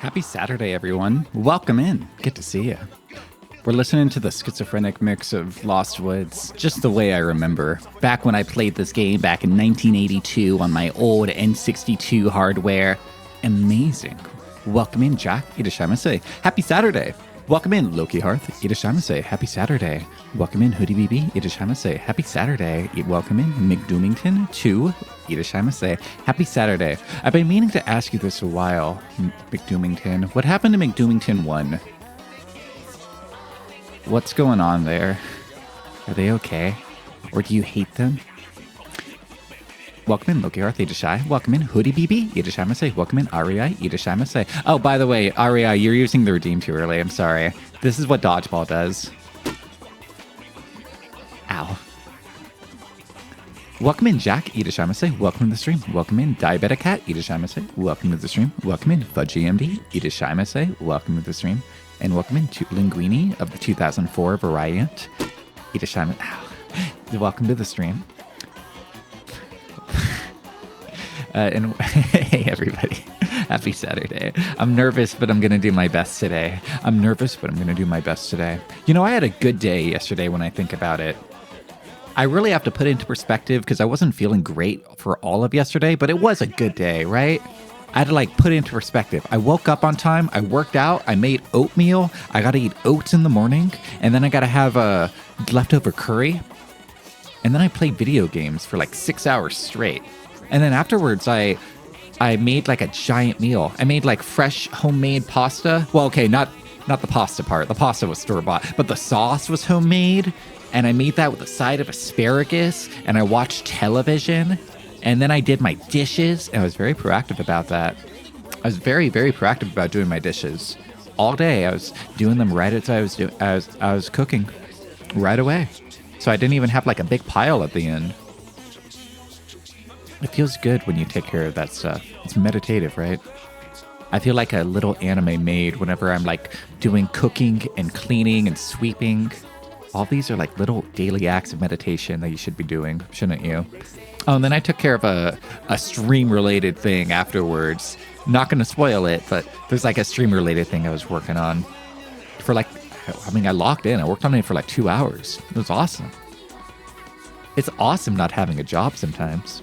Happy Saturday, everyone. Welcome in. Good to see you. We're listening to the schizophrenic mix of Lost Woods, just the way I remember. Back when I played this game back in 1982 on my old N62 hardware. Amazing. Welcome in, Jack Idashamase. Happy Saturday. Welcome in, Loki Hearth Idashamase. Happy Saturday. Welcome in, Hoodie BB Idashamase. Happy Saturday. Welcome in, McDoomington 2 Idashamase. Happy Saturday. I've been meaning to ask you this a while, McDoomington. What happened to McDoomington 1? What's going on there? Are they okay? Or do you hate them? Welcome in, Loki Hearth Idashai. Welcome in, Hoodie BB Idashamase. Welcome in, Ariai Idashamase. Oh, by the way, Ariai, you're using the redeem too early. I'm sorry. This is what dodgeball does. Ow. Welcome in, Jack Idashamase. Welcome to the stream. Welcome in, Diabetic Cat Idashamase. Welcome to the stream. Welcome in, FudgyMD Idashamase. Welcome to the stream. And welcome in to Linguini of the 2004 variant. Idashamase. Ow. Welcome to the stream. And hey, everybody. Happy Saturday. I'm nervous, but I'm going to do my best today. I'm nervous, but I'm going to do my best today. You know, I had a good day yesterday when I think about it. I really have to put it into perspective because I wasn't feeling great for all of yesterday, but it was a good day, right? I had to put it into perspective. I woke up on time. I worked out. I made oatmeal. I got to eat oats in the morning. And then I got to have a leftover curry. And then I played video games for 6 hours straight. And then afterwards, I made a giant meal. I made fresh homemade pasta. Well, okay, not the pasta part. The pasta was store-bought, but the sauce was homemade. And I made that with a side of asparagus. And I watched television. And then I did my dishes. And I was very proactive about that. I was very, very proactive about doing my dishes. All day, I was doing them right as I was cooking right away. So I didn't even have a big pile at the end. It feels good when you take care of that stuff. It's meditative, right? I feel like a little anime maid whenever I'm doing cooking and cleaning and sweeping. All these are little daily acts of meditation that you should be doing, shouldn't you? Oh, and then I took care of a stream-related thing afterwards. Not going to spoil it, but there's a stream-related thing I was working on for I logged in. I worked on it for 2 hours. It was awesome. It's awesome not having a job sometimes.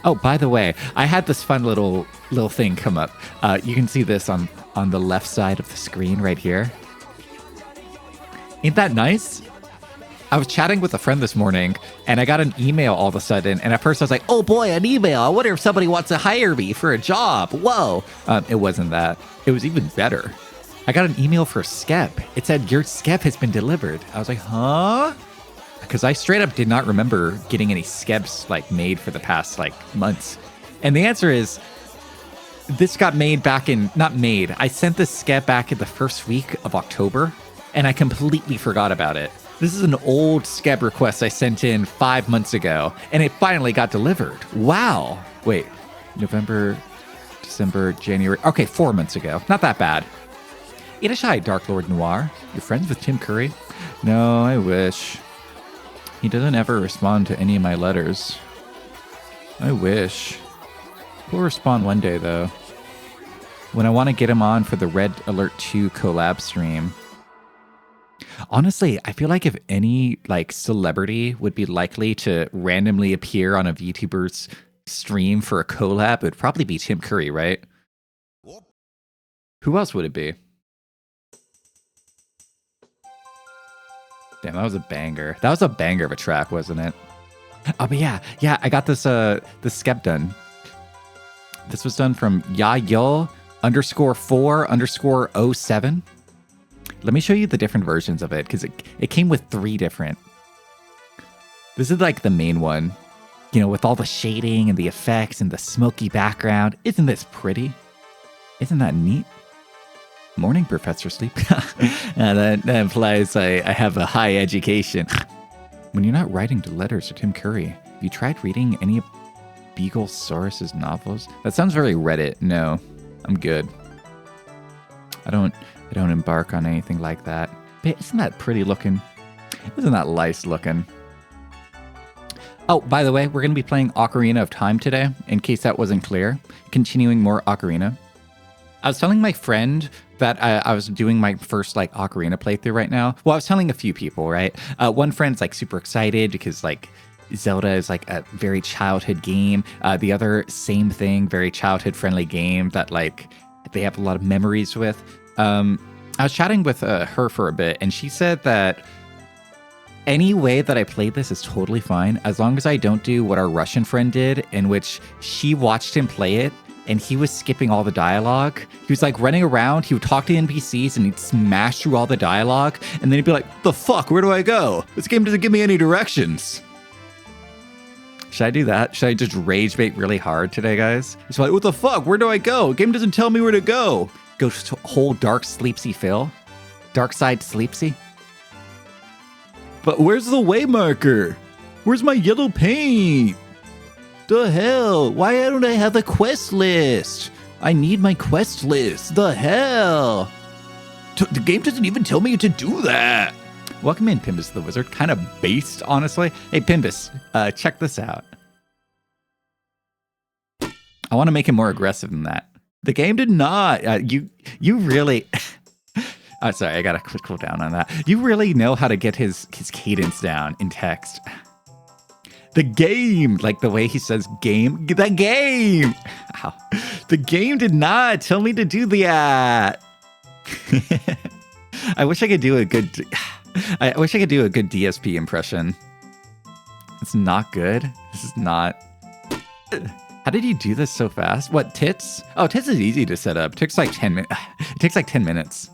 Oh, by the way, I had this fun little thing come up. You can see this on the left side of the screen right here. Ain't that nice? I was chatting with a friend this morning, and I got an email all of a sudden. And at first I was like, oh boy, an email. I wonder if somebody wants to hire me for a job. Whoa. It wasn't that. It was even better. I got an email for Skep. It said, your Skep has been delivered. I was like, huh? Because I straight up did not remember getting any Skeps made for the past months. And the answer is, this got made back in, not made. I sent this Skep back in the first week of October, and I completely forgot about it. This is an old Skep request I sent in 5 months ago, and it finally got delivered. Wow. Wait, November, December, January. Okay, 4 months ago. Not that bad. Idashai, Dark Lord Noir. You're friends with Tim Curry? No, I wish. He doesn't ever respond to any of my letters. I wish. He'll respond one day, though. When I want to get him on for the Red Alert 2 collab stream. Honestly, I feel like if any celebrity would be likely to randomly appear on a VTuber's stream for a collab, it would probably be Tim Curry, right? Who else would it be? Damn, that was a banger. That was a banger of a track, wasn't it? Oh, but yeah, I got this Skep done. This was done from Yayul _4_07. Let me show you the different versions of it, because it came with 3 different. This is the main one, with all the shading and the effects and the smoky background. Isn't this pretty? Isn't that neat? Morning, Professor Sleep. That implies I have a high education. When you're not writing the letters to Tim Curry, have you tried reading any of Beagle Saurus's novels? That sounds very Reddit. No, I'm good. I don't embark on anything like that. But isn't that pretty looking? Isn't that nice looking? Oh, by the way, we're going to be playing Ocarina of Time today, in case that wasn't clear. Continuing more Ocarina. I was telling my friend that I was doing my first like Ocarina playthrough right now. Well, I was telling a few people, right? One friend's like super excited because like Zelda is like a very childhood game. The other, same thing, very childhood friendly game that like they have a lot of memories with. I was chatting with her for a bit, and she said that any way that I played this is totally fine, as long as I don't do what our Russian friend did, in which she watched him play it, and he was skipping all the dialogue. He was like running around, he would talk to NPCs, and he'd smash through all the dialogue, and then he'd be like, the fuck, where do I go? This game doesn't give me any directions. Should I do that? Should I just rage bait really hard today, guys? He's like, what the fuck, where do I go? Game doesn't tell me where to go. Go to whole dark sleepsy Phil. Dark side sleepsy. But where's the way marker? Where's my yellow paint? The hell? Why don't I have a quest list? I need my quest list. The hell? The game doesn't even tell me to do that. Welcome in, Pimbus the Wizard. Kind of based, honestly. Hey, Pimbus, check this out. I want to make it more aggressive than that. The game did not. You really... Oh, sorry, I gotta cool down on that. You really know how to get his cadence down in text. The game, like the way he says game, the game. Ow. The game did not tell me to do that. I wish I could do a good DSP impression. It's not good. This is not. How did you do this so fast? What, tits? Oh, tits is easy to set up. It takes like 10 minutes. It takes like 10 minutes.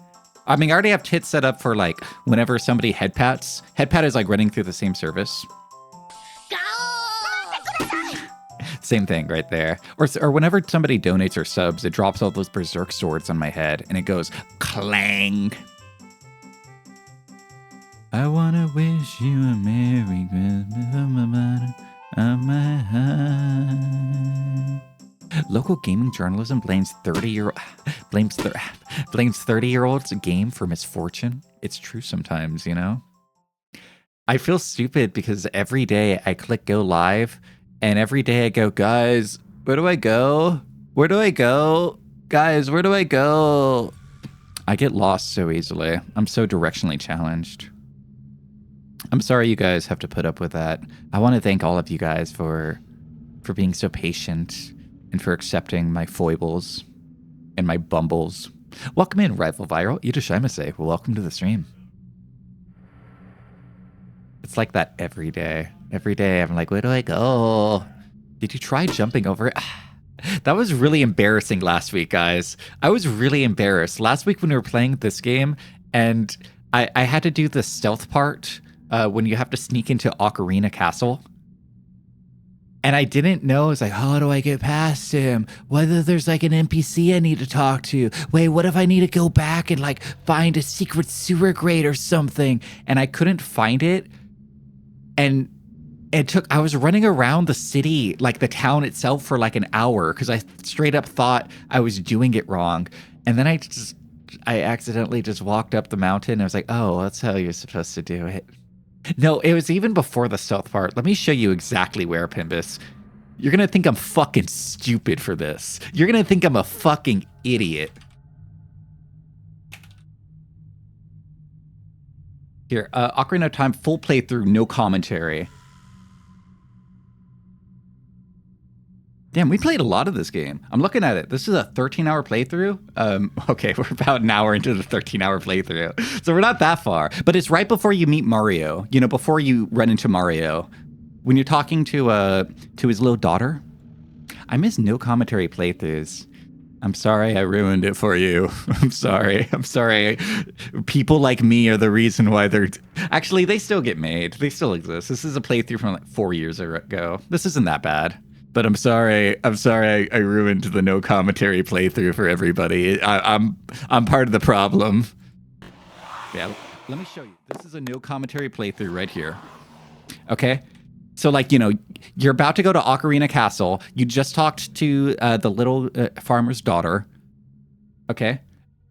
I mean, I already have tits set up for like whenever somebody head pats. Head pat is like running through the same service. Same thing right there. Or whenever somebody donates or subs, it drops all those berserk swords on my head and it goes clang. I wanna wish you a Merry Christmas on my heart. Local gaming journalism blames 30-year-olds game for misfortune. It's true sometimes, you know? I feel stupid because every day I click go live and every day I go, guys, where do I go? Where do I go? Guys, where do I go? I get lost so easily. I'm so directionally challenged. I'm sorry you guys have to put up with that. I want to thank all of you guys for being so patient and for accepting my foibles and my bumbles. Welcome in, Rival Viral. Yudashimase, welcome to the stream. It's like that every day. Every day I'm like, where do I go? Did you try jumping over it? That was really embarrassing last week, guys. I was really embarrassed. Last week when we were playing this game, and I had to do the stealth part when you have to sneak into Ocarina Castle. And I didn't know. I was like, how do I get past him? Whether there's like an NPC I need to talk to. Wait, what if I need to go back and like find a secret sewer grate or something? And I couldn't find it. And I was running around the city, like the town itself for like an hour because I straight up thought I was doing it wrong. And then I accidentally just walked up the mountain. And I was like, oh, that's how you're supposed to do it. No, it was even before the stealth part. Let me show you exactly where, Pimbus. You're going to think I'm fucking stupid for this. You're going to think I'm a fucking idiot. Here, Ocarina of Time, full playthrough, no commentary. Damn, we played a lot of this game. I'm looking at it. This is a 13-hour playthrough. Okay, we're about an hour into the 13-hour playthrough. So we're not that far. But it's right before you meet Mario. You know, before you run into Mario. When you're talking to his little daughter. I miss no commentary playthroughs. I'm sorry I ruined it for you. I'm sorry. I'm sorry. People like me are the reason why they're... Actually, they still get made. They still exist. This is a playthrough from like 4 years ago. This isn't that bad. But I'm sorry. I'm sorry I ruined the no commentary playthrough for everybody. I'm part of the problem. Yeah, let me show you. This is a no commentary playthrough right here. Okay? So, like, you know, you're about to go to Ocarina Castle. You just talked to the little farmer's daughter. Okay?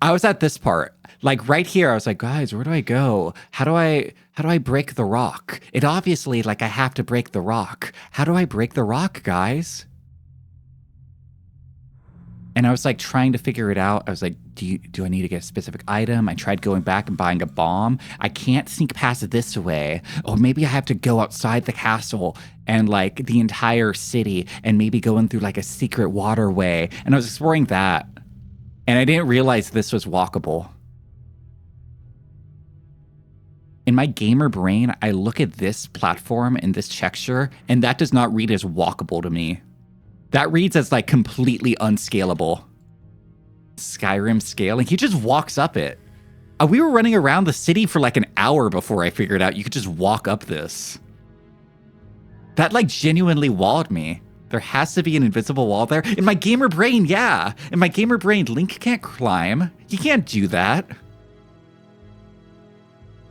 I was at this part. Like, right here, I was like, guys, where do I go? How do I break the rock? It obviously, like, I have to break the rock. How do I break the rock, guys? And I was like trying to figure it out. I was like, do I need to get a specific item? I tried going back and buying a bomb. I can't sneak past this way. Or maybe I have to go outside the castle and like the entire city and maybe going through like a secret waterway. And I was exploring that. And I didn't realize this was walkable. In my gamer brain, I look at this platform and this texture, and that does not read as walkable to me. That reads as like completely unscalable. Skyrim scaling. He just walks up it. We were running around the city for like an hour before I figured out you could just walk up this. That like genuinely walled me. There has to be an invisible wall there. In my gamer brain, yeah. In my gamer brain, Link can't climb. He can't do that.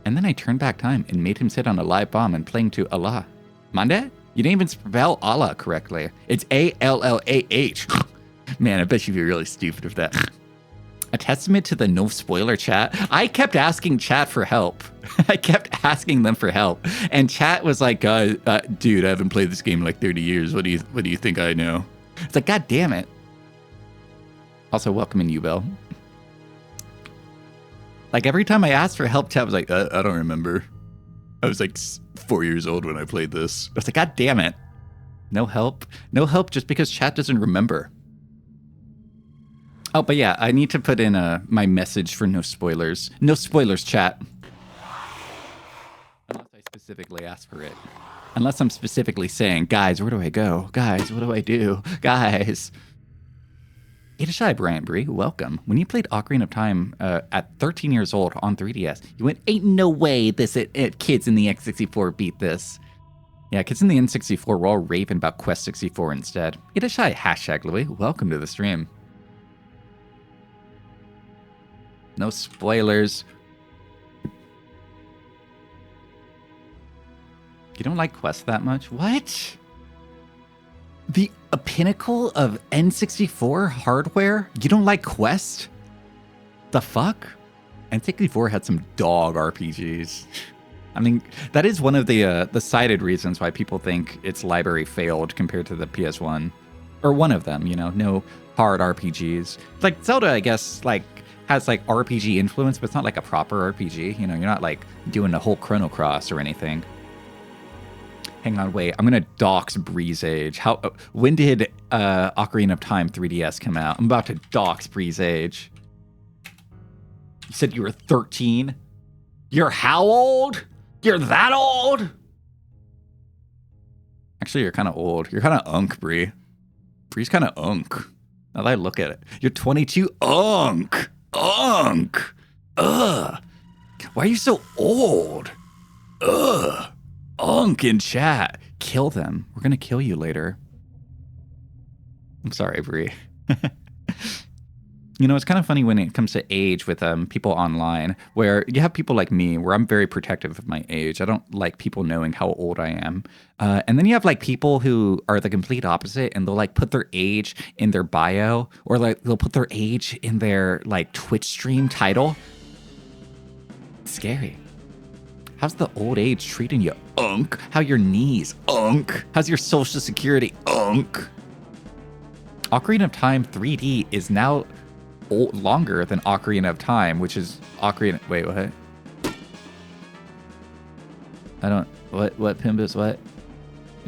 And then I turned back time and made him sit on a live bomb and playing to Allah. Mande? You didn't even spell Allah correctly. It's A-L-L-A-H. Man, I bet you'd be really stupid with that. A testament to the no spoiler chat. I kept asking chat for help. I kept asking them for help. And chat was like, dude, I haven't played this game in like 30 years. What do you think I know? It's like, God damn it. Also, welcome in you, Bell. Like every time I asked for help, chat was like, I don't remember. I was like 4 years old when I played this. I was like, God damn it. No help. No help just because chat doesn't remember. Oh, but yeah, I need to put in my message for no spoilers. No spoilers, chat. Unless I specifically ask for it. Unless I'm specifically saying, guys, where do I go? Guys, what do I do? Guys. Shy Bryant Bree, welcome. When you played Ocarina of Time at 13 years old on 3DS, you went, ain't no way kids in the X64 beat this. Yeah, kids in the N64 were all raving about Quest 64 instead. Shy, hashtag Louis, welcome to the stream. No spoilers. You don't like Quest that much? What? A pinnacle of N64 hardware? You don't like Quest? The fuck? N64 had some dog RPGs. I mean, that is one of the cited reasons why people think its library failed compared to the PS1. Or one of them, you know, no hard RPGs. Like Zelda, I guess, like has like RPG influence, but it's not like a proper RPG. You know, you're not like doing a whole Chrono Cross or anything. Hang on, wait. I'm gonna dox Breeze Age. When did Ocarina of Time 3DS come out? I'm about to dox Breeze Age. You said you were 13? You're how old? You're that old? Actually, you're kind of old. You're kind of unk, Bree. Bree's kind of unk. Now that I look at it. You're 22. Unk. Unk. Ugh. Why are you so old? Ugh. Unk in chat. Kill them. We're gonna kill you later. I'm sorry, Bree. You know, it's kind of funny when it comes to age with people online, where you have people like me, where I'm very protective of my age. I don't like people knowing how old I am. And then you have like people who are the complete opposite, and they'll like put their age in their bio, or like they'll put their age in their like Twitch stream title. It's scary. How's the old age treating you, unk? How your knees, unk? How's your social security, unk? Ocarina of Time 3D is now longer than Ocarina of Time, which is Ocarina... Wait, what? I don't... What Pimbus, what?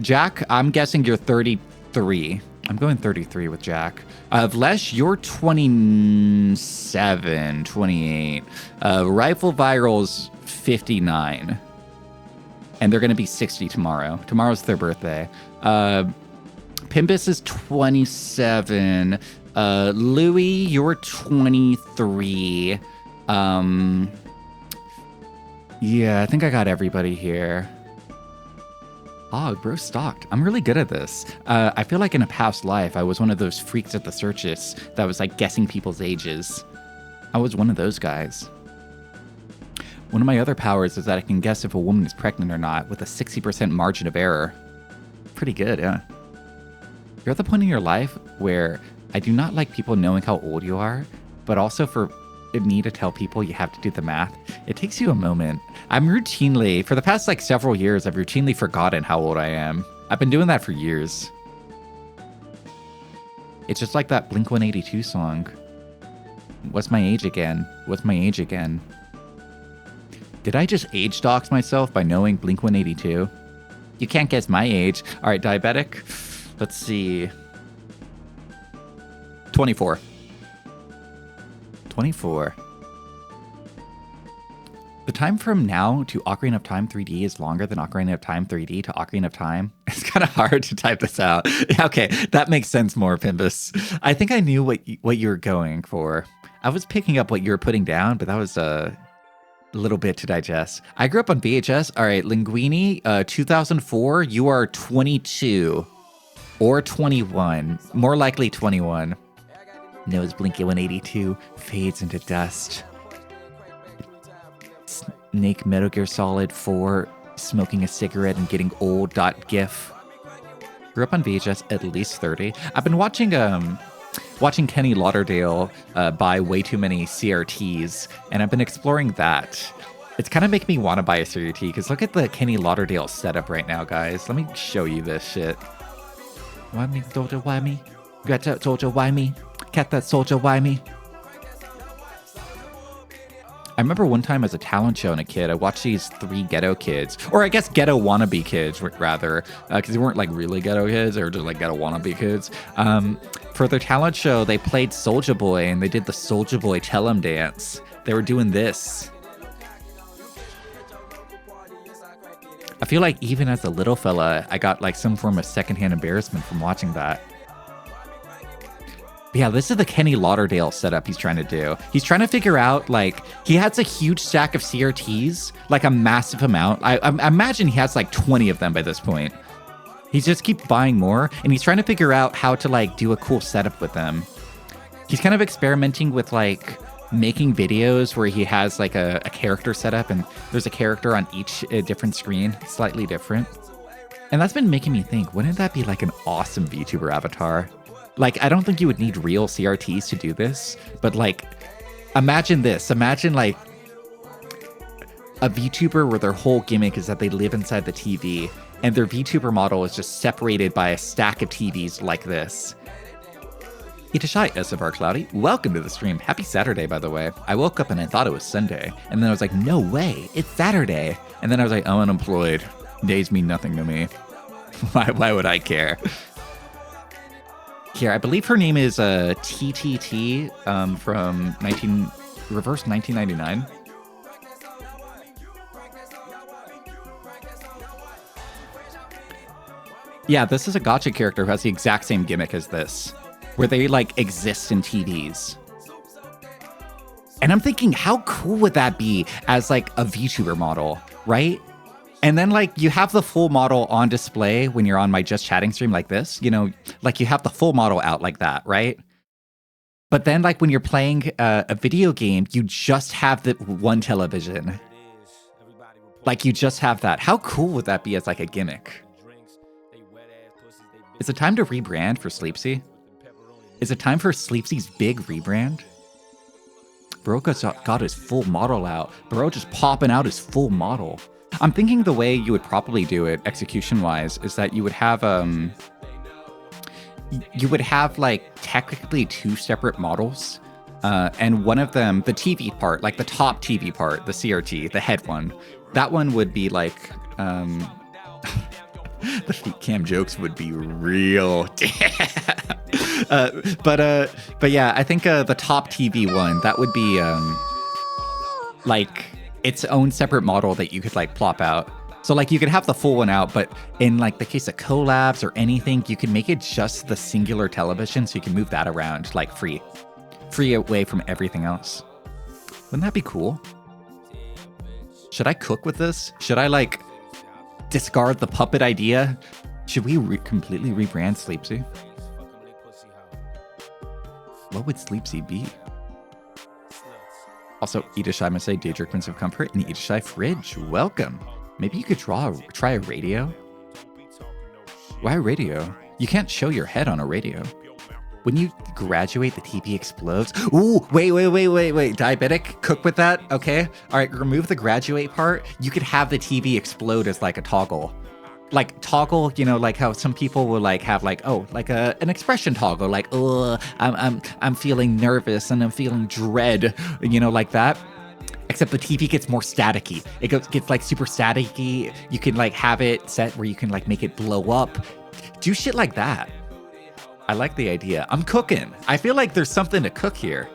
Jack, I'm guessing you're 33. I'm going 33 with Jack. Vlesh, you're 27, 28. Rifle Viral's 59. And they're going to be 60 tomorrow. Tomorrow's their birthday. Pimbus is 27. Louis, you're 23. Yeah, I think I got everybody here. Oh, bro, stocked. I'm really good at this. I feel like in a past life, I was one of those freaks at the circus that was like guessing people's ages. I was one of those guys. One of my other powers is that I can guess if a woman is pregnant or not with a 60% margin of error. Pretty good, yeah. You're at the point in your life where I do not like people knowing how old you are, but also for me to tell people you have to do the math. It takes you a moment. I'm routinely, for the past like several years, I've routinely forgotten how old I am. I've been doing that for years. It's just like that Blink-182 song. What's my age again? What's my age again? Did I just age dox myself by knowing Blink-182? You can't guess my age. All right, diabetic. Let's see. 24. 24. The time from now to Ocarina of Time 3D is longer than Ocarina of Time 3D to Ocarina of Time. It's kind of hard to type this out. Okay, that makes sense more, Pimbus. I think I knew what you were going for. I was picking up what you were putting down, but that was a little bit to digest. I grew up on VHS. All right, Linguini, 2004, you are 22 or 21. More likely 21. Nose Blink-182 fades into dust. Snake Metal Gear Solid 4, smoking a cigarette and getting old. GIF. Grew up on VHS at least 30. I've been watching Kenny Lauderdale buy way too many CRTs, and I've been exploring that. It's kind of making me want to buy a CRT, because look at the Kenny Lauderdale setup right now, guys. Let me show you this shit. Why me, soldier, why me? Got that soldier, why me? Cat that soldier, why me? I remember one time as a talent show and a kid, I watched these 3 ghetto kids, or I guess ghetto wannabe kids, rather, because they weren't like really ghetto kids, they were just like ghetto wannabe kids. For their talent show, they played Soulja Boy, and they did the Soulja Boy Tell 'em dance. They were doing this. I feel like even as a little fella, I got like some form of secondhand embarrassment from watching that. Yeah, this is the Kenny Lauderdale setup he's trying to do. He's trying to figure out, like, he has a huge stack of CRTs, like a massive amount. I imagine he has like 20 of them by this point. He just keeps buying more, and he's trying to figure out how to like do a cool setup with them. He's kind of experimenting with like making videos where he has like a character setup, and there's a character on each different screen, slightly different. And that's been making me think, wouldn't that be like an awesome VTuber avatar? Like, I don't think you would need real CRTs to do this, but like, imagine this. Imagine like a VTuber where their whole gimmick is that they live inside the TV, and their VTuber model is just separated by a stack of TVs like this. Itashai SFR Cloudy, welcome to the stream. Happy Saturday, by the way. I woke up and I thought it was Sunday, and then I was like, no way, it's Saturday. And then I was like, I'm unemployed. Days mean nothing to me. Why would I care? Here, I believe her name is TTT from reverse 1999. Yeah, this is a gacha character who has the exact same gimmick as this, where they like exist in TVs. And I'm thinking, how cool would that be as like a VTuber model, right? And then like you have the full model on display when you're on my Just Chatting stream like this, you know, like you have the full model out like that, right? But then like when you're playing a video game, you just have the one television. Like you just have that. How cool would that be as like a gimmick? Is it time to rebrand for Sleepsy? Is it time for Sleepsy's big rebrand? Bro got his full model out. Bro just popping out his full model. I'm thinking the way you would probably do it, execution-wise, is that you would have like technically 2 separate models, and one of them, the TV part, like the top TV part, the CRT, the head one, that one would be like, the feet cam jokes would be real. But yeah, I think the top TV one, that would be like its own separate model that you could like plop out. So like you could have the full one out, but in like the case of collabs or anything, you can make it just the singular television, so you can move that around like free away from everything else. Wouldn't that be cool? Should I cook with this? Should I like discard the puppet idea? Should we completely rebrand Sleepsy? What would Sleepsy be? Also, Itashai must say Daedric Prince of Comfort and Itashai Fridge. Welcome. Maybe you could try a radio? Why a radio? You can't show your head on a radio. When you graduate, the TV explodes. Ooh, wait. Diabetic, cook with that, okay? All right, remove the graduate part. You could have the TV explode as like a toggle. like toggle, you know, like how some people will like have like, oh, like an expression toggle, like, oh, I'm feeling nervous and I'm feeling dread, you know, like that. Except the TV gets more staticky. It gets like super staticky. You can like have it set where you can like make it blow up. Do shit like that. I like the idea. I'm cooking. I feel like there's something to cook here.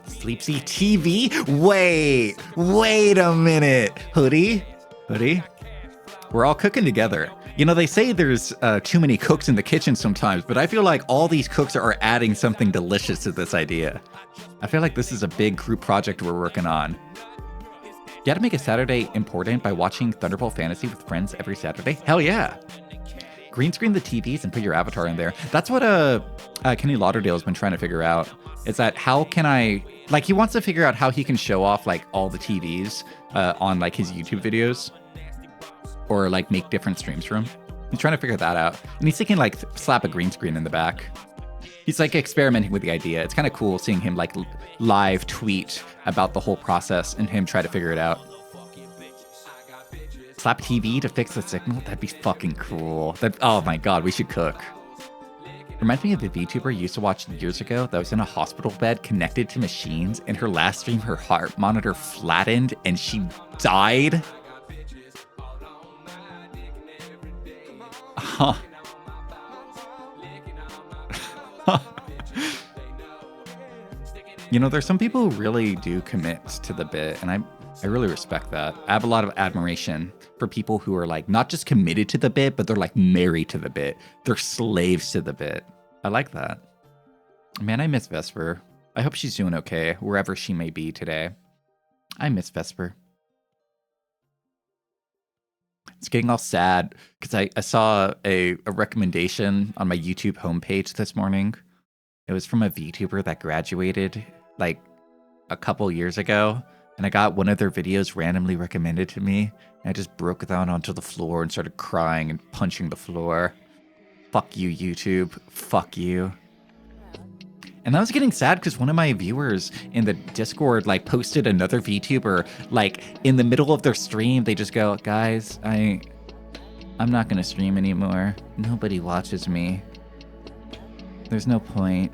Sleepsy TV? Wait a minute. Hoodie? We're all cooking together. You know, they say there's too many cooks in the kitchen sometimes, but I feel like all these cooks are adding something delicious to this idea. I feel like this is a big group project we're working on. You gotta make a Saturday important by watching Thunderbolt Fantasy with friends every Saturday? Hell yeah! Green screen the TVs and put your avatar in there. That's what Kenny Lauderdale's been trying to figure out. Is that how can I... Like, he wants to figure out how he can show off, like, all the TVs on, like, his YouTube videos. Or, like, make different streams for him. He's trying to figure that out. And he's thinking, like, slap a green screen in the back. He's like experimenting with the idea. It's kind of cool seeing him like live tweet about the whole process and him try to figure it out. Slap TV to fix the signal? That'd be fucking cool. Oh my god, we should cook. Reminds me of a VTuber I used to watch years ago that was in a hospital bed connected to machines. In her last stream, her heart monitor flattened and she died. Huh. You know, there's some people who really do commit to the bit, and I really respect that. I have a lot of admiration for people who are like not just committed to the bit, but they're like married to the bit. They're slaves to the bit. I like that. Man, I miss Vesper. I hope she's doing okay, wherever she may be today. I miss Vesper. It's getting all sad because I saw a recommendation on my YouTube homepage this morning. It was from a VTuber that graduated like a couple years ago, and I got one of their videos randomly recommended to me, and I just broke down onto the floor and started crying and punching the floor. Fuck you, YouTube. Fuck you. And I was getting sad because one of my viewers in the Discord like posted another VTuber like in the middle of their stream. They just go, guys, I'm not gonna stream anymore. Nobody watches me. There's no point.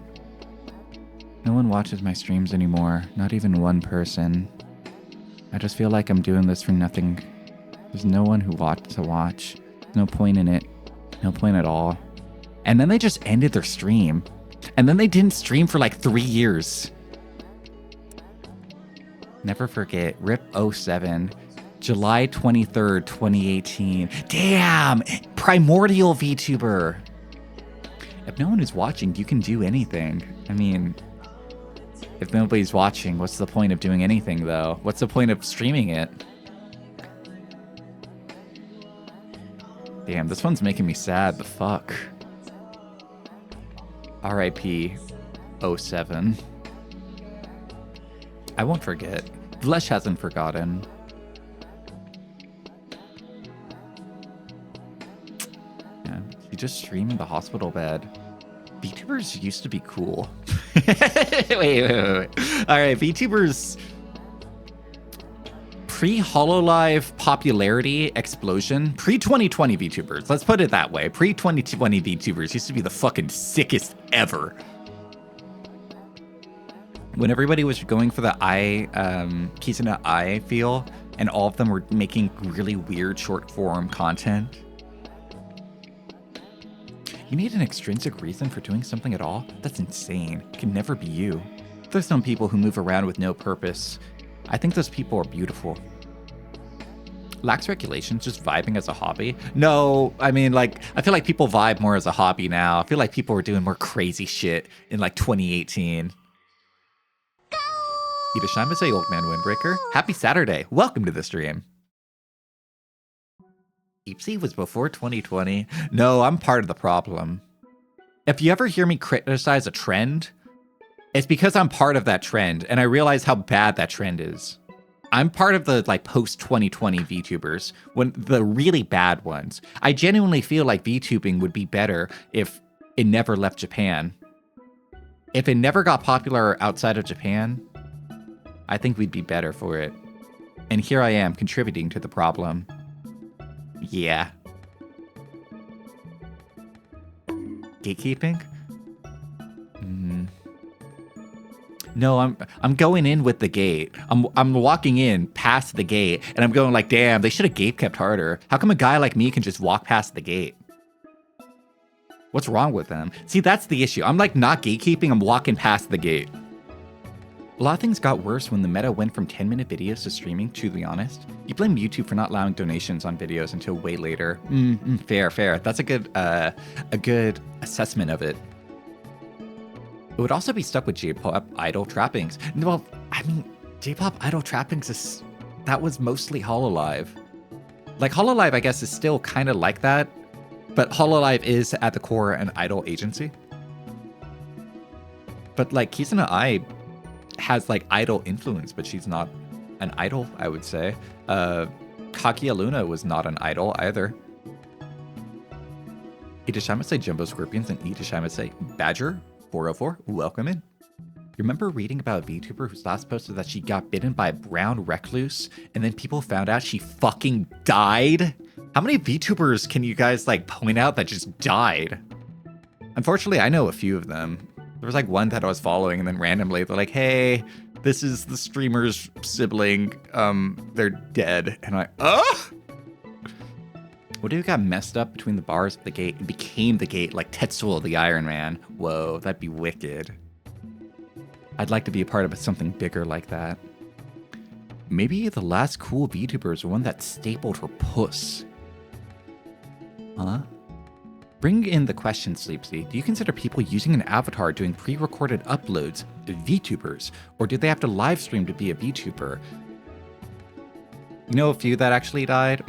No one watches my streams anymore. Not even one person. I just feel like I'm doing this for nothing. There's no one who wants to watch. No point in it. No point at all. And then they just ended their stream. And then they didn't stream for like 3 years. Never forget. RIP 07. July 23rd, 2018. Damn! Primordial VTuber. If no one is watching, you can do anything. I mean, if nobody's watching, what's the point of doing anything, though? What's the point of streaming it? Damn, this one's making me sad. The fuck? RIP 07. I won't forget. Vlesh hasn't forgotten. Yeah, he just streamed in the hospital bed. VTubers used to be cool. wait. All right, VTubers pre-HoloLive popularity explosion. Pre-2020 VTubers. Let's put it that way. Pre-2020 VTubers used to be the fucking sickest ever. When everybody was going for the keys into eye feel, and all of them were making really weird short form content. You need an extrinsic reason for doing something at all? That's insane. It can never be you. There's some people who move around with no purpose. I think those people are beautiful. Lax regulations, just vibing as a hobby? No, I mean, like, I feel like people vibe more as a hobby now. I feel like people were doing more crazy shit in, like, 2018. Itashima Old Man Windbreaker. Happy Saturday. Welcome to the stream. Eepsy was before 2020. No, I'm part of the problem. If you ever hear me criticize a trend, it's because I'm part of that trend, and I realize how bad that trend is. I'm part of the like post-2020 VTubers, when the really bad ones. I genuinely feel like VTubing would be better if it never left Japan. If it never got popular outside of Japan, I think we'd be better for it. And here I am contributing to the problem. Yeah. Gatekeeping? Mm. No, I'm going in with the gate. I'm walking in past the gate, and I'm going like, damn, they should have gate kept harder. How come a guy like me can just walk past the gate? What's wrong with them? See, that's the issue. I'm like not gatekeeping, I'm walking past the gate. A lot of things got worse when the meta went from 10-minute videos to streaming, to be honest. You blame YouTube for not allowing donations on videos until way later. Fair. That's a good assessment of it. It would also be stuck with J-pop idol trappings. Well, I mean, J-pop idol trappings that was mostly Hololive. Like Hololive, I guess, is still kind of like that, but Hololive is at the core an idol agency. But like Kizuna Ai has like idol influence, but she's not an idol, I would say. Kakia Luna was not an idol either. Itashima Jumbo Scorpions and Itashima Badger 404, welcome in. You remember reading about a VTuber whose last posted that she got bitten by a brown recluse and then people found out she fucking died? How many VTubers can you guys like point out that just died? Unfortunately, I know a few of them. There was like one that I was following and then randomly they're like, hey, this is the streamer's sibling. They're dead. And What if you got messed up between the bars of the gate and became the gate like Tetsuo the Iron Man? Whoa, that'd be wicked. I'd like to be a part of something bigger like that. Maybe the last cool VTuber is the one that stapled her puss. Huh? Bring in the question, Sleepsy. Do you consider people using an avatar doing pre-recorded uploads VTubers? Or do they have to live stream to be a VTuber? You know a few that actually died?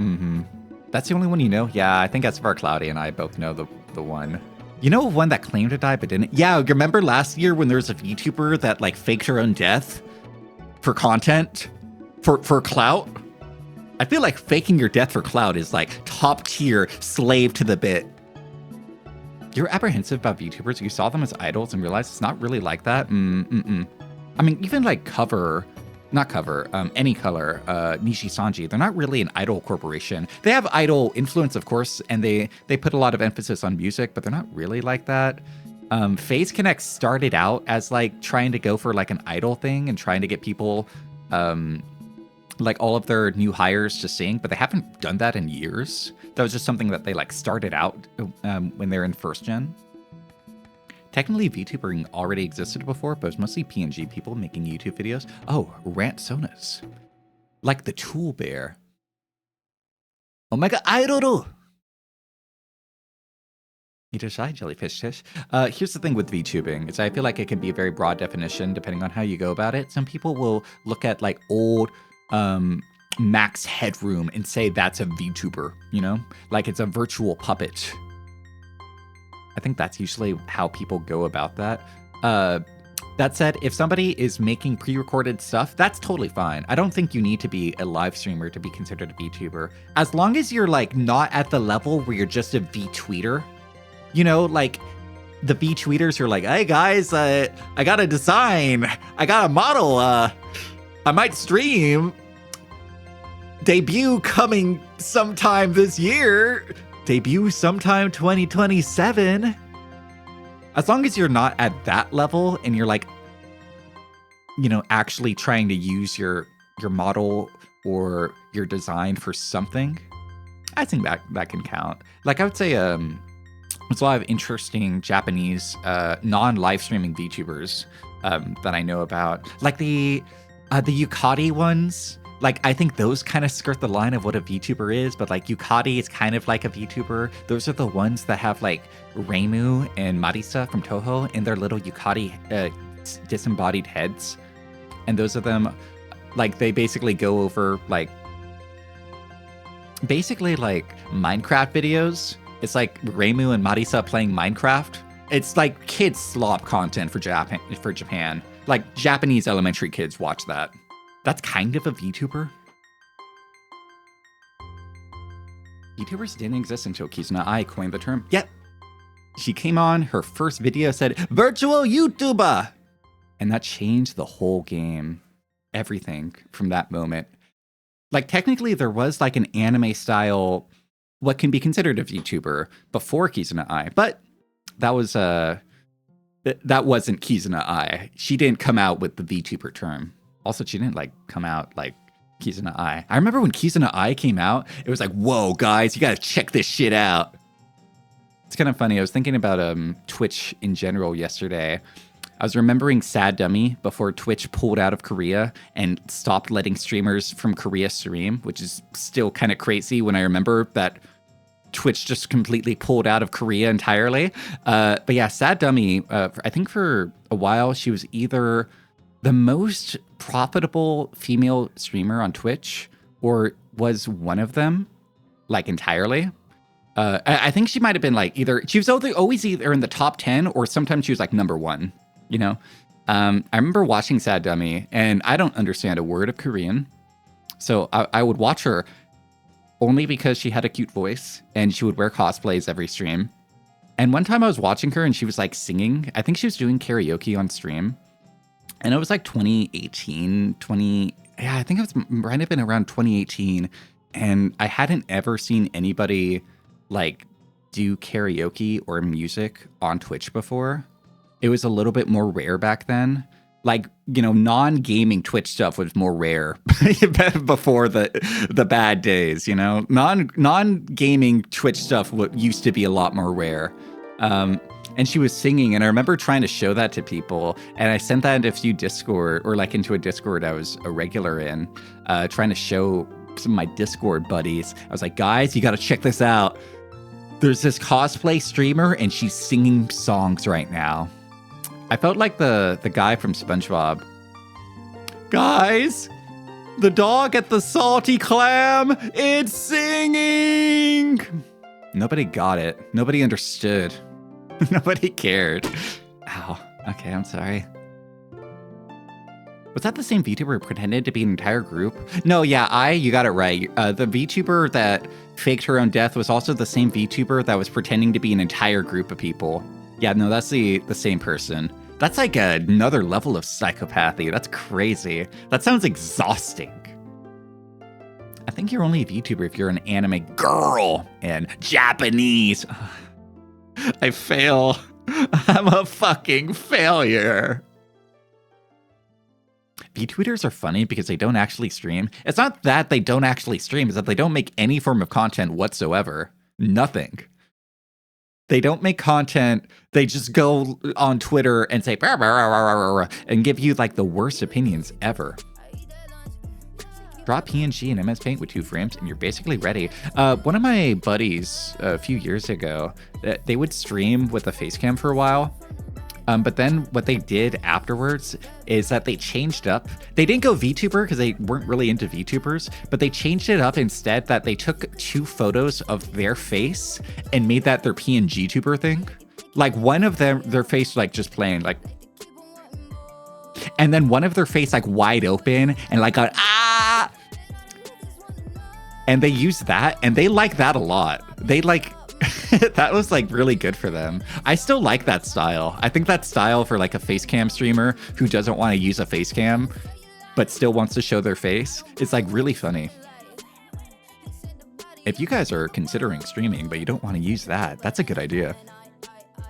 That's the only one you know? Yeah, I think that's far Cloudy and I both know the one. You know one that claimed to die but didn't? Yeah, remember last year when there was a VTuber that like faked her own death for content? For clout? I feel like faking your death for clout is like top tier slave to the bit. You're apprehensive about VTubers. You saw them as idols and realized it's not really like that? I mean, even like Any Color, Nishi Sanji, they're not really an idol corporation. They have idol influence, of course, and they put a lot of emphasis on music, but they're not really like that. FaZe Connect started out as like trying to go for like an idol thing and trying to get people, like all of their new hires to sing, but they haven't done that in years. That was just something that they like started out when they're in first gen. Technically, VTubering already existed before, but it was mostly PNG people making YouTube videos. Oh, Rant Sonas. Like the Tool Bear. Omega Idol! Shy jellyfish fish. Here's the thing with VTubing, is I feel like it can be a very broad definition depending on how you go about it. Some people will look at like old Max Headroom and say that's a VTuber, you know? Like it's a virtual puppet. I think that's usually how people go about that. That said, if somebody is making pre-recorded stuff, that's totally fine. I don't think you need to be a live streamer to be considered a VTuber. As long as you're like not at the level where you're just a VTweeter. You know, like the VTweeters who are like, hey guys, I got a design. I got a model. I might stream. Debut coming sometime this year. Debut sometime 2027. As long as you're not at that level and you're like, you know, actually trying to use your model or your design for something, I think that can count. Like I would say there's a lot of interesting Japanese non-live streaming VTubers that I know about. Like the Yukari ones. Like, I think those kind of skirt the line of what a VTuber is, but like Yukari is kind of like a VTuber. Those are the ones that have like Reimu and Marisa from Toho in their little Yukari disembodied heads. And those of them, like, they basically go over like Minecraft videos. It's like Reimu and Marisa playing Minecraft. It's like kids slop content for Japan. Like Japanese elementary kids watch that. That's kind of a VTuber. VTubers didn't exist until Kizuna Ai coined the term. Yep. She came on, her first video said, virtual YouTuber! And that changed the whole game. Everything from that moment. Like technically there was like an anime style what can be considered a VTuber before Kizuna Ai, but that wasn't Kizuna Ai. She didn't come out with the VTuber term. Also, she didn't like come out like Kizuna Ai. I remember when Kizuna Ai came out, it was like, whoa, guys, you gotta check this shit out. It's kind of funny. I was thinking about Twitch in general yesterday. I was remembering Sad Dummy before Twitch pulled out of Korea and stopped letting streamers from Korea stream, which is still kind of crazy when I remember that Twitch just completely pulled out of Korea entirely. But yeah, Sad Dummy, I think for a while, she was either the most profitable female streamer on Twitch or was one of them, like entirely. I think she might have been like she was always either in the top 10 or sometimes she was like number 1. You know, I remember watching Sad Dummy, and I don't understand a word of Korean. So I would watch her only because she had a cute voice, and she would wear cosplays every stream. And one time I was watching her, and she was like singing. I think she was doing karaoke on stream. And it was like 2018, I think it might have been around 2018. And I hadn't ever seen anybody like do karaoke or music on Twitch before. It was a little bit more rare back then. Like, you know, non-gaming Twitch stuff was more rare before the bad days, you know? Non-gaming Twitch stuff used to be a lot more rare. And she was singing, and I remember trying to show that to people, and I sent that into a few Discord, or like into a Discord I was a regular in, trying to show some of my Discord buddies. I was like, guys, you gotta check this out. There's this cosplay streamer, and she's singing songs right now. I felt like the guy from SpongeBob. Guys, the dog at the salty clam, it's singing! Nobody got it. Nobody understood. Nobody cared. Ow. Okay, I'm sorry. Was that the same VTuber who pretended to be an entire group? No, yeah, you got it right. The VTuber that faked her own death was also the same VTuber that was pretending to be an entire group of people. Yeah, no, that's the same person. That's like another level of psychopathy. That's crazy. That sounds exhausting. I think you're only a VTuber if you're an anime girl and Japanese. I fail. I'm a fucking failure. VTubers are funny because they don't actually stream. It's not that they don't actually stream, it's that they don't make any form of content whatsoever. Nothing. They don't make content. They just go on Twitter and say, "Rah, rah, rah, rah, rah, rah," and give you like the worst opinions ever. Draw PNG in MS Paint with 2 frames and you're basically ready. One of my buddies a few years ago, they would stream with a face cam for a while. But then what they did afterwards is that they changed up. They didn't go VTuber because they weren't really into VTubers, but they changed it up instead that they took 2 photos of their face and made that their PNG tuber thing. Like one of them, their face like just playing like, and then one of their face like wide open and like a ah. And they used that and they like that a lot. They like, that was like really good for them. I still like that style. I think that style for like a face cam streamer who doesn't want to use a face cam but still wants to show their face is like really funny. If you guys are considering streaming but you don't want to use that, that's a good idea.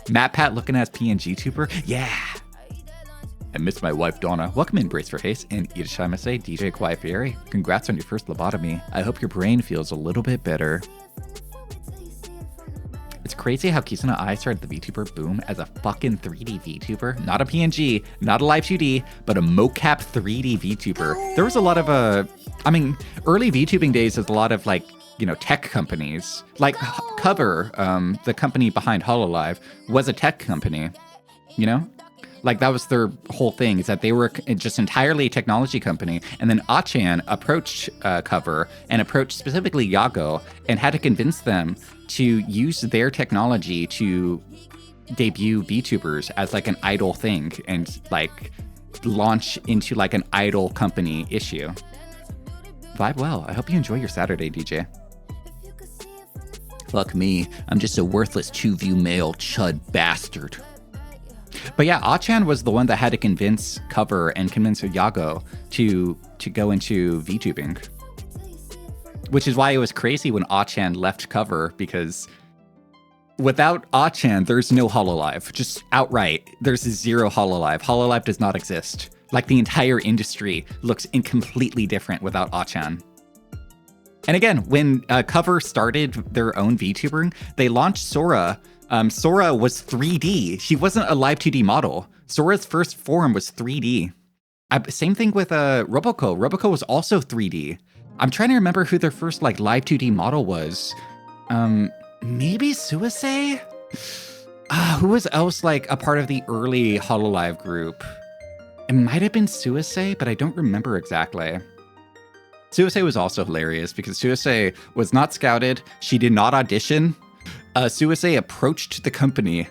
Matt Pat looking as PNG tuber? Yeah. I miss my wife Donna. Welcome in Brace for Face and Irashaimase DJ Quiet Fairy. Congrats on your first lobotomy. I hope your brain feels a little bit better. It's crazy how Kizuna Ai started the VTuber boom as a fucking 3D VTuber. Not a PNG, not a live 2D, but a mocap 3D VTuber. There was a lot of, early VTubing days is a lot of like, you know, tech companies. Like Cover, the company behind HoloLive, was a tech company, you know? Like that was their whole thing, is that they were just entirely a technology company. And then Achan approached Cover and approached specifically Yago and had to convince them to use their technology to debut VTubers as like an idol thing and like launch into like an idol company issue. Vibe well. I hope you enjoy your Saturday, DJ. Fuck me. I'm just a worthless 2-view male chud bastard. But yeah, Achan was the one that had to convince Cover and convince Yago to go into VTubing. which is why it was crazy when Ah-chan left cover, because without Ah-chan, there's no Hololive. Just outright, there's zero Hololive. Hololive does not exist. Like, the entire industry looks completely different without Ah-chan. And again, when Cover started their own VTubering, they launched Sora. Sora was 3D. She wasn't a live 2D model. Sora's first form was 3D. Same thing with Roboco. Roboco was also 3D. I'm trying to remember who their first like live 2D model was. Maybe Suisei? Who was else like a part of the early Hololive group? It might have been Suisei, but I don't remember exactly. Suisei was also hilarious because Suisei was not scouted. She did not audition. Suisei approached the company,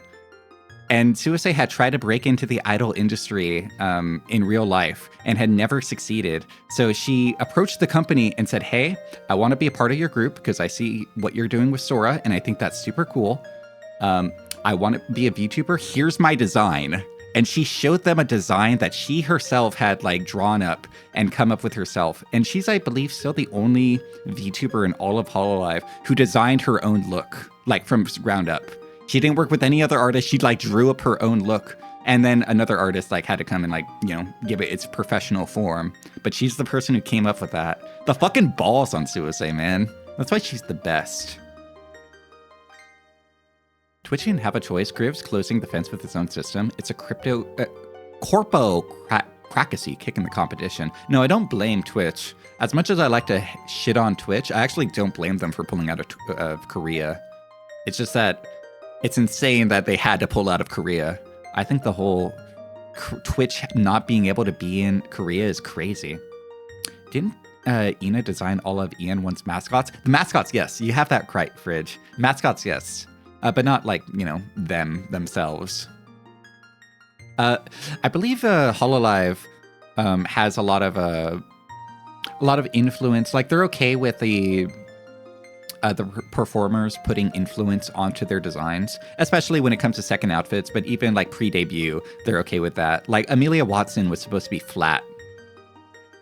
and Suisei had tried to break into the idol industry in real life and had never succeeded. So she approached the company and said, hey, I want to be a part of your group because I see what you're doing with Sora, and I think that's super cool. I want to be a VTuber. Here's my design. And she showed them a design that she herself had like drawn up and come up with herself. And she's, I believe, still the only VTuber in all of Hololive who designed her own look, like from ground up. She didn't work with any other artist. She like drew up her own look. And then another artist like had to come and like, you know, give it its professional form. But she's the person who came up with that. The fucking balls on Suisei, man. That's why she's the best. Twitch didn't have a choice. Crib's closing the fence with its own system. It's a corpocracy kicking the competition. No, I don't blame Twitch. As much as I like to shit on Twitch, I actually don't blame them for pulling out of Korea. It's just that it's insane that they had to pull out of Korea. I think the whole Twitch not being able to be in Korea is crazy. Didn't Ina design all of EN1's mascots? The mascots, yes. You have that right, Fridge. Mascots, yes. But not like, you know, themselves. I believe Hololive has a lot of influence. Like, they're okay with the performers putting influence onto their designs, especially when it comes to second outfits. But even like pre-debut, they're okay with that. Like, Amelia Watson was supposed to be flat,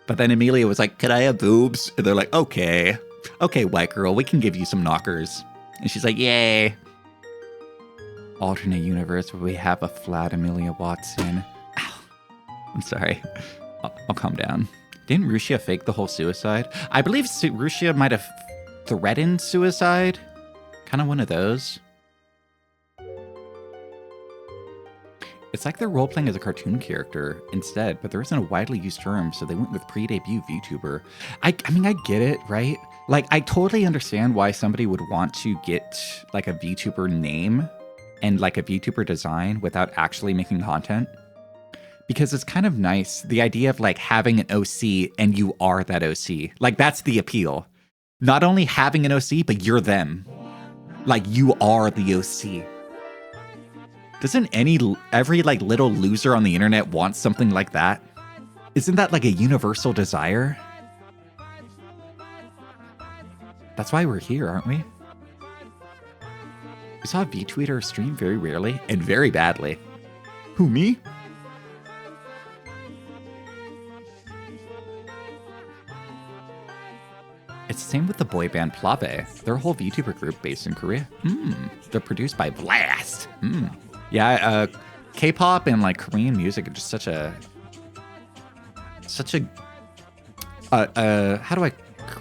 but then Amelia was like, "Could I have boobs?" And they're like, "Okay, white girl, we can give you some knockers." And she's like, "Yay." Alternate universe where we have a flat Amelia Watson. Ow. I'm sorry. I'll calm down. Didn't Rushia fake the whole suicide? I believe Rushia might have threatened suicide. Kind of one of those. It's like they're role-playing as a cartoon character instead, but there isn't a widely used term, so they went with pre-debut VTuber. I mean, I get it, right? Like, I totally understand why somebody would want to get like a VTuber name and like a VTuber design without actually making content. Because it's kind of nice, the idea of like having an OC and you are that OC. Like, that's the appeal. Not only having an OC, but you're them. Like, you are the OC. Doesn't every like little loser on the internet want something like that? Isn't that like a universal desire? That's why we're here, aren't we? We saw a VTweeter stream very rarely and very badly. Who, me? It's the same with the boy band Plave. They're a whole VTuber group based in Korea. They're produced by Blast. Yeah, K-pop and like Korean music are just such a how do I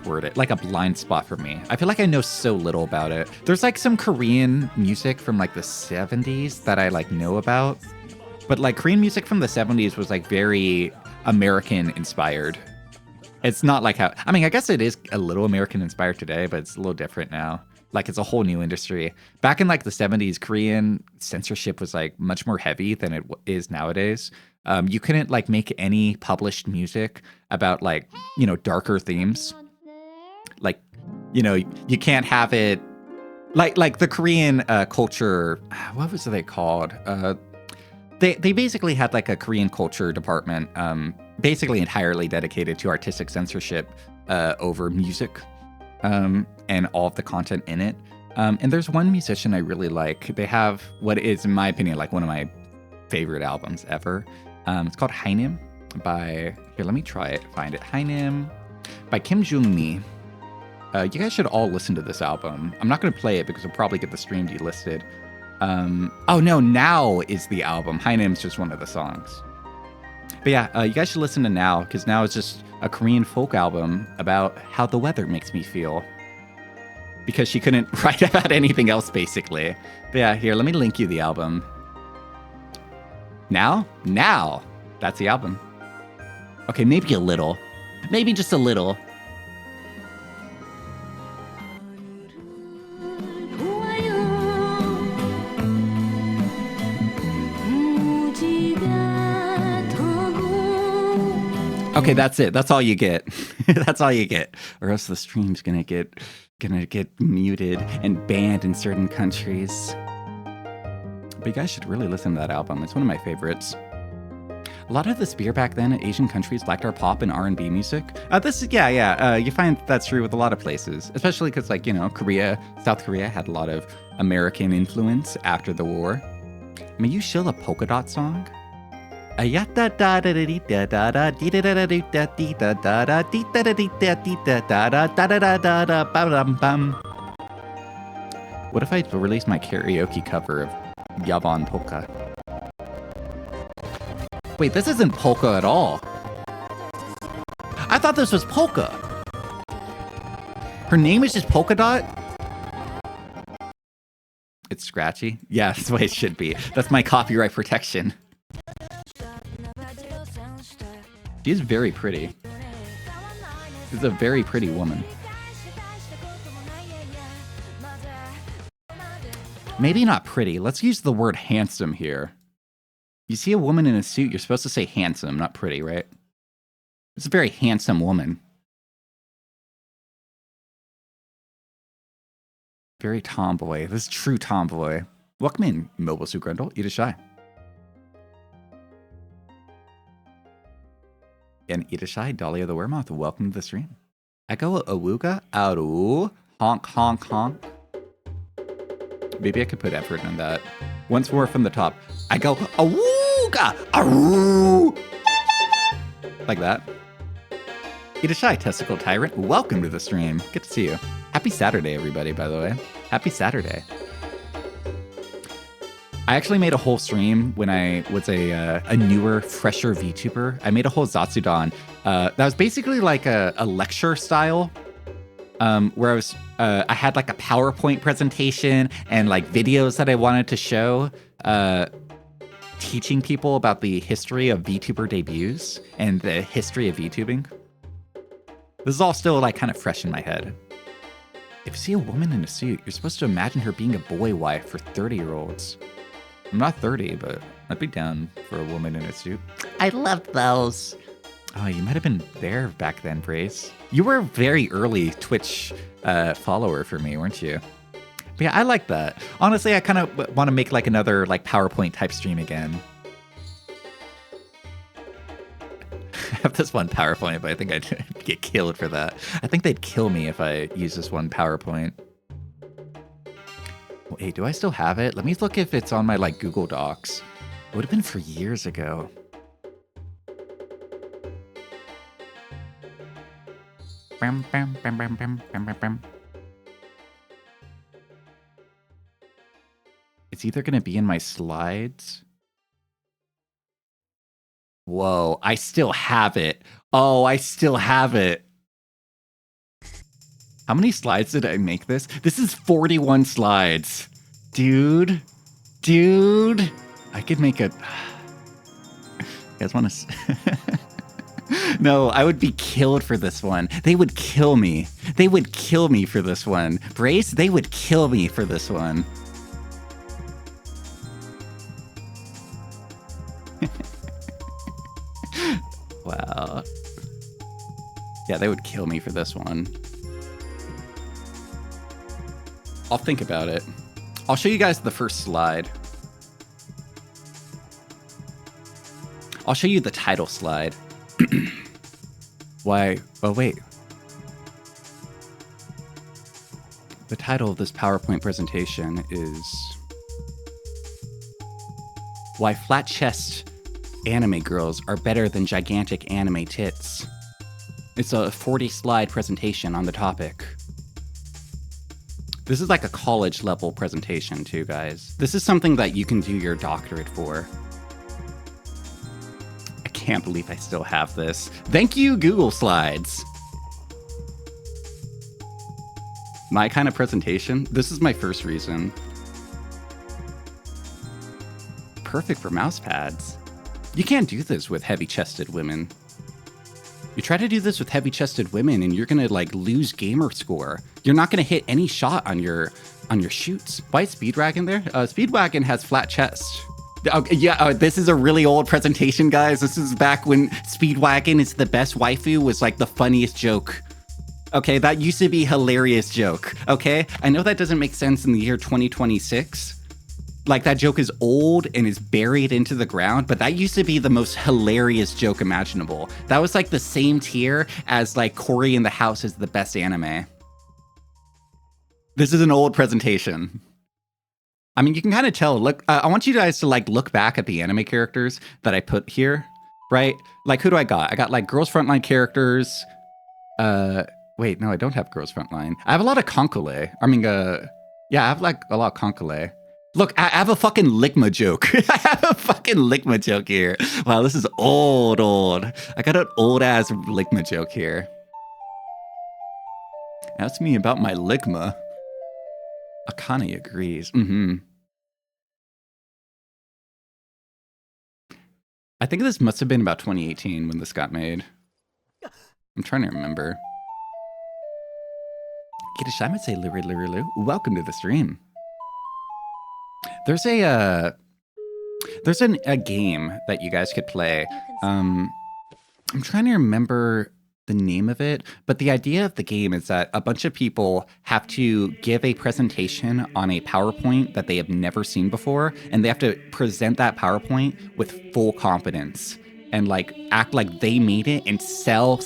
word it? Like a blind spot for me. I feel like I know so little about it. There's like some Korean music from like the 70s that I like know about, but like Korean music from the 70s was like very American inspired. It's not like how, I mean, I guess it is a little American inspired today, but it's a little different now. Like, it's a whole new industry. Back in like the 70s, Korean censorship was like much more heavy than it is nowadays. You couldn't like make any published music about like, you know, darker themes. Like, you know, you can't have it like the Korean culture. What was they called? They basically had like a Korean culture department, basically entirely dedicated to artistic censorship over music and all of the content in it. And there's one musician I really like. They have what is, in my opinion, like one of my favorite albums ever. It's called Hainim by, here, let me try it, find it. Hainim by Kim Jung-mi. You guys should all listen to this album. I'm not going to play it because we'll probably get the stream delisted. Oh no, Now is the album. Hi Name's just one of the songs. But yeah, you guys should listen to Now, because Now is just a Korean folk album about how the weather makes me feel. Because she couldn't write about anything else, basically. But yeah, here, let me link you the album. Now? That's the album. Okay, maybe a little. Maybe just a little. Okay, that's it. That's all you get. That's all you get. Or else the stream's gonna get muted and banned in certain countries. But you guys should really listen to that album. It's one of my favorites. A lot of this beer back then, Asian countries lacked our pop and R&B music. You find that's true with a lot of places, especially because, like, you know, South Korea had a lot of American influence after the war. I mean, you shill a polka dot song? What if I release my karaoke cover of Yavan Polka? Wait, this isn't polka at all. I thought this was polka. Her name is just Polka Dot? It's scratchy? Yeah, that's the way it should be. That's my copyright protection. She is very pretty. She's a very pretty woman. Maybe not pretty. Let's use the word handsome here. You see a woman in a suit, you're supposed to say handsome, not pretty, right? It's a very handsome woman. Very tomboy. This is true tomboy. Welcome in, Mobile Suit Grundle. Eat a shy. And Eat a Shy, Dahlia the Weremoth, welcome to the stream. Echo Awuga, Aru, honk, honk, honk. Maybe I could put effort in that. Once more from the top. I go, Awuga, Aru. Like that. Eat a Shy, Testicle Tyrant, welcome to the stream. Good to see you. Happy Saturday, everybody, by the way. Happy Saturday. I actually made a whole stream when I was a newer, fresher VTuber. I made a whole Zatsudan that was basically like a lecture style, where I had like a PowerPoint presentation and like videos that I wanted to show, teaching people about the history of VTuber debuts and the history of VTubing. This is all still like kind of fresh in my head. If you see a woman in a suit, you're supposed to imagine her being a boy wife for 30-year-olds. I'm not 30, but I'd be down for a woman in a suit. I loved those. Oh, you might have been there back then, Brace. You were a very early Twitch follower for me, weren't you? But yeah, I like that. Honestly, I kind of want to make like another like PowerPoint type stream again. I have this one PowerPoint, but I think I'd get killed for that. I think they'd kill me if I use this one PowerPoint. Wait, do I still have it? Let me look if it's on my like Google Docs. It would have been for years ago. Bam, bam, bam, bam, bam, bam, bam, bam. It's either going to be in my slides. Whoa, I still have it. Oh, I still have it. How many slides did I make this? This is 41 slides. Dude. I could make a... You guys want to... No, I would be killed for this one. They would kill me. They would kill me for this one. Brace, they would kill me for this one. Wow. Yeah, they would kill me for this one. I'll think about it. I'll show you guys the first slide. I'll show you the title slide. Why? Oh, wait. The title of this PowerPoint presentation is Why Flat Chest Anime Girls Are Better Than Gigantic Anime Tits. It's a 40-slide presentation on the topic. This is like a college level presentation too, guys. This is something that you can do your doctorate for. I can't believe I still have this. Thank you, Google Slides. My kind of presentation. This is my first reason. Perfect for mouse pads. You can't do this with heavy-chested women. You try to do this with heavy-chested women and you're gonna like lose gamer score. You're not gonna hit any shot on your shoots. Why is Speedwagon there? Speedwagon has flat chest. Yeah, this is a really old presentation, guys. This is back when Speedwagon is the best waifu was like the funniest joke. Okay, that used to be hilarious joke. Okay, I know that doesn't make sense in the year 2026. Like, that joke is old and is buried into the ground, but that used to be the most hilarious joke imaginable. That was like the same tier as like Cory in the House is the best anime. This is an old presentation. I mean, you can kind of tell. Look, I want you guys to like look back at the anime characters that I put here, right? Like, who do I got? I got like Girls Frontline characters. Wait, no, I don't have Girls Frontline. I have a lot of Konkole. I mean, yeah, I have like a lot of Konkole. Look, I have a fucking Ligma joke. I have a fucking Ligma joke here. Wow, this is old. I got an old-ass Ligma joke here. Ask me about my Ligma. Akane agrees. I think this must have been about 2018 when this got made. I'm trying to remember. Kitashime welcome to the stream. There's a game that you guys could play. I'm trying to remember the name of it, but the idea of the game is that a bunch of people have to give a presentation on a PowerPoint that they have never seen before, and they have to present that PowerPoint with full confidence and like act like they made it and sell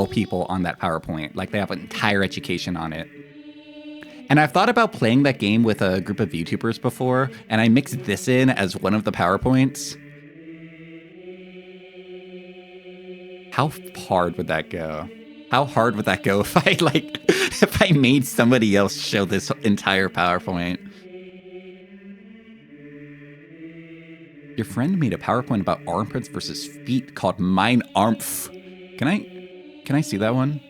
people on that PowerPoint. Like they have an entire education on it. And I've thought about playing that game with a group of YouTubers before, and I mixed this in as one of the PowerPoints. How hard would that go? How hard would that go if I made somebody else show this entire PowerPoint? Your friend made a PowerPoint about armpits versus feet called Mein Armpf. Can I see that one?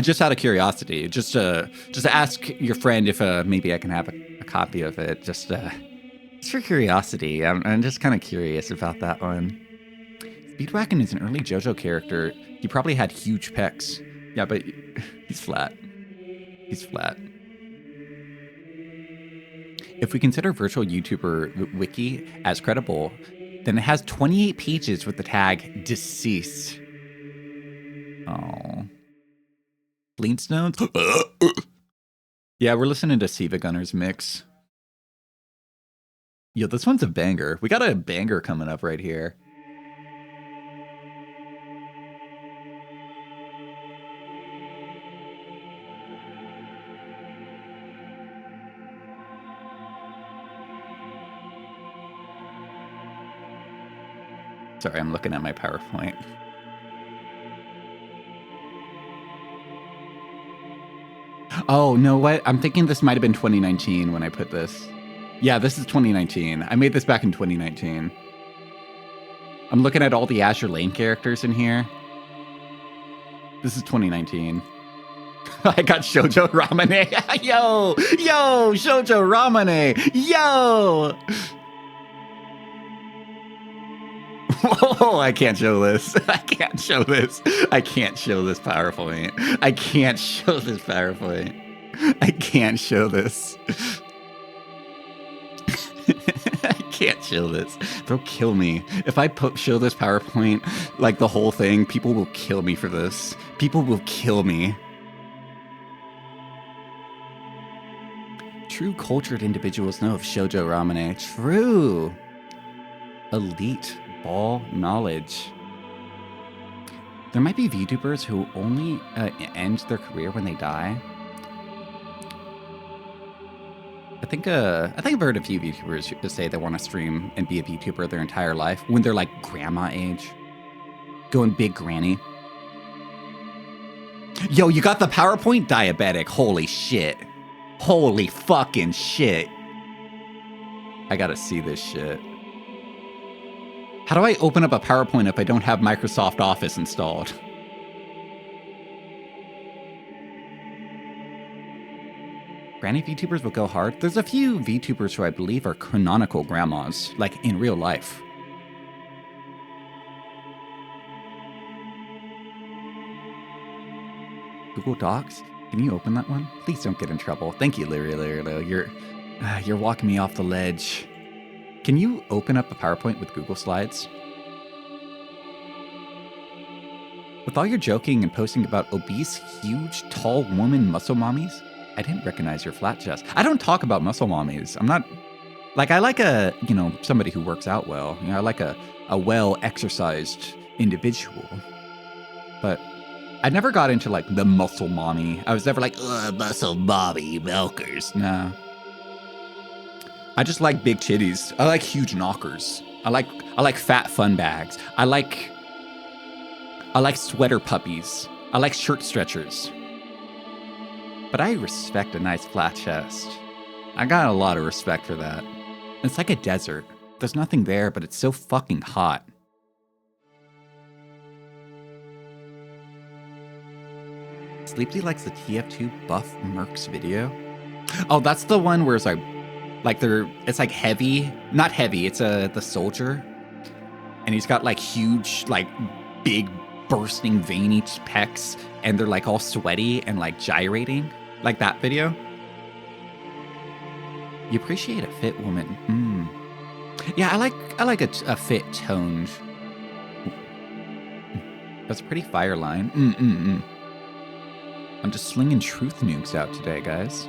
Just out of curiosity, just to ask your friend if maybe I can have a copy of it. Just for curiosity. I'm just kind of curious about that one. Speedwagon is an early JoJo character. He probably had huge pecs. Yeah, but he's flat. He's flat. If we consider virtual YouTuber wiki as credible, then it has 28 pages with the tag deceased. Oh. Flintstones? Yeah, we're listening to Siva Gunner's mix. Yo, this one's a banger. We got a banger coming up right here. Sorry, I'm looking at my PowerPoint. Oh, no, what? I'm thinking this might have been 2019 when I put this. Yeah, this is 2019. I made this back in 2019. I'm looking at all the Azure Lane characters in here. This is 2019. I got Shoujo Ramane. Yo, Shoujo Ramane. Yo. Oh, I can't show this. I can't show this. I can't show this PowerPoint. I can't show this PowerPoint. I can't show this. I can't show this. They'll kill me. If I show this PowerPoint, like the whole thing, people will kill me for this. People will kill me. True cultured individuals know of Shoujo Ramane. True. Elite ball knowledge. There might be VTubers who only end their career when they die. I think I've heard a few VTubers who say they want to stream and be a VTuber their entire life when they're like grandma age, going big granny. Yo, you got the PowerPoint? Diabetic. Holy shit. Holy fucking shit. I gotta see this shit. How do I open up a PowerPoint if I don't have Microsoft Office installed? Granny VTubers will go hard. There's a few VTubers who I believe are canonical grandmas, like in real life. Google Docs? Can you open that one? Please don't get in trouble. Thank you, Larry. You're walking me off the ledge. Can you open up a PowerPoint with Google Slides? With all your joking and posting about obese, huge, tall woman muscle mommies, I didn't recognize your flat chest. I don't talk about muscle mommies. I'm not... Like, I like somebody who works out well. I like a well-exercised individual. But I never got into, like, the muscle mommy. I was never like, ugh, muscle mommy milkers. Nah. I just like big titties. I like huge knockers. I like fat fun bags. I like sweater puppies. I like shirt stretchers. But I respect a nice flat chest. I got a lot of respect for that. It's like a desert. There's nothing there, but it's so fucking hot. Sleepy likes the TF2 buff Mercs video. Oh, that's the one where it's it's like heavy. Not heavy, it's the soldier. And he's got like huge, like big bursting veiny pecs, and they're like all sweaty and like gyrating. Like that video. You appreciate a fit woman. Yeah, I like a fit toned. That's a pretty fire line. I'm just slinging truth nukes out today, guys.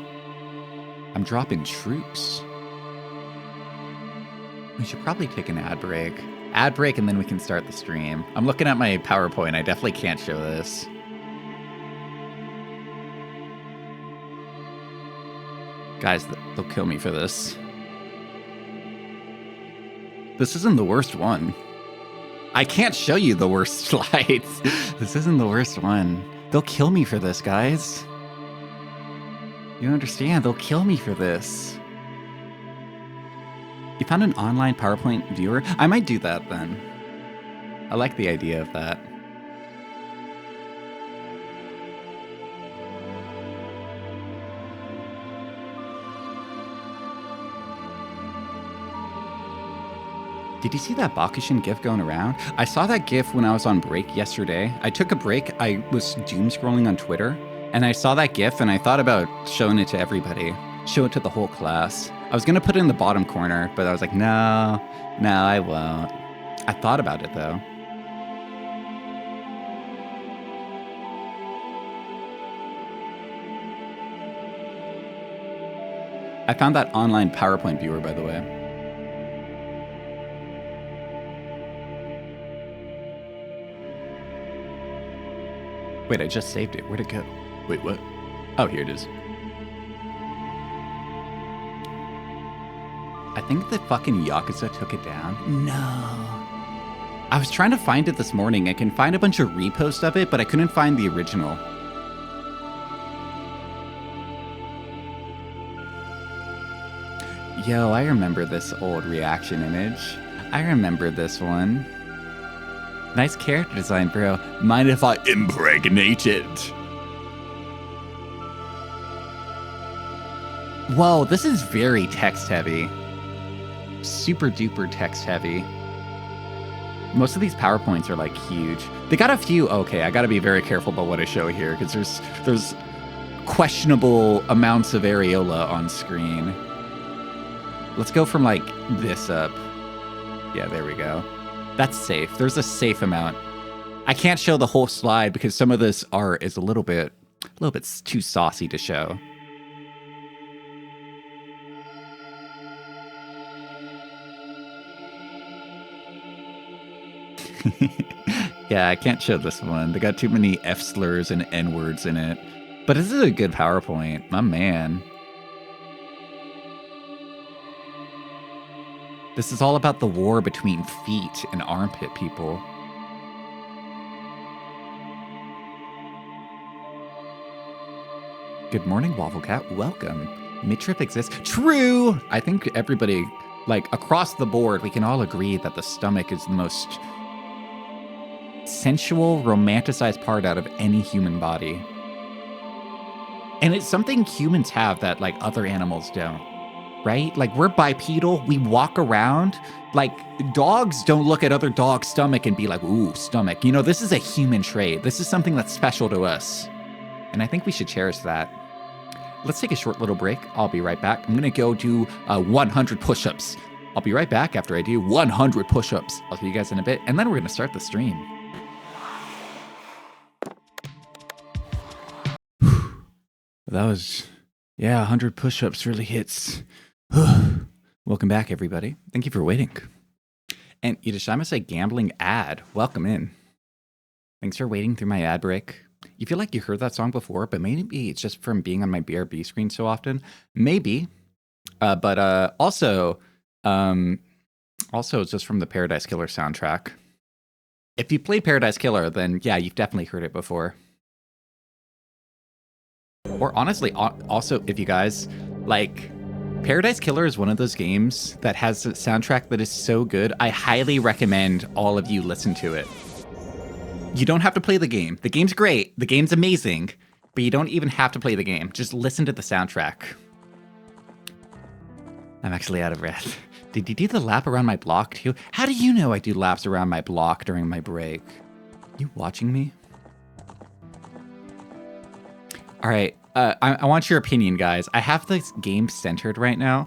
I'm dropping troops. We should probably take an ad break. Ad break, and then we can start the stream. I'm looking at my PowerPoint. I definitely can't show this. Guys, they'll kill me for this. This isn't the worst one. I can't show you the worst slides. This isn't the worst one. They'll kill me for this, guys. You don't understand. They'll kill me for this. You found an online PowerPoint viewer? I might do that then. I like the idea of that. Did you see that Bakushin gif going around? I saw that gif when I was on break yesterday. I took a break. I was doom scrolling on Twitter, and I saw that gif, and I thought about showing it to everybody. Show it to the whole class. I was going to put it in the bottom corner, but I was like, no, I won't. I thought about it, though. I found that online PowerPoint viewer, by the way. Wait, I just saved it. Where'd it go? Wait, what? Oh, here it is. I think the fucking Yakuza took it down. No. I was trying to find it this morning. I can find a bunch of reposts of it, but I couldn't find the original. Yo, I remember this old reaction image. I remember this one. Nice character design, bro. Mind if I impregnate it? Whoa, this is very text heavy. Super duper text heavy. Most of these PowerPoints are like huge. They got a few. Okay, I gotta be very careful about what I show here because there's questionable amounts of areola on screen. Let's go from like this up. Yeah, there we go. That's safe. There's a safe amount. I can't show the whole slide because some of this art is a little bit too saucy to show. Yeah, I can't show this one. They got too many F slurs and N words in it. But this is a good PowerPoint. My man. This is all about the war between feet and armpit people. Good morning, Waffle Cat. Welcome. Midtrip exists. True! I think everybody, like, across the board, we can all agree that the stomach is the most sensual, romanticized part out of any human body. And it's something humans have that, like, other animals don't, right? Like, we're bipedal. We walk around. Like, dogs don't look at other dogs' stomach and be like, ooh, stomach. You know, this is a human trait. This is something that's special to us. And I think we should cherish that. Let's take a short little break. I'll be right back. I'm going to go do 100 push-ups. I'll be right back after I do 100 push-ups. I'll see you guys in a bit. And then we're going to start the stream. That was, 100 push-ups really hits. Welcome back, everybody. Thank you for waiting. And Yudashima say gambling ad. Welcome in. Thanks for waiting through my ad break. You feel like you heard that song before, but maybe it's just from being on my BRB screen so often. Maybe. But also it's just from the Paradise Killer soundtrack. If you played Paradise Killer, then yeah, you've definitely heard it before. Or honestly, also, if you guys, like, Paradise Killer is one of those games that has a soundtrack that is so good, I highly recommend all of you listen to it. You don't have to play the game. The game's great. The game's amazing. But you don't even have to play the game. Just listen to the soundtrack. I'm actually out of breath. Did you do the lap around my block too? How do you know I do laps around my block during my break? You watching me? All right. I want your opinion, guys. I have this game centered right now.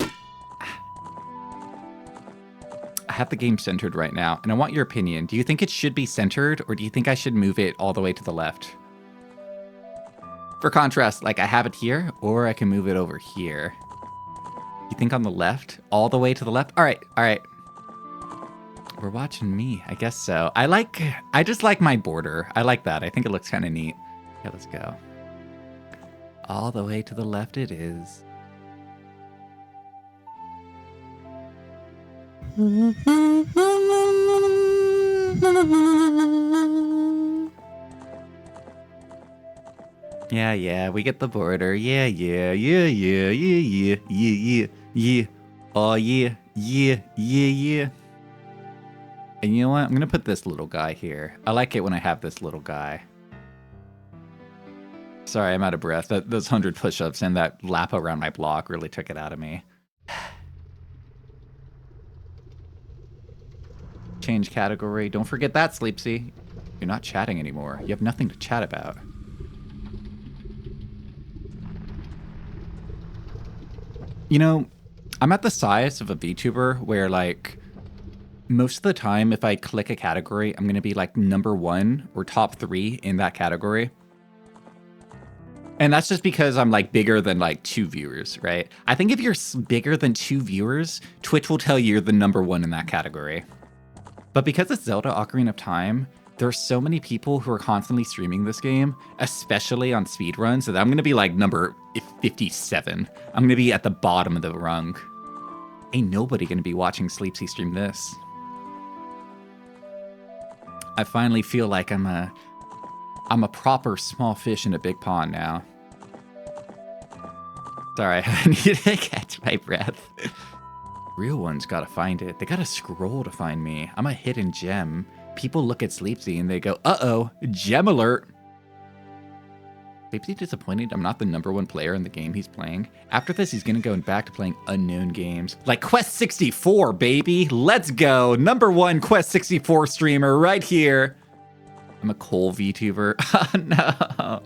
And I want your opinion. Do you think it should be centered, or do you think I should move it all the way to the left? For contrast, like, I have it here, or I can move it over here. You think on the left? All the way to the left? All right. We're watching me. I guess so. I just like my border. I like that. I think it looks kind of neat. Okay, let's go. All the way to the left it is. Yeah, we get the border. Yeah. Oh, yeah. And you know what? I'm going to put this little guy here. I like it when I have this little guy. Sorry, I'm out of breath. Those 100 push-ups and that lap around my block really took it out of me. Change category. Don't forget that, Sleepsy. You're not chatting anymore. You have nothing to chat about. You know, I'm at the size of a VTuber where, like, most of the time, if I click a category, I'm going to be, like, #1 or top 3 in that category. And that's just because I'm, like, bigger than, like, 2 viewers, right? I think if you're bigger than 2 viewers, Twitch will tell you you're the #1 in that category. But because it's Zelda Ocarina of Time, there are so many people who are constantly streaming this game, especially on speedruns, that I'm going to be, like, number 57. I'm going to be at the bottom of the rung. Ain't nobody going to be watching Sleepsy stream this. I finally feel like I'm a proper small fish in a big pond now. Sorry, I need to catch my breath. Real ones gotta find it. They gotta scroll to find me. I'm a hidden gem. People look at Sleepsy and they go, uh-oh, gem alert. Sleepsy disappointed I'm not the #1 player in the game he's playing. After this, he's gonna go back to playing unknown games. Like Quest 64, baby. Let's go. #1 Quest 64 streamer right here. I'm a Cole VTuber. Oh, no.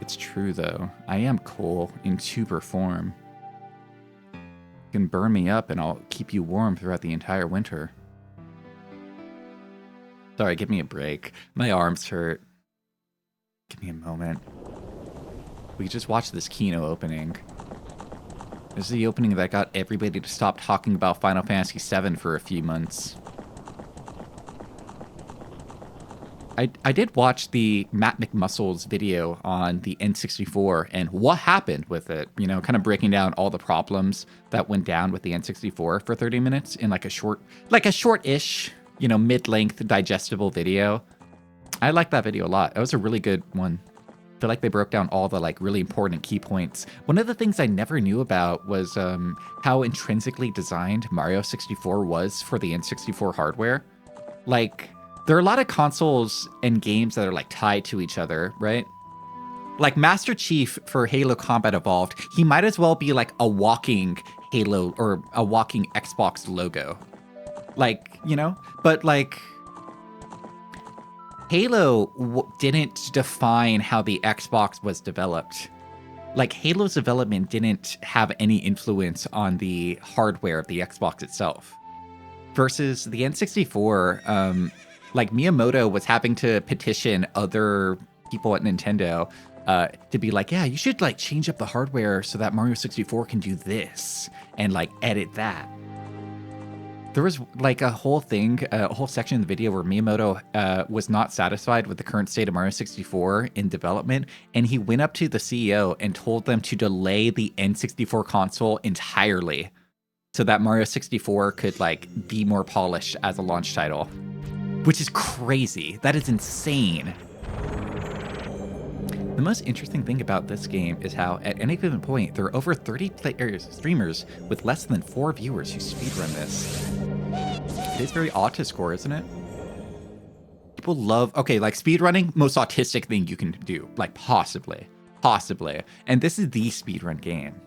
It's true, though. I am Cole in tuber form. You can burn me up and I'll keep you warm throughout the entire winter. Sorry, give me a break. My arms hurt. Give me a moment. We just watched this Kino opening. This is the opening that got everybody to stop talking about Final Fantasy VII for a few months. I did watch the Matt McMuscle's video on the N64 and what happened with it, you know, kind of breaking down all the problems that went down with the N64 for 30 minutes in like a short-ish, you know, mid-length digestible video. I liked that video a lot. That was a really good one. feel like they broke down all the like really important key points. One of the things I never knew about was how intrinsically designed Mario 64 was for the N64 hardware. Like, there are a lot of consoles and games that are like tied to each other, right? Like Master Chief for Halo Combat Evolved, he might as well be like a walking Halo or a walking Xbox logo. Like, you know? But like, Halo didn't define how the Xbox was developed. Like, Halo's development didn't have any influence on the hardware of the Xbox itself. Versus the N64, like Miyamoto was having to petition other people at Nintendo to be like, yeah, you should like change up the hardware so that Mario 64 can do this and like edit that. There was like a whole thing, a whole section in the video where Miyamoto was not satisfied with the current state of Mario 64 in development, and he went up to the CEO and told them to delay the N64 console entirely so that Mario 64 could like be more polished as a launch title, which is crazy. That is insane. The most interesting thing about this game is how, at any given point, there are over 30 streamers with less than 4 viewers who speedrun this. It is very autiscore, isn't it? People love, okay, like speedrunning, most autistic thing you can do, like possibly. And this is the speedrun game,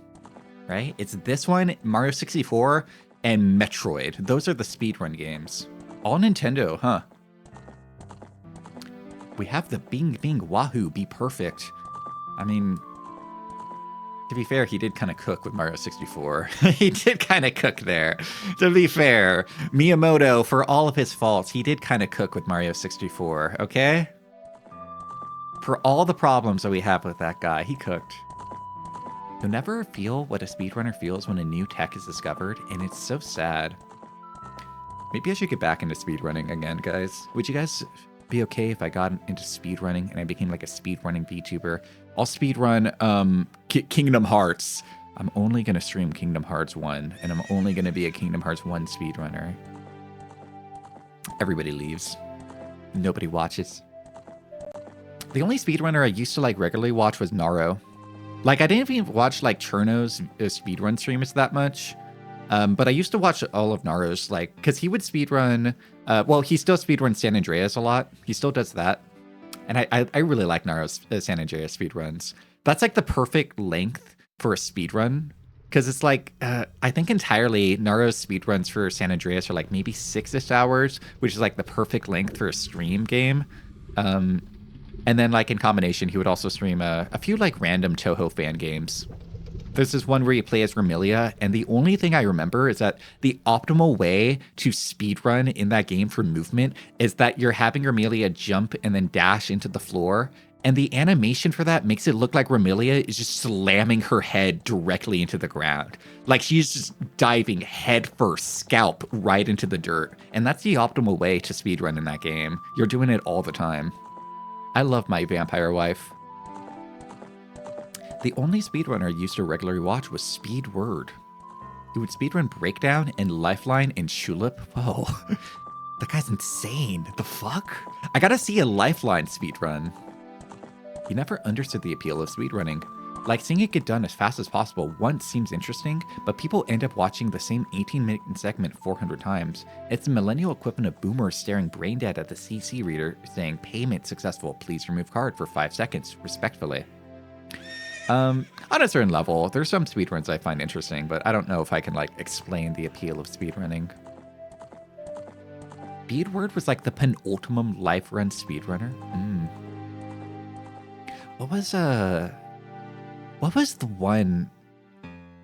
right? It's this one, Mario 64, and Metroid. Those are the speedrun games. All Nintendo, huh? We have the Bing Bing Wahoo be perfect. I mean, to be fair, he did kind of cook with Mario 64. He did kind of cook there. To be fair, Miyamoto, for all of his faults, he did kind of cook with Mario 64, okay? For all the problems that we have with that guy, he cooked. You'll never feel what a speedrunner feels when a new tech is discovered, and it's so sad. Maybe I should get back into speedrunning again, guys. Would you guys be okay if I got into speedrunning and I became like a speedrunning VTuber? I'll speedrun Kingdom Hearts. I'm only going to stream Kingdom Hearts 1, and I'm only going to be a Kingdom Hearts 1 speedrunner. Everybody leaves. Nobody watches. The only speedrunner I used to like regularly watch was Naro. Like, I didn't even watch like Cherno's speedrun streams that much. But I used to watch all of Naro's, like, because he would speedrun, well, he still speedruns San Andreas a lot. He still does that. And I really like Naro's San Andreas speedruns. That's like the perfect length for a speedrun. Because it's like, I think entirely Naro's speedruns for San Andreas are like maybe 6-ish hours, which is like the perfect length for a stream game. And then like in combination, he would also stream a few like random Toho fan games. There's this one where you play as Remilia, and the only thing I remember is that the optimal way to speedrun in that game for movement is that you're having Remilia jump and then dash into the floor, and the animation for that makes it look like Remilia is just slamming her head directly into the ground. Like she's just diving head first, scalp right into the dirt, and that's the optimal way to speedrun in that game. You're doing it all the time. I love my vampire wife. The only speedrunner I used to regularly watch was Speedword. He would speedrun Breakdown and Lifeline and Shulip. Whoa, that guy's insane. The fuck? I gotta see a Lifeline speedrun. He never understood the appeal of speedrunning. Like, seeing it get done as fast as possible once seems interesting, but people end up watching the same 18-minute segment 400 times. It's the millennial equivalent of boomers staring brain dead at the CC reader saying, "Payment successful, please remove card for 5 seconds, respectfully." On a certain level, there's some speedruns I find interesting, but I don't know if I can, like, explain the appeal of speedrunning. Speedword was, like, the penultimate life run speedrunner? What was the one?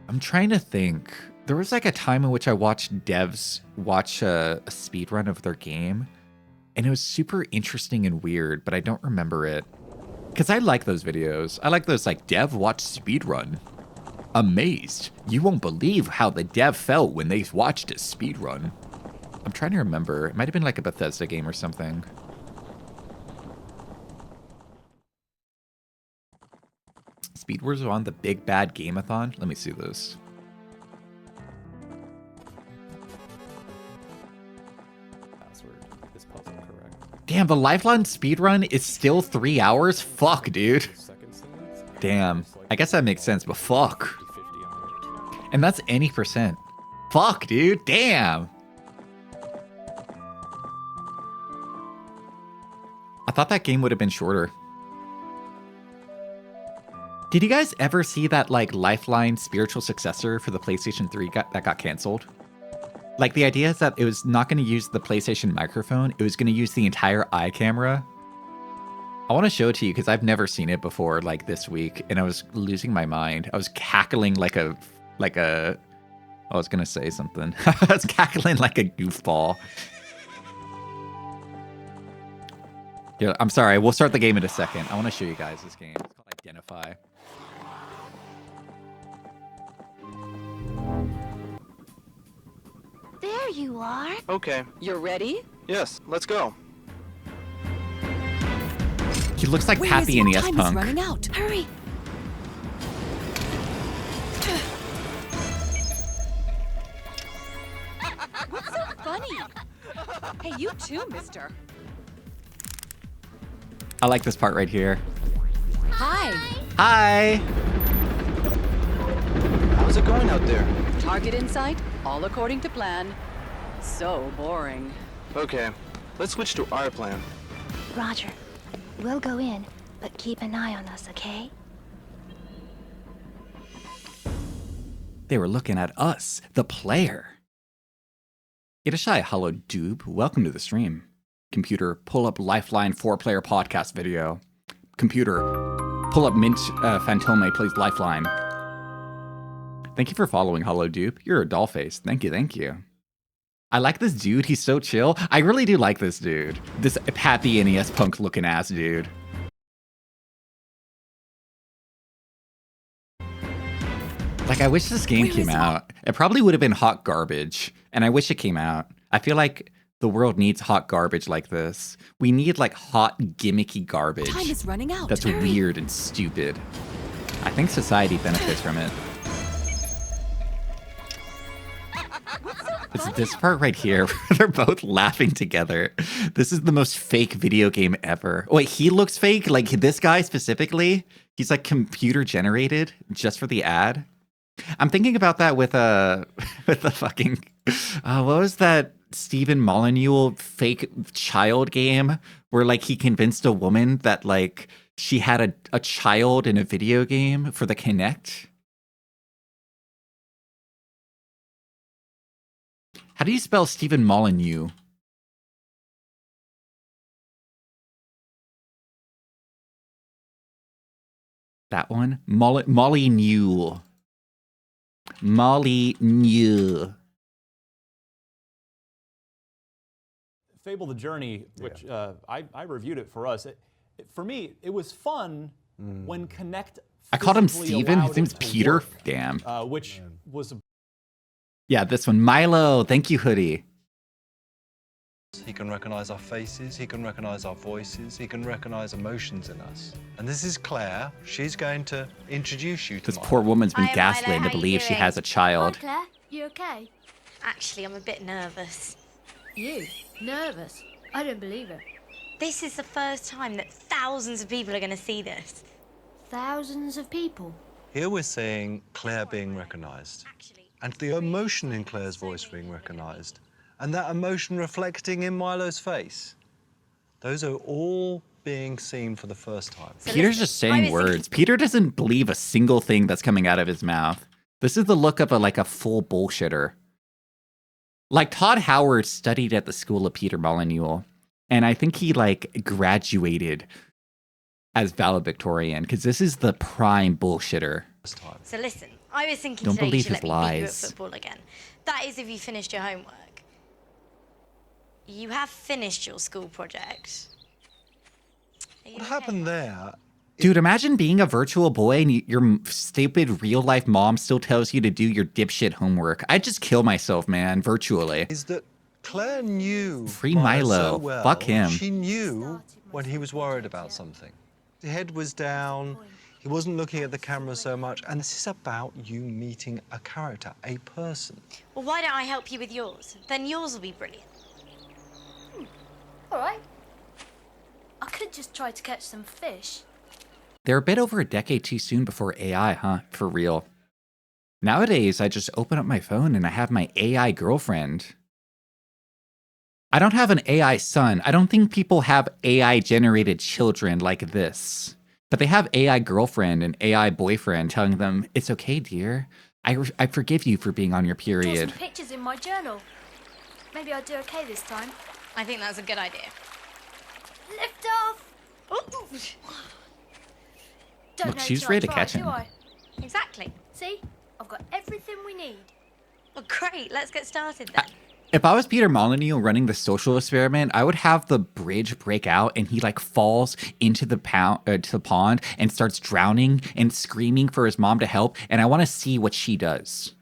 I'm trying to think. There was, like, a time in which I watched devs watch a speedrun of their game, and it was super interesting and weird, but I don't remember it. Because I like those videos. I like those, like, dev watch speedrun. Amazed. You won't believe how the dev felt when they watched a speedrun. I'm trying to remember. It might have been like a Bethesda game or something. Speedwars are on the Big Bad Game-a-thon. Let me see this. Damn, the Lifeline speedrun is still 3 hours? Fuck, dude. Damn. I guess that makes sense, but fuck. And that's any percent. Fuck, dude. Damn. I thought that game would have been shorter. Did you guys ever see that like Lifeline spiritual successor for the PlayStation 3 that got canceled? Like the idea is that it was not going to use the PlayStation microphone. It was going to use the entire eye camera. I want to show it to you because I've never seen it before like this week. And I was losing my mind. I was cackling like a, I was going to say something. I was cackling like a goofball. Yeah, I'm sorry. We'll start the game in a second. I want to show you guys this game. It's called Identify. There you are. Okay. You're ready? Yes, let's go. He looks like Wait, Pappy your NES time Punk. is running out. Hurry. What's so funny? Hey, you too, mister. I like this part right here. Hi. Hi. How's it going out there? Target in sight, all according to plan. So boring. Okay, let's switch to our plan. Roger. We'll go in, but keep an eye on us, okay? They were looking at us, the player. Itashai, hello, Doob. Welcome to the stream. Computer, pull up Lifeline 4-player podcast video. Computer, pull up Mint Fantome plays Lifeline. Thank you for following, hello, Doob. You're a doll face. Thank you, thank you. I like this dude. He's so chill. I really do like this dude. This Pappy NES Punk looking ass dude. Like, I wish this game came out. It probably would have been hot garbage, and I wish it came out. I feel like the world needs hot garbage like this. We need, like, hot, gimmicky garbage. Time is running out. That's Hurry. weird and stupid. I think society benefits from it. It's this part right here where they're both laughing together. This is the most fake video game ever. Wait, he looks fake? Like, this guy specifically? He's, like, computer generated just for the ad? I'm thinking about that with the fucking what was that Stephen Molyneux fake child game where like he convinced a woman that like she had a child in a video game for the Kinect? How do you spell Stephen Molyneux? That one? Molyneux. Molyneux. Fable: The Journey, which I reviewed it for us. For me, it was fun when Connect. I called him physically Steven. allowed His name's it to Peter. work, Damn. which was a Yeah, this one. Milo. Thank you, Hoodie. He can recognize our faces, he can recognize our voices, he can recognize emotions in us. And this is Claire. She's going to introduce you to This Milo. poor woman's been Hi, Milo. gaslit to How you believe she doing? has a Hi, child. Claire. You okay? Actually, I'm a bit nervous. You? Nervous? I don't believe it. This is the first time that thousands of people are going to see this. Thousands of people. Here we're seeing Claire being recognized, Actually, and the emotion in Claire's voice being recognized, and that emotion reflecting in Milo's face. Those are all being seen for the first time. So Peter's listen, just I saying was words. thinking- Peter doesn't believe a single thing that's coming out of his mouth. This is the look of a full bullshitter. Like Todd Howard studied at the school of Peter Molyneux, and I think he graduated as valedictorian because this is the prime bullshitter. First time. So listen, I was thinking Don't today you believe should his let me beat you at lies. football again. That is if you finished your homework. You have finished your school project. Are you What okay? happened there Dude, imagine being a virtual boy and your stupid real life mom still tells you to do your dipshit homework. I'd just kill myself, man, virtually. is that Claire knew Free Milo Milo. so well. Fuck him. She knew when he was worried about something. The head was down, he wasn't looking at the camera so much, and this is about you meeting a character, a person. Well, why don't I help you with yours? Then yours will be brilliant. All right. I could just try to catch some fish. They're a bit over a decade too soon before AI, huh? For real. Nowadays, I just open up my phone and I have my AI girlfriend. I don't have an AI son. I don't think people have AI generated children like this. But they have AI girlfriend and AI boyfriend telling them, it's okay, dear. I forgive you for being on your Draw period. some pictures in my journal. Maybe I'll do okay this time. I think that's a good idea. Lift off! Don't Look, know she's till ready to I try, catch do him. I? Exactly. See? I've got everything we need. Well, great. Let's get started then. If I was Peter Molyneux running the social experiment, I would have the bridge break out and he like falls into the pond and starts drowning and screaming for his mom to help. And I want to see what she does.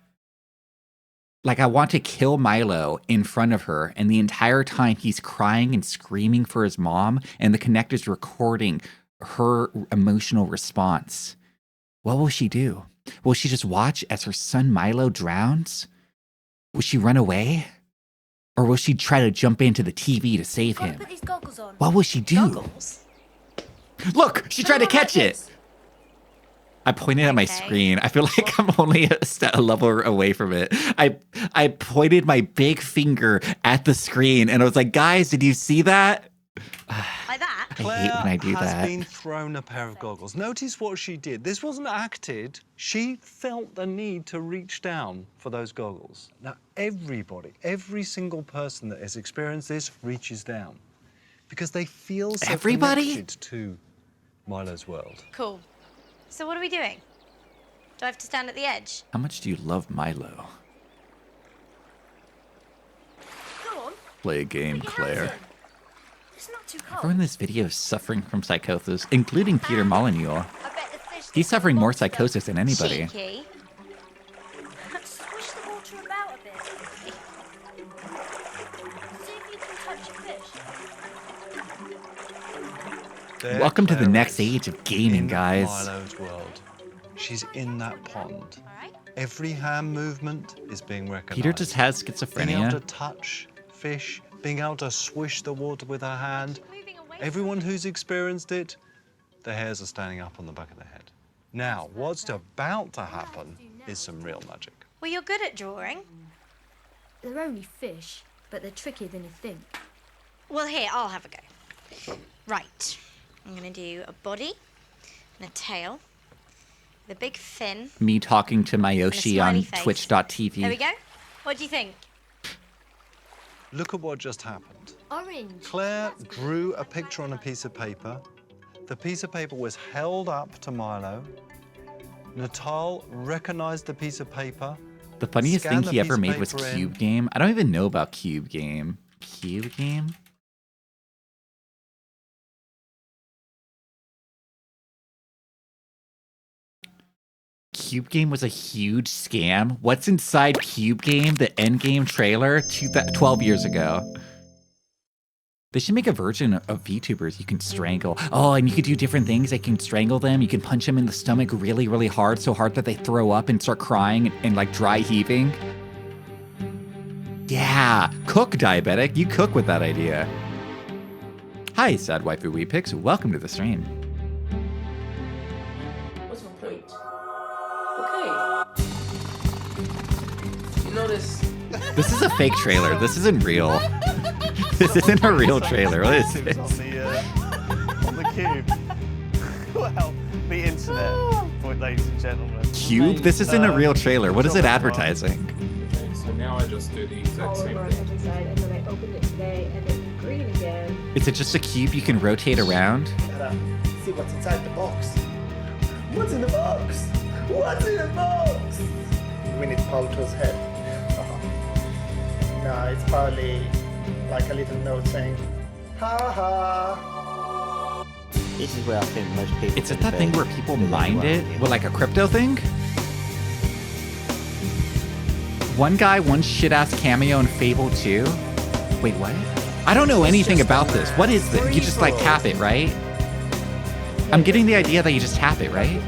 Like, I want to kill Milo in front of her. And the entire time he's crying and screaming for his mom and the connector's recording her emotional response. What will she do? Will she just watch as her son Milo drowns? Will she run away? Or will she try to jump into the TV to save Gotta him? put these goggles on. What will she do? Goggles? Look, she tried to catch it. This. I pointed at my Okay. screen. I feel like I'm only a level away from it. I pointed my big finger at the screen and I was like, guys, did you see that? Like that? I hate when I do has that. been thrown a pair of goggles. Notice what she did. This wasn't acted. She felt the need to reach down for those goggles. Now, everybody, every single person that has experienced this reaches down because they feel so Everybody? connected to Milo's world. Cool. So what are we doing? Do I have to stand at the edge? How much do you love Milo? Go on. Play a game, Put your Claire. hands in. It's not too cold. Everyone in this video is suffering from psychosis, including Peter Molyneux. I bet the fish He's get suffering more monster. psychosis than anybody. Cheeky. Swish the water about a bit. See if you can touch a fish. There Welcome to the Claire next is, age of gaming, in guys. Milo's world. She's in that pond. All right. Every hand movement is being recognized. Peter just has Being able to schizophrenia. touch fish, being able to swish the water with her hand. Moving away. Everyone who's experienced it, their hairs are standing up on the back of their head. Now, what's about to happen is some real magic. Well, you're good at drawing. They're only fish, but they're trickier than you think. Well, here, I'll have a go. Right. I'm going to do a body and a tail, the big fin. Me talking to Mayoshi on smiley face. Twitch.tv. There we go. What do you think? Look at what just happened. Orange. Claire drew a picture on a piece of paper. The piece of paper was held up to Milo. Natal recognized the piece of paper. The funniest Scan thing the he ever piece of made was paper in. Cube Game. I don't even know about Cube Game. Cube Game? Cube Game was a huge scam. What's inside Cube Game, the Endgame trailer, 12 years ago? They should make a version of VTubers you can strangle. Oh, and you could do different things. They can strangle them. You can punch them in the stomach really, really hard, so hard that they throw up and start crying and like dry heaving. Yeah, cook, diabetic. You cook with that idea. Hi, Sad Waifu Weepix. Welcome to the stream. What's my point? Okay. You notice. This is a fake trailer. This isn't real. This isn't a real trailer. What is this? On the cube. Well, the internet, ladies and gentlemen. Cube? This isn't a real trailer. What is it advertising? Okay, so now I just do the exact same thing. Inside, and then I opened it today, and it's green again. Is it just a cube you can rotate around? See what's inside the box. What's in the box? What's in the box? Gwyneth Paltrow's head. No, it's probably like a little note saying, ha ha. This is where I think most people. Is it that thing where people mined it? With like a crypto thing? One guy, one shit-ass cameo in Fable 2? Wait, what? I don't know anything about this. What is this? You just like tap it, right? I'm getting the idea that you just tap it, right?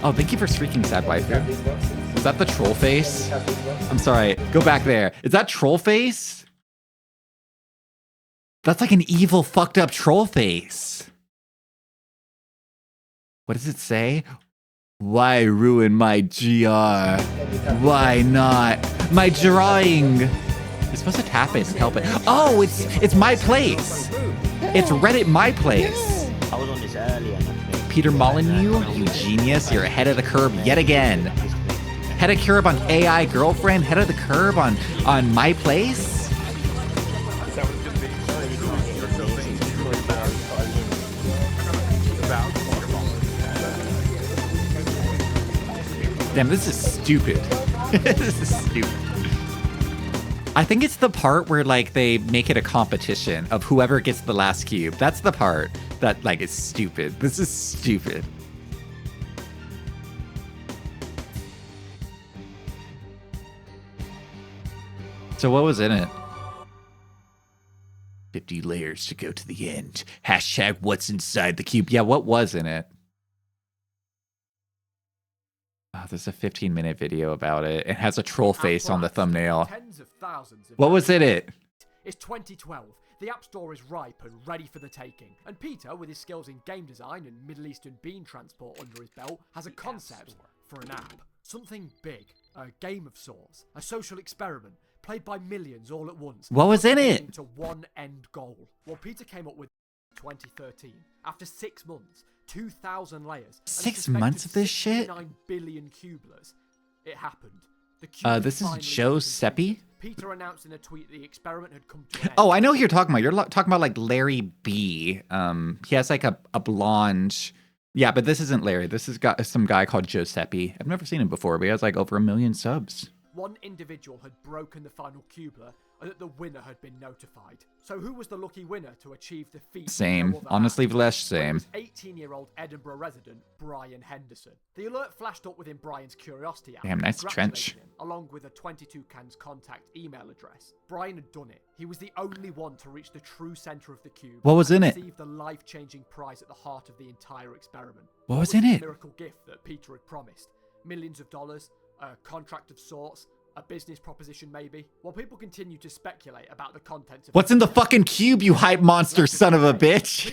Oh, thank you for streaking, Sad Waifu. Was that the troll face? I'm sorry. Go back there. Is that troll face? That's like an evil, fucked up troll face. What does it say? Why ruin my GR? Why not? My drawing! You're supposed to tap it and help it. Oh, it's my place! It's Reddit My Place! I was on this earlier. Peter Molyneux, you genius, you're ahead of the curve yet again. Head of curve on AI girlfriend, head of the curve on My Place? Damn, this is stupid. This is stupid. I think it's the part where like they make it a competition of whoever gets the last cube. That's the part that like is stupid. This is stupid. So what was in it? 50 layers to go to the end. Hashtag what's inside the cube. Yeah, what was in it? Oh, there's a 15-minute video about it. It has a troll face on the thumbnail. What was in it? It's 2012. The App Store is ripe and ready for the taking. And Peter, with his skills in game design and Middle Eastern bean transport under his belt, has a concept for an app. Something big. A game of sorts. A social experiment. Played by millions all at once. What was in it? To one end goal. Well, Peter came up with 2013. After 6 months, 2,000 layers. 6 months of this shit? 9 billion cubelers. It happened. The cube This is finally Joe Seppi? Peter announced in a tweet the experiment had come to an end. Oh, I know who you're talking about. You're talking about like Larry B. He has like a blonde. Yeah, but this isn't Larry. This has got some guy called Giuseppe. I've never seen him before, but he has like over 1 million subs. One individual had broken the final cubeler and that the winner had been notified. So who was the lucky winner to achieve the feat? Same. Honestly, Vlesh, same. It was 18-year-old Edinburgh resident Brian Henderson. The alert flashed up within Brian's Curiosity app. Damn, nice trench. Him, along with a 22 cans contact email address. Brian had done it. He was the only one to reach the true center of the cube. What was in it? Receive the life-changing prize at the heart of the entire experiment. What was in it? The miracle gift that Peter had promised. Millions of dollars, a contract of sorts, a business proposition maybe. While people continue to speculate about the contents of What's in the fucking cube, you hype monster son of a bitch?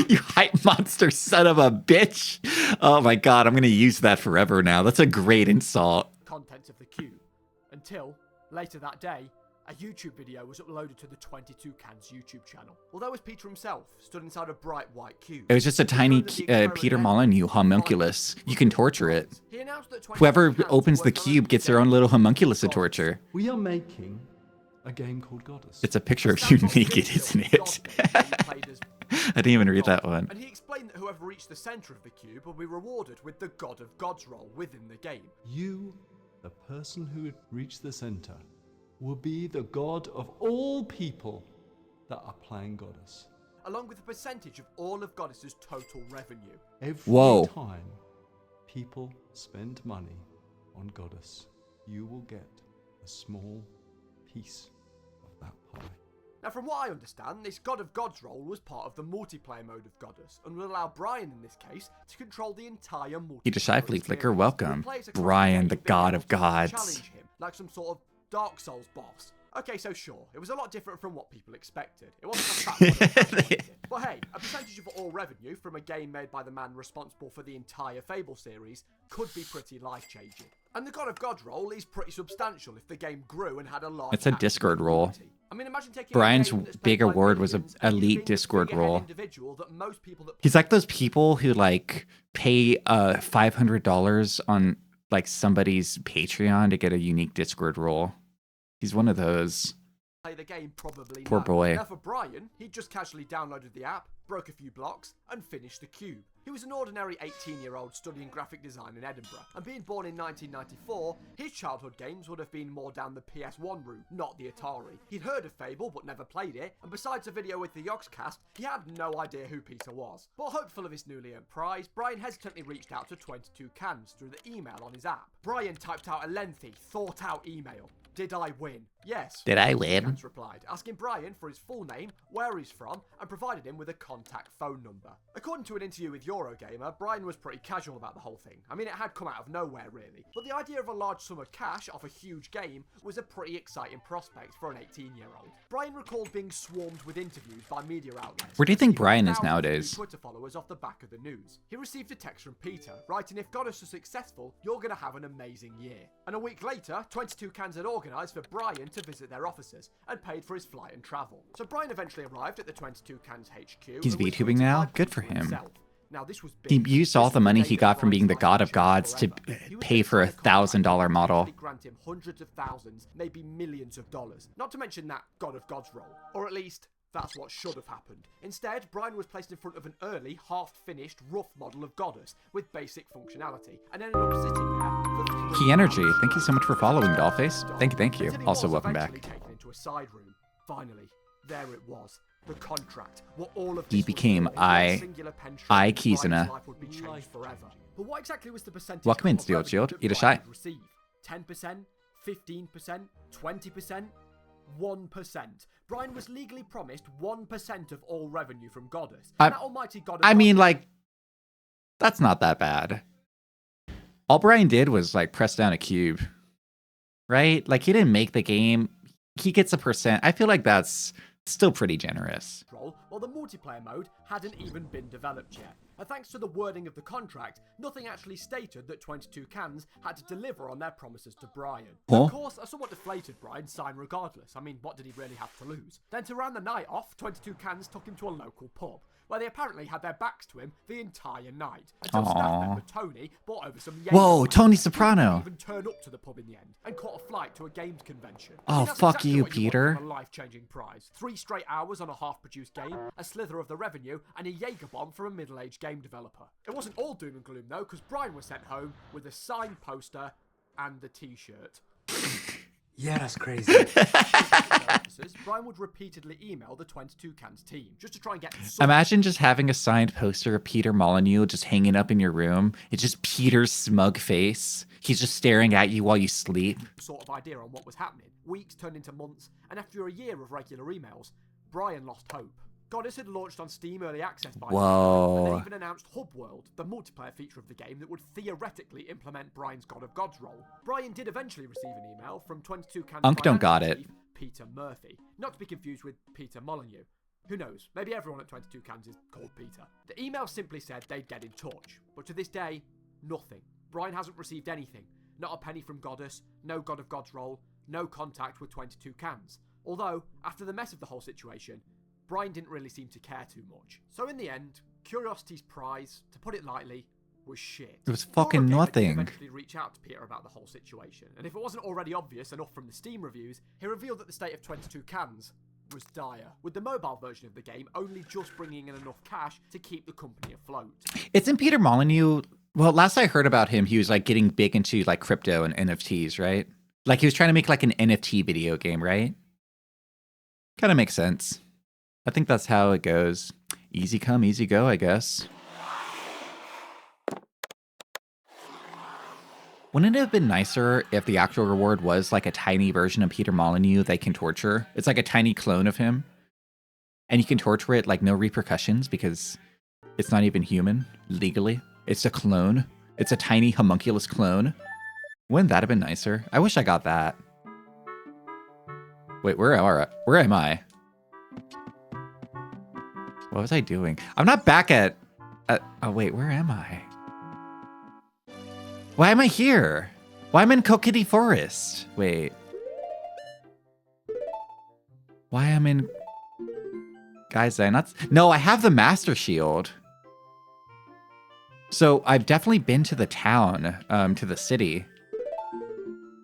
You hype monster son of a bitch. Oh my god, I'm gonna use that forever now. That's a great insult. Contents of the cube. Until, later that day, a YouTube video was uploaded to the 22 Cans YouTube channel. Well, there was Peter himself, stood inside a bright white cube. It was just a tiny Peter Molyneux homunculus. You can torture it. Whoever opens the cube gets their own little homunculus to torture. We are making a game called Goddess. It's a picture of you naked, isn't it? I didn't even read that one. And he explained that whoever reached the center of the cube will be rewarded with the God of Gods role within the game. You, the person who would reach the center, will be the god of all people that are playing Goddess. Along with a percentage of all of Goddess's total revenue. Every time people spend money on Goddess, you will get a small piece of that pie. Now, from what I understand, this God of Gods role was part of the multiplayer mode of Goddess, and will allow Brian, in this case, to control the entire multiplayer. Peter Shifley Flicker, welcome. Brian, the God of Gods. Challenge him, like some sort of Dark Souls boss. Okay, so sure, it was a lot different from what people expected. It wasn't a fact. But hey, a percentage of all revenue from a game made by the man responsible for the entire Fable series could be pretty life-changing. And the God of Gods role is pretty substantial if the game grew and had a large... It's a Discord role. I mean, imagine taking Brian's big award was an elite Discord role. He's like those people who like pay $500 on like somebody's Patreon to get a unique Discord role. He's one of those. Play the game, probably Poor boy. Now for Brian, he just casually downloaded the app, broke a few blocks, and finished the cube. He was an ordinary 18-year-old studying graphic design in Edinburgh, and being born in 1994, his childhood games would have been more down the PS1 route, not the Atari. He'd heard of Fable, but never played it, and besides a video with the Yogscast, he had no idea who Peter was. But hopeful of his newly earned prize, Brian hesitantly reached out to 22 Cans through the email on his app. Brian typed out a lengthy, thought-out email. Did I win? Yes. Did I win? Cans replied, asking Brian for his full name, where he's from, and provided him with a contact phone number. According to an interview with Eurogamer, Brian was pretty casual about the whole thing. I mean, it had come out of nowhere, really. But the idea of a large sum of cash off a huge game was a pretty exciting prospect for an 18-year-old. Brian recalled being swarmed with interviews by media outlets. Where do you think Brian is Thousands of new nowadays? Twitter followers off the back of the news. He received a text from Peter, writing, "If Goddess is successful, you're going to have an amazing year." And a week later, 22 Cans had organised for Brian to visit their offices and paid for his flight and travel. So Brian eventually arrived at the 22 Cans HQ. He's and was VTubing greeted now? by Good for Peter him. himself. Now, this was He big. used all This the was money day he that got from being the Brian's god of life gods to changed forever. He was pay for a given contract $1,000 model. that grant him hundreds of thousands, maybe millions of dollars. Not to mention that god of gods role, or at least that's what should have happened. Instead, Brian was placed in front of an early, half-finished, rough model of Goddess with basic functionality, and ended up sitting there for 3 Key Energy, hours. thank you so much for following, Dollface. Thank you. Until he Also, was welcome eventually back. taken into a side room. Finally, there it was. The contract. What all of He this was became for, in one singular pen stroke, I Brian's Kizuna. life would be changed forever. But what exactly was the percentage Welcome in, of Steel revenue Shield. that Eat a Brian shot. would receive? 10%? 15%? 20%? 1%. Brian was legally promised 1% of all revenue from Goddess. And that almighty god of I mean, gods- like, that's not that bad. All Brian did was, like, press down a cube. Right? Like, he didn't make the game. He gets a percent. I feel like that's still pretty generous. While the multiplayer mode hadn't even been developed yet. And thanks to the wording of the contract, nothing actually stated that 22 Cans had to deliver on their promises to Brian. Huh? Of course, a somewhat deflated Brian signed regardless. I mean, what did he really have to lose? Then to round the night off, 22 Cans took him to a local pub, where they apparently had their backs to him the entire night. Until staff Aw. member Tony brought over some Whoa, Jaeger Tony wine. Soprano. He didn't even turn up to the pub in the end, and caught a flight to a games convention. Oh, I mean, that's fuck exactly you, what want Peter. from a life-changing prize. 3 straight hours on a half-produced game, a slither of the revenue, and a Jaeger bomb from a middle-aged game developer. It wasn't all doom and gloom though, because Brian was sent home with a signed poster and the T-shirt. Yeah, that's crazy. Brian would repeatedly email the 22 Cans team just to try and get Imagine just having a signed poster of Peter Molyneux just hanging up in your room. It's just Peter's smug face. He's just staring at you while you sleep. sort of idea on what was happening. Weeks turned into months, and after a year of regular emails, Brian lost hope. Goddess had launched on Steam Early Access by Whoa. and they even announced Hub World, the multiplayer feature of the game that would theoretically implement Brian's God of Gods role. Brian did eventually receive an email from 22 Cans Unk don't got financial it. chief, Peter Murphy, not to be confused with Peter Molyneux. Who knows, maybe everyone at 22 Cans is called Peter. The email simply said they'd get in touch, but to this day, nothing. Brian hasn't received anything. Not a penny from Goddess, no God of Gods role, no contact with 22 Cans. Although, after the mess of the whole situation, Brian didn't really seem to care too much. So in the end, Curiosity's prize, to put it lightly, was shit. It was fucking Eurogamer did nothing. eventually reach out to Peter about the whole situation, and if it wasn't already obvious enough from the Steam reviews, he revealed that the state of 22 Cans was dire, with the mobile version of the game only just bringing in enough cash to keep the company afloat. Isn't Peter Molyneux? Well, last I heard about him, he was like getting big into like crypto and NFTs, right? Like he was trying to make like an NFT video game, right? Kind of makes sense. I think that's how it goes. Easy come, easy go, I guess. Wouldn't it have been nicer if the actual reward was like a tiny version of Peter Molyneux they can torture? It's like a tiny clone of him. And you can torture it like no repercussions because it's not even human legally. It's a clone. It's a tiny homunculus clone. Wouldn't that have been nicer? I wish I got that. Wait, where am I? What was I doing? I'm not back at oh wait, where am I? Why am I here? Why am I in Kokiri Forest? Wait. Why am I in... Guys, did I not... No, I have the Master Shield. So I've definitely been to the town, to the city.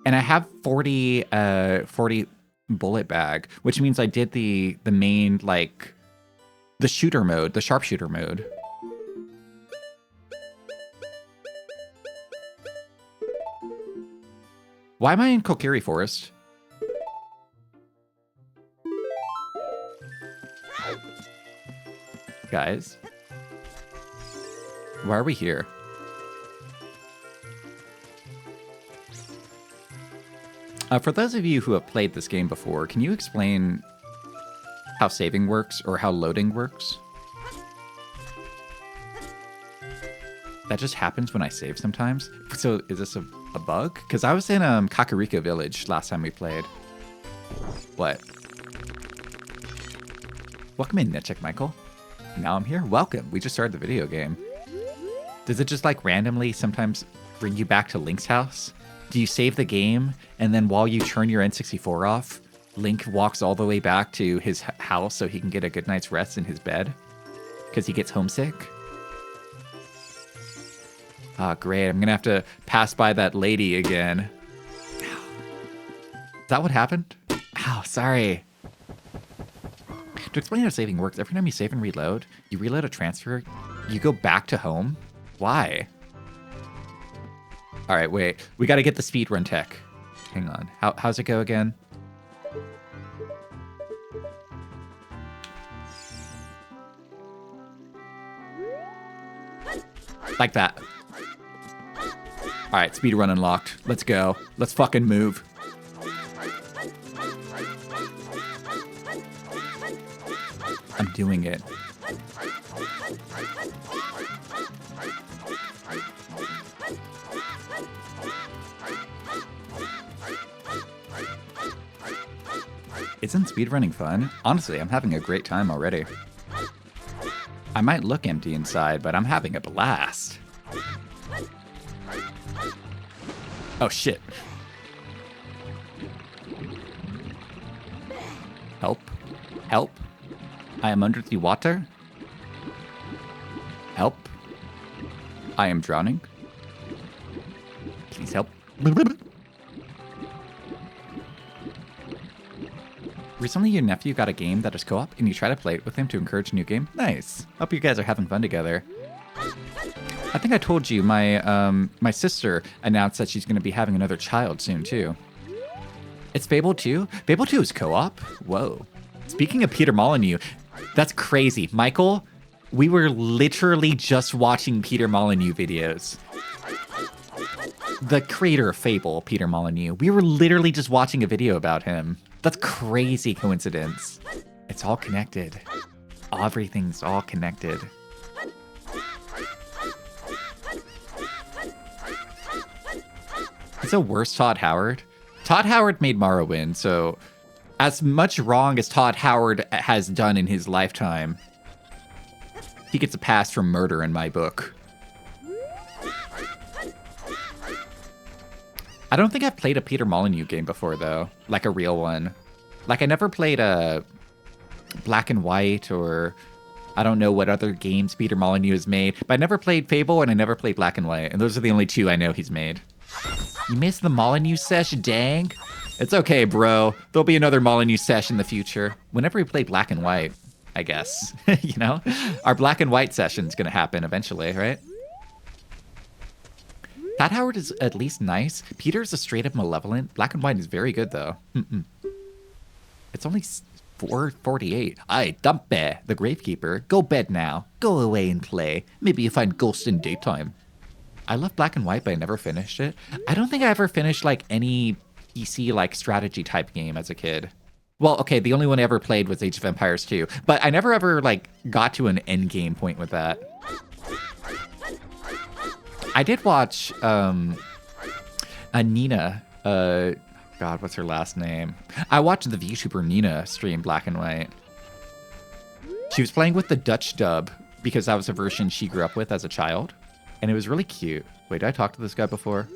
And I have 40 bullet bag, which means I did the main, like, the shooter mode, the sharpshooter mode. Why am I in Kokiri Forest? Guys. Why are we here? For those of you who have played this game before, can you explain how saving works or how loading works? That just happens when I save sometimes. So is this a bug? Because I was in Kakariko Village last time we played. What? Welcome in, Nitchik Michael. Now I'm here. Welcome. We just started the video game. Does it just like randomly sometimes bring you back to Link's house? Do you save the game and then while you turn your N64 off, Link walks all the way back to his house so he can get a good night's rest in his bed? Because he gets homesick? Ah, great. I'm going to have to pass by that lady again. Is that what happened? Ow, sorry. To explain how saving works, every time you save and reload, you reload a transfer, you go back to home? Why? All right, wait. We got to get the speedrun tech. Hang on. How's it go again? Like that. All right, speedrun unlocked. Let's go. Let's fucking move. I'm doing it. Isn't speedrunning fun? Honestly, I'm having a great time already. I might look empty inside, but I'm having a blast. Oh shit. Help. Help. I am under the water. Help. I am drowning. Please help. Recently, your nephew got a game that is co-op, and you try to play it with him to encourage a new game? Nice. Hope you guys are having fun together. I think I told you my sister announced that she's going to be having another child soon, too. It's Fable 2? Fable 2 is co-op? Whoa. Speaking of Peter Molyneux, that's crazy. Michael, we were literally just watching Peter Molyneux videos. The creator of Fable, Peter Molyneux. We were literally just watching a video about him. That's crazy coincidence. It's all connected. Everything's all connected. Is it worse Todd Howard? Todd Howard made Morrowind, so as much wrong as Todd Howard has done in his lifetime, he gets a pass from murder in my book. I don't think I've played a Peter Molyneux game before, though. Like a real one. Like, I never played a Black and White, or I don't know what other games Peter Molyneux has made. But I never played Fable, and I never played Black and White. And those are the only two I know he's made. You missed the Molyneux sesh, dang. It's okay, bro. There'll be another Molyneux sesh in the future. Whenever we play Black and White, I guess. You know? Our Black and White session's gonna happen eventually, right? Todd Howard is at least nice. Peter's a straight up malevolent. Black and White is very good, though. It's only 4:48. Aye, Dampé, the Gravekeeper. Go bed now. Go away and play. Maybe you find ghosts in daytime. I love Black and White, but I never finished it. I don't think I ever finished, like, any PC, like, strategy type game as a kid. Well, okay, the only one I ever played was Age of Empires 2. But I never ever, like, got to an end game point with that. I did watch Nina, God, what's her last name? I watched the VTuber Nina stream Black and White. She was playing with the Dutch dub because that was a version she grew up with as a child. And it was really cute. Wait, did I talk to this guy before?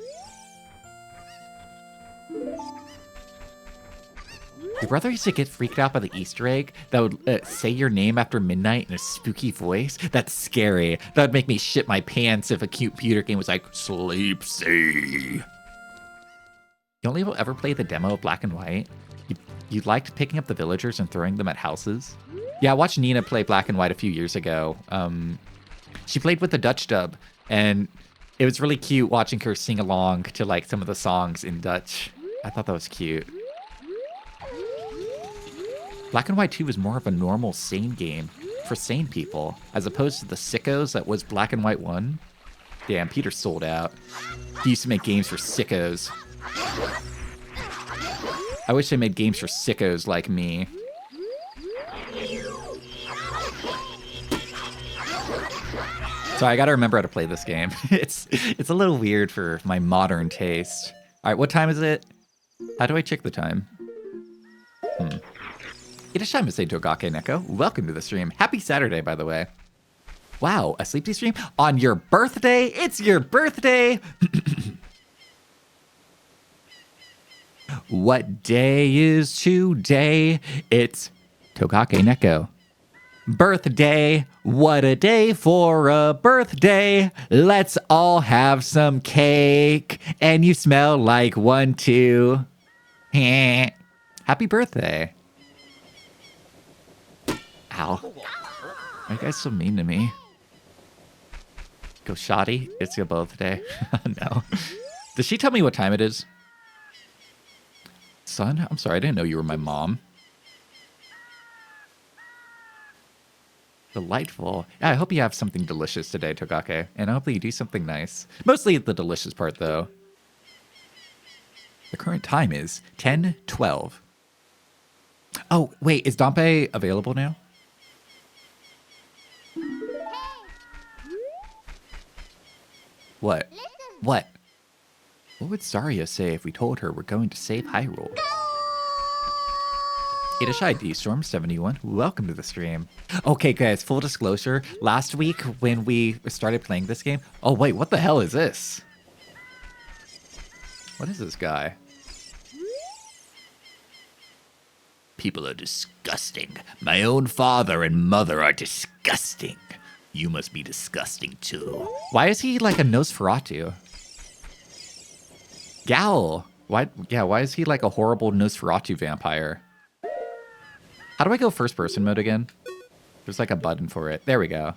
Your brother used to get freaked out by the Easter egg that would say your name after midnight in a spooky voice. That's scary. That would make me shit my pants if a cute computer game was like, Sleep See. You only ever play the demo of Black and White? You liked picking up the villagers and throwing them at houses? Yeah, I watched Nina play Black and White a few years ago. She played with the Dutch dub, and it was really cute watching her sing along to like some of the songs in Dutch. I thought that was cute. Black and White 2 is more of a normal, sane game for sane people, as opposed to the sickos that was Black and White 1. Damn, Peter sold out. He used to make games for sickos. I wish they made games for sickos like me. So I gotta remember how to play this game. It's a little weird for my modern taste. All right, what time is it? How do I check the time? Irashaimase Togake Neko. Welcome to the stream. Happy Saturday, by the way. Wow, a sleepy stream? On your birthday? It's your birthday! What day is today? It's Togake Neko. Birthday, what a day for a birthday. Let's all have some cake. And you smell like one too. Happy birthday. Ow. Why are you guys so mean to me? Go shoddy, it's your birthday. No. Does she tell me what time it is? Son, I'm sorry, I didn't know you were my mom. Delightful. Yeah, I hope you have something delicious today, Togake. And I hope that you do something nice. Mostly the delicious part, though. The current time is 10:12. Oh, wait, is Dampé available now? What? What? What would Saria say if we told her we're going to save Hyrule? Itashai D-Storm 71, welcome to the stream. Okay, guys, full disclosure. Last week when we started playing this game... Oh, wait, what the hell is this? What is this guy? People are disgusting. My own father and mother are disgusting. You must be disgusting too. Why is he like a Nosferatu? Gal. Why is he like a horrible Nosferatu vampire? How do I go first person mode again? There's like a button for it. There we go.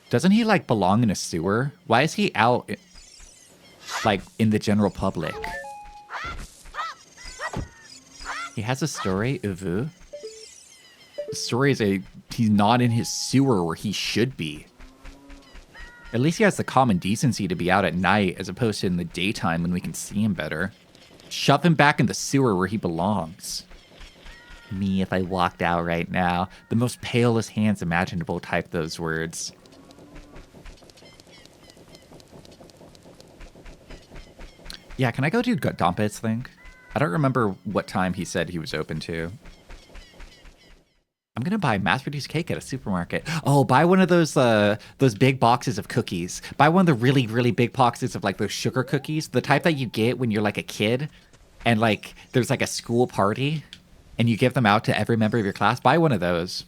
Doesn't he like belong in a sewer? Why is he out like in the general public? He has a story, Uvu. The story is he's not in his sewer where he should be. At least he has the common decency to be out at night as opposed to in the daytime when we can see him better. Shove him back in the sewer where he belongs. Me if I walked out right now. The most palest hands imaginable type those words. Yeah, can I go do Dampé's thing? I don't remember what time he said he was open to. I'm gonna buy mass-produced cake at a supermarket. Oh, buy one of those big boxes of cookies. Buy one of the really, really big boxes of like those sugar cookies, the type that you get when you're like a kid, and like there's like a school party, and you give them out to every member of your class. Buy one of those.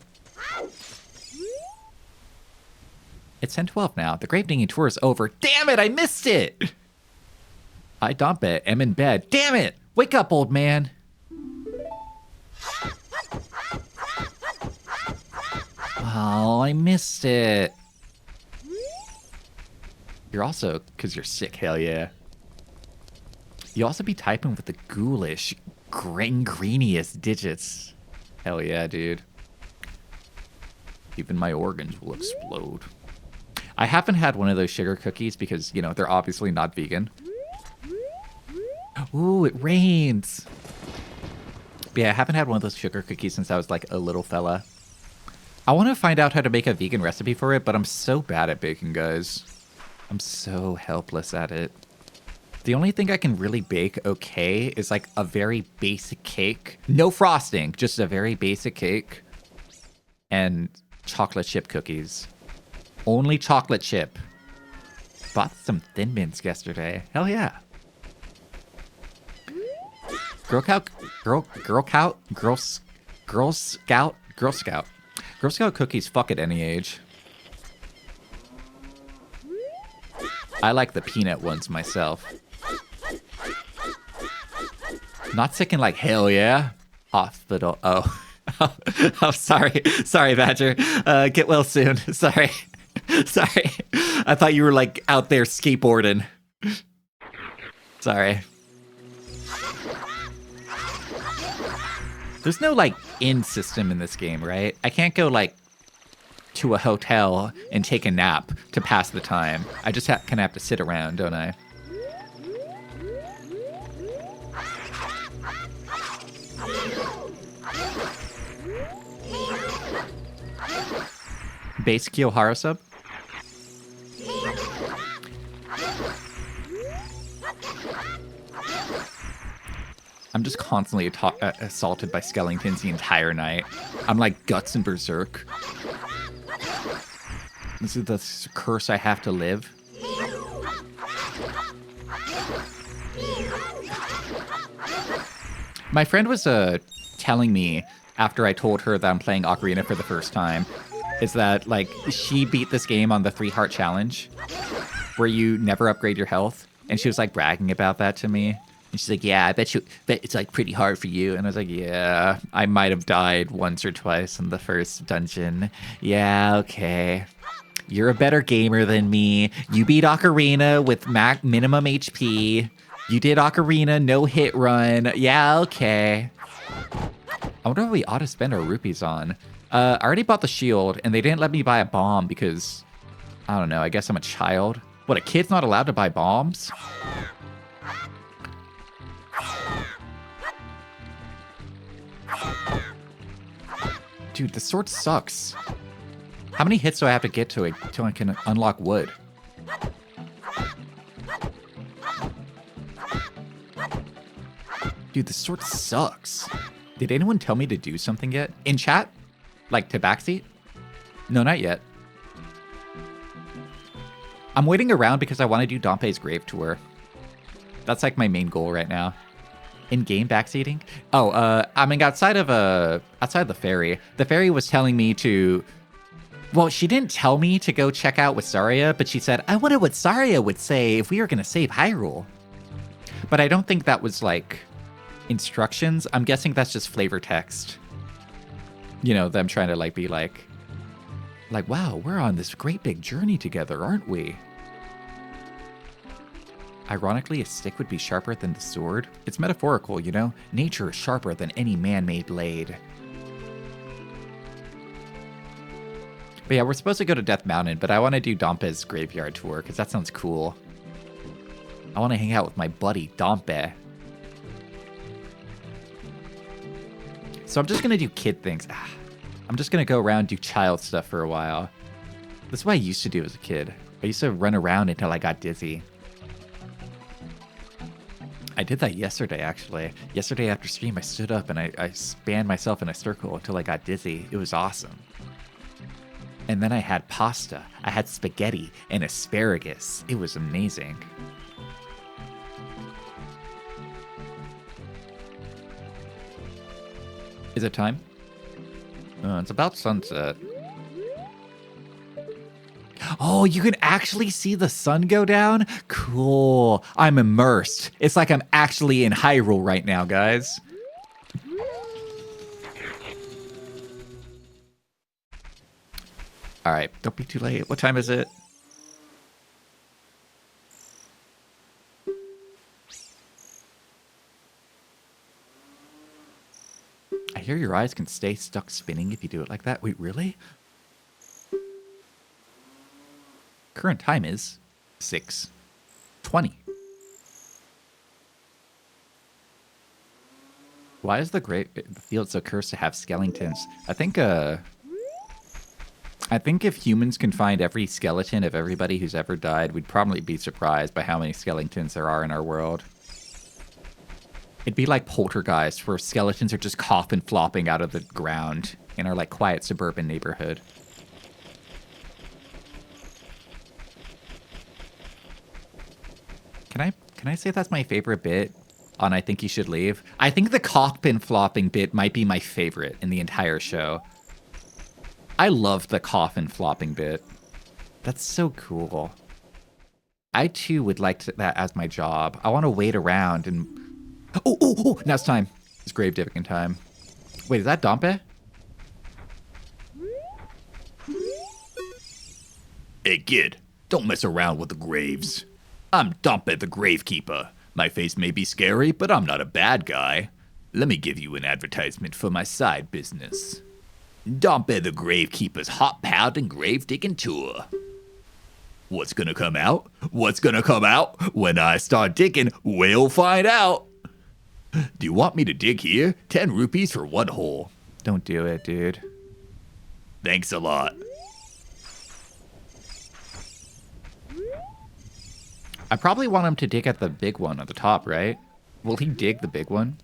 It's 10:12 now. The grape digging tour is over. Damn it! I missed it. I dump it. I'm in bed. Damn it! Wake up, old man. Oh, I missed it. You're also, because you're sick, hell yeah. You also be typing with the ghoulish, greeniest digits. Hell yeah, dude. Even my organs will explode. I haven't had one of those sugar cookies because, you know, they're obviously not vegan. Ooh, it rains. But yeah, I haven't had one of those sugar cookies since I was like a little fella. I want to find out how to make a vegan recipe for it, but I'm so bad at baking, guys. I'm so helpless at it. The only thing I can really bake okay is like a very basic cake. No frosting, just a very basic cake. And chocolate chip cookies. Only chocolate chip. Bought some Thin Mints yesterday. Hell yeah. Girl Scout cookies fuck at any age. I like the peanut ones myself. Not sick and like, hell yeah. Hospital. Oh. Oh, sorry. Sorry, Badger. Get well soon. Sorry. Sorry. I thought you were like out there skateboarding. Sorry. There's no like in system in this game, right? I can't go like to a hotel and take a nap to pass the time. I just kind of have to sit around, don't I? Base Kiyohara sub? I'm just constantly assaulted by skeletons the entire night. I'm like Guts and Berserk. This is the curse I have to live. My friend was telling me after I told her that I'm playing Ocarina for the first time, is that like she beat this game on the 3-heart challenge where you never upgrade your health. And she was like bragging about that to me. And she's like, yeah, I bet it's like pretty hard for you. And I was like, yeah, I might have died once or twice in the first dungeon. Yeah, okay. You're a better gamer than me. You beat Ocarina with minimum HP. You did Ocarina, no hit run. Yeah, okay. I wonder what we ought to spend our rupees on. I already bought the shield, and they didn't let me buy a bomb because, I don't know, I guess I'm a child. What, a kid's not allowed to buy bombs? Dude, the sword sucks. How many hits do I have to get to it till I can unlock wood? Dude, the sword sucks. Did anyone tell me to do something yet? In chat? Like to backseat? No, not yet. I'm waiting around because I want to do Dampé's grave tour. That's like my main goal right now. In-game backseating? Oh, I mean, outside of the ferry. The ferry was telling me to... Well, she didn't tell me to go check out with Saria, but she said, I wonder what Saria would say if we were going to save Hyrule. But I don't think that was, like, instructions. I'm guessing that's just flavor text. You know, them trying to, like, be like, wow, we're on this great big journey together, aren't we? Ironically, a stick would be sharper than the sword. It's metaphorical, you know? Nature is sharper than any man-made blade. But yeah, we're supposed to go to Death Mountain, but I want to do Dampé's graveyard tour, because that sounds cool. I want to hang out with my buddy, Dampé. So I'm just going to do kid things. I'm just going to go around and do child stuff for a while. This is what I used to do as a kid. I used to run around until I got dizzy. I did that yesterday, actually. Yesterday after stream, I stood up and I spanned myself in a circle until I got dizzy. It was awesome. And then I had pasta. I had spaghetti and asparagus. It was amazing. Is it time? It's about sunset. Oh, you can actually see the sun go down? Cool. I'm immersed. It's like I'm actually in Hyrule right now, guys. All right, don't be too late. What time is it? I hear your eyes can stay stuck spinning if you do it like that. Wait, really? Current time is 6:20. Why is the field so cursed to have skeletons? I think if humans can find every skeleton of everybody who's ever died, we'd probably be surprised by how many skeletons there are in our world. It'd be like Poltergeist, where skeletons are just coffin flopping out of the ground in our like quiet suburban neighborhood. Can I say that's my favorite bit on I Think You Should Leave? I think the coffin flopping bit might be my favorite in the entire show. I love the coffin flopping bit. That's so cool. I too would like that as my job. I want to wait around and... Oh, now it's time. It's grave digging time. Wait, is that Dampé? Hey kid, don't mess around with the graves. I'm Dampé the Gravekeeper. My face may be scary, but I'm not a bad guy. Let me give you an advertisement for my side business. Dampé the Gravekeeper's hot pounding grave digging tour. What's gonna come out? What's gonna come out? When I start digging, we'll find out. Do you want me to dig here? 10 rupees for 1 hole. Don't do it, dude. Thanks a lot. I probably want him to dig at the big one at the top, right? Will he dig the big one?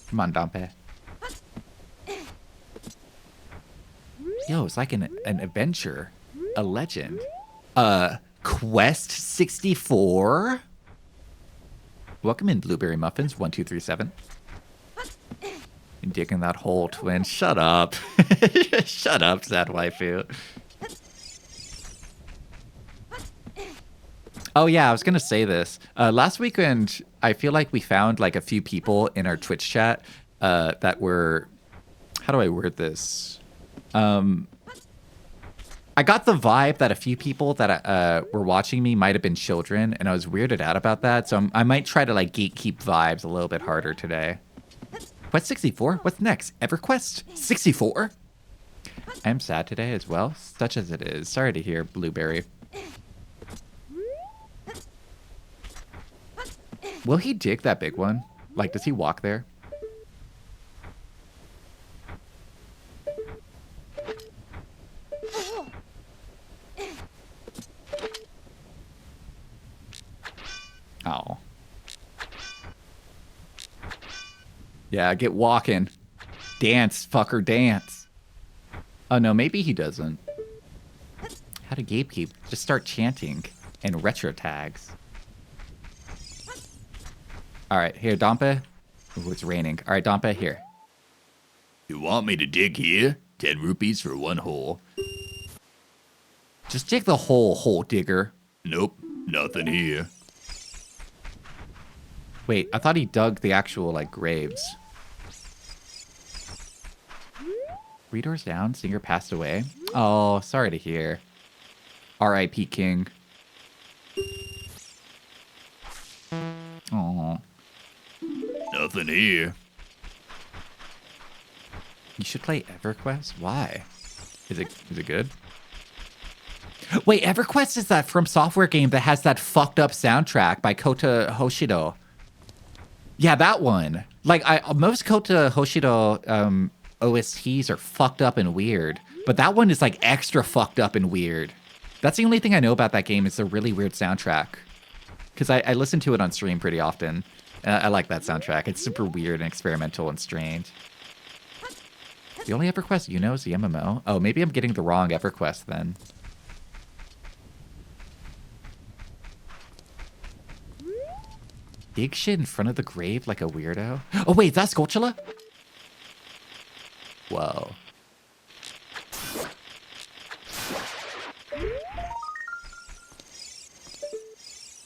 Come on, Dampé. Yo, it's like an adventure. A legend. Quest 64? Welcome in, Blueberry Muffins, 1237. Digging that hole, twin. Shut up. Shut up, sad waifu. Oh yeah, I was gonna say this. Last weekend, I feel like we found like a few people in our Twitch chat that were, how do I word this? I got the vibe that a few people that were watching me might have been children, and I was weirded out about that. So I might try to like gatekeep vibes a little bit harder today. Quest 64? What's next? EverQuest 64? I am sad today as well, such as it is. Sorry to hear, Blueberry. Will he dig that big one? Like, does he walk there? Oh. Yeah, get walking. Dance, fucker, dance. Oh no, maybe he doesn't. How to gatekeep? Just start chanting and retro tags. Alright, here, Dampé. Ooh, it's raining. Alright, Dampé, here. You want me to dig here? 10 rupees for 1 hole. Just dig the hole, digger. Nope, nothing here. Wait, I thought he dug the actual, like, graves. 3 doors down, singer passed away. Oh, sorry to hear. R.I.P. King. Oh. Nothing here. You should play EverQuest? Why? Is it good? Wait, EverQuest is that From Software game that has that fucked up soundtrack by Kota Hoshido. Yeah, that one. Like, most Kota Hoshido OSTs are fucked up and weird, but that one is like extra fucked up and weird. That's the only thing I know about that game is the really weird soundtrack. Because I listen to it on stream pretty often. I like that soundtrack. It's super weird and experimental and strange. The only EverQuest you know is the MMO? Oh, maybe I'm getting the wrong EverQuest then. Dig shit in front of the grave like a weirdo? Oh wait, that's Gulchula? Whoa.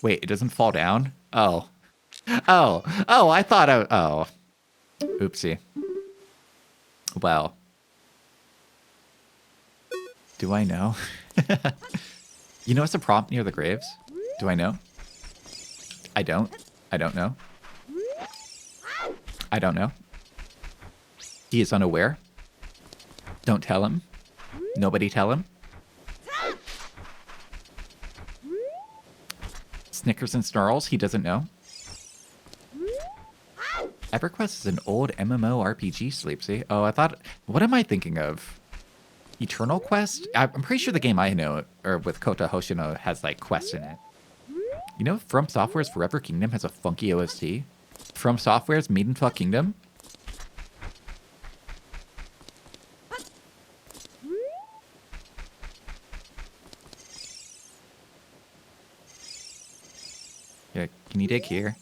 Wait, it doesn't fall down? Oh. Oh, I thought oh. Oopsie. Well. Do I know? You know what's the prompt near the graves? Do I know? I don't. I don't know. I don't know. He is unaware. Don't tell him. Nobody tell him. Snickers and snarls, he doesn't know. EverQuest is an old MMORPG, Sleepsy. Oh, I thought... What am I thinking of? Eternal Quest? I'm pretty sure the game I know, or with Kota Hoshino, has, like, quests in it. You know From Software's Forever Kingdom has a funky OST? From Software's Maidenfuck Kingdom? Yeah, can you dig here?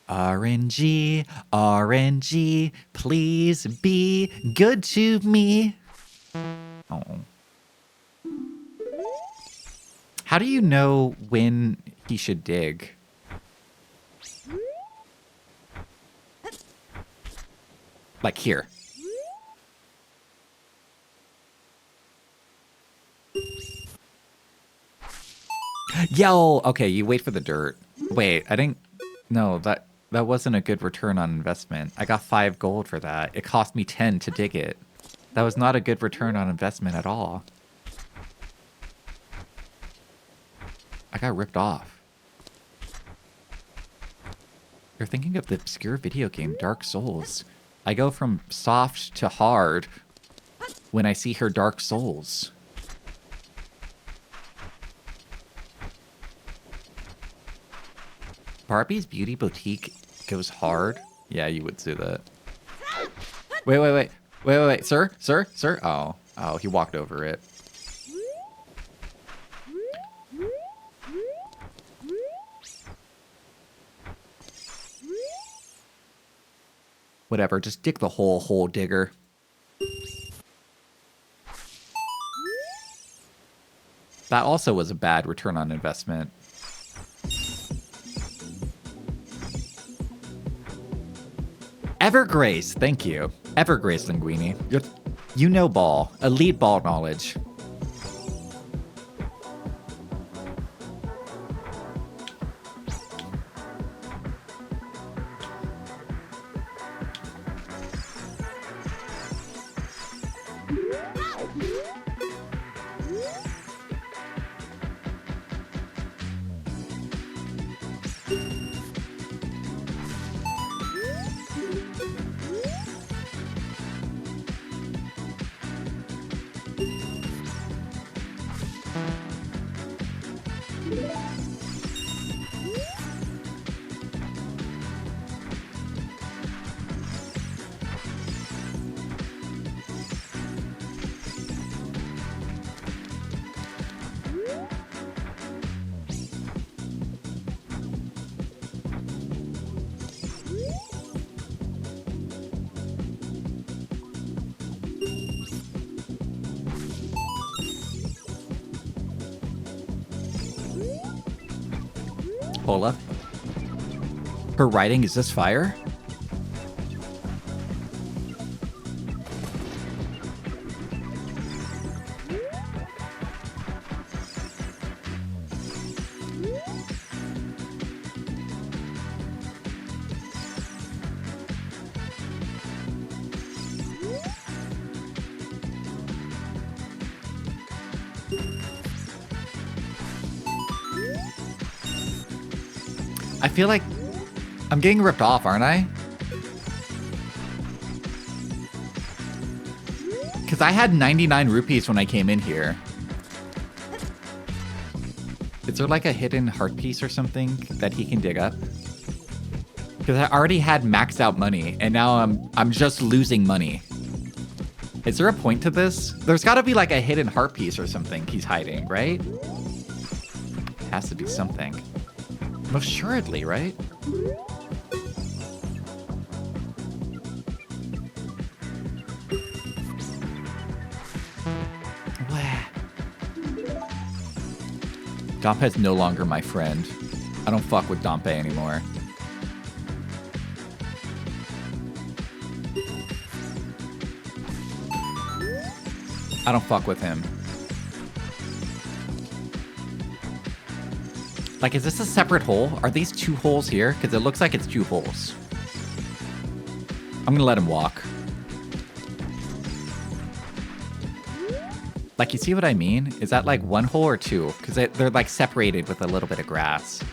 RNG, RNG, please be good to me. Oh. How do you know when he should dig? Like here. Yo, okay, you wait for the dirt. Wait, I didn't... No, that wasn't a good return on investment. I got 5 gold for that. It cost me 10 to dig it. That was not a good return on investment at all. I got ripped off. You're thinking of the obscure video game Dark Souls. I go from soft to hard when I see her Dark Souls. Barbie's Beauty Boutique goes hard? Yeah, you would say that. Wait. Sir? Oh, he walked over it. Whatever, just dig the hole digger. That also was a bad return on investment. Evergrace, thank you. Evergrace Linguini. You know ball. Elite ball knowledge. Hold up. Her writing, is this fire? I feel like I'm getting ripped off, aren't I? Because I had 99 rupees when I came in here. Is there like a hidden heart piece or something that he can dig up? Because I already had maxed out money, and now I'm just losing money. Is there a point to this? There's got to be like a hidden heart piece or something he's hiding, right? Has to be something. Most assuredly, right? Dampé's no longer my friend. I don't fuck with Dampé anymore. I don't fuck with him. Like, is this a separate hole? Are these two holes here? Because it looks like it's two holes. I'm gonna let him walk. Like, you see what I mean? Is that like one hole or two? Because they're like separated with a little bit of grass.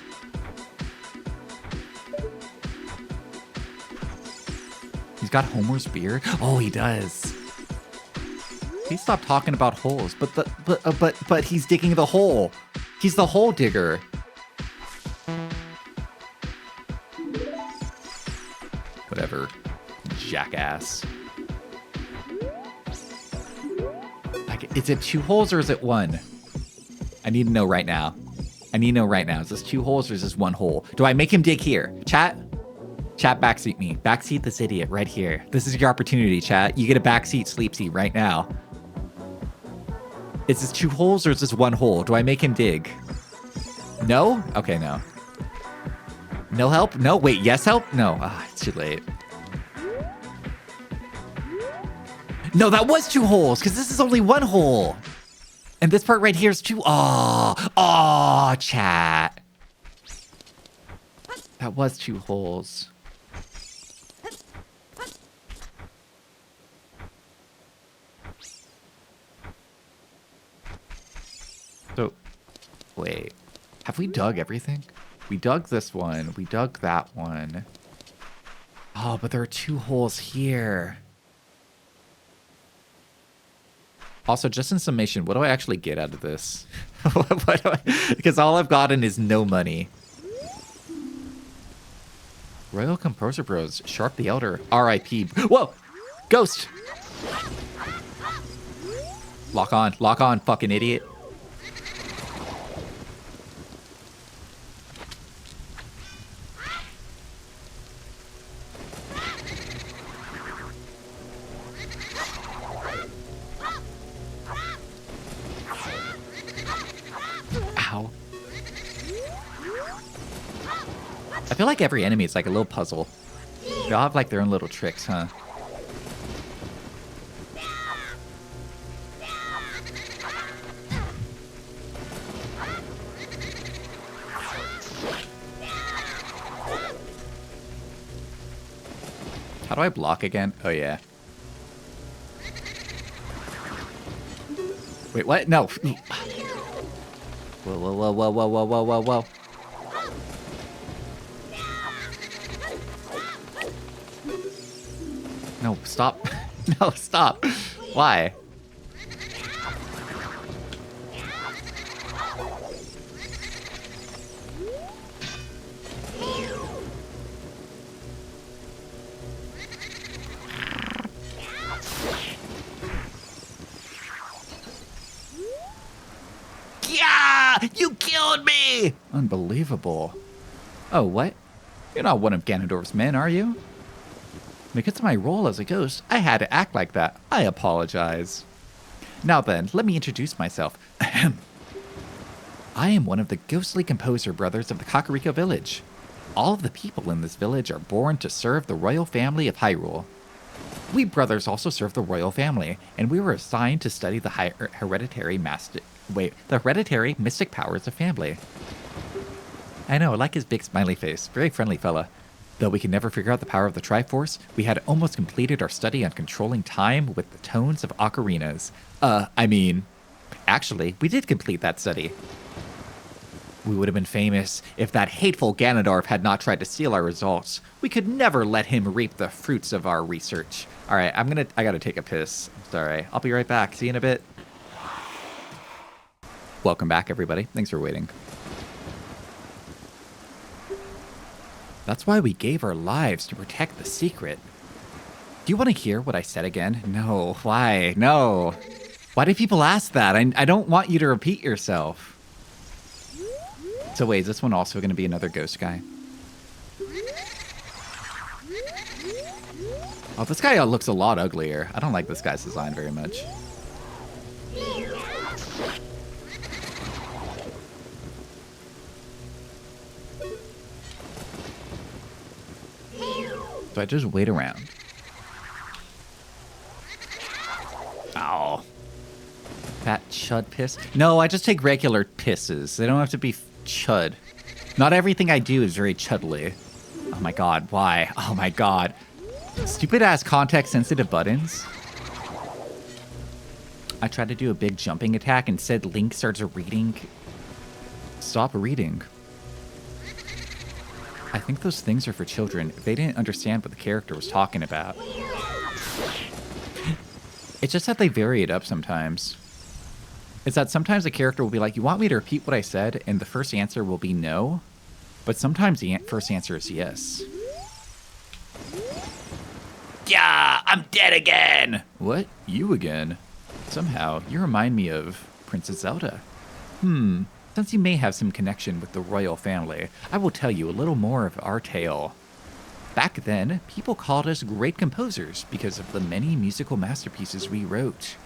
He's got Homer's beard. Oh, he does. He stopped talking about holes, but he's digging the hole. He's the hole digger. Whatever, jackass. Like, is it two holes or is it one? I need to know right now. I need to know right now. Is this two holes or is this one hole? Do I make him dig here? Chat? Chat, backseat me. Backseat this idiot right here. This is your opportunity, chat. You get a backseat sleep seat right now. Is this two holes or is this one hole? Do I make him dig? No? Okay, no. No help? No, wait, yes help? No, it's too late. No, that was two holes, because this is only one hole. And this part right here is two. Oh, chat. That was two holes. So, wait. Have we dug everything? We dug this one. We dug that one. Oh, but there are 2 holes here. Also, just in summation, what do I actually get out of this? Because all I've gotten is no money. Royal Composer Bros. Sharp the Elder. R.I.P. Whoa! Ghost! Lock on, fucking idiot. Ow. I feel like every enemy is like a little puzzle. They all have like their own little tricks, huh? How do I block again? Oh, yeah. Wait, what? No. Whoa, whoa, whoa, whoa, whoa, whoa, whoa, whoa, whoa. No, stop. No, stop. Why? Yeah! You killed me! Unbelievable. Oh, what? You're not one of Ganondorf's men, are you? Because of my role as a ghost, I had to act like that. I apologize. Now then, let me introduce myself. I am one of the ghostly composer brothers of the Kakariko village. All of the people in this village are born to serve the royal family of Hyrule. We brothers also serve the royal family, and we were assigned to study the hereditary mystic powers of family. I know, I like his big smiley face. Very friendly fella. Though we could never figure out the power of the Triforce, we had almost completed our study on controlling time with the tones of ocarinas. Actually, we did complete that study. We would have been famous if that hateful Ganondorf had not tried to steal our results. We could never let him reap the fruits of our research. All right, I gotta take a piss. I'm sorry. I'll be right back. See you in a bit. Welcome back, everybody. Thanks for waiting. That's why we gave our lives to protect the secret. Do you want to hear what I said again? No. Why? No. Why do people ask that? I don't want you to repeat yourself. So wait, is this one also going to be another ghost guy? Oh, this guy looks a lot uglier. I don't like this guy's design very much. So I just wait around. Ow. Fat chud piss? No, I just take regular pisses. They don't have to be chud. Not everything I do is very chudly. Oh my god, why? Oh my god. Stupid ass context sensitive buttons. I tried to do a big jumping attack and said Link starts reading. Stop reading. I think those things are for children. They didn't understand what the character was talking about. It's just that they vary it up sometimes. It's that sometimes the character will be like, you want me to repeat what I said? And the first answer will be no. But sometimes the first answer is yes. Yeah, I'm dead again! What? You again? Somehow, you remind me of Princess Zelda. Since you may have some connection with the royal family, I will tell you a little more of our tale. Back then, people called us great composers because of the many musical masterpieces we wrote.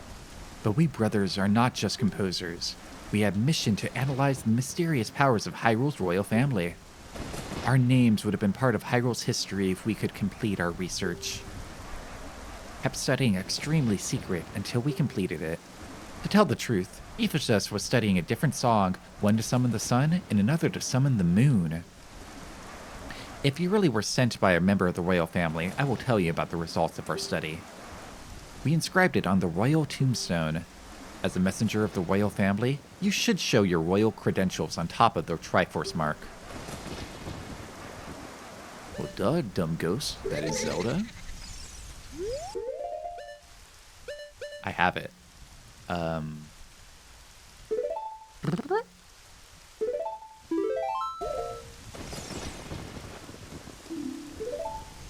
But we brothers are not just composers. We have mission to analyze the mysterious powers of Hyrule's royal family. Our names would have been part of Hyrule's history if we could complete our research. Kept studying extremely secret until we completed it. To tell the truth, each of us was studying a different song, one to summon the sun and another to summon the moon. If you really were sent by a member of the royal family, I will tell you about the results of our study. We inscribed it on the royal tombstone. As a messenger of the royal family, you should show your royal credentials on top of the Triforce mark. Well, duh, dumb ghost. That is Zelda. I have it.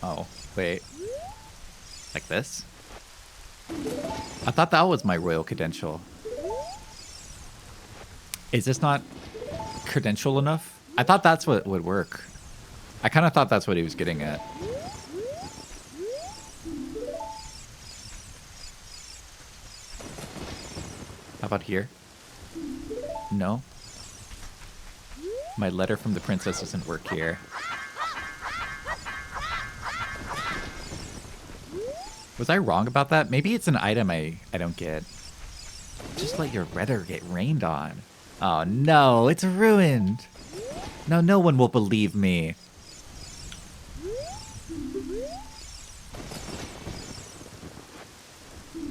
Oh, wait. Like this? I thought that was my royal credential. Is this not credential enough? I thought that's what would work. I kind of thought that's what he was getting at. How about here? No? My letter from the princess doesn't work here. Was I wrong about that? Maybe it's an item I don't get. Just let your letter get rained on. Oh no, it's ruined. Now no one will believe me.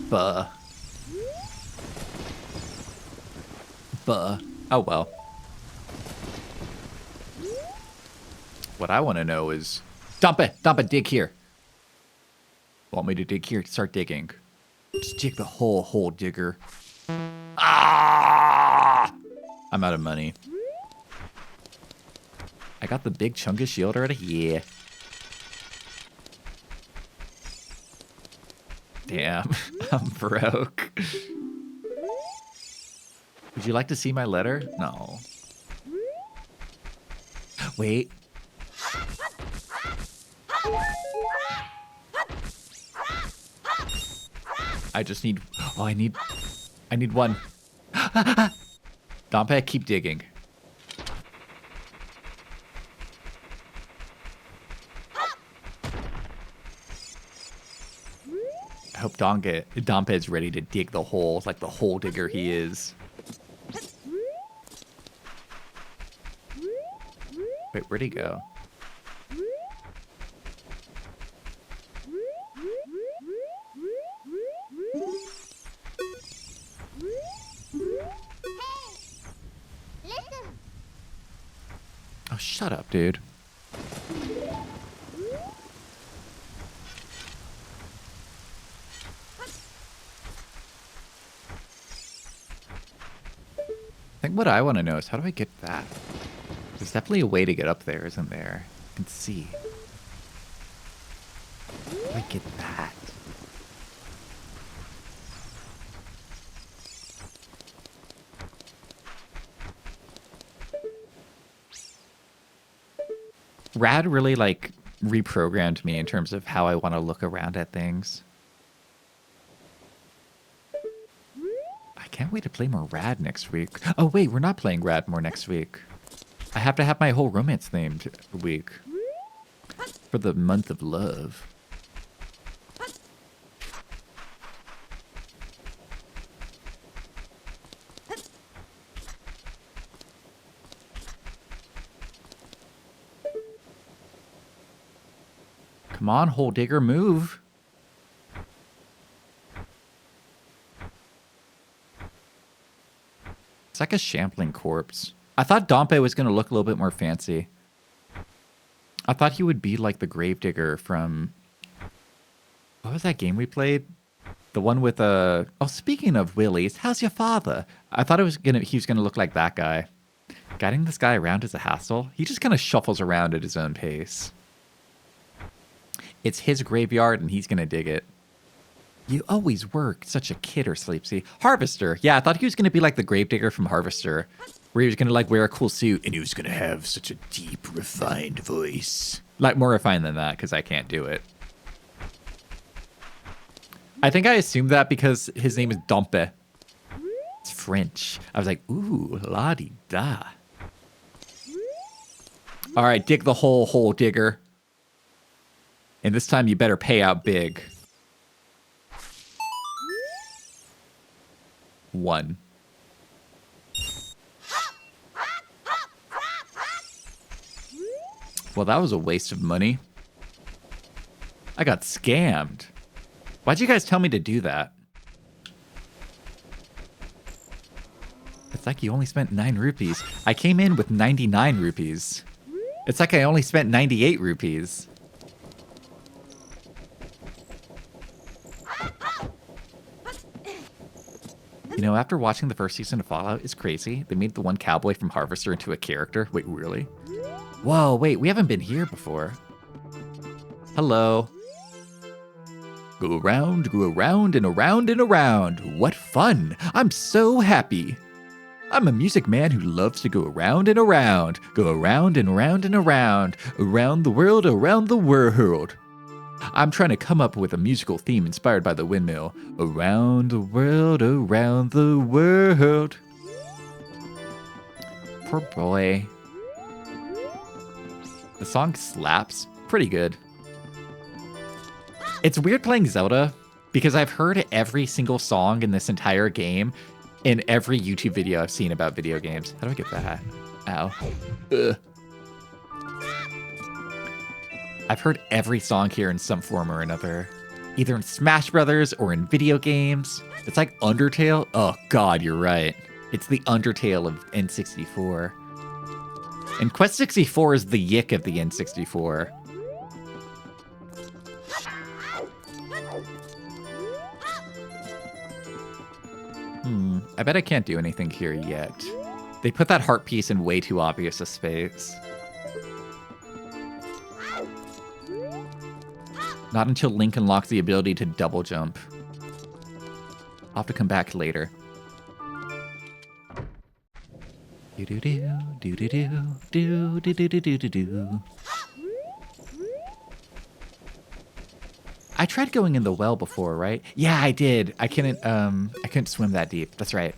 Buh. Buh. Oh well. What I want to know is... Dampé, dig here. Want me to dig here? Start digging. Just dig the hole, digger. Ah! I'm out of money. I got the big chungus shield already? Yeah. Damn, I'm broke. Would you like to see my letter? No. Wait. I just need... Oh, I need one. Dampé, keep digging. I hope Dampé is ready to dig the hole like the hole digger he is. Wait, where'd he go? Oh, shut up, dude. I think what I want to know is how do I get that? There's definitely a way to get up there, isn't there? I can see. How do I get that? Rad really, like, reprogrammed me in terms of how I want to look around at things. I can't wait to play more Rad next week. Oh, wait, we're not playing Rad more next week. I have to have my whole romance themed week for the month of love. Come on, hole digger, move. It's like a shambling corpse. I thought Dampé was going to look a little bit more fancy. I thought he would be like the gravedigger from... What was that game we played? The one with Oh, speaking of Willies, how's your father? I thought he was gonna look like that guy. Guiding this guy around is a hassle. He just kind of shuffles around at his own pace. It's his graveyard and he's going to dig it. You always work. Such a kid or Sleepsy. Harvester. Yeah, I thought he was going to be like the gravedigger from Harvester. Where he was going to like wear a cool suit and he was going to have such a deep, refined voice. Like more refined than that because I can't do it. I think I assumed that because his name is Dampé. It's French. I was like, ooh, la-di-da. All right, dig the hole digger. And this time you better pay out big. 1. Well, that was a waste of money. I got scammed. Why'd you guys tell me to do that? It's like you only spent 9 rupees. I came in with 99 rupees. It's like I only spent 98 rupees. You know, after watching the first season of Fallout, it's crazy. They made the one cowboy from Harvester into a character. Wait, really? Whoa, wait, we haven't been here before. Hello. Go around and around and around. What fun! I'm so happy. I'm a music man who loves to go around and around. Go around and around and around. Around the world, around the world. I'm trying to come up with a musical theme inspired by the windmill. Around the world, around the world. Poor boy. The song slaps. Pretty good. It's weird playing Zelda because I've heard every single song in this entire game in every YouTube video I've seen about video games. How do I get that? Ow. Ugh. I've heard every song here in some form or another, either in Smash Brothers or in video games. It's like Undertale. Oh God, you're right. It's the Undertale of N64. And Quest 64 is the yick of the N64. I bet I can't do anything here yet. They put that heart piece in way too obvious a space. Not until Link unlocks the ability to double jump. I'll have to come back later. Do-do-do, do-do-do, do-do-do-do-do-do. I tried going in the well before, right? Yeah, I did. I couldn't swim that deep. That's right.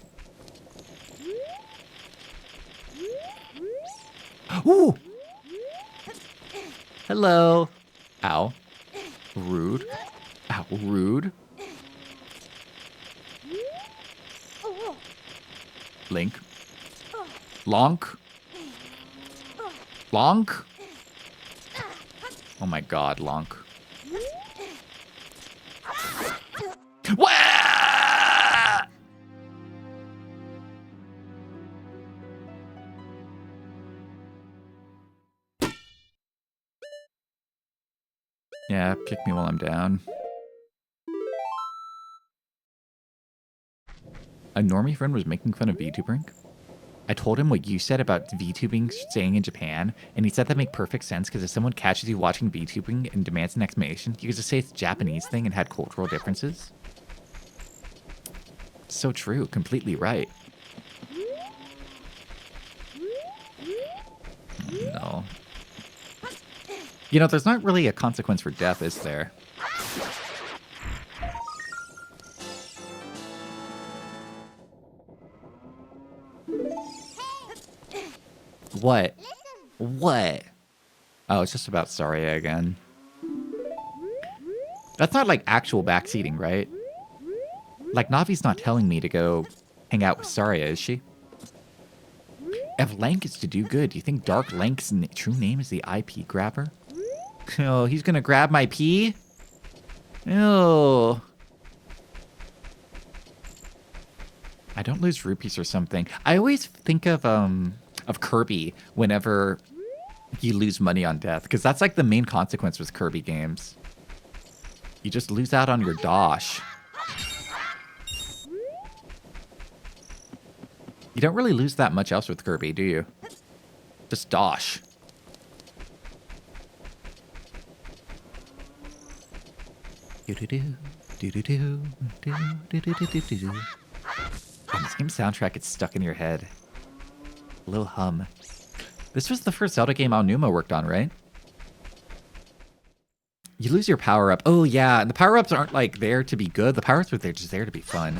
Ooh! Hello. Ow. Rude. Ow, rude. Link. Lonk. Lonk. Oh my God, Lonk. Wah! Yeah, kick me while I'm down. A normie friend was making fun of VTubering. I told him what you said about VTubing staying in Japan, and he said that made perfect sense because if someone catches you watching VTubing and demands an explanation, you could just say it's a Japanese thing and had cultural differences. So true, completely right. No. You know, there's not really a consequence for death, is there? What? What? Oh, it's just about Saria again. That's not like actual backseating, right? Like, Navi's not telling me to go hang out with Saria, is she? If Lank is to do good, do you think Dark Lank's true name is the IP grabber? Oh, he's gonna grab my pee? Oh. I don't lose rupees or something. I always think of Kirby whenever you lose money on death, because that's like the main consequence with Kirby games. You just lose out on your dosh. You don't really lose that much else with Kirby, do you? Just dosh. Do-do-do, do-do-do, do-do-do-do-do-do. And this game soundtrack gets stuck in your head. A little hum. This was the first Zelda game Aonuma worked on, right? You lose your power-up. Oh, yeah, and the power-ups aren't, like, there to be good. The power-ups are just there to be fun.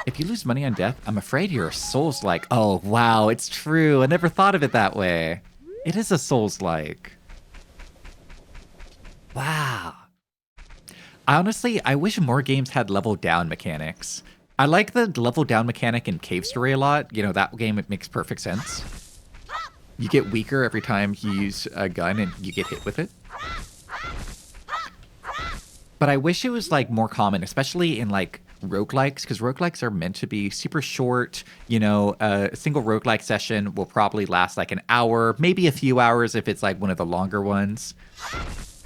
If you lose money on death, I'm afraid your Souls-like. Oh, wow, it's true. I never thought of it that way. It is a Souls-like. Wow. Honestly, I wish more games had level down mechanics. I like the level down mechanic in Cave Story a lot. You know, that game, it makes perfect sense. You get weaker every time you use a gun and you get hit with it. But I wish it was like more common, especially in like roguelikes, because roguelikes are meant to be super short. You know, a single roguelike session will probably last like an hour, maybe a few hours if it's like one of the longer ones.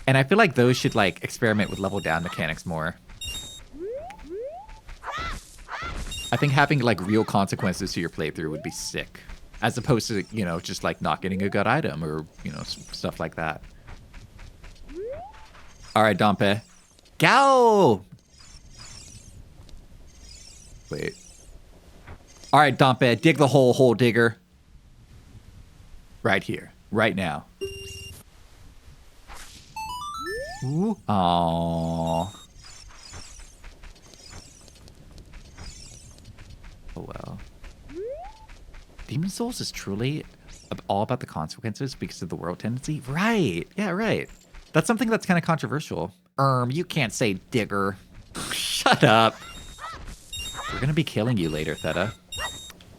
And I feel like those should like experiment with level down mechanics more. I think having like real consequences to your playthrough would be sick, as opposed to, you know, just like not getting a good item or, you know, stuff like that. All right, Dampé. Go! Wait. All right, Dampé, dig the hole digger. Right here, right now. Ooh. Aww. Oh well. Demon Souls is truly all about the consequences because of the world tendency? Right. Yeah, right. That's something that's kind of controversial. You can't say digger. Shut up. We're gonna be killing you later, Theta.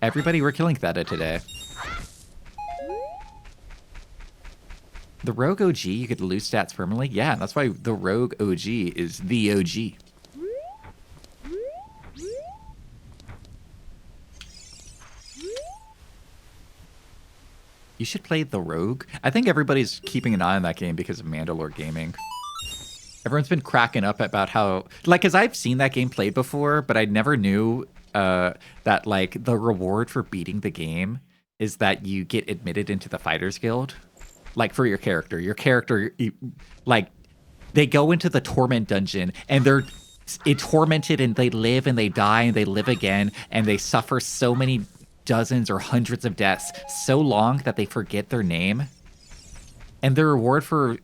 Everybody, we're killing Theta today. The Rogue OG, you could lose stats permanently? Yeah, that's why the Rogue OG is the OG. You should play the Rogue. I think everybody's keeping an eye on that game because of Mandalore Gaming. Everyone's been cracking up about how, like, because I've seen that game played before, but I never knew that, like, the reward for beating the game is that you get admitted into the Fighters Guild. Like, for your character. Your character, like, they go into the Torment Dungeon, and they're tormented, and they live, and they die, and they live again, and they suffer so many dozens or hundreds of deaths so long that they forget their name. And the reward for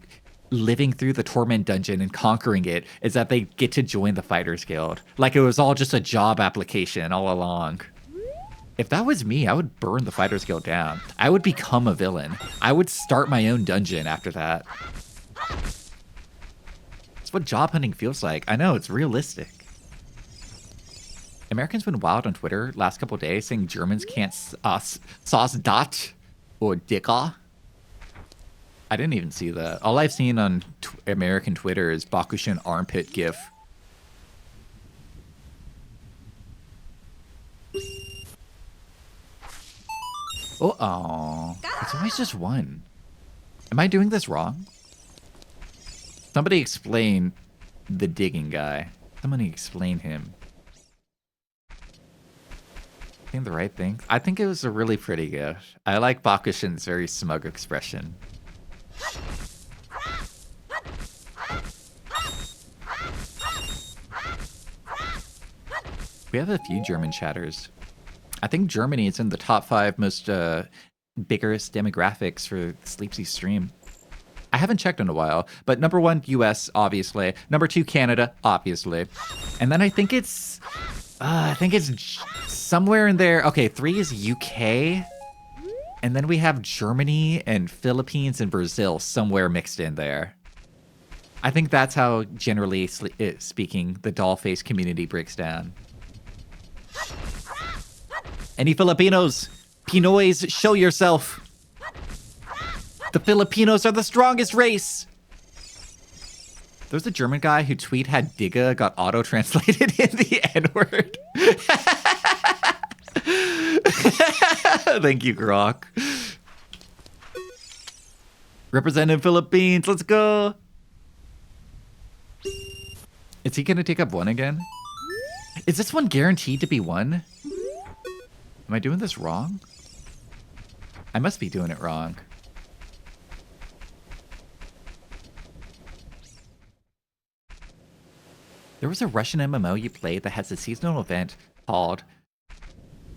living through the Torment Dungeon and conquering it is that they get to join the Fighters Guild. Like it was all just a job application all along. If that was me, I would burn the Fighters Guild down. I would become a villain. I would start my own dungeon after that. That's what job hunting feels like. I know, it's realistic. Americans been wild on Twitter last couple days saying Germans can't sauce dot or dicka. I didn't even see that. All I've seen on American Twitter is Bakushin armpit gif. Oh, it's always just one. Am I doing this wrong? Somebody explain the digging guy. Somebody explain him. The right thing. I think it was a really pretty gift. I like Bakushin's very smug expression. We have a few German chatters. I think Germany is in the top 5 most biggest demographics for Sleepsy stream. I haven't checked in a while, but number 1, US, obviously. Number 2, Canada, obviously. And then I think it's somewhere in there. Okay, 3 is UK. And then we have Germany and Philippines and Brazil somewhere mixed in there. I think that's how, generally speaking, the doll-face community breaks down. Any Filipinos? Pinoys, show yourself. The Filipinos are the strongest race. There's a German guy whose tweet had Digga got auto-translated in the N-word. Thank you, Grok. Representing Philippines, let's go. Is he gonna take up 1 again? Is this one guaranteed to be 1? Am I doing this wrong? I must be doing it wrong. There was a Russian MMO you played that has a seasonal event called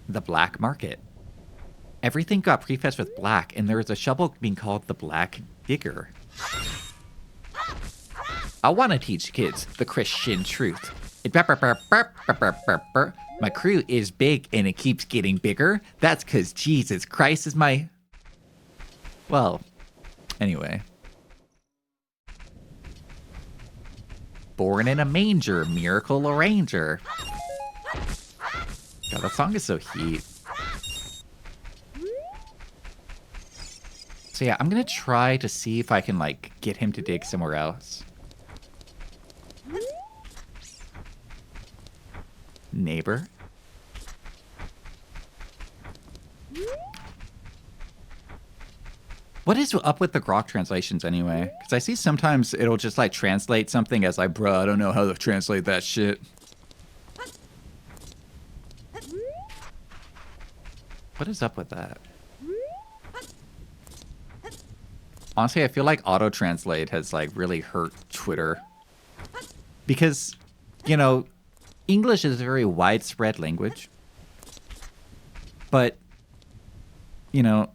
the Black Market. Everything got prefetched with black, and there was a shovel being called the Black Digger. I want to teach kids the Christian truth. My crew is big, and it keeps getting bigger. That's because Jesus Christ is my... Well, anyway. Born in a manger, miracle arranger. God, that song is so heat. So yeah, I'm gonna try to see if I can, like, get him to dig somewhere else. neighbor. What is up with the Grok translations anyway? Because I see sometimes it'll just like translate something as like, bruh, I don't know how to translate that shit. What is up with that? Honestly, I feel like auto-translate has like really hurt Twitter. Because, you know, English is a very widespread language. But, you know,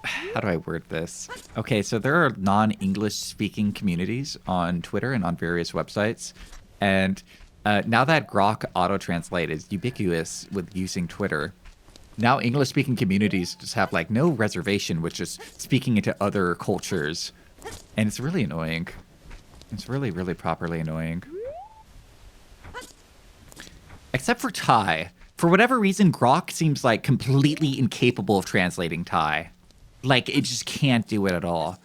how do I word this? Okay, so there are non-English speaking communities on Twitter and on various websites. And now that Grok auto-translate is ubiquitous with using Twitter, now English-speaking communities just have like no reservation with just speaking into other cultures. And it's really annoying. It's really, really properly annoying. Except for Thai. For whatever reason, Grok seems like completely incapable of translating Thai. Like, it just can't do it at all.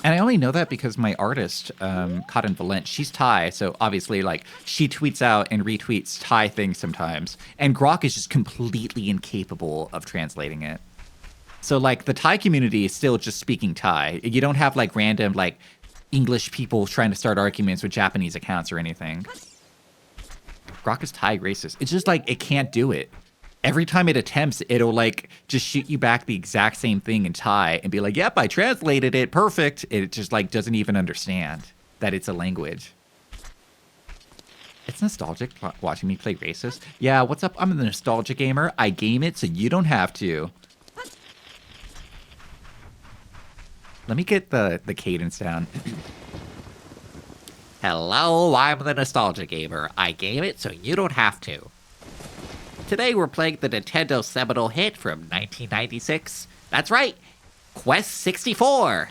And I only know that because my artist, Cotton Valent, she's Thai, so obviously, like, she tweets out and retweets Thai things sometimes. And Grok is just completely incapable of translating it. So, like, the Thai community is still just speaking Thai. You don't have, like, random, like, English people trying to start arguments with Japanese accounts or anything. Grok is Thai racist. It's just, like, it can't do it. Every time it attempts, it'll, like, just shoot you back the exact same thing in Thai and be like, yep, I translated it, perfect. It just, like, doesn't even understand that it's a language. It's nostalgic watching me play racist. Yeah, what's up? I'm a nostalgia gamer. I game it so you don't have to. Let me get the cadence down. Hello, I'm the nostalgia gamer. I game it so you don't have to. Today we're playing the Nintendo seminal hit from 1996. That's right, Quest 64.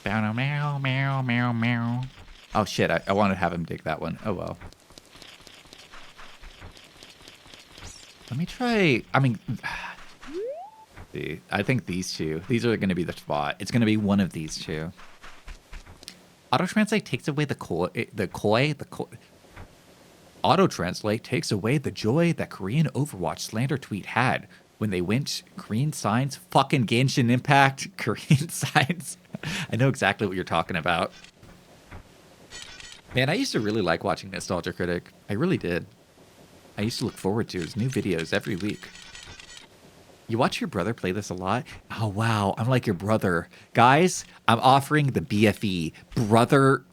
Meow, meow, meow, meow, meow. Oh shit, I want to have him dig that one. Oh well. Let me try, I mean, I think these two, these are going to be the spot. It's going to be one of these two. Auto-translate takes away Auto-translate takes away the joy that Korean Overwatch slander tweet had when they went Korean signs, fucking Genshin Impact, Korean signs. I know exactly what you're talking about. Man, I used to really like watching Nostalgia Critic. I really did. I used to look forward to his new videos every week. You watch your brother play this a lot? Oh, wow. I'm like your brother. Guys, I'm offering the BFE, brother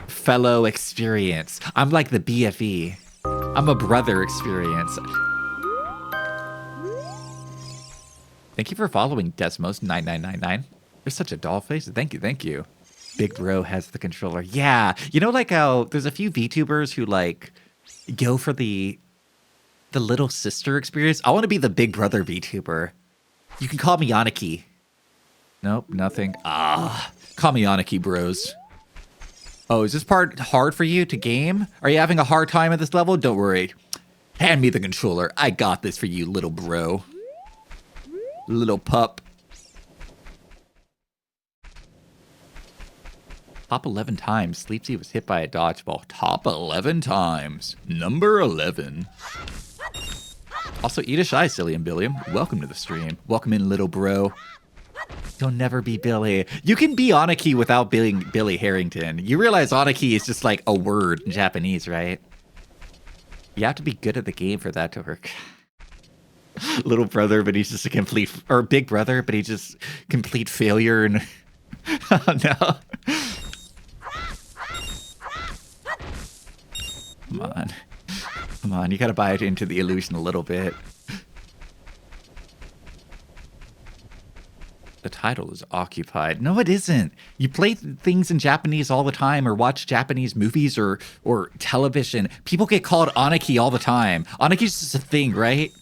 fellow experience. I'm like the BFE. I'm a brother experience. Thank you for following Desmos9999. You're such a doll face. Thank you, thank you. Big Bro has the controller. Yeah. You know, like how there's a few VTubers who like go for the little sister experience. I want to be the big brother VTuber. You can call me Aniki. Nope, nothing. Call me Aniki, bros. Oh, is this part hard for you to game? Are you having a hard time at this level? Don't worry. Hand me the controller. I got this for you, little bro. Little pup. Top 11 times. Sleepsy was hit by a dodgeball. Top 11 times. Number 11. Also, eat a shy, Silly and Billiam. Welcome to the stream. Welcome in, little bro. You'll never be Billy. You can be Aniki without being Billy Harrington. You realize Aniki is just like a word in Japanese, right? You have to be good at the game for that to work. Little brother, but he's just a complete... Or big brother, but he's just complete failure. And oh, no. Come on. Come on, you gotta buy it into the illusion a little bit. The title is occupied. No, it isn't. You play things in Japanese all the time or watch Japanese movies or television. People get called Aniki all the time. Aniki's just a thing, right?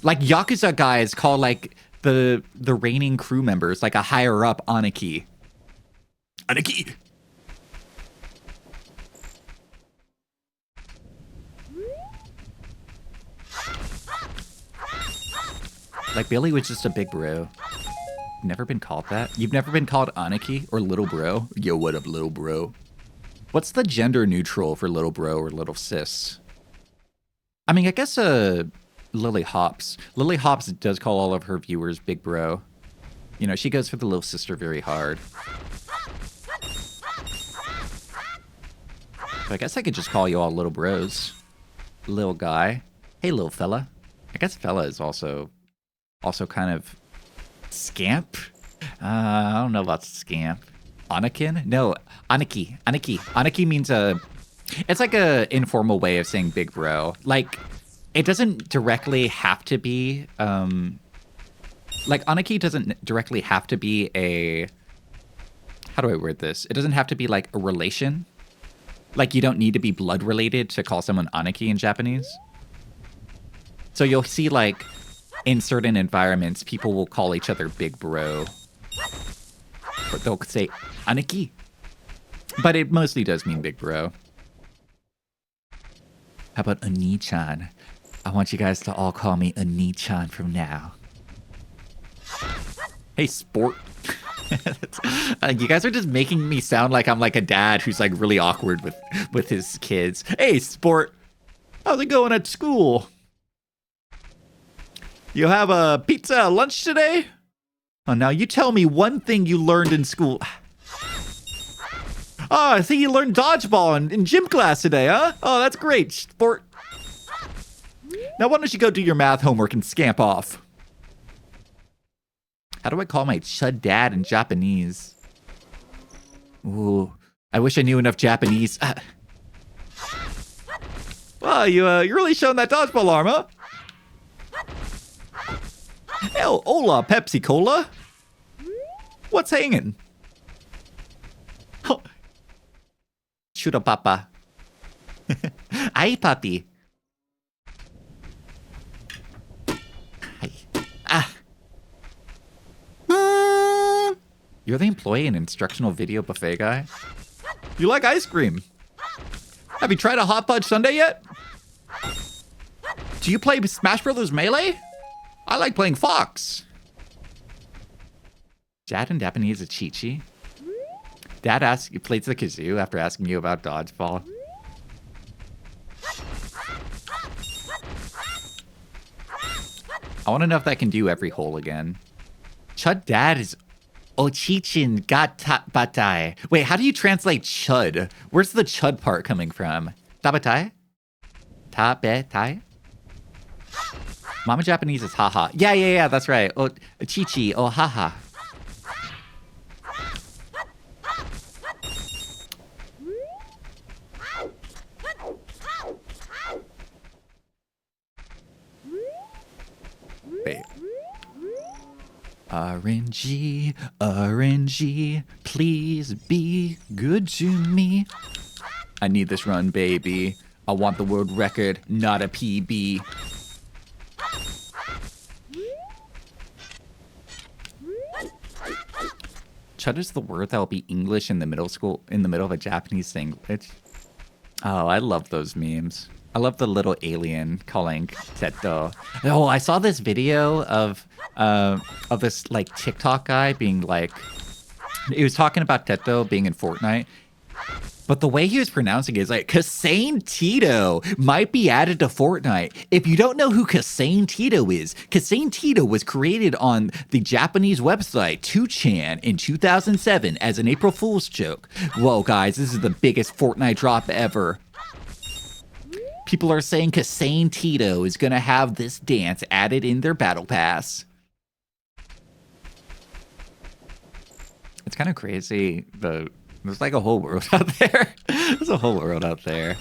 Like Yakuza guys call like the reigning crew members like a higher up Aniki. Aniki! Like, Billy was just a big bro. never been called that? You've never been called Aniki or little bro? Yo, what up, little bro? What's the gender neutral for little bro or little sis? I mean, I guess Lily Hops. Lily Hops does call all of her viewers big bro. You know, she goes for the little sister very hard. So I guess I could just call you all little bros. Little guy. Hey, little fella. I guess fella is also kind of scamp. I don't know about scamp. Anakin? No, Aniki. Aniki means it's like a informal way of saying big bro. Like, it doesn't directly have to be, like, Aniki doesn't directly have to be a, how do I word this? It doesn't have to be like a relation. Like, you don't need to be blood related to call someone Aniki in Japanese. So you'll see, like, in certain environments, people will call each other big bro. Or they'll say Aniki. But it mostly does mean big bro. How about Oni-chan? I want you guys to all call me Oni-chan from now. Hey, sport. You guys are just making me sound like I'm like a dad who's like really awkward with his kids. Hey, sport. How's it going at school? You have a pizza lunch today? Oh, now you tell me one thing you learned in school. Oh, I see you learned dodgeball in gym class today, huh? Oh, that's great, sport. Now why don't you go do your math homework and scamp off? How do I call my chud dad in Japanese? Ooh, I wish I knew enough Japanese. Well, you're really showing that dodgeball arm, huh? Hell, hola, Pepsi Cola. What's hanging? Oh. Chuda papa. Ay, papi. Ay. Ah. You're the employee and instructional video buffet guy? You like ice cream? Have you tried a hot fudge sundae yet? Do you play Smash Brothers Melee? I like playing Fox. Dad in Japanese is Chi-Chi. Dad plays the kazoo after asking you about dodgeball. I want to know if that can do every hole again. Chud dad is Ochichin Gata Batai. Wait, how do you translate chud? Where's the chud part coming from? Tabatai? Tabetai? Mama Japanese is haha. Yeah, that's right. Oh, Chi-Chi, oh haha. Wait. RNG, RNG, please be good to me. I need this run, baby. I want the world record, not a PB. Chud is the word that will be English in the middle of a Japanese language. Oh, I love those memes. I love the little alien calling Teto. Oh, I saw this video of this like TikTok guy being like, he was talking about Teto being in Fortnite, but the way he was pronouncing it is like Kasane Tito might be added to Fortnite. If you don't know who Kasane Tito is, Kasane Tito was created on the Japanese website 2chan in 2007 as an April Fool's joke. Whoa, guys, this is the biggest Fortnite drop ever. People are saying Kasane Tito is going to have this dance added in their battle pass. It's kind of crazy. There's like a whole world out there. There's a whole world out there.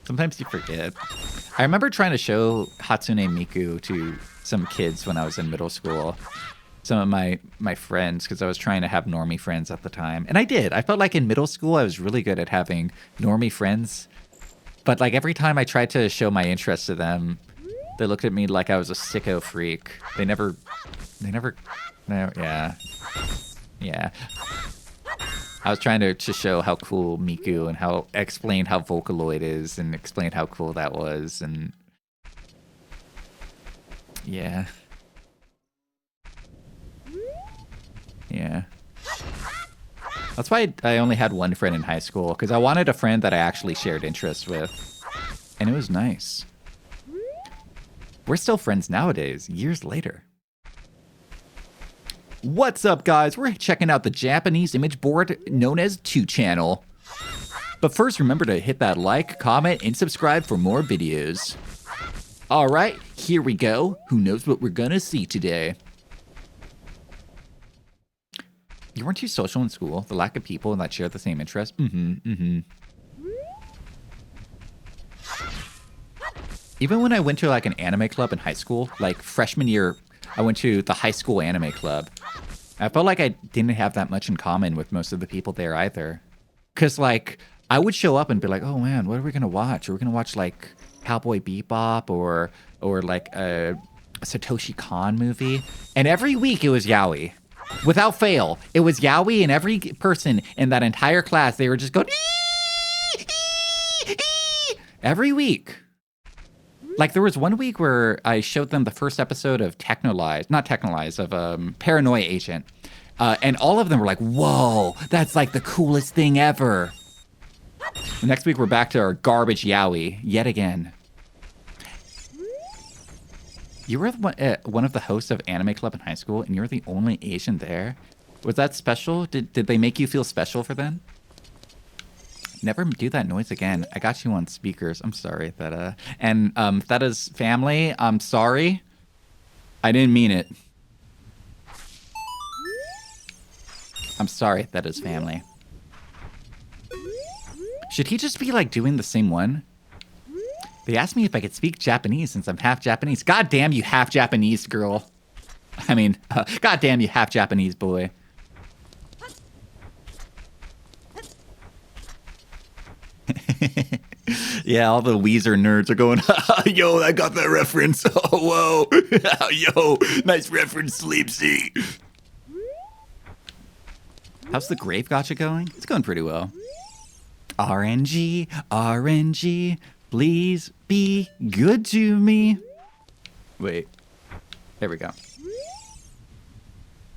Sometimes you forget. I remember trying to show Hatsune Miku to some kids when I was in middle school. Some of my friends, because I was trying to have normie friends at the time. And I did. I felt like in middle school I was really good at having normie friends. But like every time I tried to show my interest to them, they looked at me like I was a sicko freak. Yeah. I was trying to show how cool Miku and explain how Vocaloid is and explain how cool that was, and yeah. Yeah. That's why I only had one friend in high school, because I wanted a friend that I actually shared interests with. And it was nice. We're still friends nowadays, years later. What's up, guys? We're checking out the Japanese image board known as 2channel. But first, remember to hit that like, comment, and subscribe for more videos. All right, here we go. Who knows what we're gonna see today? You weren't too social in school. The lack of people that share the same interests. Even when I went to like an anime club in high school, like freshman year, I went to the high school anime club. I felt like I didn't have that much in common with most of the people there either. Cause like I would show up and be like, oh man, what are we gonna watch? Are we gonna watch like Cowboy Bebop or like a Satoshi Kon movie? And every week it was yaoi. Without fail, it was yaoi, and every person in that entire class, they were just going every week. Like there was one week where I showed them the first episode of Paranoia Agent. And all of them were like, whoa, that's like the coolest thing ever. The next week we're back to our garbage yaoi yet again. You were one of the hosts of Anime Club in high school, and you were the only Asian there. Was that special? Did they make you feel special for them? Never do that noise again. I got you on speakers. I'm sorry, Theta. And Theta's family, I'm sorry. I didn't mean it. I'm sorry, Theta's family. Should he just be like doing the same one? They asked me if I could speak Japanese since I'm half Japanese. God damn you, half Japanese girl. I mean, God damn you, half Japanese boy. Yeah, all the Weezer nerds are going, yo, I got that reference. Oh, whoa. Yo, nice reference, Sleepsy. How's the grave gotcha going? It's going pretty well. RNG, RNG. Please be good to me. Wait. There we go.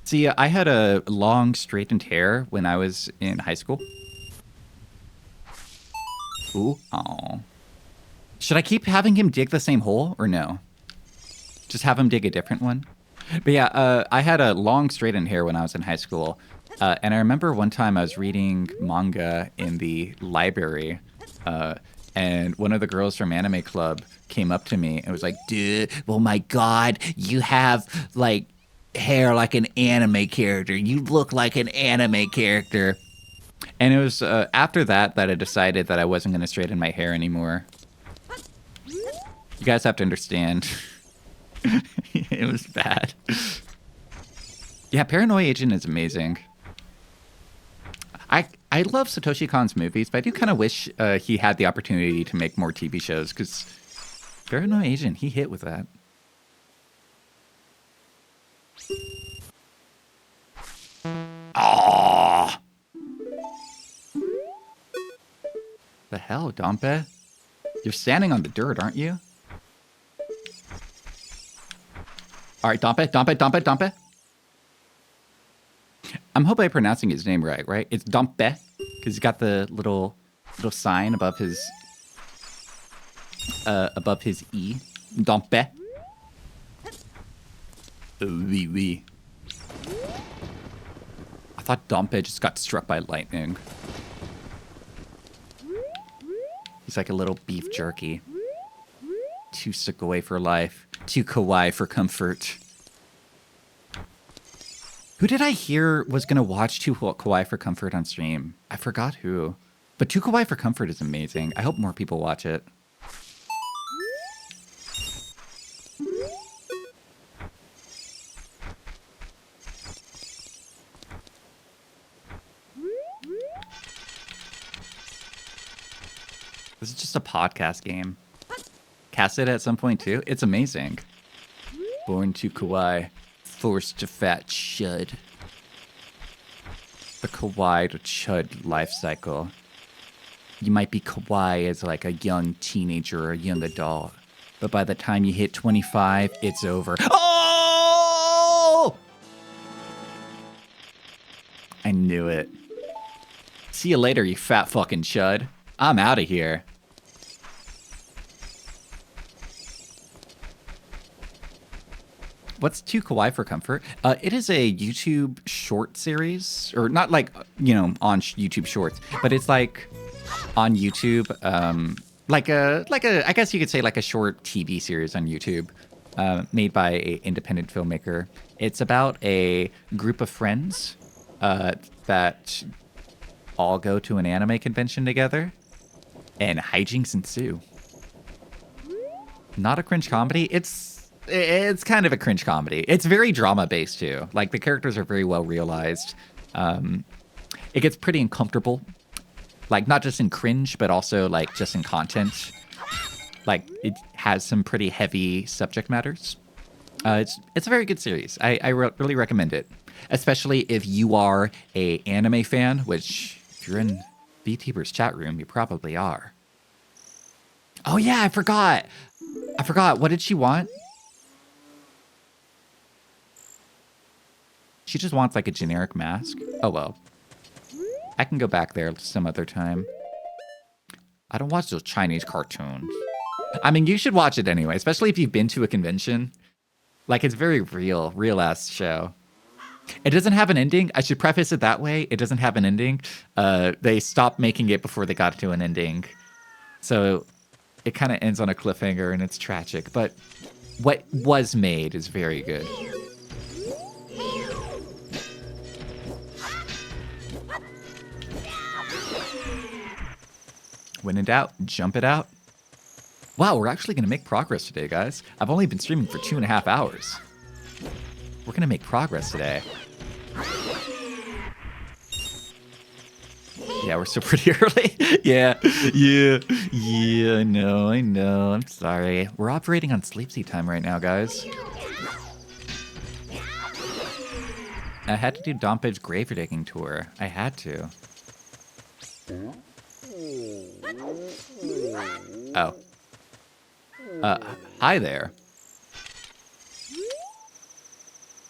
See, I had a long, straightened hair when I was in high school. Ooh, aw. Should I keep having him dig the same hole or no? Just have him dig a different one? But yeah, I had a long, straightened hair when I was in high school. And I remember one time I was reading manga in the library. And one of the girls from Anime Club came up to me and was like, dude, oh my God, you have like hair like an anime character. You look like an anime character. And it was after that I decided that I wasn't going to straighten my hair anymore. You guys have to understand. It was bad. Yeah, Paranoia Agent is amazing. I love Satoshi Kon's movies, but I do kind of wish he had the opportunity to make more TV shows, because Paranoia Agent, he hit with that. Ah! The hell, Dampé? You're standing on the dirt, aren't you? All right, Dampé. I'm hoping I'm pronouncing his name right? It's Dampé, because he's got the little sign above his E. Dampé. Oui. I thought Dampé just got struck by lightning. He's like a little beef jerky. Too sugoi for life. Too kawaii for comfort. Who did I hear was going to watch Too Kawaii for Comfort on stream? I forgot who. But Too Kawaii for Comfort is amazing. I hope more people watch it. This is just a podcast game. Cast it at some point too. It's amazing. Born to Kawaii. Forced to fat chud. The kawaii to chud life cycle. You might be kawaii as like a young teenager or a young adult, but by the time you hit 25, it's over. Oh! knew it. See you later, you fat fucking chud. I'm out of here. What's too kawaii for comfort? It is a YouTube short series, or not like, you know, on YouTube Shorts, but it's like on YouTube, like a, I guess you could say like a short TV series on YouTube, made by an independent filmmaker. It's about a group of friends that all go to an anime convention together, and hijinks ensue. Not a cringe comedy. It's kind of a cringe comedy. It's very drama based too. Like the characters are very well realized. It gets pretty uncomfortable, like not just in cringe, but also like just in content. Like it has some pretty heavy subject matters. It's a very good series. I really recommend it, especially if you are a anime fan, which if you're in VTuber's chat room, you probably are. Oh yeah, I forgot. What did she want? She just wants like a generic mask. Oh well. I can go back there some other time. I don't watch those Chinese cartoons. I mean, you should watch it anyway, especially if you've been to a convention. Like, it's very real-ass show. It doesn't have an ending. I should preface it that way. It doesn't have an ending. They stopped making it before they got to an ending. So it kind of ends on a cliffhanger, and it's tragic. But what was made is very good. When in doubt, jump it out. Wow, we're actually going to make progress today, guys. I've only been streaming for 2.5 hours. We're going to make progress today. Yeah, we're still pretty early. Yeah, I know. I'm sorry. We're operating on sleepsy time right now, guys. I had to do Dampé's grave digging tour. I had to. Oh. Hi there.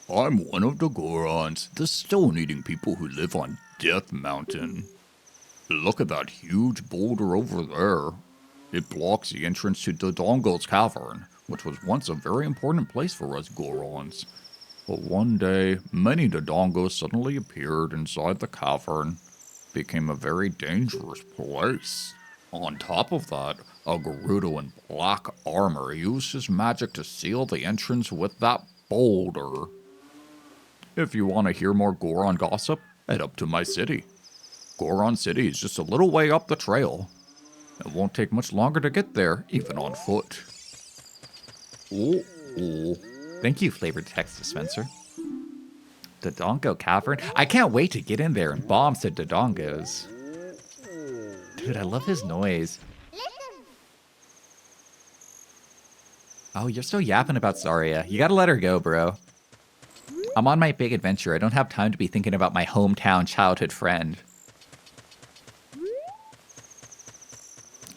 I'm one of the Gorons, the stone-eating people who live on Death Mountain. Look at that huge boulder over there. It blocks the entrance to Dodongo's cavern, which was once a very important place for us Gorons. But one day, many Dodongos suddenly appeared inside the cavern. Became a very dangerous place. On top of that, a Gerudo in black armor used his magic to seal the entrance with that boulder. If you want to hear more Goron gossip, head up to my city. Goron City is just a little way up the trail. It won't take much longer to get there, even on foot. Oh. Thank you, flavored text dispenser. Dodongo Cavern? I can't wait to get in there and bomb said Dodongos. Dude, I love his noise. Oh, you're still yapping about Zarya. You gotta let her go, bro. I'm on my big adventure. I don't have time to be thinking about my hometown childhood friend.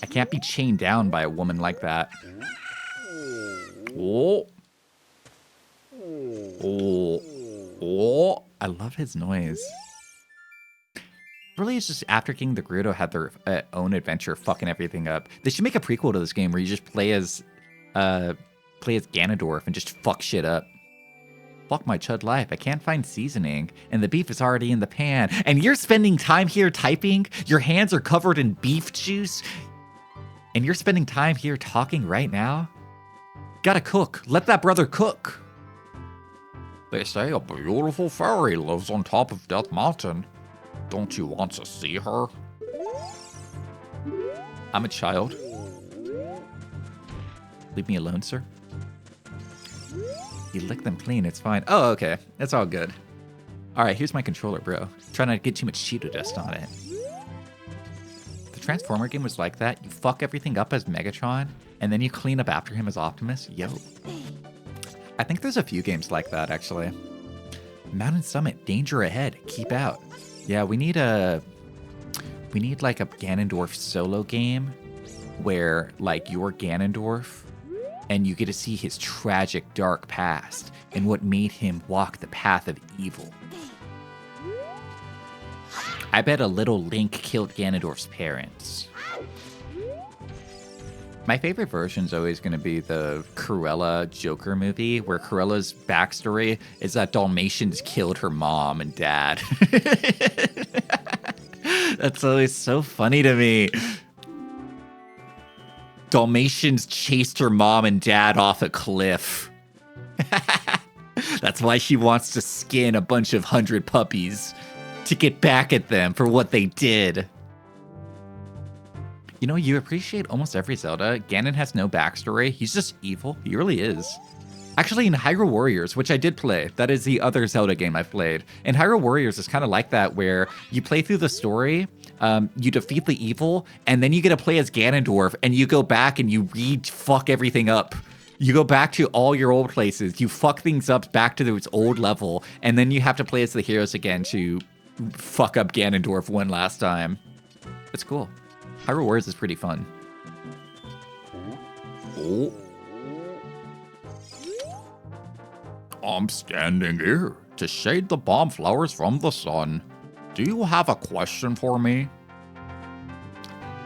I can't be chained down by a woman like that. Oh. I love his noise. Really, it's just after King the Gerudo had their own adventure fucking everything up. They should make a prequel to this game where you just play as Ganondorf and just fuck shit up. Fuck my chud life. I can't find seasoning, and the beef is already in the pan. And you're spending time here typing? Your hands are covered in beef juice? And you're spending time here talking right now? Gotta cook. Let that brother cook. They say a beautiful fairy lives on top of Death Mountain. Don't you want to see her? I'm a child. Leave me alone, sir. You lick them clean, it's fine. Oh, okay. That's all good. Alright, here's my controller, bro. Try not to get too much Cheeto dust on it. The Transformer game was like that. You fuck everything up as Megatron, and then you clean up after him as Optimus. Yo. I think there's a few games like that, actually. Mountain Summit, danger ahead. Keep out. Yeah, we need like a Ganondorf solo game where like you're Ganondorf and you get to see his tragic dark past and what made him walk the path of evil. I bet a little Link killed Ganondorf's parents. My favorite version is always going to be the Cruella Joker movie, where Cruella's backstory is that Dalmatians killed her mom and dad. That's always so funny to me. Dalmatians chased her mom and dad off a cliff. That's why she wants to skin a bunch of 100 puppies to get back at them for what they did. You know, you appreciate almost every Zelda. Ganon has no backstory. He's just evil. He really is. Actually, in Hyrule Warriors, which I did play, that is the other Zelda game I've played. And Hyrule Warriors is kind of like that, where you play through the story, you defeat the evil, and then you get to play as Ganondorf, and you go back and you fuck everything up. You go back to all your old places, you fuck things up back to its old level, and then you have to play as the heroes again to fuck up Ganondorf one last time. It's cool. Hyrule Warriors is pretty fun. Oh. I'm standing here to shade the bomb flowers from the sun. Do you have a question for me?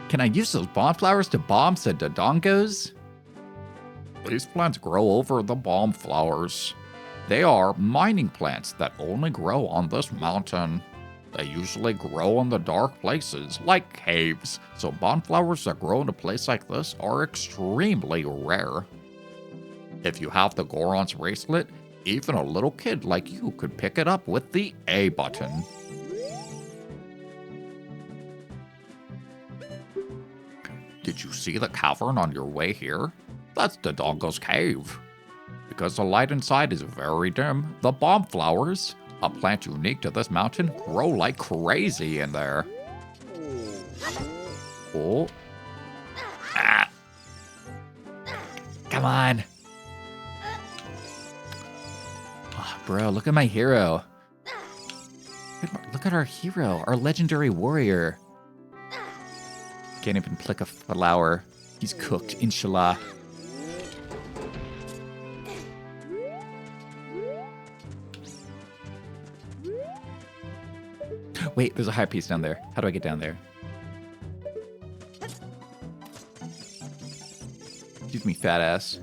Can I use those bomb flowers to bomb the Dodongos? These plants grow over the bomb flowers. They are mining plants that only grow on this mountain. They usually grow in the dark places, like caves, so bomb flowers that grow in a place like this are extremely rare. If you have the Goron's bracelet, even a little kid like you could pick it up with the A button. Did you see the cavern on your way here? That's the Dodongo's cave. Because the light inside is very dim, the bomb flowers, a plant unique to this mountain, grow like crazy in there. Oh. Ah. Come on. Oh, bro, look at my hero. Look at our hero, our legendary warrior. Can't even pluck a flower. He's cooked, inshallah. Wait, there's a high piece down there. How do I get down there? Excuse me, fat ass.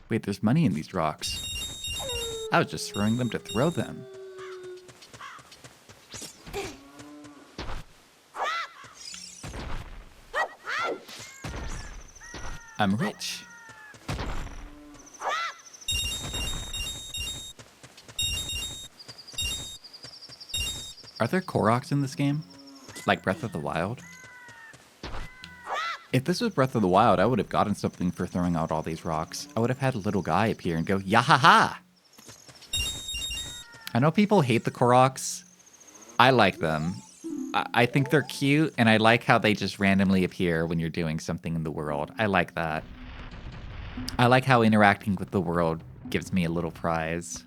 Wait, there's money in these rocks. I was just throwing them to throw them. I'm rich. Are there Koroks in this game? Like Breath of the Wild? If this was Breath of the Wild, I would have gotten something for throwing out all these rocks. I would have had a little guy appear and go, Yahaha! I know people hate the Koroks. I like them. I think they're cute, and I like how they just randomly appear when you're doing something in the world. I like that. I like how interacting with the world gives me a little prize.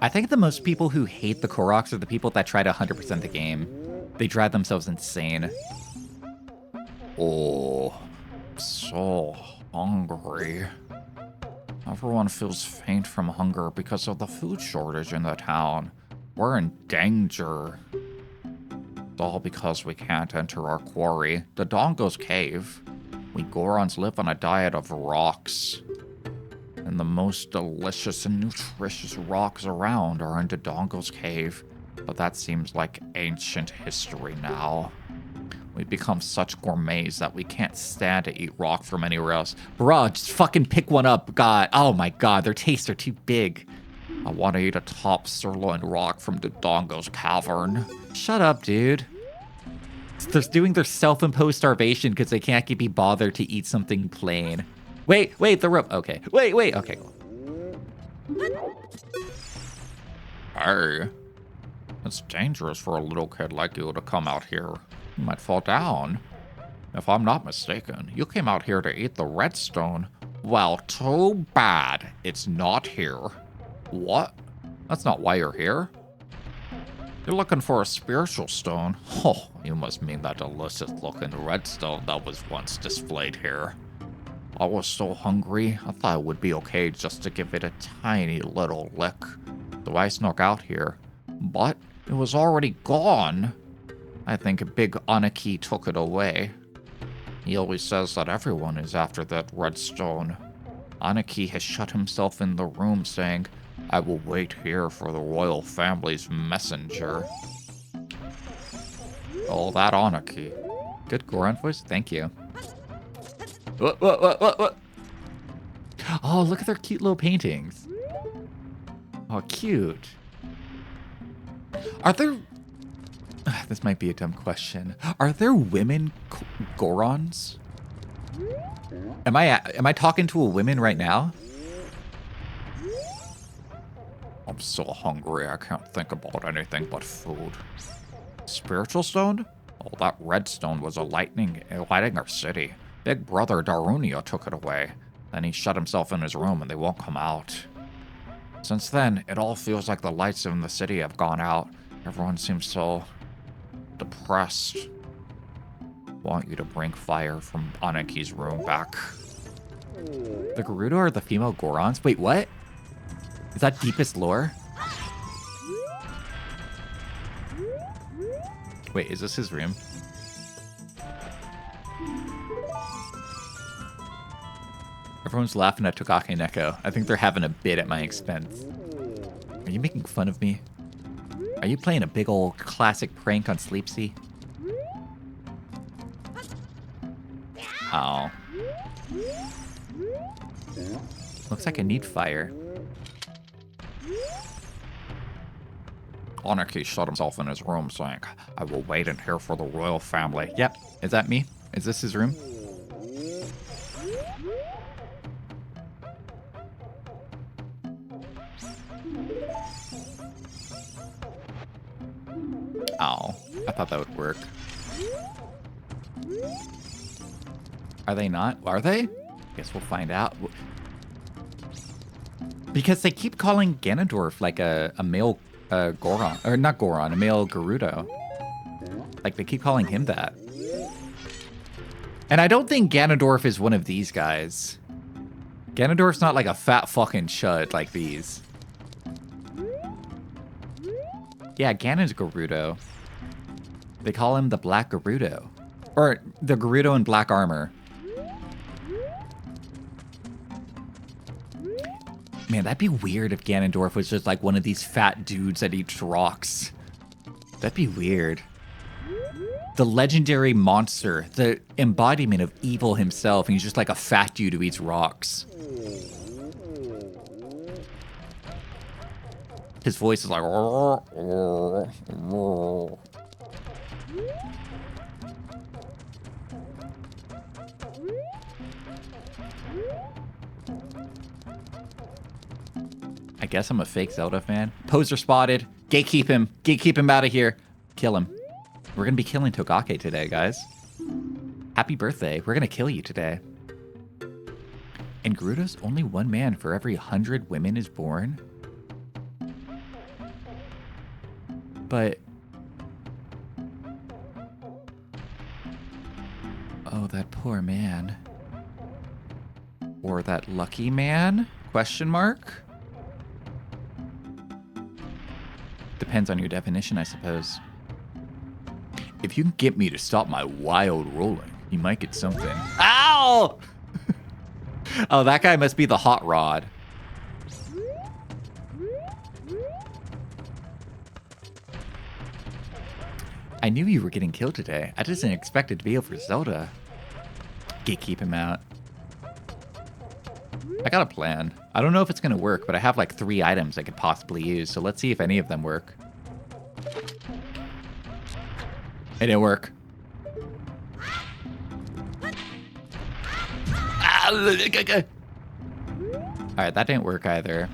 I think the most people who hate the Koroks are the people that try to 100% the game. They drive themselves insane. Oh, so hungry. Everyone feels faint from hunger because of the food shortage in the town. We're in danger. It's all because we can't enter our quarry, the Dodongo's cave. We Gorons live on a diet of rocks. And the most delicious and nutritious rocks around are in Dodongo's cave. But that seems like ancient history now. We've become such gourmets that we can't stand to eat rock from anywhere else. Bruh, just fucking pick one up, God. Oh my God, their tastes are too big. I want to eat a top sirloin rock from Dodongo's cavern. Shut up, dude. They're doing their self-imposed starvation because they can't be bothered to eat something plain. Wait, the rope. Okay. Wait, okay, cool. Hey. It's dangerous for a little kid like you to come out here. You might fall down. If I'm not mistaken, you came out here to eat the redstone. Well, too bad it's not here. What? That's not why you're here. You're looking for a spiritual stone. Oh, you must mean that delicious-looking redstone that was once displayed here. I was so hungry, I thought it would be okay just to give it a tiny little lick. So I snuck out here. But it was already gone. I think Big Aniki took it away. He always says that everyone is after that redstone. Aniki has shut himself in the room saying, I will wait here for the royal family's messenger. Oh, that Aniki. Good Goron voice, thank you. What? Oh, look at their cute little paintings. Oh, cute. Are there... This might be a dumb question. Are there women Gorons? Am I talking to a woman right now? I'm so hungry I can't think about anything but food. Spiritual stone? Oh, that redstone was lighting our city. Big brother Darunia took it away. Then he shut himself in his room and they won't come out. Since then, it all feels like the lights in the city have gone out. Everyone seems so depressed. Want you to bring fire from Aniki's room back. The Gerudo are the female Gorons? Wait, what? Is that deepest lore? Wait, is this his room? Everyone's laughing at Tokake Neko. I think they're having a bit at my expense. Are you making fun of me? Are you playing a big old classic prank on Sleepsy? Oh. Looks like I need fire. Aniki shut himself in his room saying, I will wait in here for the royal family. Yep. Is that me? Is this his room? Oh, I thought that would work. Are they not? Are they? Guess we'll find out. Because they keep calling Ganondorf like a male Goron. Or not Goron, a male Gerudo. Like they keep calling him that. And I don't think Ganondorf is one of these guys. Ganondorf's not like a fat fucking chud like these. Yeah, Ganon's Gerudo. They call him the Black Gerudo. Or the Gerudo in black armor. Man, that'd be weird if Ganondorf was just like one of these fat dudes that eats rocks. That'd be weird. The legendary monster, the embodiment of evil himself, and he's just like a fat dude who eats rocks. His voice is like... I guess I'm a fake Zelda fan. Poser spotted. Gatekeep him. Gatekeep him out of here. Kill him. We're going to be killing Tokake today, guys. Happy birthday. We're going to kill you today. In Gerudo's, only one man for every 100 women is born. But... oh, that poor man. Or that lucky man? Question mark? Depends on your definition, I suppose. If you can get me to stop my wild rolling, you might get something. Ow! Oh, that guy must be the hot rod. I knew you were getting killed today. I just didn't expect it to be over Zelda. Gatekeep him out. I got a plan. I don't know if it's going to work, but I have like 3 items I could possibly use, so let's see if any of them work. It didn't work. Alright, that didn't work either.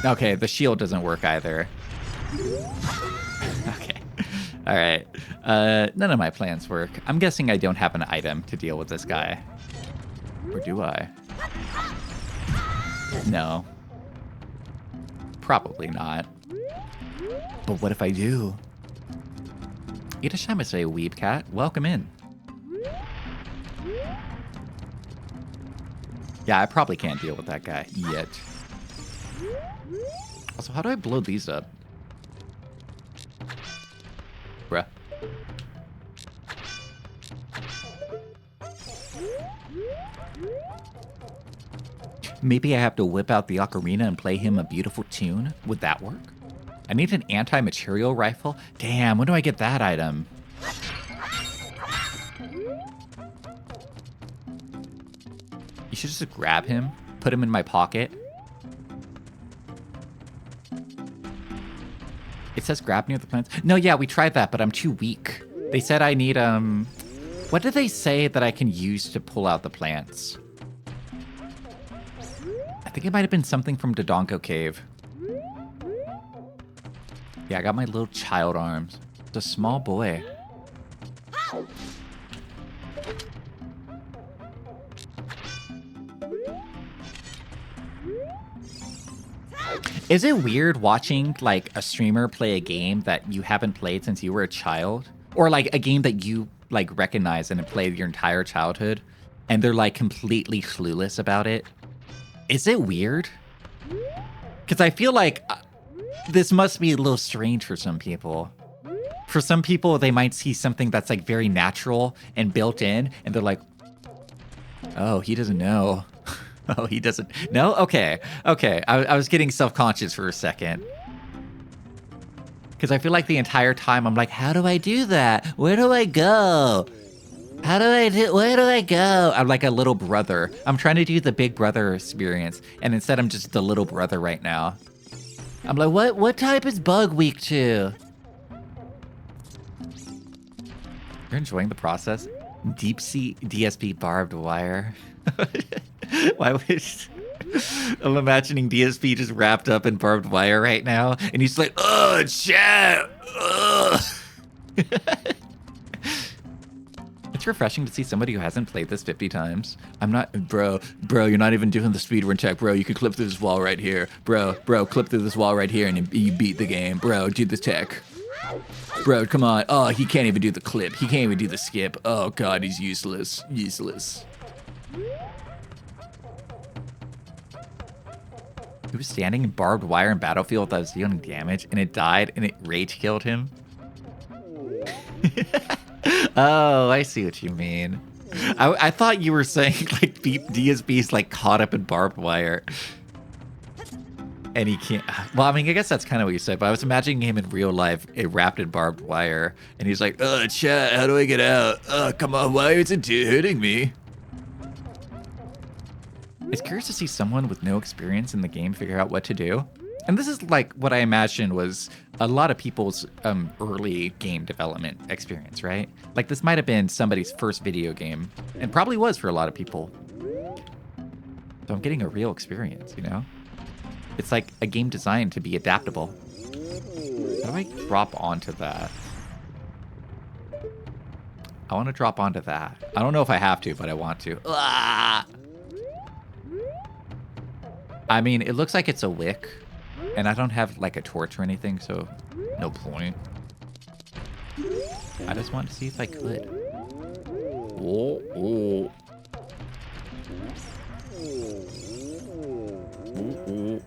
Okay, the shield doesn't work either. Okay. All right. None of my plans work. I'm guessing I don't have an item to deal with this guy. Or do I? No. Probably not. But what if I do? Itashimase, weeb cat. Welcome in. Yeah, I probably can't deal with that guy yet. Also, how do I blow these up? Bruh. Maybe I have to whip out the ocarina and play him a beautiful tune? Would that work? I need an anti-material rifle? Damn, when do I get that item? You should just grab him, put him in my pocket. It says grab near the plants. No, yeah, we tried that, but I'm too weak. They said I need, what did they say that I can use to pull out the plants? I think it might have been something from Dodongo Cave. Yeah, I got my little child arms. It's a small boy. Is it weird watching, like, a streamer play a game that you haven't played since you were a child? Or, like, a game that you, like, recognize and have played your entire childhood, and they're, like, completely clueless about it? Is it weird? Because I feel like this must be a little strange for some people. For some people, they might see something that's, like, very natural and built in, and they're like, oh, he doesn't know. Oh, he doesn't. No? Okay. Okay. I was getting self-conscious for a second. Because I feel like the entire time I'm like, how do I do that? Where do I go? Where do I go? I'm like a little brother. I'm trying to do the big brother experience. And instead I'm just the little brother right now. I'm like, what type is bug weak to? You're enjoying the process? Deep sea DSP barbed wire. Why wish I'm imagining DSP just wrapped up in barbed wire right now, and he's like, "Oh, chat." It's refreshing to see somebody who hasn't played this 50 times. I'm not, bro. You're not even doing the speedrun tech, bro. You could clip through this wall right here, bro. Clip through this wall right here, and you beat the game, bro. Do the tech. Bro, come on. Oh, he can't even do the clip. He can't even do the skip. Oh god, he's useless. Useless. He was standing in barbed wire in Battlefield that was dealing damage, and it died, and it rage killed him. Oh, I see what you mean. I thought you were saying, like, DSB's, like, caught up in barbed wire. And he can't... Well, I mean, I guess that's kind of what you said, but I was imagining him in real life, wrapped in barbed wire, and he's like, chat, how do I get out? Come on, why is it hitting me? It's curious to see someone with no experience in the game figure out what to do. And this is like what I imagine was a lot of people's early game development experience, right? Like this might have been somebody's first video game, and probably was for a lot of people. So I'm getting a real experience, you know? It's like a game designed to be adaptable. How do I drop onto that? I want to drop onto that. I don't know if I have to, but I want to. Ah! I mean, it looks like it's a wick, and I don't have like a torch or anything, so no point. I just wanted to see if I could. Oh, oh. Ooh.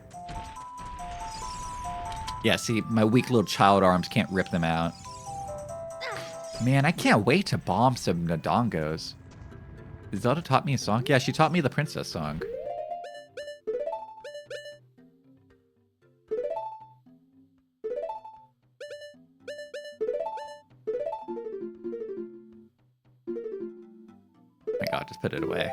Yeah, see, my weak little child arms can't rip them out. Man, I can't wait to bomb some Nadongos. Zelda taught me a song? Yeah, she taught me the princess song. Oh my god, just put it away.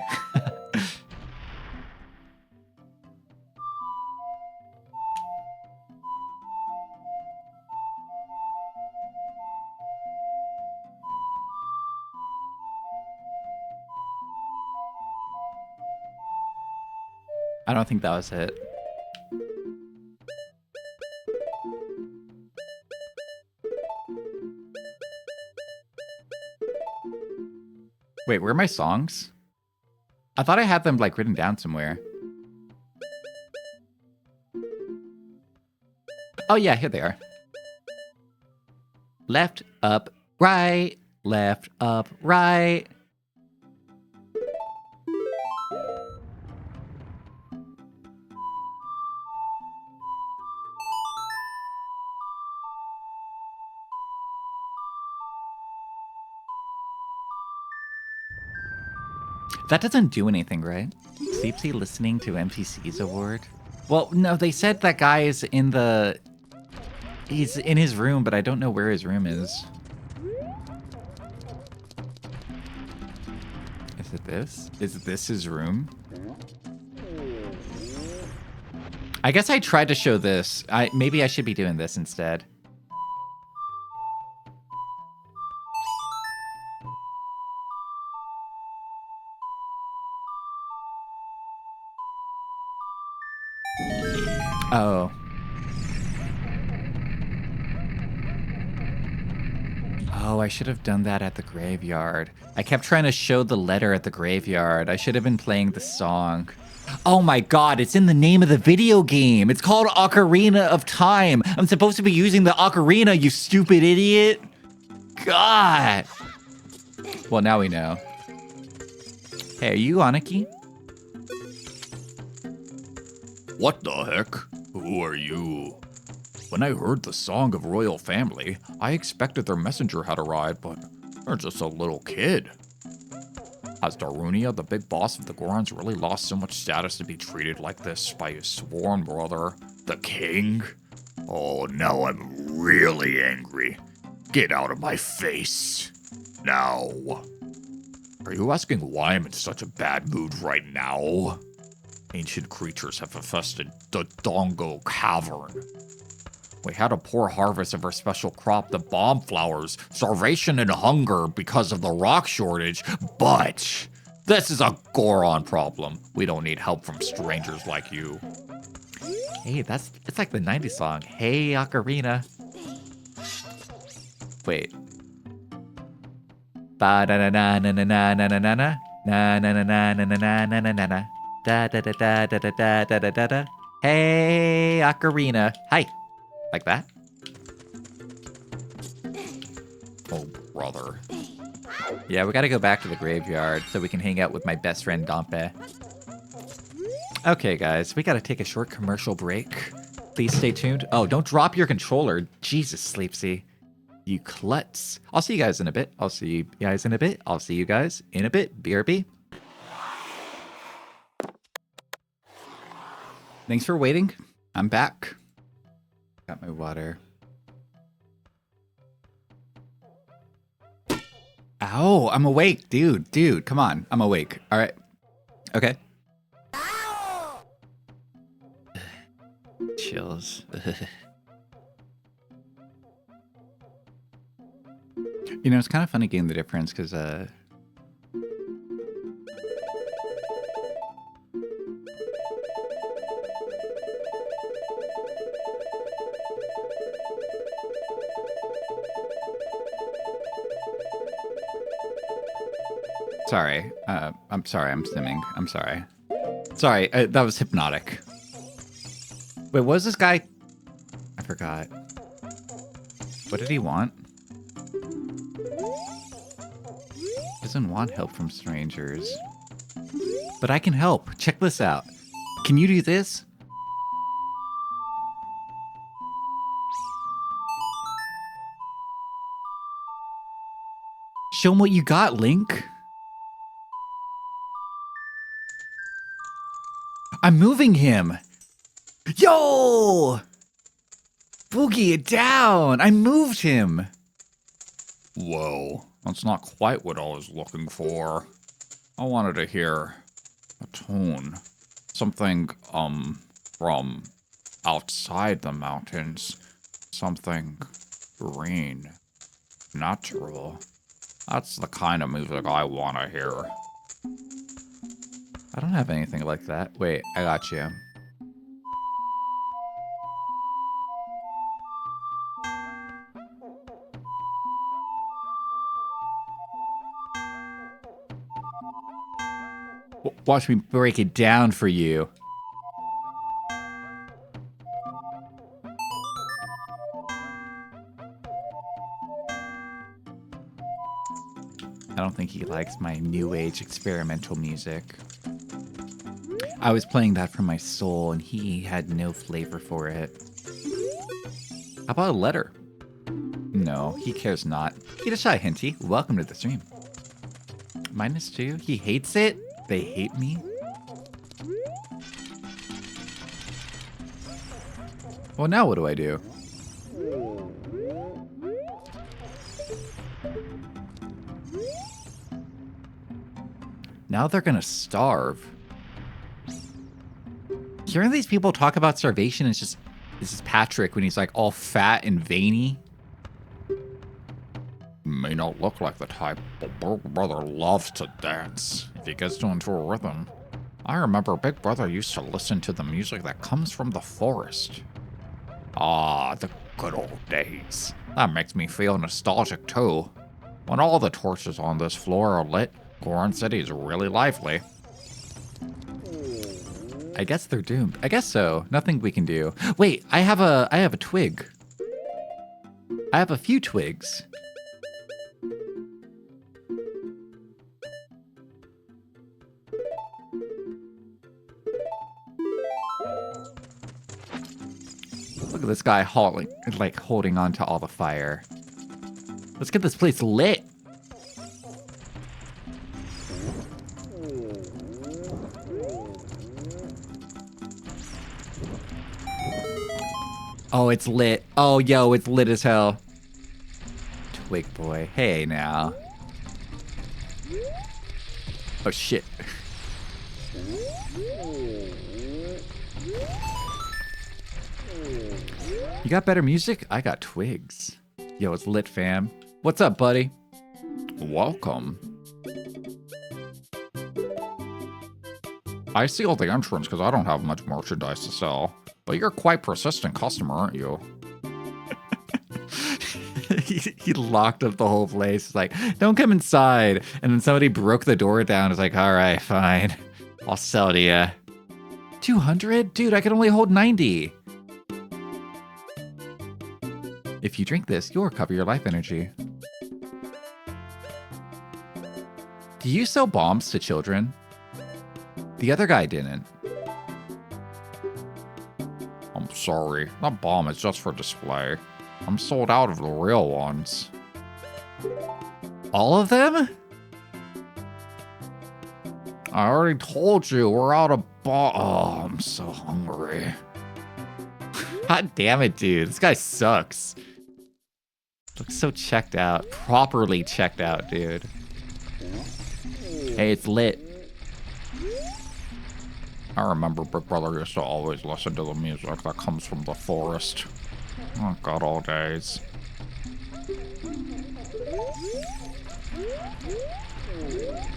I don't think that was it. Wait, where are my songs? I thought I had them like written down somewhere. Oh yeah, here they are. Left, up, right. Left, up, right. That doesn't do anything, right? Sleepsy listening to MTC's award? Well, no, they said that guy is in the... He's in his room, but I don't know where his room is. Is it this? Is this his room? I guess I tried to show this. Maybe I should be doing this instead. Oh. Oh, I should have done that at the graveyard. I kept trying to show the letter at the graveyard. I should have been playing the song. Oh my god, it's in the name of the video game. It's called Ocarina of Time. I'm supposed to be using the ocarina, you stupid idiot. God. Well, now we know. Hey, are you Aniki? What the heck? Who are you? When I heard the Song of Royal Family, I expected their messenger had arrived, but they're just a little kid. Has Darunia, the big boss of the Gorons, really lost so much status to be treated like this by his sworn brother, the king? Oh, now I'm really angry. Get out of my face. Now. Are you asking why I'm in such a bad mood right now? Ancient creatures have infested the Dongo Cavern. We had a poor harvest of our special crop, the bomb flowers, starvation and hunger because of the rock shortage, but this is a Goron problem. We don't need help from strangers like you. Hey, it's like the 90s song. Hey, Ocarina. Wait. Ba da da da na na na na na na na na na na na na na na na na da da da da da da da da da da. Hey, Ocarina. Hi. Like that? Oh, brother. Yeah, we gotta go back to the graveyard so we can hang out with my best friend Dampé. Okay, guys, we gotta take a short commercial break. Please stay tuned. Oh, don't drop your controller. Jesus, Sleepsy. You klutz. I'll see you guys in a bit. I'll see you guys in a bit. I'll see you guys in a bit. BRB. Thanks for waiting. I'm back. Got my water. Ow, I'm awake, dude. Dude, come on. I'm awake. All right. Okay. Chills. You know, it's kind of funny getting the difference because, sorry. I'm sorry. I'm stimming. I'm sorry. Sorry. That was hypnotic. Wait, what was this guy? I forgot. What did he want? Doesn't want help from strangers. But I can help. Check this out. Can you do this? Show him what you got, Link. I'm moving him. Yo! Boogie it down. I moved him. Whoa, that's not quite what I was looking for. I wanted to hear a tone. Something, from outside the mountains. Something green. Natural. That's the kind of music I want to hear. I don't have anything like that. Wait, I got you. Watch me break it down for you. I don't think he likes my new age experimental music. I was playing that for my soul and he had no flavor for it. How about a letter? No, he cares not. Get a shy, Hinty. Welcome to the stream. -2? He hates it? They hate me? Well, now what do I do? Now they're gonna starve. Hearing these people talk about starvation is just... This is Patrick when he's like all fat and veiny. May not look like the type, but Big Brother loves to dance. If he gets into a rhythm. I remember Big Brother used to listen to the music that comes from the forest. Ah, the good old days. That makes me feel nostalgic too. When all the torches on this floor are lit, Goron City's really lively. I guess they're doomed. I guess so. Nothing we can do. Wait, I have a twig. I have a few twigs. Look at this guy holding on to all the fire. Let's get this place lit. Oh, it's lit. Oh, yo, it's lit as hell. Twig boy. Hey, now. Oh, shit. You got better music? I got twigs. Yo, it's lit, fam. What's up, buddy? Welcome. I see all the entrance because I don't have much merchandise to sell. But you're quite persistent customer, aren't you? he locked up the whole place. He's like, don't come inside. And then somebody broke the door down. It's like, all right, fine. I'll sell to you. 200? Dude, I can only hold 90. If you drink this, you'll recover your life energy. Do you sell bombs to children? The other guy didn't. I'm sorry, that bomb is just for display. I'm sold out of the real ones. All of them? I already told you, we're out of bomb. Oh, I'm so hungry. God damn it, dude. This guy sucks. Looks so checked out. Properly checked out, dude. Hey, it's lit. I remember Big Brother used to always listen to the music that comes from the forest. Oh, God, all days.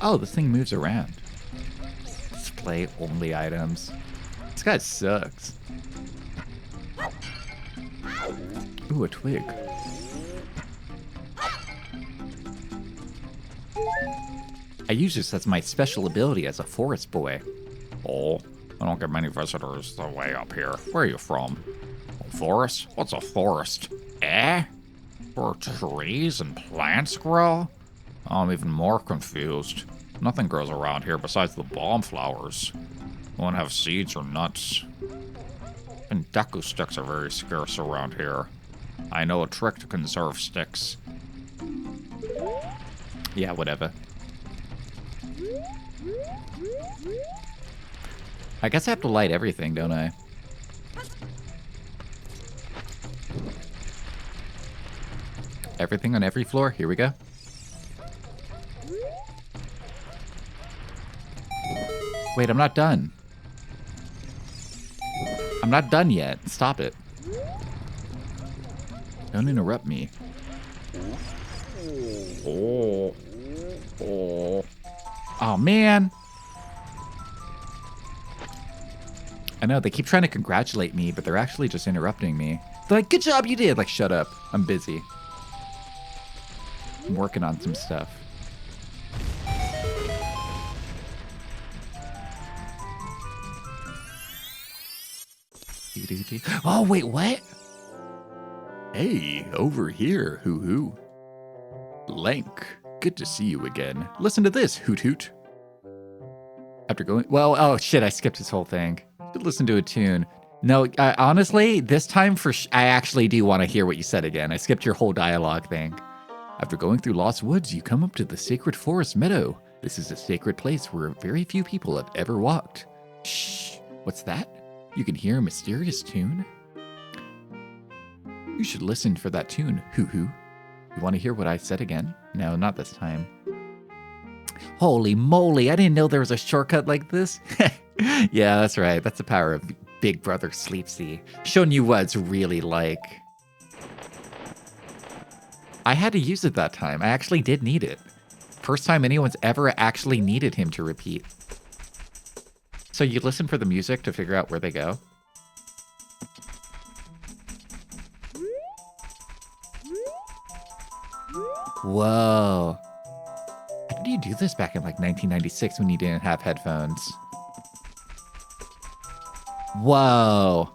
Oh, this thing moves around. Display only items. This guy sucks. Ooh, a twig. I use this as my special ability as a forest boy. Oh, I don't get many visitors the way up here. Where are you from? A forest? What's a forest? Eh? Where trees and plants grow? I'm even more confused. Nothing grows around here besides the bomb flowers. Won't have seeds or nuts. And Deku sticks are very scarce around here. I know a trick to conserve sticks. Yeah, whatever. I guess I have to light everything, don't I? Everything on every floor? Here we go. Wait, I'm not done. I'm not done yet. Stop it. Don't interrupt me. Oh. Oh. Oh, man. I know, they keep trying to congratulate me, but they're actually just interrupting me. They're like, good job, you did. Like, shut up. I'm busy. I'm working on some stuff. Oh, wait, what? Hey, over here, hoo hoo. Blank, good to see you again. Listen to this, hoot hoot. After going, well, oh shit, I skipped this whole thing. Listen to a tune. No, honestly, this time I actually do want to hear what you said again. I skipped your whole dialogue thing. After going through Lost Woods, you come up to the Sacred Forest Meadow. This is a sacred place where very few people have ever walked. Shh, what's that? You can hear a mysterious tune? You should listen for that tune, hoo-hoo. You want to hear what I said again? No, not this time. Holy moly, I didn't know there was a shortcut like this. Yeah, that's right. That's the power of Big Brother Sleepsy. Showing you what it's really like. I had to use it that time. I actually did need it. First time anyone's ever actually needed him to repeat. So you listen for the music to figure out where they go? Whoa. How did you do this back in like 1996 when you didn't have headphones? Whoa.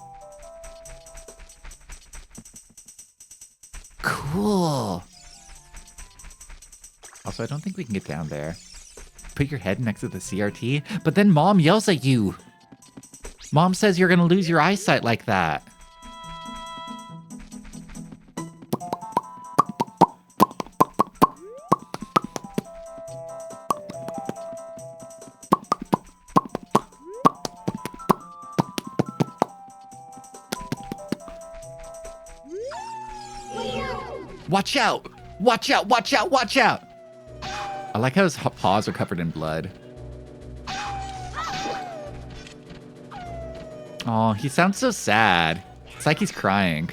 Cool. Also, I don't think we can get down there. Put your head next to the CRT, but then Mom yells at you. Mom says you're gonna lose your eyesight like that. Watch out! Watch out! Watch out! Watch out! I like how his paws are covered in blood. Oh, he sounds so sad. It's like he's crying.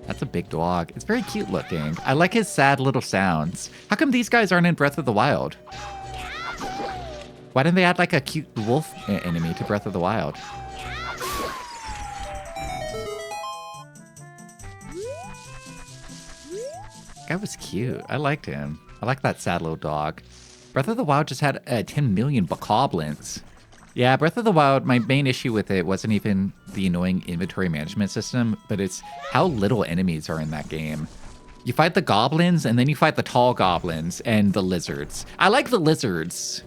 That's a big dog. It's very cute looking. I like his sad little sounds. How come these guys aren't in Breath of the Wild? Why didn't they add like a cute wolf enemy to Breath of the Wild? That was cute. I liked him. I like that sad little dog. Breath of the Wild just had 10 million bokoblins. Yeah, Breath of the Wild, my main issue with it wasn't even the annoying inventory management system, but it's how little enemies are in that game. You fight the goblins, and then you fight the tall goblins and the lizards. I like the lizards.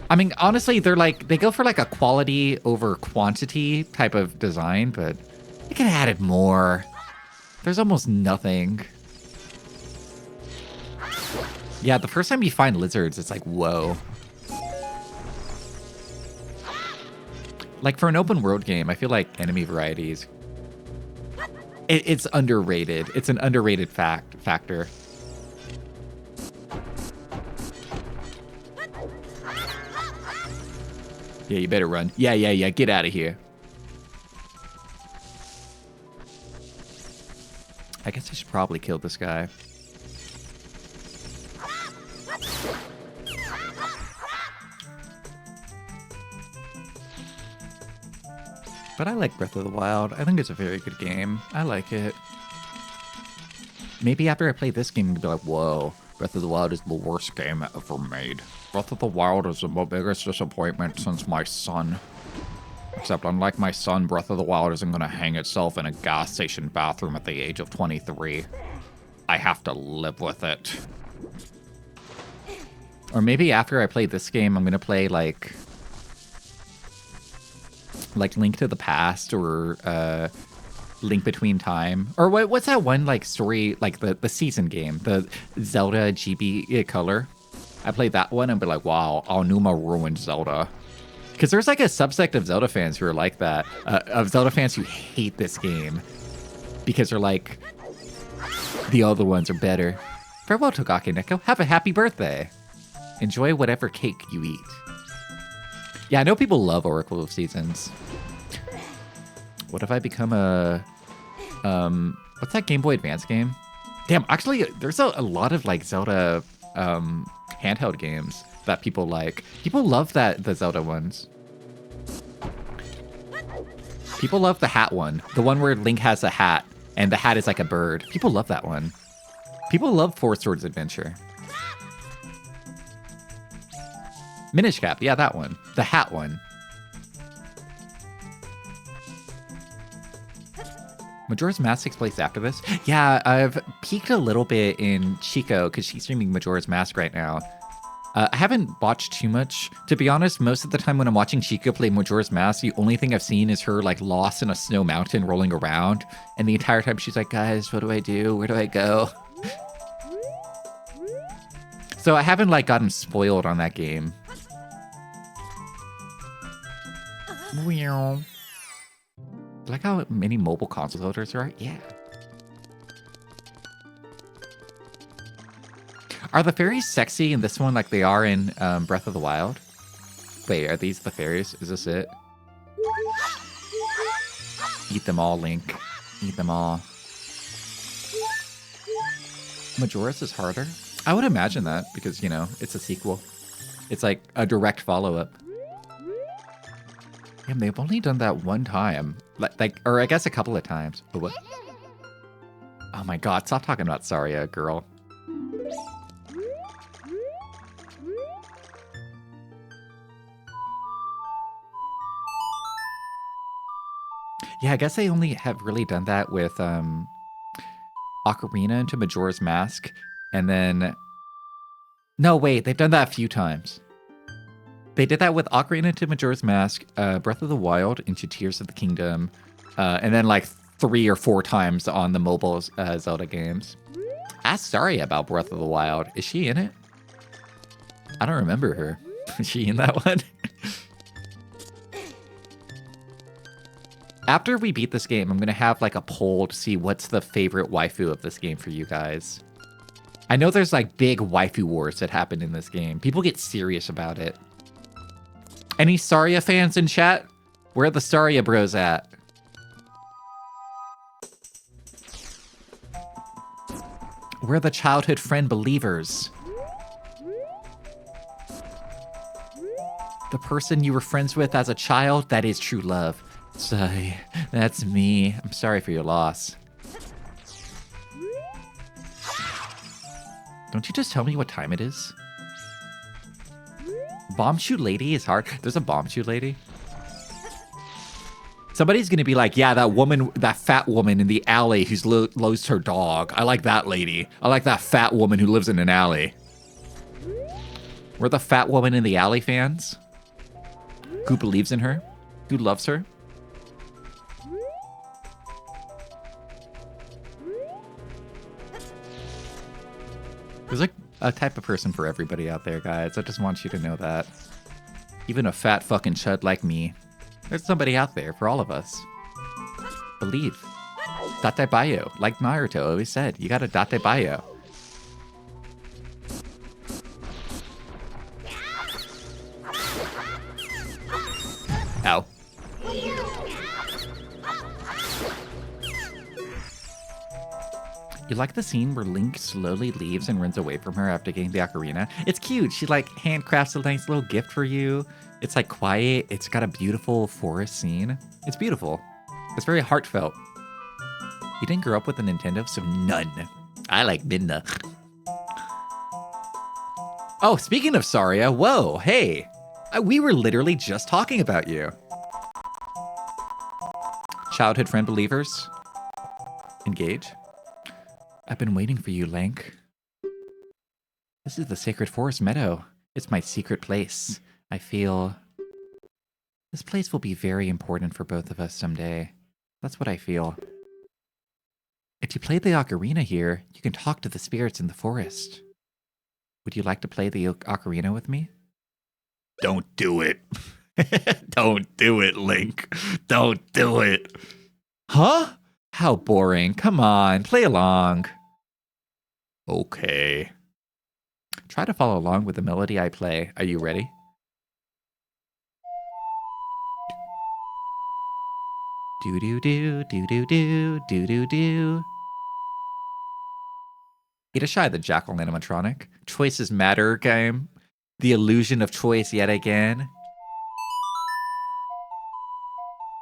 I mean, honestly, they go for like a quality over quantity type of design, but they could have added more. There's almost nothing. Yeah, the first time you find lizards, it's like, whoa. Like, for an open world game, I feel like enemy varieties, it's underrated. It's an underrated factor. Yeah, you better run. Yeah, get out of here. I guess I should probably kill this guy. But I like Breath of the Wild. I think it's a very good game. I like it. Maybe after I play this game, you'll be like, whoa, Breath of the Wild is the worst game ever made. Breath of the Wild is the biggest disappointment since my son. Except unlike my son, Breath of the Wild isn't going to hang itself in a gas station bathroom at the age of 23. I have to live with it. Or maybe after I play this game, I'm going to play like Link to the Past or Link Between Time. Or what's that one like story, like the season game, the Zelda GB Color. I played that one and be like, wow, Aonuma ruined Zelda. Because there's like a subsect of Zelda fans who are like that, of Zelda fans who hate this game because they're like, the other ones are better. Farewell, Togaki Neko. Have a happy birthday. Enjoy whatever cake you eat. Yeah, I know people love Oracle of Seasons. What if I become a... what's that Game Boy Advance game? Damn, actually, there's a lot of like Zelda handheld games that people like. People love the Zelda ones. People love the hat one. The one where Link has a hat, and the hat is like a bird. People love that one. People love Four Swords Adventure. Minish Cap, yeah, that one. The hat one. Majora's Mask takes place after this? Yeah, I've peeked a little bit in Chico because she's streaming Majora's Mask right now. I haven't watched too much. To be honest, most of the time when I'm watching Chico play Majora's Mask, the only thing I've seen is her like lost in a snow mountain rolling around. And the entire time she's like, guys, what do I do? Where do I go? So I haven't like gotten spoiled on that game. Like how many mobile console holders there are? Yeah. Are the fairies sexy in this one like they are in Breath of the Wild? Wait, are these the fairies? Is this it? Eat them all, Link. Eat them all. Majora's is harder? I would imagine that because, you know, it's a sequel. It's like a direct follow-up. Damn, they've only done that one time. Like, or I guess a couple of times. Oh, what? Oh my god, stop talking about Saria, girl. Yeah, I guess they only have really done that with Ocarina into Majora's Mask, and then... No, wait, they've done that a few times. They did that with Ocarina into Majora's Mask, Breath of the Wild into Tears of the Kingdom, and then like 3 or 4 times on the mobile Zelda games. Ask Saria about Breath of the Wild. Is she in it? I don't remember her. Is she in that one? After we beat this game, I'm going to have like a poll to see what's the favorite waifu of this game for you guys. I know there's like big waifu wars that happen in this game. People get serious about it. Any Saria fans in chat? Where are the Saria bros at? Where are the childhood friend believers? The person you were friends with as a child, that is true love. Sorry, that's me. I'm sorry for your loss. Don't you just tell me what time it is? Bomb shoot lady is hard. There's a bomb shoot lady. Somebody's gonna be like, yeah, that woman, that fat woman in the alley who's lost her dog. I like that lady. I like that fat woman who lives in an alley. We're the fat woman in the alley fans. Who believes in her? Who loves her? There's like a type of person for everybody out there, guys. I just want you to know that. Even a fat fucking chud like me. There's somebody out there for all of us. Believe. Date bayo. Like Naruto always said, you gotta date bayo. Ow. You like the scene where Link slowly leaves and runs away from her after getting the ocarina? It's cute. She like handcrafts a nice little gift for you. It's like quiet. It's got a beautiful forest scene. It's beautiful. It's very heartfelt. You didn't grow up with a Nintendo, so none. I like Midna. Oh, speaking of Saria, whoa, hey. We were literally just talking about you. Childhood friend believers. Engage. I've been waiting for you, Link. This is the Sacred Forest Meadow. It's my secret place. I feel... this place will be very important for both of us someday. That's what I feel. If you play the ocarina here, you can talk to the spirits in the forest. Would you like to play the ocarina with me? Don't do it. Don't do it, Link. Don't do it. Huh? How boring. Come on, play along. Okay. Try to follow along with the melody I play. Are you ready? Do do do do do do do do do. Ita Shy, the Jackal animatronic. Choices matter game. The illusion of choice yet again.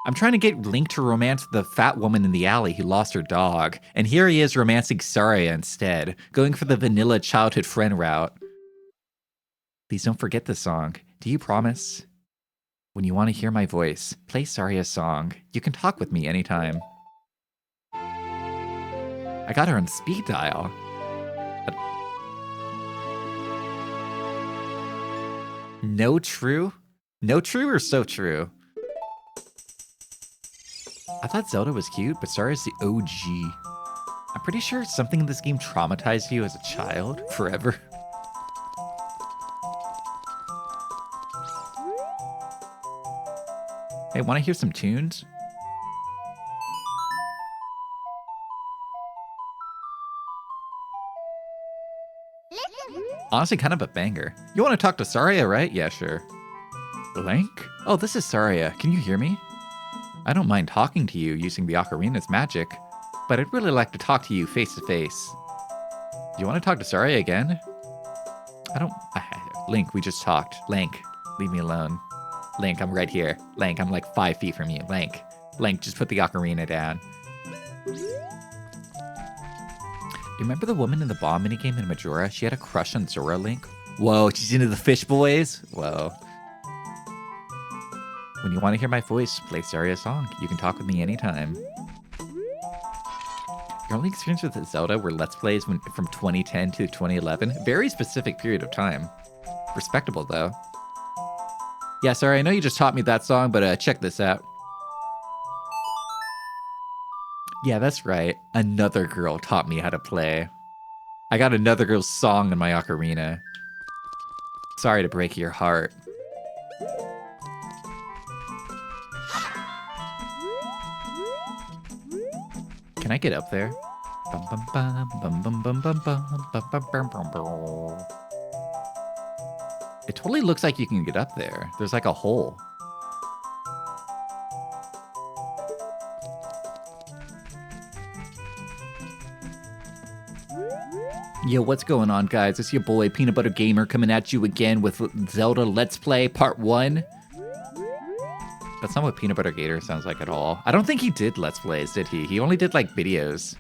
I'm trying to get Link to romance the fat woman in the alley who lost her dog, and here he is romancing Saria instead, going for the vanilla childhood friend route. Please don't forget this song. Do you promise? When you want to hear my voice, play Saria's song. You can talk with me anytime. I got her on speed dial. No true? No true or so true? I thought Zelda was cute, but Saria's the OG. I'm pretty sure something in this game traumatized you as a child forever. Hey, want to hear some tunes? Honestly, kind of a banger. You want to talk to Saria, right? Yeah, sure. Link? Oh, this is Saria. Can you hear me? I don't mind talking to you using the ocarina's magic, but I'd really like to talk to you face to face. You want to talk to Saria again? Link, we just talked. Link, leave me alone. Link, I'm right here. Link, I'm like 5 feet from you. Link, just put the ocarina down. You remember the woman in the bomb minigame in Majora? She had a crush on Zora, Link. Whoa, she's into the fish boys? Whoa. When you want to hear my voice, play Saria's song. You can talk with me anytime. Your only experience with Zelda were Let's Plays from 2010 to 2011. Very specific period of time. Respectable, though. Yeah, sorry, I know you just taught me that song, but check this out. Yeah, that's right. Another girl taught me how to play. I got another girl's song in my ocarina. Sorry to break your heart. Can I get up there? Bum, bum, bum, bum, bum, bum, bum, bum, bum, bum, bum, bum. It totally looks like you can get up there. There's like a hole. Yo, what's going on, guys? It's your boy, Peanut Butter Gamer, coming at you again with Zelda Let's Play Part 1. That's not what Peanut Butter Gator sounds like at all. I don't think he did Let's Plays, did he? He only did, like, videos.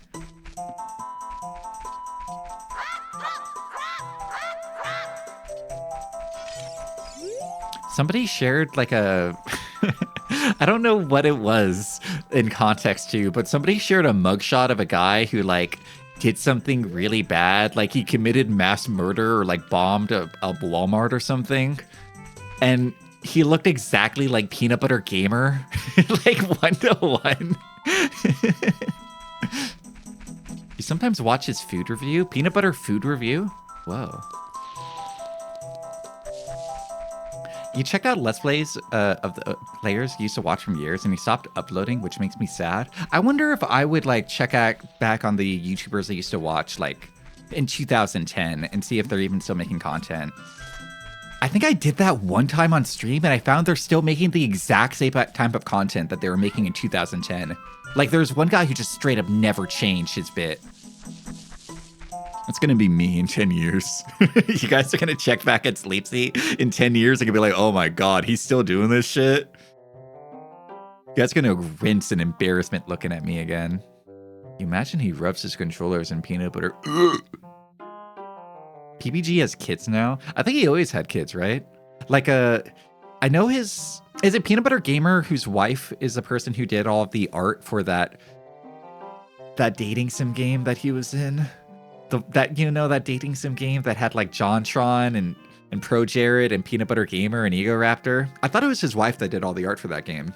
Somebody shared, like, a... I don't know what it was in context to, but somebody shared a mugshot of a guy who, like, did something really bad. Like, he committed mass murder or, like, bombed a Walmart or something. And he looked exactly like Peanut Butter Gamer. Like, 1-to-1. You sometimes watch his food review? Peanut Butter food review? Whoa. You checked out Let's Plays of the players you used to watch from years, and he stopped uploading, which makes me sad. I wonder if I would, like, check back on the YouTubers I used to watch, like, in 2010 and see if they're even still making content. I think I did that one time on stream, and I found they're still making the exact same type of content that they were making in 2010. Like, there's one guy who just straight up never changed his bit. It's gonna be me in 10 years. You guys are gonna check back at Sleepsy in 10 years and gonna be like, oh my god, he's still doing this shit? You guys are gonna rinse in embarrassment looking at me again. You imagine he rubs his controllers in peanut butter. Ugh. PBG has kids now? I think he always had kids, right? Like, I know his... Is it Peanut Butter Gamer whose wife is the person who did all of the art for that dating sim game that he was in? That dating sim game that had like JonTron and Pro Jared and Peanut Butter Gamer and Ego Raptor? I thought it was his wife that did all the art for that game.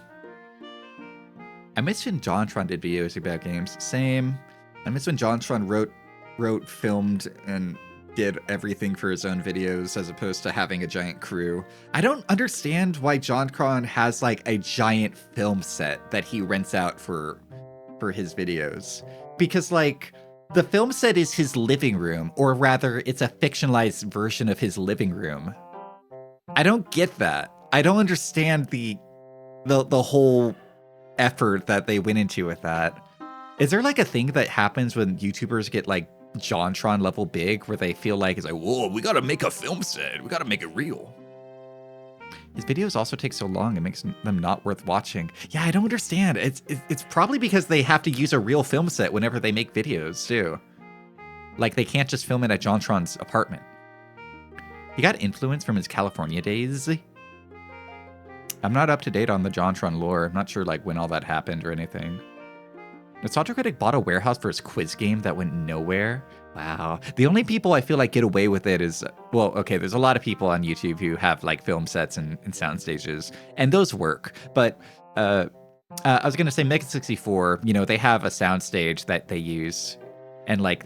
I miss when JonTron did videos about games. Same. I miss when JonTron wrote, filmed, and did everything for his own videos as opposed to having a giant crew. I don't understand why JonTron has like a giant film set that he rents out for his videos. Because like... the film set is his living room, or rather, it's a fictionalized version of his living room. I don't get that. I don't understand the whole effort that they went into with that. Is there like a thing that happens when YouTubers get like JonTron level big, where they feel like it's like, whoa, we gotta make a film set. We gotta make it real. His videos also take so long, it makes them not worth watching. Yeah, I don't understand. It's probably because they have to use a real film set whenever they make videos, too. Like, they can't just film it at JonTron's apartment. He got influence from his California days. I'm not up to date on the JonTron lore. I'm not sure, like, when all that happened or anything. Nostalgia Critic bought a warehouse for his quiz game that went nowhere. Wow. The only people I feel like get away with it is, well, okay, there's a lot of people on YouTube who have like film sets and sound stages, and those work. But I was going to say Mega 64, you know, they have a sound stage that they use. And like,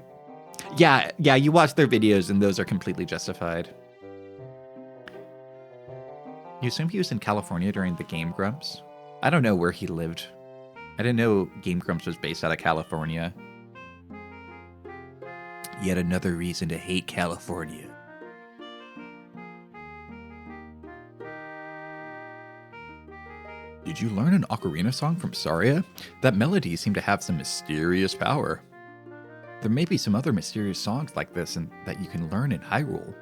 yeah, you watch their videos and those are completely justified. You assume he was in California during the Game Grumps? I don't know where he lived. I didn't know Game Grumps was based out of California. Yet another reason to hate California. Did you learn an ocarina song from Saria? That melody seemed to have some mysterious power. There may be some other mysterious songs like this that you can learn in Hyrule.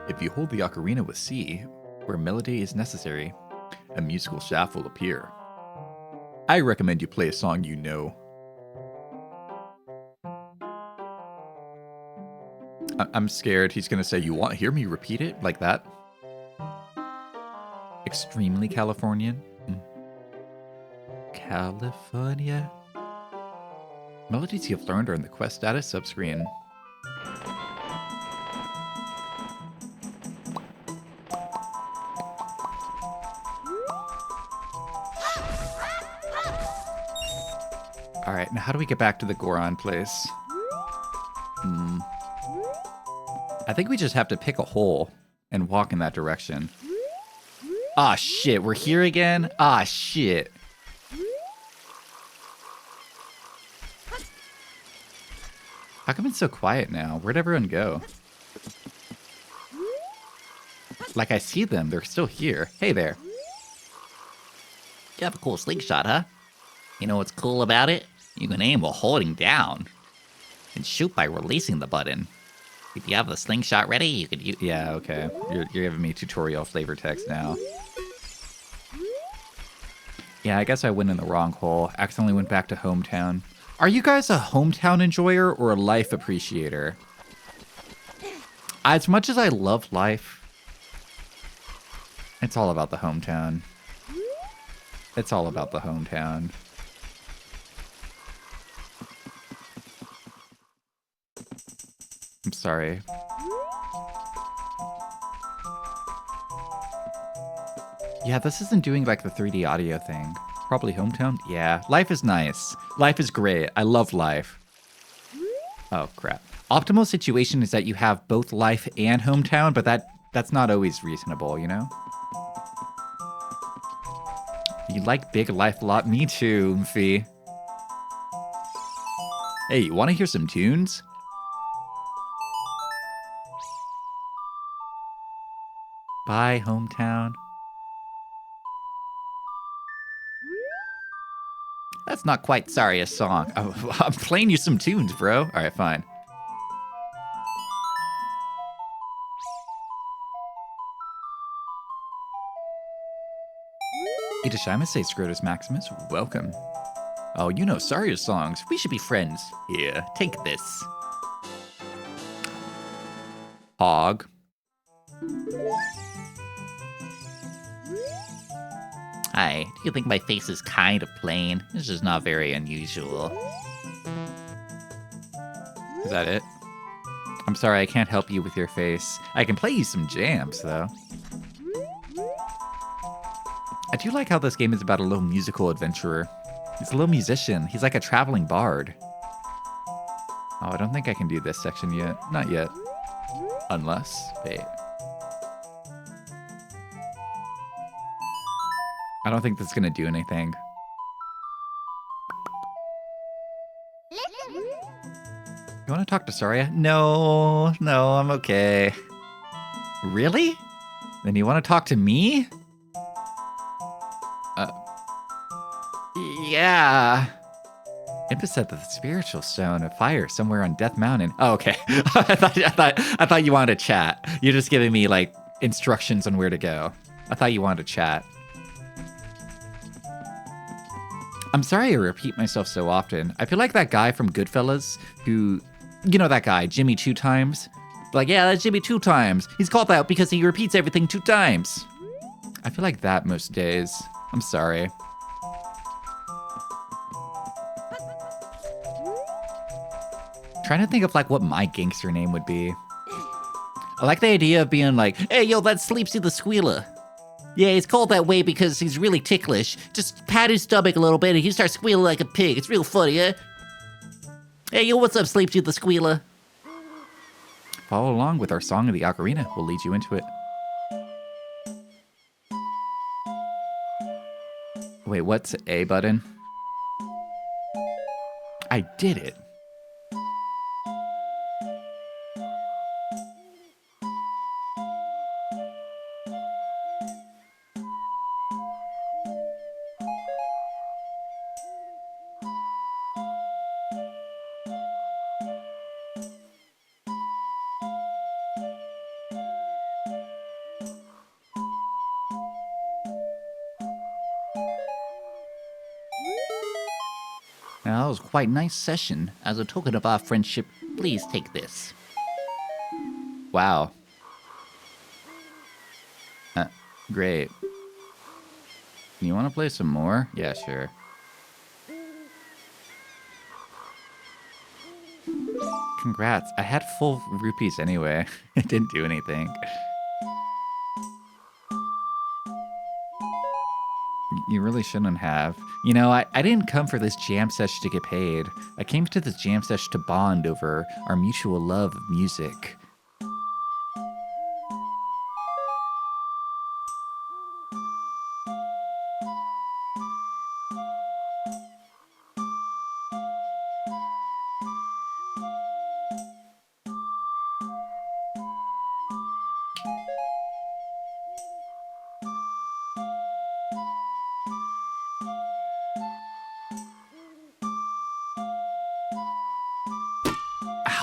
If you hold the ocarina with C, where melody is necessary, a musical shaft will appear. I recommend you play a song you know. I'm scared he's going to say, you want to hear me repeat it like that? Extremely Californian? California? Melodies you've learned are in the quest status subscreen. Alright, now how do we get back to the Goron place? I think we just have to pick a hole and walk in that direction. Ah, shit, we're here again? Ah, shit. How come it's so quiet now? Where'd everyone go? Like, I see them. They're still here. Hey there. You have a cool slingshot, huh? You know what's cool about it? You can aim while holding down and shoot by releasing the button. If you have the slingshot ready, you could use... Yeah, okay. You're giving me tutorial flavor text now. Yeah, I guess I went in the wrong hole. Accidentally went back to hometown. Are you guys a hometown enjoyer or a life appreciator? As much as I love life, it's all about the hometown. It's all about the hometown. I'm sorry. Yeah, this isn't doing like the 3D audio thing. Probably hometown? Yeah, life is nice. Life is great. I love life. Oh, crap. Optimal situation is that you have both life and hometown, but that's not always reasonable, you know? You like big life a lot? Me too, Mfee. Hey, you want to hear some tunes? Bye, hometown. That's not quite Saria's song. I'm playing you some tunes, bro. All right, fine. Itashima say Scrotus Maximus, welcome. Oh, you know Saria's songs. We should be friends. Here, take this. Hog. Hi, do you think my face is kind of plain? This is not very unusual. Is that it? I'm sorry, I can't help you with your face. I can play you some jams, though. I do like how this game is about a little musical adventurer. He's a little musician. He's like a traveling bard. Oh, I don't think I can do this section yet. Not yet. Unless... Wait. I don't think that's gonna do anything. You wanna talk to Saria? No, I'm okay. Really? Then you wanna talk to me? Yeah. Impa said that the spiritual stone of fire somewhere on Death Mountain. Oh, okay. I thought you wanted to chat. You're just giving me like instructions on where to go. I thought you wanted to chat. I'm sorry I repeat myself so often. I feel like that guy from Goodfellas who, you know that guy, Jimmy 2 times? Like, yeah, that's Jimmy 2 times. He's called that because he repeats everything 2 times. I feel like that most days. I'm sorry. Trying to think of like what my gangster name would be. I like the idea of being like, hey, yo, that's Sleepsy the Squealer. Yeah, he's called that way because he's really ticklish. Just pat his stomach a little bit and he starts squealing like a pig. It's real funny, eh? Hey, yo, what's up, Sleepsy the Squealer? Follow along with our song of the ocarina. We'll lead you into it. Wait, what's A button? I did it. Now, that was quite a nice session. As a token of our friendship, please take this. Wow. Great. You want to play some more? Yeah, sure. Congrats. I had full rupees anyway. It didn't do anything. You really shouldn't have. You know, I didn't come for this jam session to get paid. I came to this jam session to bond over our mutual love of music.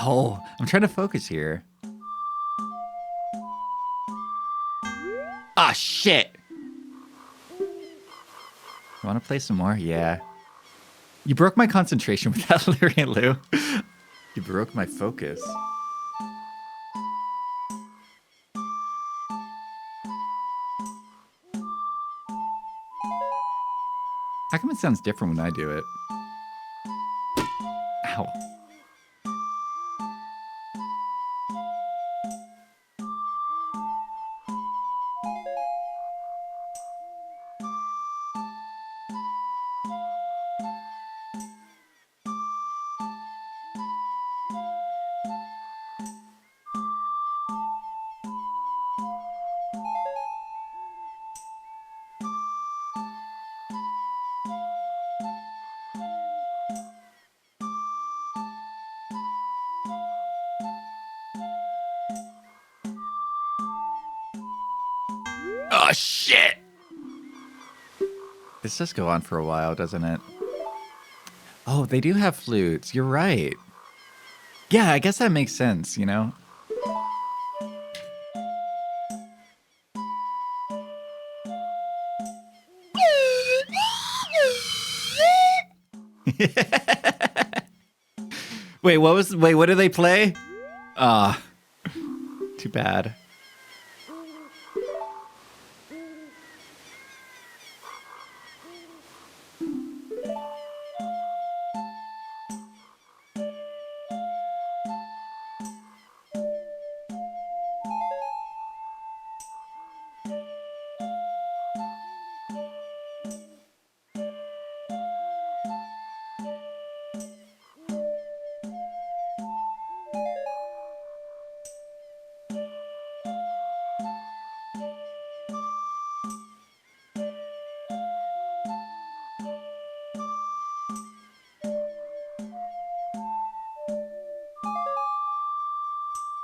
Ow, I'm trying to focus here. Ah, shit! You want to play some more? Yeah. You broke my concentration with that, Larry and Lou. You broke my focus. How come it sounds different when I do it? Ow. Oh, shit! This does go on for a while, doesn't it? Oh, they do have flutes. You're right. Yeah, I guess that makes sense, you know? Wait, what do they play? Ah, too bad.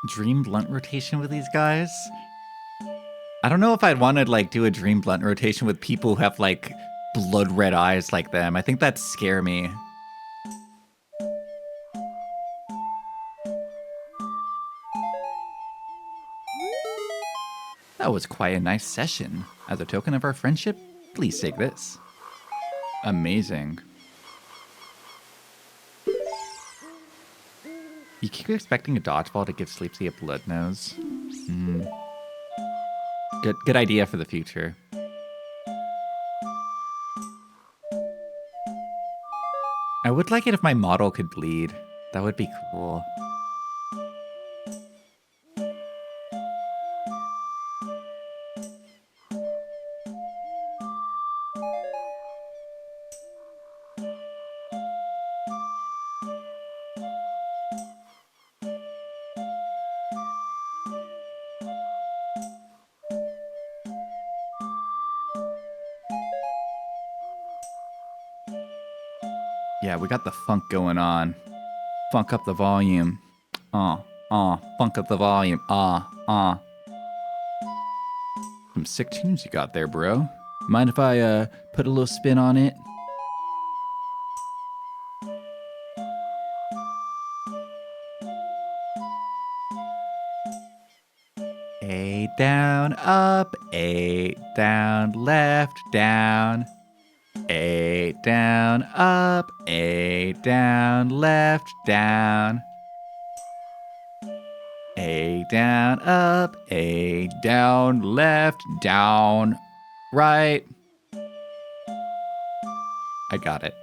Dream blunt rotation with these guys? I don't know if I'd want to like do a dream blunt rotation with people who have like blood red eyes like them. I think that'd scare me. That was quite a nice session. As a token of our friendship, please take this. Amazing. You keep expecting a dodgeball to give Sleepsy a blood nose. Good idea for the future. I would like it if my model could bleed. That would be cool. Yeah, we got the funk going on. Funk up the volume. Funk up the volume. Some sick tunes you got there, bro. Mind if I put a little spin on it? A down, up, A down, left, down. A down, up, A down, left, down. A down, up, A down, left, down, right. I got it.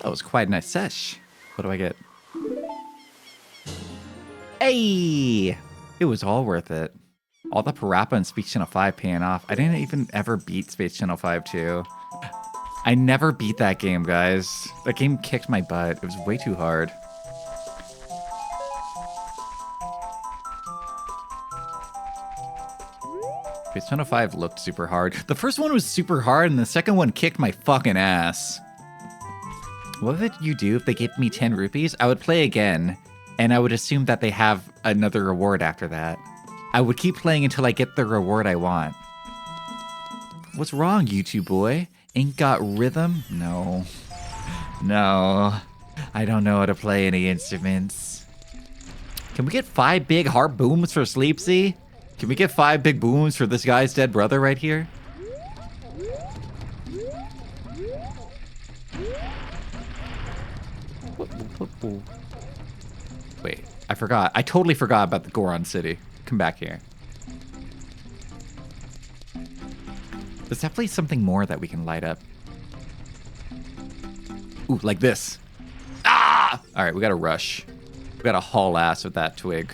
That was quite a nice sesh. What do I get? Hey! It was all worth it. All the parappa and Space Channel 5 paying off. I didn't even ever beat Space Channel 5 2. I never beat that game, guys. That game kicked my butt. It was way too hard. Space Channel 5 looked super hard. The first one was super hard, and the second one kicked my fucking ass. What would you do if they gave me 10 rupees? I would play again, and I would assume that they have another reward after that. I would keep playing until I get the reward I want. What's wrong, YouTube boy? Ain't got rhythm? No. No. I don't know how to play any instruments. Can we get 5 big heart booms for Sleepsy? Can we get 5 big booms for this guy's dead brother right here? Wait, I forgot. I totally forgot about the Goron City. Come back here. There's definitely something more that we can light up. Ooh, like this. Ah! All right, we gotta rush. We gotta haul ass with that twig.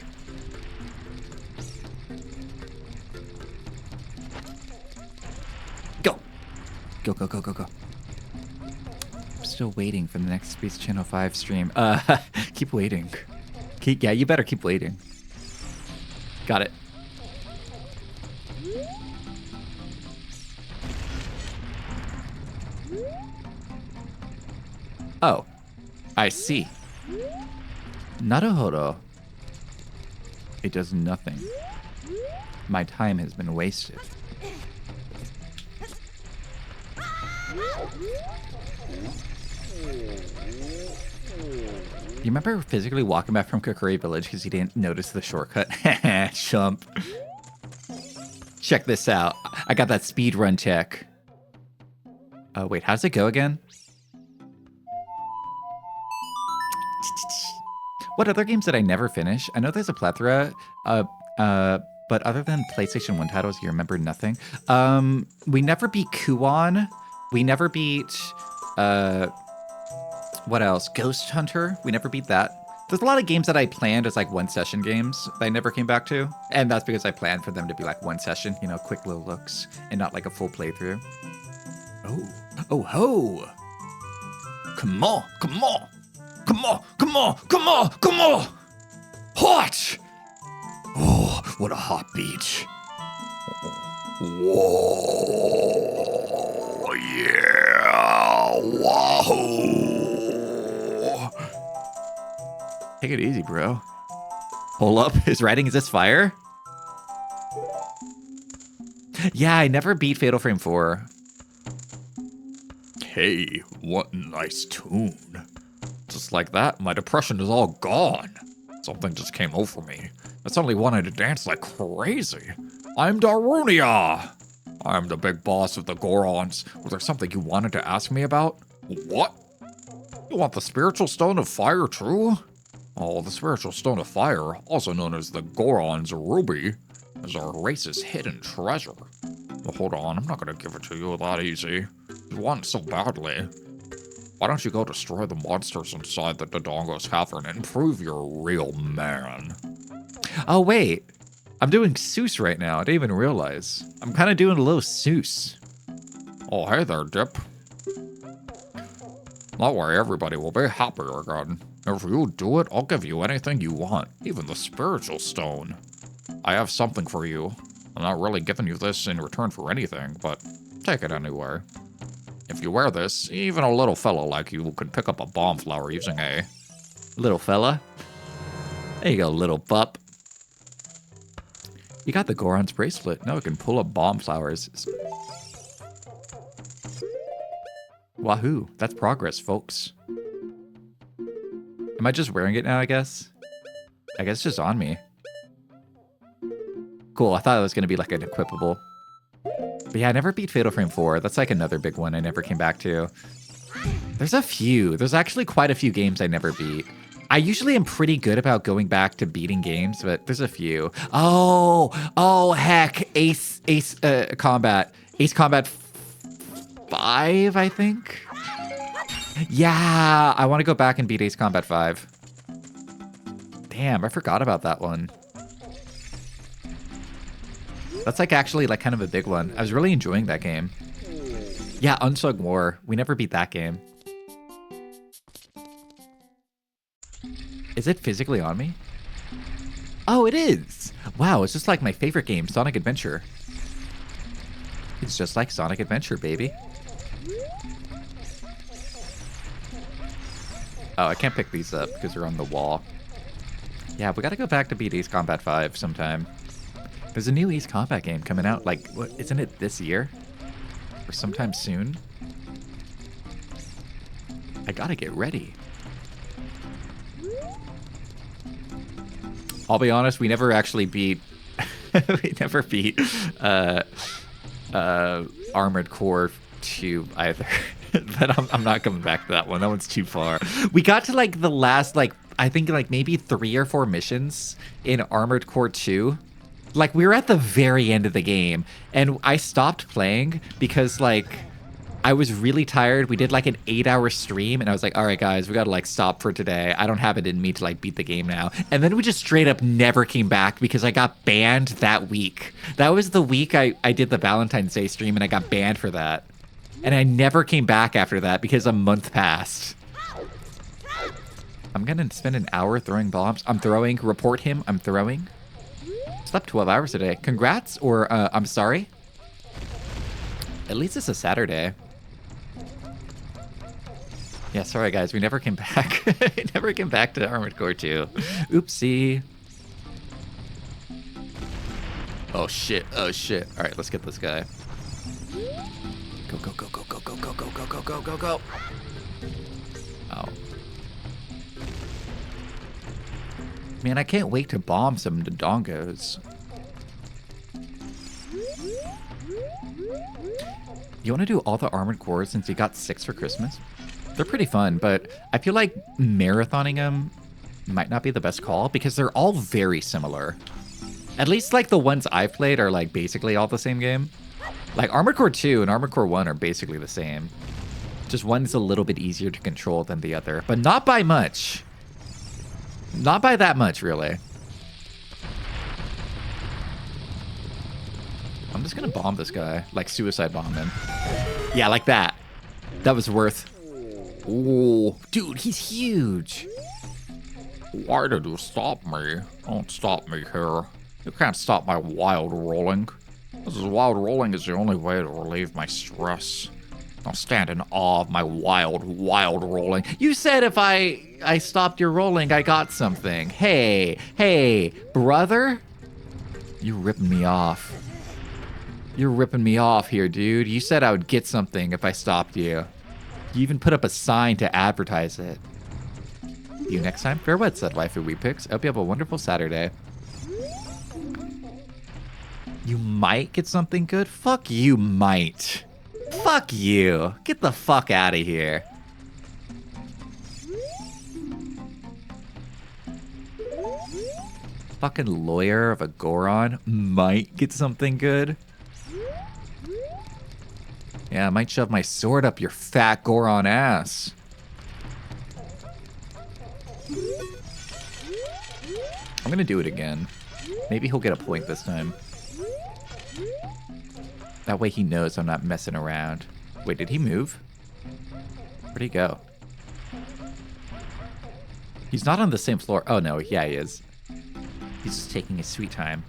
Go! Go, go, go, go, go. I'm still waiting for the next Space Channel 5 stream. Keep waiting. Yeah, you better keep waiting. Got it. Oh, I see. Naruhodo. It does nothing. My time has been wasted. You remember physically walking back from Kokiri Village because you didn't notice the shortcut? Chump. Check this out. I got that speed run check. Oh, wait, how does it go again? What other games did I never finish? I know there's a plethora, but other than PlayStation 1 titles, you remember nothing. We never beat Kuon. We never beat, what else? Ghost Hunter. We never beat that. There's a lot of games that I planned as like one session games that I never came back to. And that's because I planned for them to be like one session, you know, quick little looks and not like a full playthrough. Oh, oh ho. Come on, come on. Come on, come on, come on, come on! Hot! Oh, what a hot beach. Whoa, yeah, wahoo! Take it easy, bro. Hold up, his writing is this fire? Yeah, I never beat Fatal Frame 4. Hey, what a nice tune. Just like that, my depression is all gone. Something just came over me. I suddenly wanted to dance like crazy. I'm Darunia. I'm the big boss of the Gorons. Was there something you wanted to ask me about? What? You want the spiritual stone of fire too? Oh, the spiritual stone of fire, also known as the Goron's ruby, is our race's hidden treasure. Well, hold on, I'm not gonna give it to you that easy. You want it so badly. Why don't you go destroy the monsters inside the Dodongo's cavern and prove you're a real man? Oh, wait. I'm doing Seuss right now. I didn't even realize. I'm kind of doing a little Seuss. Oh, hey there, Dip. That way everybody will be happy again. If you do it, I'll give you anything you want, even the spiritual stone. I have something for you. I'm not really giving you this in return for anything, but take it anyway. If you wear this, even a little fella like you could pick up a bomb flower using a... Little fella? There you go, little pup. You got the Goron's bracelet. Now we can pull up bomb flowers. Wahoo. That's progress, folks. Am I just wearing it now, I guess? I guess it's just on me. Cool, I thought it was going to be like an equipable. But yeah, I never beat Fatal Frame 4. That's like another big one I never came back to. There's a few. There's actually quite a few games I never beat. I usually am pretty good about going back to beating games, but there's a few. Oh, heck. Ace Combat. Ace Combat 5, I think? Yeah, I want to go back and beat Ace Combat 5. Damn, I forgot about that one. That's like actually like kind of a big one. I was really enjoying that game. Yeah, Unsung War. We never beat that game. Is it physically on me? Oh, it is. Wow, it's just like my favorite game, Sonic Adventure. It's just like Sonic Adventure, baby. Oh, I can't pick these up because they're on the wall. Yeah, we gotta go back to beat Ace Combat 5 sometime. There's a new Ace Combat game coming out, like, what, isn't it this year? Or sometime soon? I gotta get ready. I'll be honest, we never actually beat... we never beat Armored Core 2 either. But I'm not coming back to that one. That one's too far. We got to like the last, like, I think like maybe 3 or 4 missions in Armored Core 2. Like, we were at the very end of the game, and I stopped playing because, like, I was really tired. We did, like, an 8-hour stream, and I was like, all right, guys, we gotta, like, stop for today. I don't have it in me to, like, beat the game now. And then we just straight up never came back because I got banned that week. That was the week I did the Valentine's Day stream, and I got banned for that. And I never came back after that because a month passed. I'm gonna spend an hour throwing bombs. I'm throwing. Report him. I'm throwing. Slept 12 hours today. Congrats, or I'm sorry. At least it's a Saturday. Yeah, sorry guys, we never came back. We never came back to Armored Core 2. Oopsie. Oh shit, oh shit. All right, let's get this guy. Go, go, go, go, go, go, go, go, go, go, go, go, go. Oh. Man, I can't wait to bomb some Dodongos. You want to do all the Armored Cores since you got 6 for Christmas? They're pretty fun, but I feel like marathoning them might not be the best call because they're all very similar. At least like the ones I've played are like basically all the same game. Like Armored Core 2 and Armored Core 1 are basically the same. Just one's a little bit easier to control than the other, but not by much. Not by that much, really. I'm just gonna bomb this guy, like suicide bomb him. Yeah, like that. That was worth. Ooh, dude, he's huge. Why did you stop me? Don't stop me here. You can't stop my wild rolling. This is wild rolling is the only way to relieve my stress. I'll stand in awe of my wild rolling. You said if I stopped your rolling, I got something. Hey, brother? You're ripping me off. You're ripping me off here, dude. You said I would get something if I stopped you. You even put up a sign to advertise it. See you next time. Farewell, said Waifu Wee Picks. I hope you have a wonderful Saturday. You might get something good? Fuck you, might. Fuck you. Get the fuck out of here. Fucking lawyer of a Goron might get something good. Yeah, I might shove my sword up your fat Goron ass. I'm gonna do it again. Maybe he'll get a point this time. That way he knows I'm not messing around. Wait, did he move? Where'd he go? He's not on the same floor. Oh no, yeah he is. He's just taking his sweet time.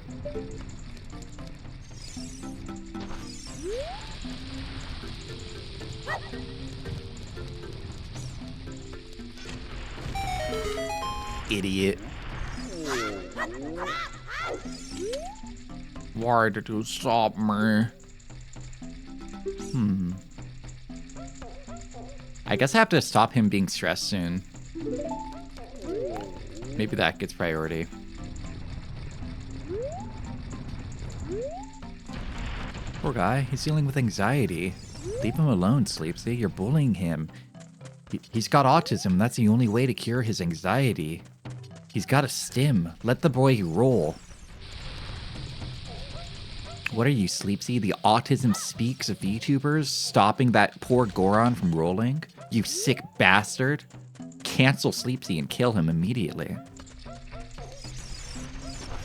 Idiot. Why did you stop me? I guess I have to stop him being stressed soon. Maybe that gets priority. Poor guy, he's dealing with anxiety. Leave him alone, Sleepsy. You're bullying him. He's got autism. That's the only way to cure his anxiety. He's got a stim. Let the boy roll. What are you, Sleepsy? The Autism Speaks of VTubers stopping that poor Goron from rolling? You sick bastard. Cancel Sleepsy and kill him immediately.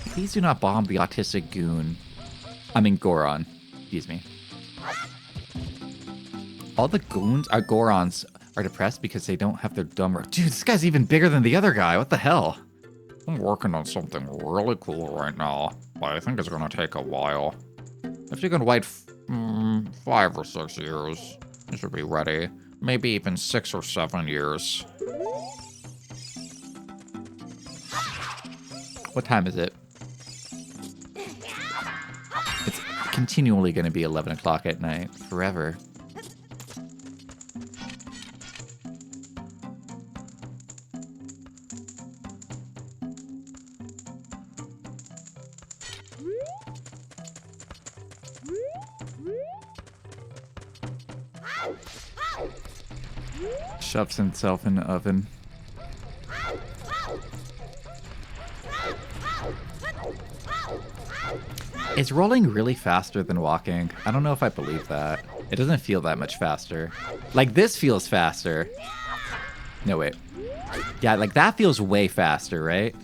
Please do not bomb the autistic goon. I mean Goron. Excuse me. All the goons, Gorons, are depressed because they don't have their dumb... Dude, this guy's even bigger than the other guy. What the hell? I'm working on something really cool right now, but I think it's gonna take a while. If you can wait 5 or 6 years, you should be ready. Maybe even 6 or 7 years. What time is it? It's continually going to be 11 o'clock at night, forever. Shoves himself in the oven. Is rolling really faster than walking? I don't know if I believe that. It doesn't feel that much faster. Like this feels faster. No, wait. Yeah, like that feels way faster, right?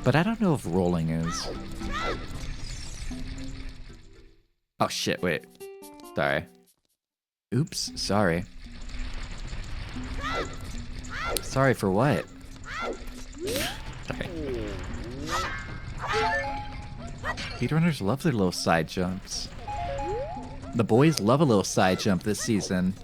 But I don't know if rolling is. Oh shit, wait. Sorry. Oops, sorry. Sorry for what? Sorry. Speedrunners love their little side jumps. The boys love a little side jump this season.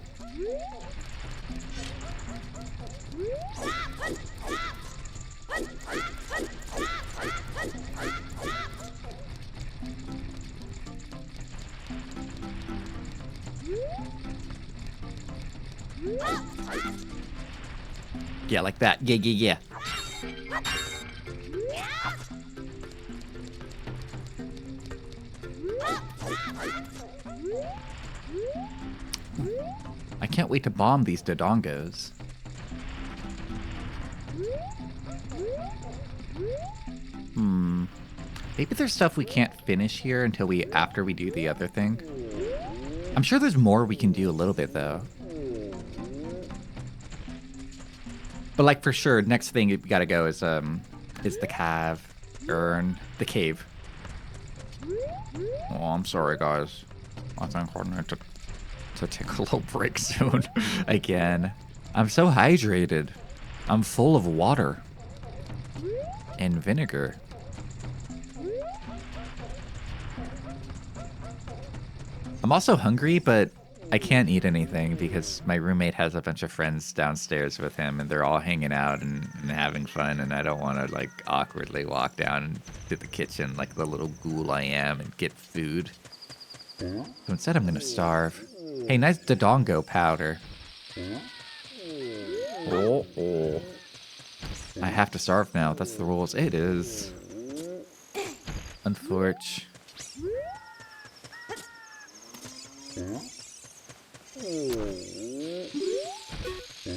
Yeah, like that. Yeah, yeah, yeah. I can't wait to bomb these Dodongos. Maybe there's stuff we can't finish here until after we do the other thing. I'm sure there's more we can do a little bit though. But like for sure, next thing we gotta go is the the cave. Oh, I'm sorry guys. I think I need to take a little break soon. Again. I'm so hydrated. I'm full of water. And vinegar. I'm also hungry, but I can't eat anything because my roommate has a bunch of friends downstairs with him and they're all hanging out and having fun, and I don't want to like awkwardly walk down to the kitchen like the little ghoul I am and get food. So instead I'm gonna starve. Hey, nice Dodongo powder. Oh. I have to starve now. That's the rules. It is. Unfortunate.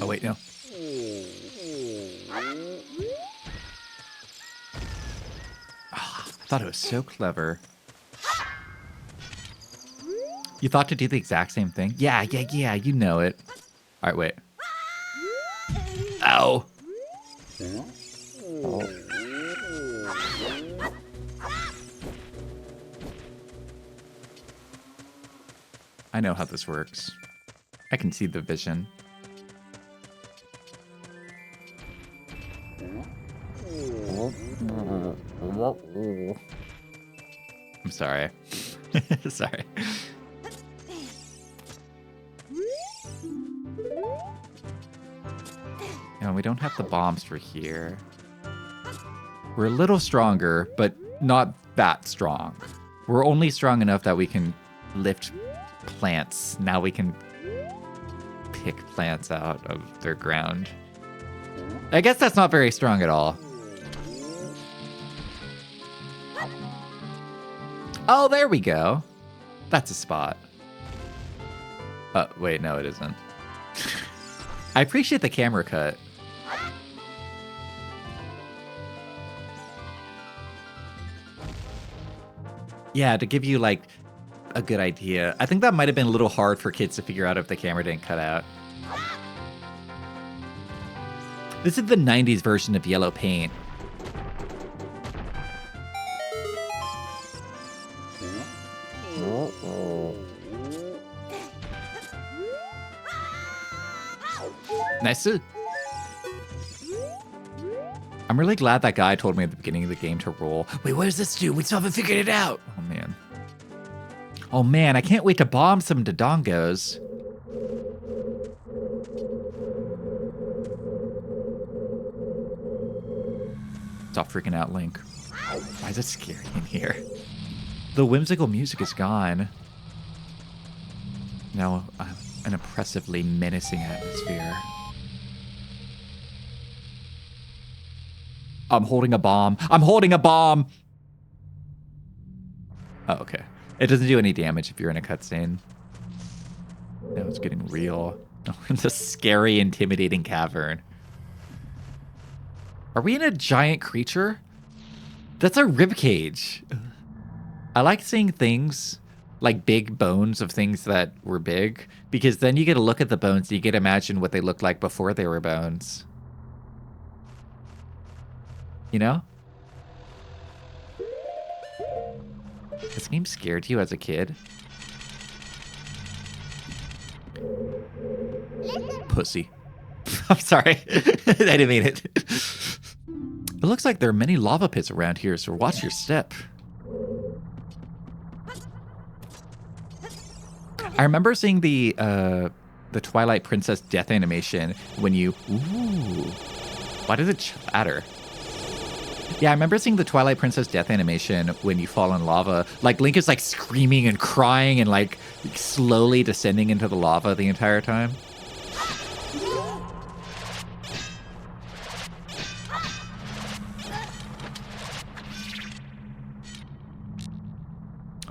Oh wait, no. thought it was so clever. You thought to do the exact same thing? Yeah, you know it. All right, wait. Ow. I know how this works. I can see the vision. I'm sorry. Sorry. No, we don't have the bombs for here. We're a little stronger, but not that strong. We're only strong enough that we can lift plants. Now we can pick plants out of their ground. I guess that's not very strong at all. Oh, there we go. That's a spot. Wait, no, it isn't. I appreciate the camera cut. Yeah, to give you, like, a good idea. I think that might have been a little hard for kids to figure out if the camera didn't cut out. This is the 90s version of yellow paint. Nice. I'm really glad that guy told me at the beginning of the game to roll. Wait, what does this do? We still haven't figured it out. Oh, man. Oh, man, I can't wait to bomb some Dodongos. Stop freaking out, Link. Why is it scary in here? The whimsical music is gone. Now, an oppressively menacing atmosphere. I'm holding a bomb. I'm holding a bomb! Oh, okay. It doesn't do any damage if you're in a cutscene. Now it's getting real. It's a scary, intimidating cavern. Are we in a giant creature? That's a ribcage. I like seeing things, like big bones of things that were big, because then you get to look at the bones and you get to imagine what they looked like before they were bones. You know? This game scared you as a kid? Pussy. I'm sorry. I didn't mean it. It looks like there are many lava pits around here, so watch your step. I remember seeing the Twilight Princess death animation when you... Ooh. Why does it chatter? Yeah, I remember seeing the Twilight Princess death animation when you fall in lava. Like, Link is, like, screaming and crying and, like, slowly descending into the lava the entire time.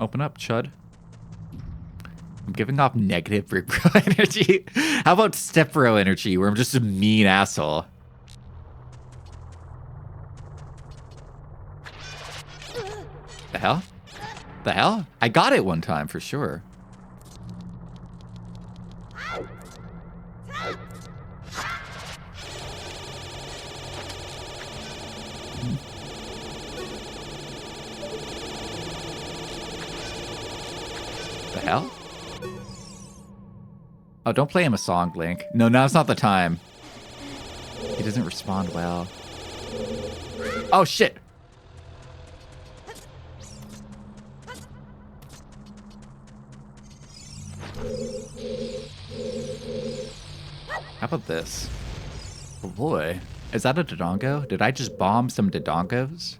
Open up, chud. I'm giving off negative Rick Bro energy. How about Step Bro energy, where I'm just a mean asshole? The hell? The hell? I got it one time for sure. The hell? Oh, don't play him a song, Link. No, now's not the time. He doesn't respond well. Oh, shit. How about this? Oh boy. Is that a Dodongo? Did I just bomb some Dodongos?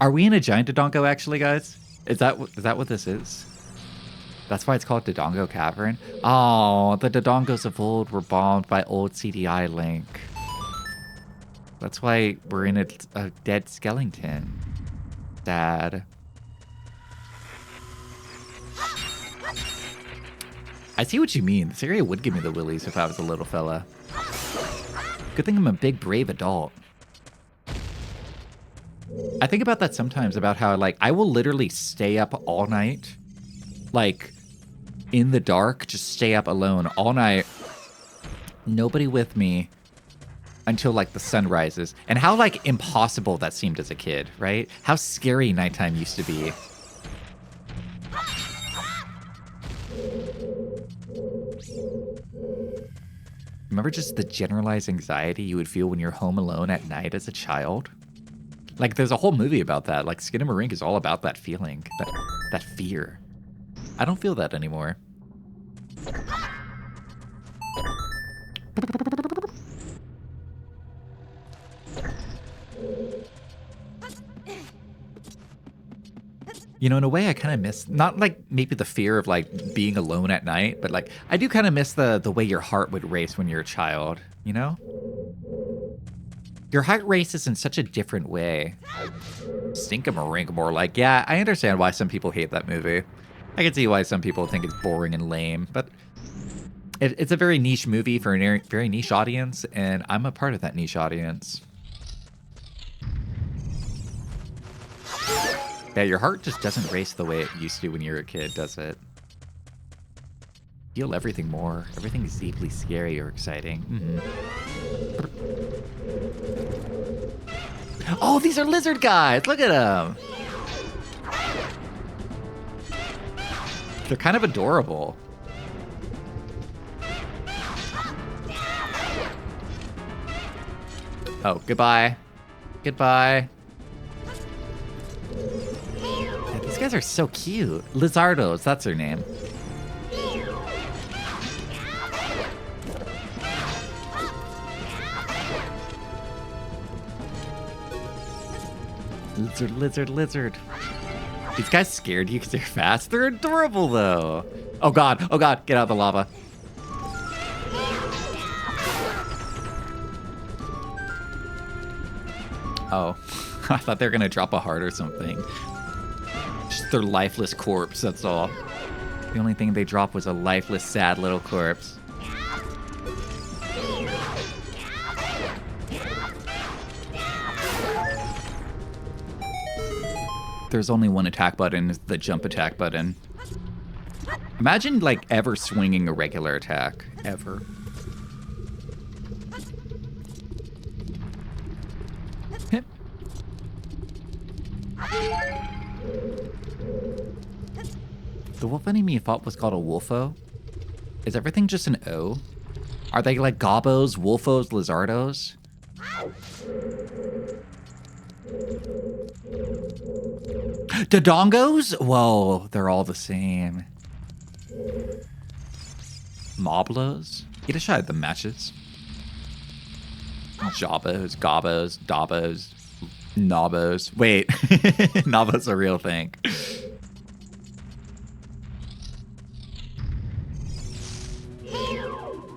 Are we in a giant Dodongo actually, guys? Is that what this is? That's why it's called Dodongo Cavern? Oh, the Dodongos of old were bombed by old CDI Link. That's why we're in a dead skeleton. Sad. I see what you mean. This area would give me the willies if I was a little fella. Good thing I'm a big, brave adult. I think about that sometimes, about how, like, I will literally stay up all night, like, in the dark, just stay up alone all night, nobody with me, until, like, the sun rises. And how, like, impossible that seemed as a kid, right? How scary nighttime used to be. Remember just the generalized anxiety you would feel when you're home alone at night as a child? Like, there's a whole movie about that. Like, Skinamarink is all about that feeling, that fear. I don't feel that anymore. You know, in a way, I kind of miss, not like maybe the fear of like being alone at night, but like I do kind of miss the way your heart would race when you're a child, you know? Your heart races in such a different way. Stinkamarink more like, yeah, I understand why some people hate that movie. I can see why some people think it's boring and lame, but it's a very niche movie for a very niche audience, and I'm a part of that niche audience. Yeah, your heart just doesn't race the way it used to when you were a kid, does it? Feel everything more. Everything is deeply scary or exciting. Oh, these are lizard guys! Look at them! They're kind of adorable. Oh, goodbye. Goodbye. Yeah, these guys are so cute. Lizardos, that's their name. Lizard, lizard, lizard. These guys scared you because they're fast? They're adorable, though. Oh, God. Oh, God. Get out of the lava. Oh. I thought they were going to drop a heart or something. Just their lifeless corpse, that's all. The only thing they dropped was a lifeless, sad little corpse. There's only one attack button, it's the jump attack button. Imagine, like, ever swinging a regular attack. Ever. Hip. The wolf enemy thought was called a wolfo? Is everything just an O? Are they like gobbos, wolfos, lizardos? Dodongos? Whoa, they're all the same. Moblos? Get a shot at the matches. Jabos, gobbos, dabbos, nobos. Wait, nobos a real thing.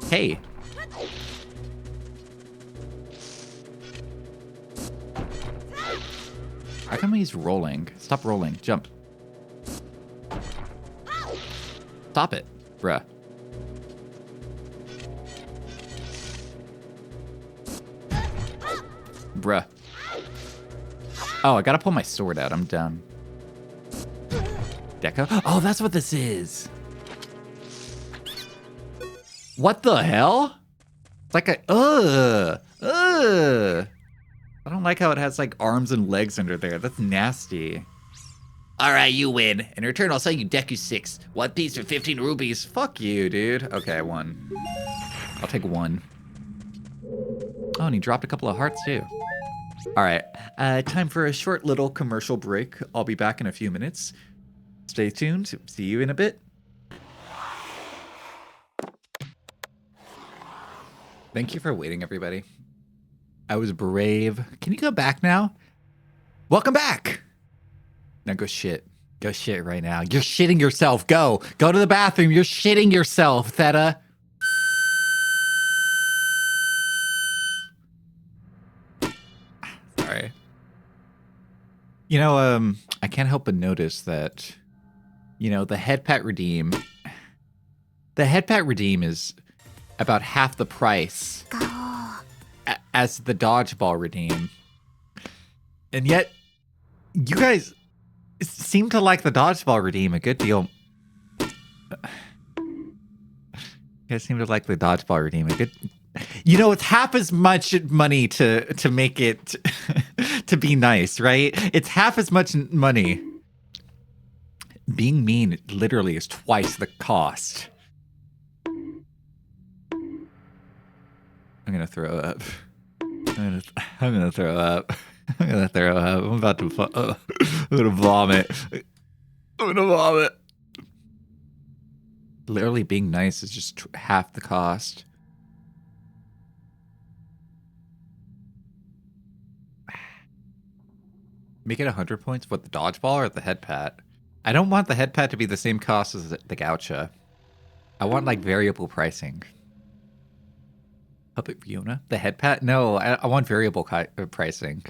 Hey. How come he's rolling? Stop rolling. Jump. Stop it, bruh. Bruh. Oh, I gotta pull my sword out. I'm done. Deco? Oh, that's what this is. What the hell? It's like a... I don't like how it has like arms and legs under there. That's nasty. Alright, you win. In return, I'll sell you Deku 6. One piece for 15 rubies. Fuck you, dude. Okay, I won. I'll take one. Oh, and he dropped a couple of hearts too. Alright, time for a short little commercial break. I'll be back in a few minutes. Stay tuned. See you in a bit. Thank you for waiting, everybody. I was brave. Can you go back now? Welcome back. Now go shit. Go shit right now. You're shitting yourself. Go. Go to the bathroom. You're shitting yourself, Theta. Sorry. You know, I can't help but notice that, you know, the head pat redeem. The head pat redeem is about half the price as the dodgeball redeem. And yet, You guys seem to like the dodgeball redeem a good deal. You guys seem to like the dodgeball redeem a good. You know, it's half as much money to make it to be nice, right? It's half as much money. Being mean literally is twice the cost. I'm gonna throw up. I'm gonna throw up. I'm gonna throw up. I'm about to. I'm gonna vomit. I'm gonna vomit. Literally, being nice is just half the cost. Make it 100 points. What, the dodgeball or the head pat? I don't want the head pat to be the same cost as the gaucha. I want like variable pricing. Puppet Fiona? The head pat? No, I want variable pricing.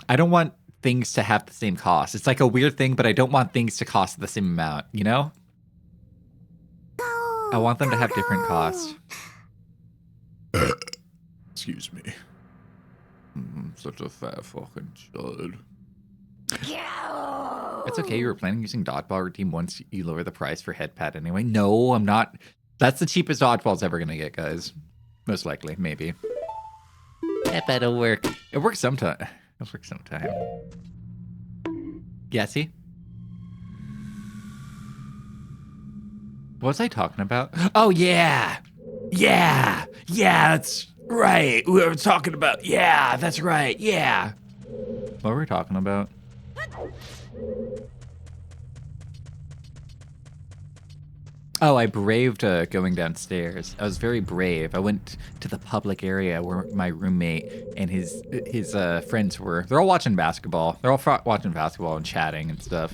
I don't want things to have the same cost. It's like a weird thing, but I don't want things to cost the same amount, you know? I want them to have different costs. Excuse me. Such a fat fucking chud. It's okay, you were planning using dodgeball redeem once you lower the price for head pat anyway. No, I'm not. That's the cheapest dodgeball's ever gonna get, guys. Most likely, maybe. Head pat will work. It works sometime. It'll work sometime. Yeah, see? What was I talking about? Oh, yeah! Yeah, that's right. We were talking about, yeah, that's right, yeah. What were we talking about? Oh, I braved going downstairs. I was very brave. I went to the public area where my roommate and his friends were. They're all watching basketball. They're all watching basketball and chatting and stuff.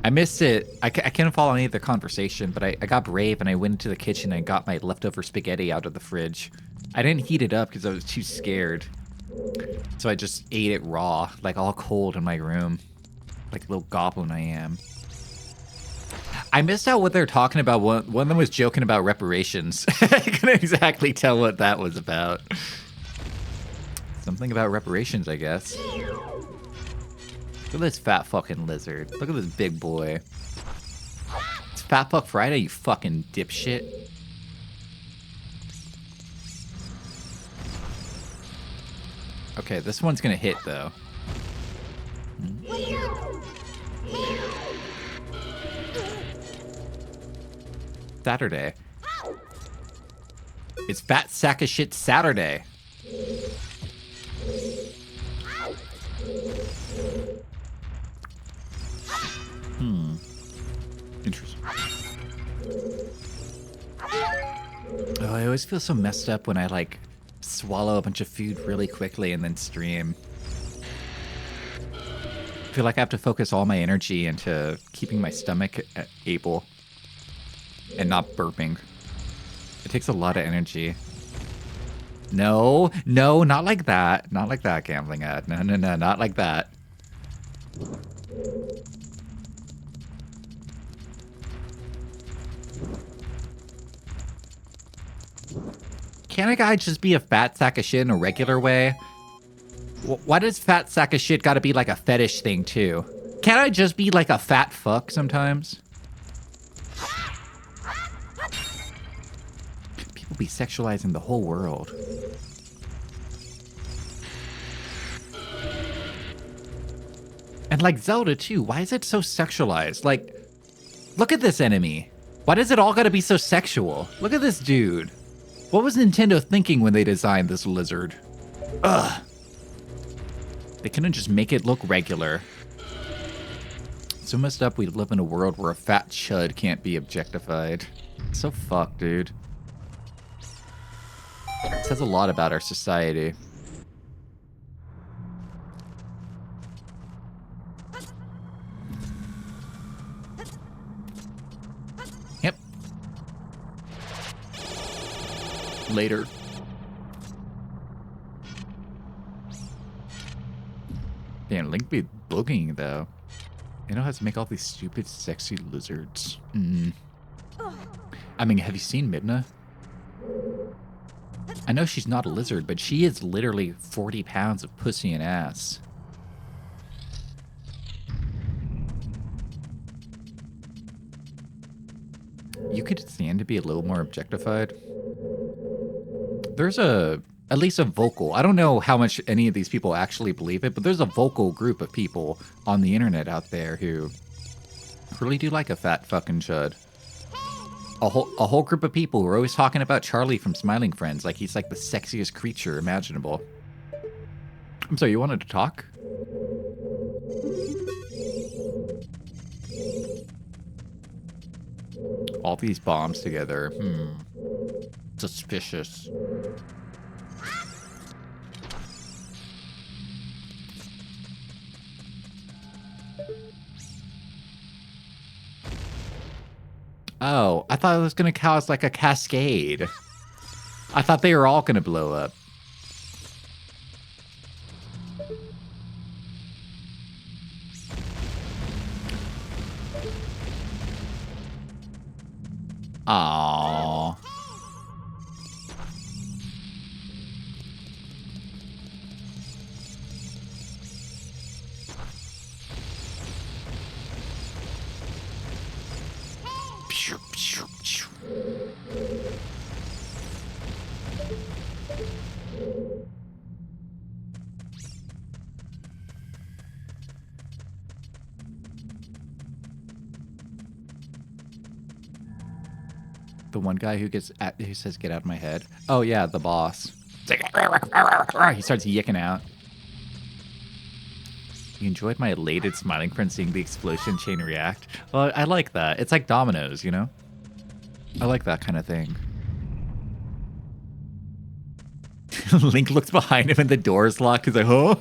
I missed it. I couldn't follow any of the conversation, but I got brave and I went into the kitchen and got my leftover spaghetti out of the fridge. I didn't heat it up because I was too scared. So I just ate it raw, like all cold in my room. Like a little goblin I am. I missed out what they're talking about. One of them was joking about reparations. I couldn't exactly tell what that was about. Something about reparations, I guess. Look at this fat fucking lizard. Look at this big boy. It's Fat Fuck Friday, you fucking dipshit. Okay, this one's gonna hit, though. Saturday. It's Fat Sack of Shit Saturday. Interesting. Oh, I always feel so messed up when I, like, swallow a bunch of food really quickly and then stream. I feel like I have to focus all my energy into keeping my stomach able and not burping. It takes a lot of energy. No, not like that. Not like that, gambling ad. No, not like that. Can't a guy just be a fat sack of shit in a regular way? Why does fat sack of shit gotta be like a fetish thing too? Can't I just be like a fat fuck sometimes? People be sexualizing the whole world. And like Zelda too, why is it so sexualized? Like, look at this enemy. Why does it all gotta be so sexual? Look at this dude. What was Nintendo thinking when they designed this lizard? Ugh. They couldn't just make it look regular. So messed up we live in a world where a fat chud can't be objectified. So fucked, dude. It says a lot about our society. Yep. Later. Damn, Link be boogieing though. You know how to make all these stupid, sexy lizards. I mean, have you seen Midna? I know she's not a lizard, but she is literally 40 pounds of pussy and ass. You could stand to be a little more objectified. There's at least a vocal. I don't know how much any of these people actually believe it, but there's a vocal group of people on the internet out there who really do like a fat fucking chud. A whole group of people who are always talking about Charlie from Smiling Friends like he's like the sexiest creature imaginable. I'm sorry, you wanted to talk? All these bombs together. Suspicious. Oh, I thought it was going to cause like a cascade. I thought they were all going to blow up. Aww. The one guy who says get out of my head. Oh yeah, the boss. It's like, he starts yicking out. You enjoyed my elated smiling friend seeing the explosion chain react? Well, I like that. It's like dominoes, you know? I like that kind of thing. Link looks behind him and the door is locked. He's like, huh?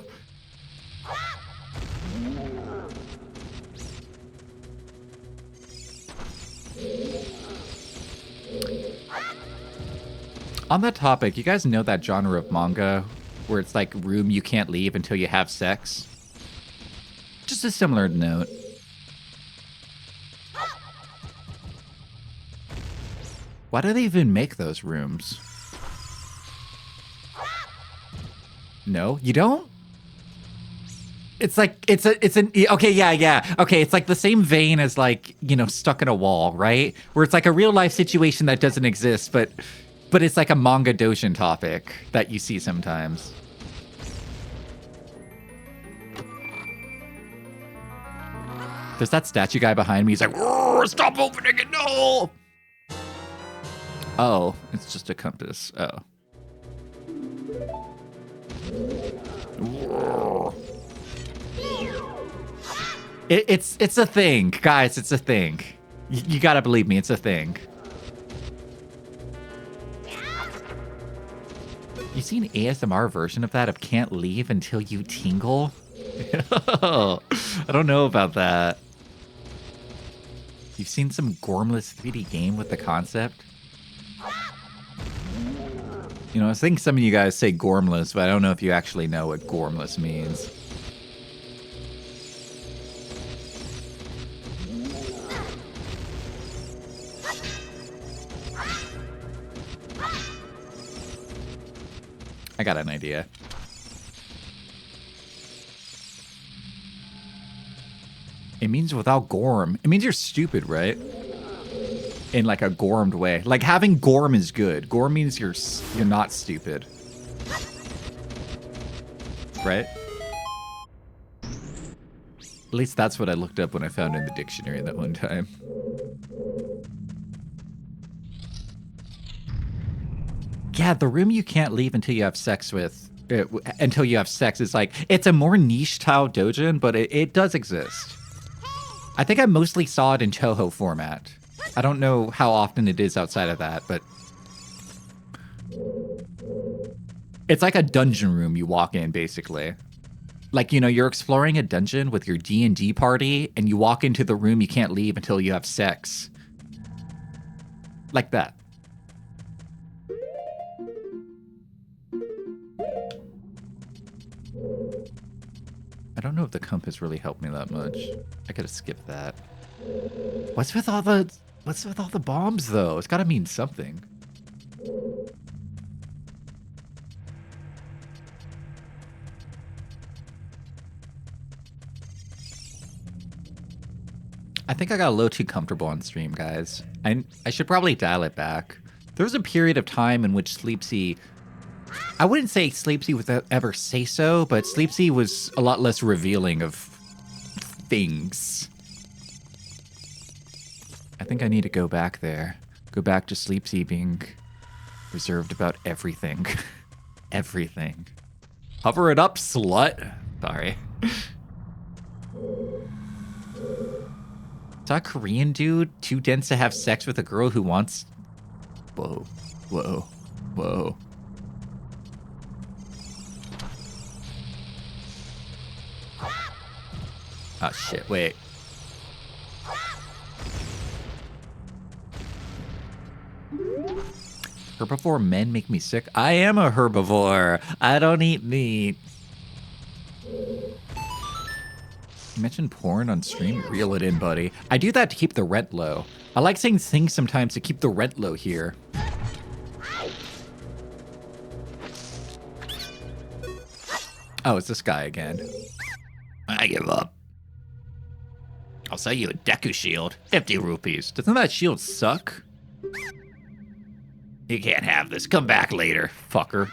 On that topic, you guys know that genre of manga where it's like room you can't leave until you have sex? Just a similar note. Why do they even make those rooms? No, you don't? It's like, okay, yeah. Okay, it's like the same vein as like, you know, Stuck in a Wall, right? Where it's like a real life situation that doesn't exist, but it's like a manga dojin topic that you see sometimes. There's that statue guy behind me. He's like, stop opening it, no! Oh, it's just a compass. Oh. It's a thing, guys. It's a thing. You gotta believe me. It's a thing. You see an ASMR version of that of can't leave until you tingle? I don't know about that. You've seen some gormless 3D game with the concept? You know, I think some of you guys say gormless, but I don't know if you actually know what gormless means. I got an idea. It means without gorm. It means you're stupid, right? In like a gormed way. Like having gorm is good. Gorm means you're not stupid. Right? At least that's what I looked up when I found it in the dictionary that one time. Yeah, the room you can't leave until you have sex with, until you have sex is like, it's a more niche style dojin, but it does exist. I think I mostly saw it in Toho format. I don't know how often it is outside of that, but it's like a dungeon room you walk in, basically. Like, you know, you're exploring a dungeon with your D&D party, and you walk into the room you can't leave until you have sex. Like that. I don't know if the compass really helped me that much. I gotta skip that. What's with all the bombs though? It's gotta mean something. I think I got a little too comfortable on stream, guys. I should probably dial it back. There was a period of time in which Sleepsy... I wouldn't say Sleepsy would ever say so, but Sleepsy was a lot less revealing of things. I think I need to go back there. Go back to Sleepsy being reserved about everything. Everything. Hover it up, slut. Sorry. Saw a Korean dude too dense to have sex with a girl who wants... Whoa. Whoa. Whoa. Oh shit, wait. Herbivore men make me sick. I am a herbivore. I don't eat meat. You mentioned porn on stream? Reel it in, buddy. I do that to keep the rent low. I like saying things sometimes to keep the rent low here. Oh, it's this guy again. I give up. I'll sell you a Deku shield. 50 rupees. Doesn't that shield suck? You can't have this. Come back later, fucker.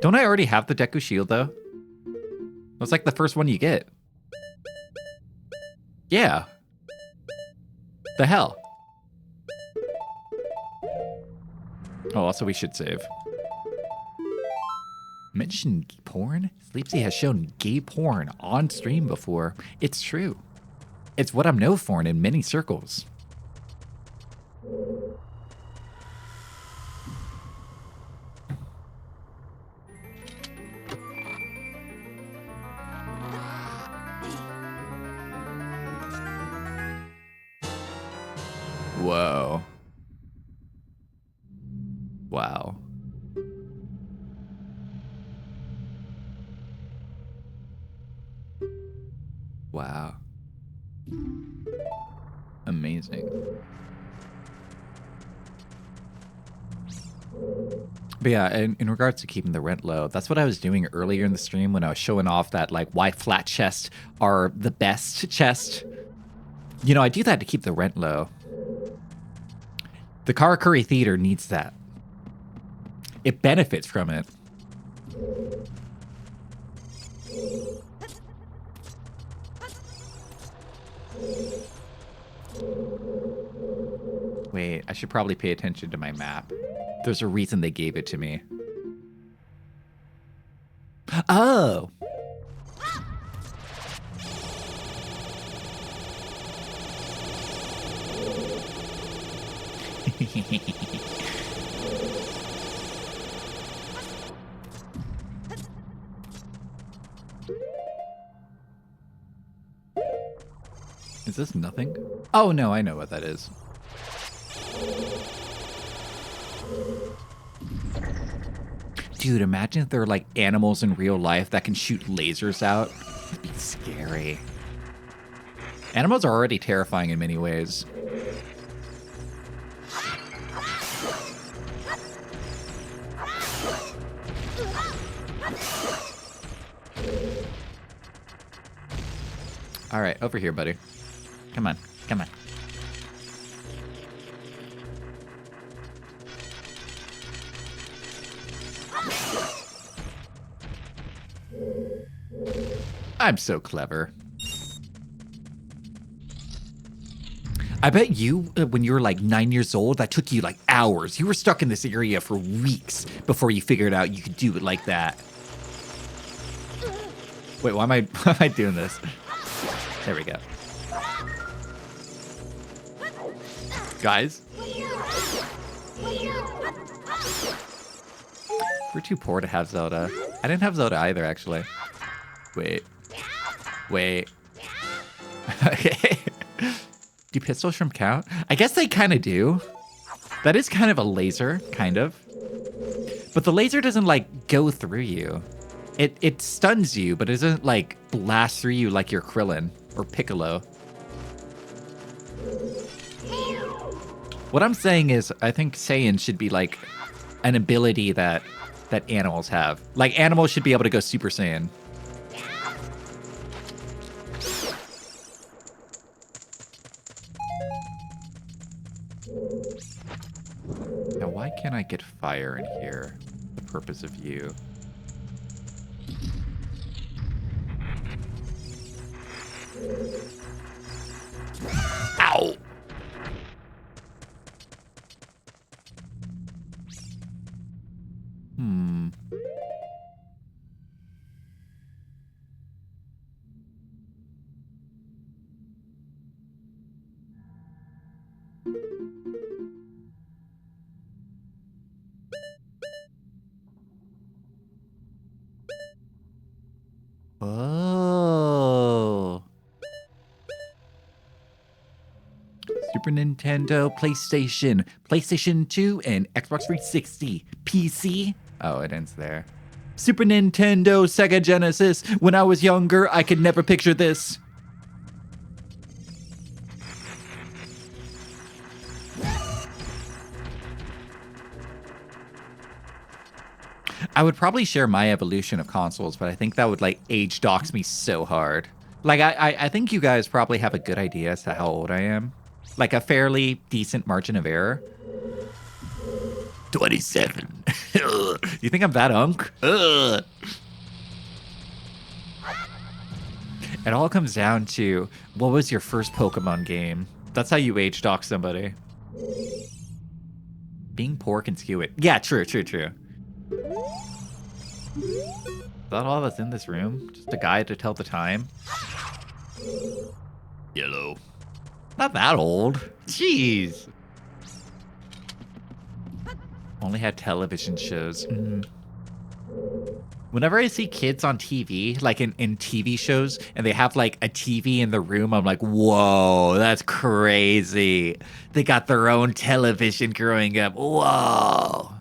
Don't I already have the Deku shield, though? That's like the first one you get. Yeah. The hell? Oh, also we should save. Mentioned porn? Sleepsy has shown gay porn on stream before. It's true. It's what I'm known for in many circles. Whoa. Wow. Wow. Amazing. But yeah, in regards to keeping the rent low, that's what I was doing earlier in the stream when I was showing off that like why flat chests are the best chest. You know, I do that to keep the rent low. The Karakuri Theater needs that. It benefits from it. Wait, I should probably pay attention to my map. There's a reason they gave it to me. Oh! Is this nothing? Oh no, I know what that is. Dude, imagine if there are like animals in real life that can shoot lasers out. It'd be scary. Animals are already terrifying in many ways. All right, over here, buddy. Come on, come on. I'm so clever. I bet you, when you were like 9 years old, that took you like hours. You were stuck in this area for weeks before you figured out you could do it like that. Wait, why am I doing this? There we go. Guys? We're too poor to have Zelda. I didn't have Zelda either, actually. Wait. Wait. Okay. Do pistol shrimp count? I guess they kind of do. That is kind of a laser, kind of. But the laser doesn't, like, go through you. It stuns you, but it doesn't, like, blast through you like your Krillin or Piccolo. What I'm saying is, I think Saiyan should be, like, an ability that animals have. Like, animals should be able to go Super Saiyan. Now, why can't I get fire in here? The purpose of you. Ow! Hmm. Oh. Super Nintendo, PlayStation 2, and Xbox 360. PC. Oh, it ends there. Super Nintendo, Sega Genesis. When I was younger, I could never picture this. I would probably share my evolution of consoles, but I think that would like age dox me so hard. Like I think you guys probably have a good idea as to how old I am. Like a fairly decent margin of error. 27. You think I'm that unk? Ugh. It all comes down to what was your first Pokemon game? That's how you age dox somebody. Being poor can skew it. Yeah, true. Is that all that's in this room? Just a guy to tell the time? Yellow. Not that old. Jeez. Only had television shows. Whenever I see kids on TV, like in TV shows, and they have like a TV in the room, I'm like, whoa, that's crazy. They got their own television growing up. Whoa.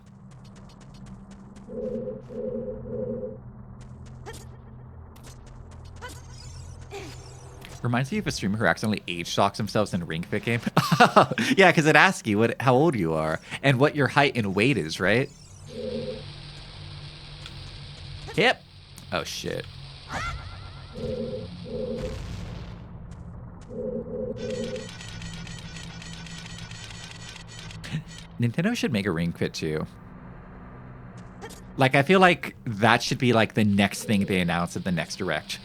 Reminds me of a streamer who accidentally age stalks themselves in a Ring Fit game. Yeah, because it asks you how old you are and what your height and weight is, right? Yep. Oh, shit. Nintendo should make a Ring Fit too. Like, I feel like that should be like the next thing they announce at the next Direct.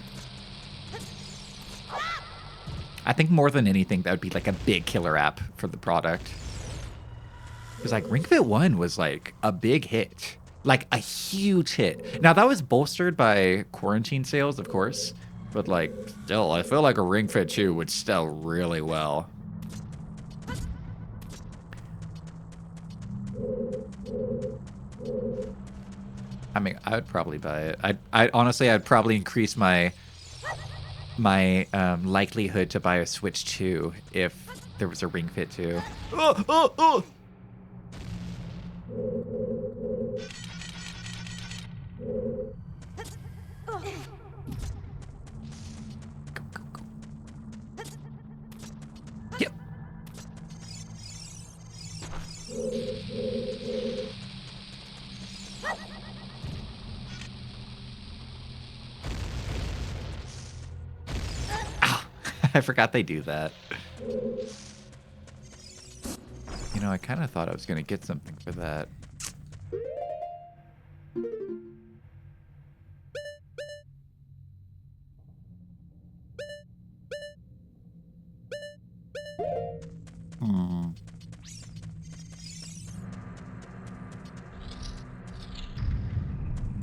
I think more than anything, that would be like a big killer app for the product. Because like Ring Fit 1 was like a big hit. Like a huge hit. Now that was bolstered by quarantine sales, of course. But like, still, I feel like a Ring Fit 2 would sell really well. I mean, I would probably buy it. Honestly, I'd probably increase my likelihood to buy a Switch 2 if there was a Ring Fit 2. Oh! Go. Yep. I forgot they do that. You know, I kind of thought I was going to get something for that.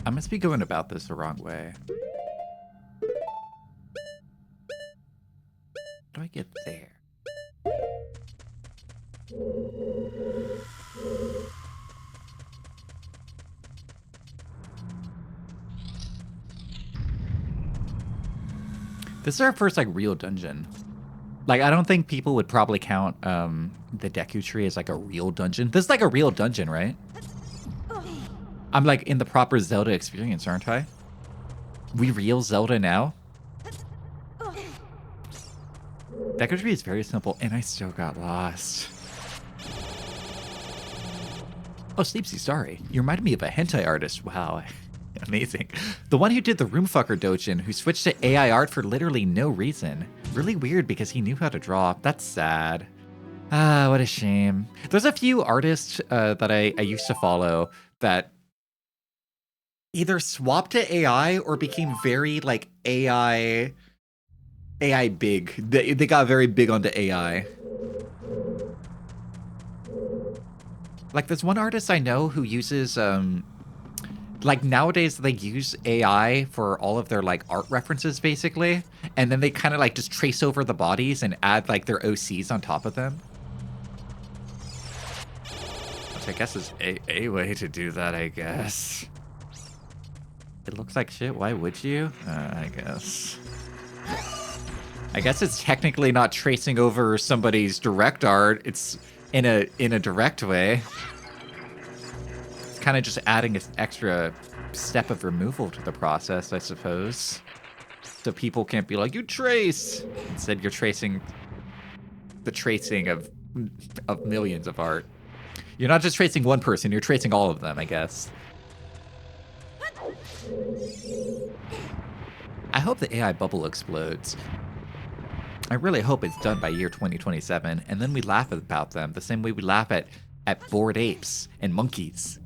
I must be going about this the wrong way. How do I get there? This is our first like real dungeon. Like I don't think people would probably count the Deku Tree as like a real dungeon. This is like a real dungeon, right? I'm like in the proper Zelda experience, aren't I? We real Zelda now? Deku Tree is very simple, and I still got lost. Oh, Sleepsy, sorry. You reminded me of a hentai artist. Wow. Amazing. The one who did the Roomfucker Dojin, who switched to AI art for literally no reason. Really weird because he knew how to draw. That's sad. Ah, what a shame. There's a few artists that I used to follow that either swapped to AI or became very like AI big. They got very big onto AI. Like there's one artist I know who uses like nowadays they use AI for all of their like art references basically, and then they kind of like just trace over the bodies and add like their OCs on top of them. Which I guess is a way to do that, I guess. It looks like shit, why would you? I guess. I guess it's technically not tracing over somebody's direct art, it's in a direct way. It's kind of just adding an extra step of removal to the process, I suppose. So people can't be like, you trace! Instead, you're tracing the tracing of millions of art. You're not just tracing one person, you're tracing all of them, I guess. I hope the AI bubble explodes. I really hope it's done by year 2027, and then we laugh about them the same way we laugh at bored apes and monkeys.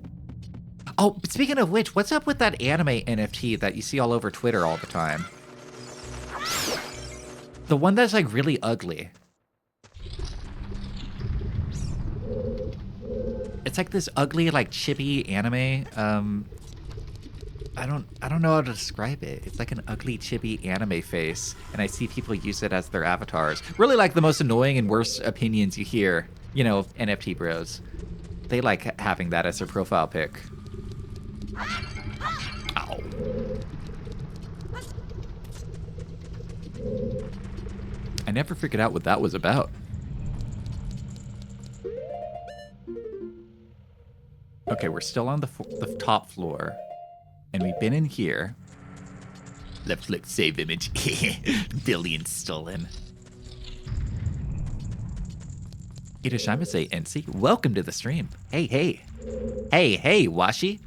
Oh, speaking of which, what's up with that anime NFT that you see all over Twitter all the time? The one that's like really ugly. It's like this ugly, like chibi anime. I don't know how to describe it. It's like an ugly chibi anime face, and I see people use it as their avatars. Really like the most annoying and worst opinions you hear. You know, NFT bros. They like having that as their profile pic. Ow. I never figured out what that was about. Okay, we're still on the top floor. And we've been in here. Left click, save image. Billion stolen. Irashamase NC, welcome to the stream. Hey, hey. Hey, hey, Washi.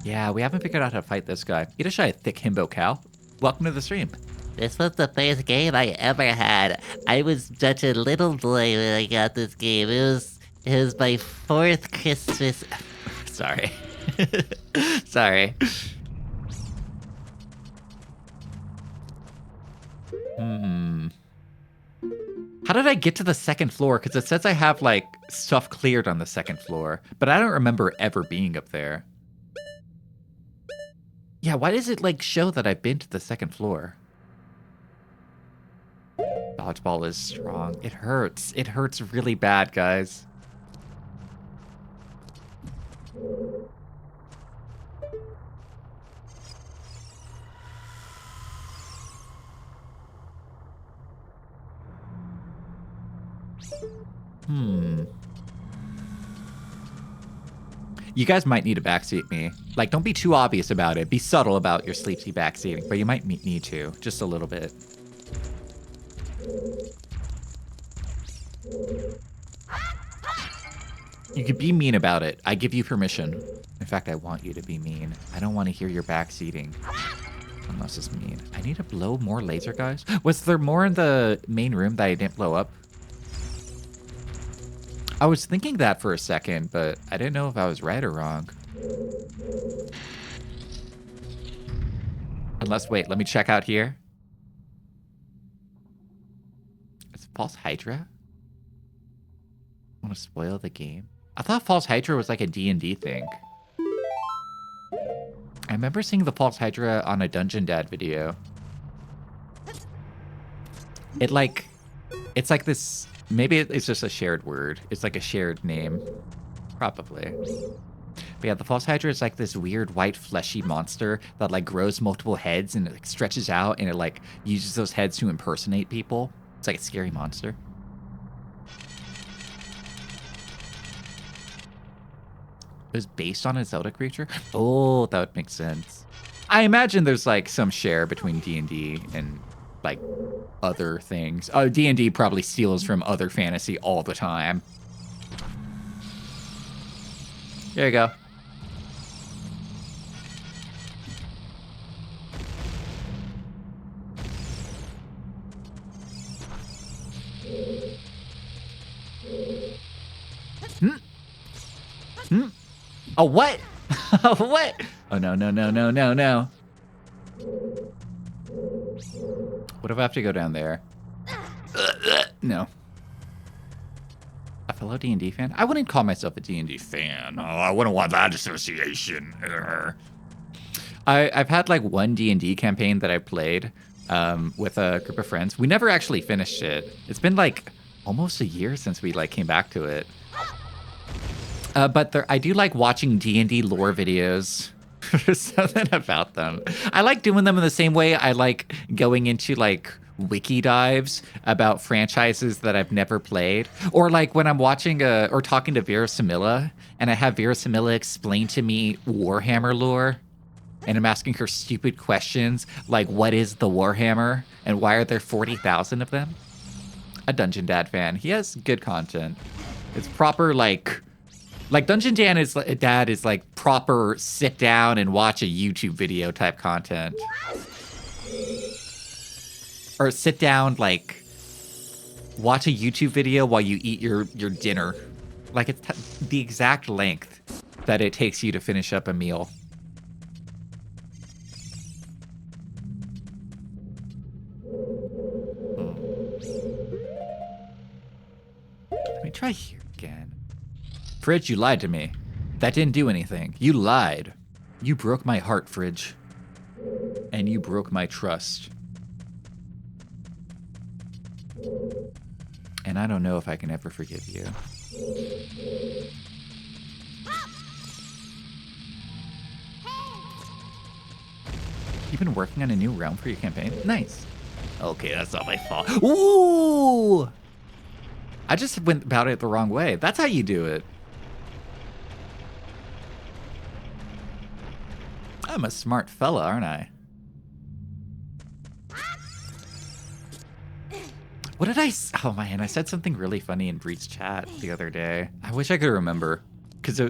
Yeah, we haven't figured out how to fight this guy. Irashai, thick himbo cow. Welcome to the stream. This was the first game I ever had. I was such a little boy when I got this game. It was my 4th Christmas. Sorry. Sorry. How did I get to the 2nd floor? Because it says I have, like, stuff cleared on the 2nd floor. But I don't remember ever being up there. Yeah, why does it, like, show that I've been to the 2nd floor? Dodgeball is strong. It hurts. It hurts really bad, guys. You guys might need to backseat me. Like, don't be too obvious about it. Be subtle about your sleepy backseating, but you might need to. Just a little bit. You could be mean about it. I give you permission. In fact, I want you to be mean. I don't want to hear your backseating. Unless it's mean. I need to blow more laser guys. Was there more in the main room that I didn't blow up? I was thinking that for a second, but I didn't know if I was right or wrong. Unless, wait, let me check out here. Is it False Hydra? I want to spoil the game. I thought False Hydra was like a D&D thing. I remember seeing the False Hydra on a Dungeon Dad video. It's like this, maybe it's just a shared word. It's like a shared name, probably. But yeah, the False Hydra is like this weird white fleshy monster that like grows multiple heads and it like stretches out and it like uses those heads to impersonate people. It's like a scary monster. It was based on a Zelda creature? Oh, that would make sense. I imagine there's like some share between D&D and like other things. D&D probably steals from other fantasy all the time. There you go. Oh, what? What? Oh, no, no, no, no, no, no. What if I have to go down there? No. A fellow D&D fan? I wouldn't call myself a D&D fan. Oh, I wouldn't want that association. I've had like one D&D campaign that I played with a group of friends. We never actually finished it. It's been like almost a year since we like came back to it. But I do like watching D&D lore videos. There's something about them. I like doing them in the same way I like going into like wiki dives about franchises that I've never played, or like when I'm watching or talking to Vera Samilla and I have Vera Samilla explain to me Warhammer lore, and I'm asking her stupid questions like what is the Warhammer and why are there 40,000 of them? A Dungeon Dad fan. He has good content. It's proper like Dungeon Dad is like proper sit down and watch a YouTube video type content. Or sit down, like, watch a YouTube video while you eat your dinner. Like, it's the exact length that it takes you to finish up a meal. Let me try here again. Fridge, you lied to me. That didn't do anything. You lied. You broke my heart, Fridge. And you broke my trust. And I don't know if I can ever forgive you. You've been working on a new realm for your campaign? Nice. Okay, that's not my fault. Ooh! I just went about it the wrong way. That's how you do it. I'm a smart fella, aren't I? What did I... Oh, man, I said something really funny in Breed's chat the other day. I wish I could remember. Because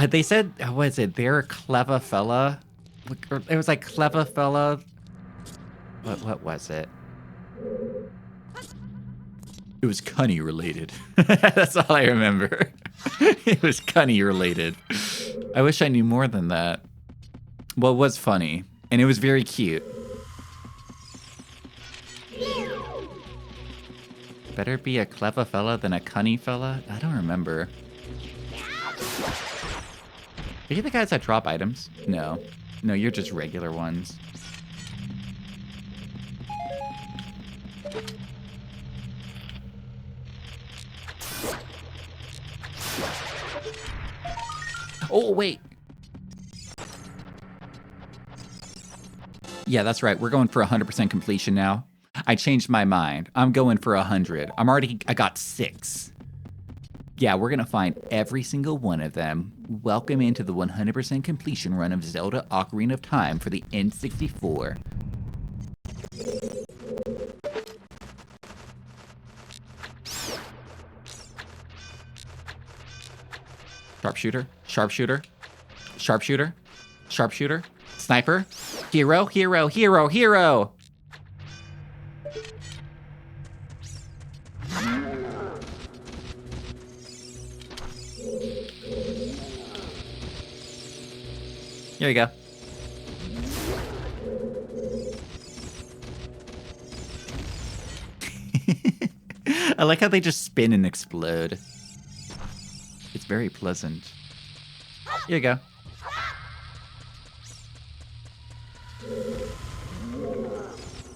they said... What is it? They're a clever fella? It was like clever fella... What was it? It was cunny related. That's all I remember. It was cunny related. I wish I knew more than that. Well, it was funny. And it was very cute. Better be a clever fella than a cunny fella? I don't remember. Are you the guys that drop items? No. No, you're just regular ones. Oh, wait. Yeah, that's right. We're going for 100% completion now. I changed my mind. I'm going for 100. I got 6. Yeah, we're going to find every single one of them. Welcome into the 100% completion run of Zelda Ocarina of Time for the N64. Sharpshooter, sharpshooter, sharpshooter, sharpshooter, sniper, hero, hero, hero, hero. Here you go. I like how they just spin and explode. It's very pleasant. Here you go.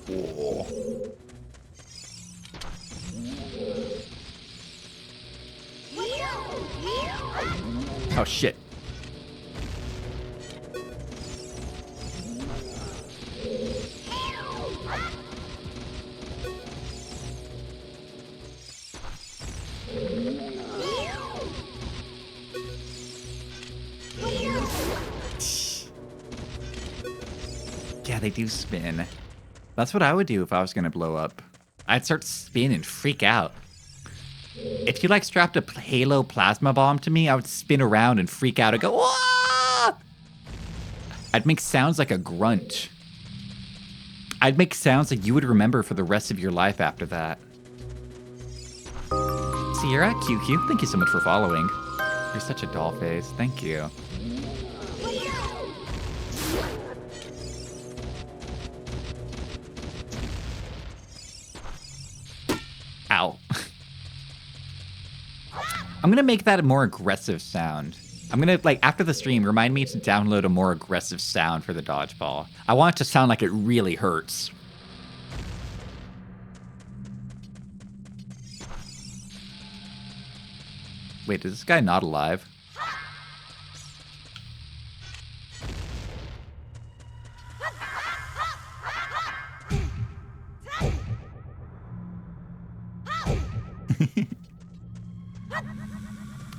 Oh. Oh shit. Yeah, they do spin. That's what I would do if I was gonna blow up. I'd start spin and freak out. If you like strapped a Halo plasma bomb to me, I would spin around and freak out and go, "Wah!" I'd make sounds like a grunt. I'd make sounds that you would remember for the rest of your life after that. Sierra, QQ, thank you so much for following. You're such a doll face. Thank you. Ow. I'm gonna make that a more aggressive sound. I'm gonna, like, after the stream, remind me to download a more aggressive sound for the dodgeball. I want it to sound like it really hurts. Wait, is this guy not alive?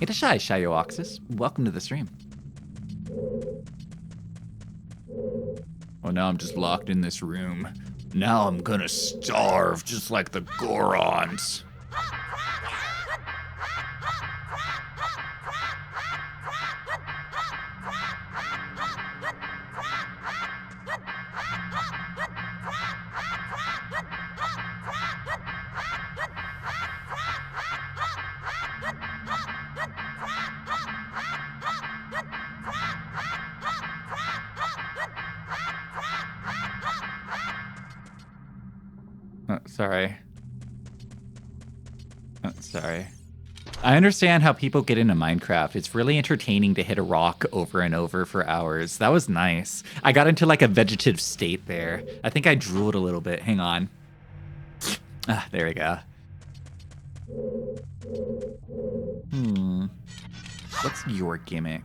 Itashai Shyoxis, welcome to the stream. Oh, now I'm just locked in this room. Now I'm gonna starve just like the Gorons. Sorry. Sorry. I understand how people get into Minecraft. It's really entertaining to hit a rock over and over for hours. That was nice. I got into like a vegetative state there. I think I drooled a little bit. Hang on. Ah, there we go. What's your gimmick?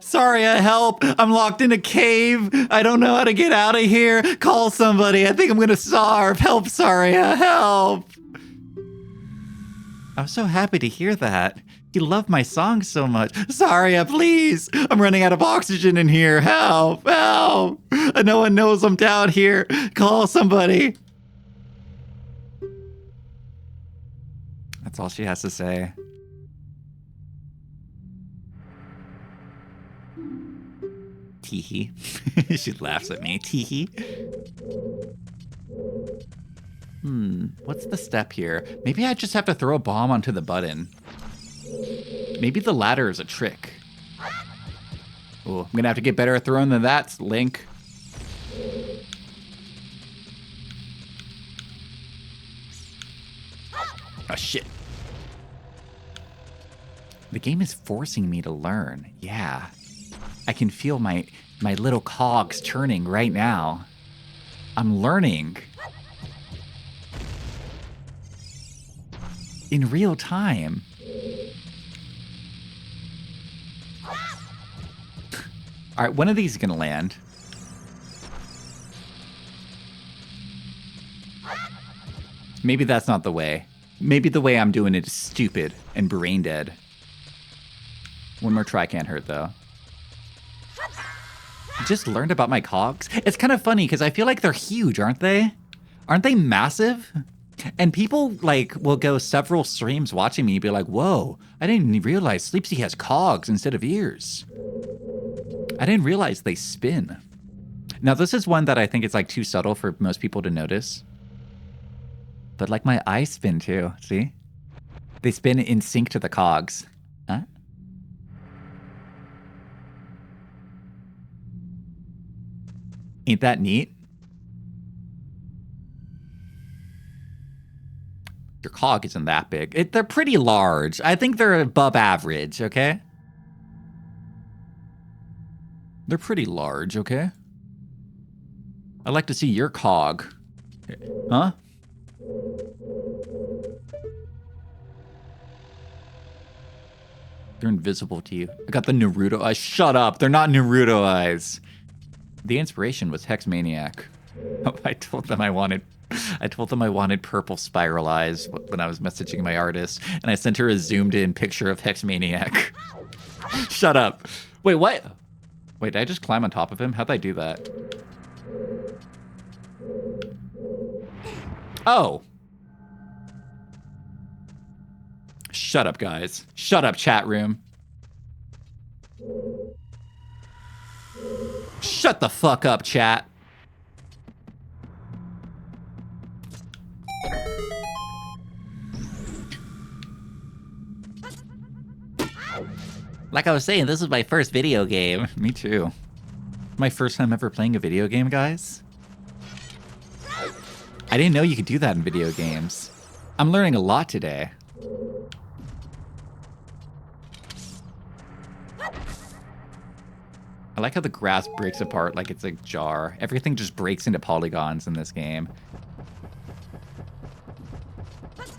Sorry, help! I'm locked in a cave. I don't know how to get out of here. Call somebody. I think I'm gonna starve. Help, Saria, help! I was so happy to hear that. You love my song so much. Saria, please! I'm running out of oxygen in here. Help! Help! No one knows I'm down here. Call somebody. That's all she has to say. Teehee. She laughs at me. Teehee. What's the step here? Maybe I just have to throw a bomb onto the button. Maybe the ladder is a trick. Oh, I'm gonna have to get better at throwing than that, Link. Oh, shit. The game is forcing me to learn. Yeah. I can feel my little cogs turning right now. I'm learning. In real time. All right, one of these is gonna land. Maybe that's not the way. Maybe the way I'm doing it is stupid and brain dead. One more try can't hurt, though. Just learned about my cogs. It's kind of funny because I feel like they're huge, aren't they? Aren't they massive? And people like will go several streams watching me be like, whoa, I didn't realize Sleepsy has cogs instead of ears. I didn't realize they spin. Now this is one that I think is like too subtle for most people to notice. But like my eyes spin too, see? They spin in sync to the cogs. Huh? Ain't that neat? Your cog isn't that big. They're pretty large. I think they're above average, okay? They're pretty large, okay? I'd like to see your cog. Huh? They're invisible to you. I got the Naruto eyes. Shut up. They're not Naruto eyes. The inspiration was Hex Maniac. Oh, I told them I wanted purple spiral eyes when I was messaging my artist, and I sent her a zoomed in picture of Hex Maniac. Shut up. Wait, what? Wait, did I just climb on top of him? How'd I do that? Oh. Shut up, guys. Shut up, chat room. Shut the fuck up, chat. Like I was saying, this is my first video game. Me too. My first time ever playing a video game, guys. I didn't know you could do that in video games. I'm learning a lot today. I like how the grass breaks apart like it's a jar. Everything just breaks into polygons in this game.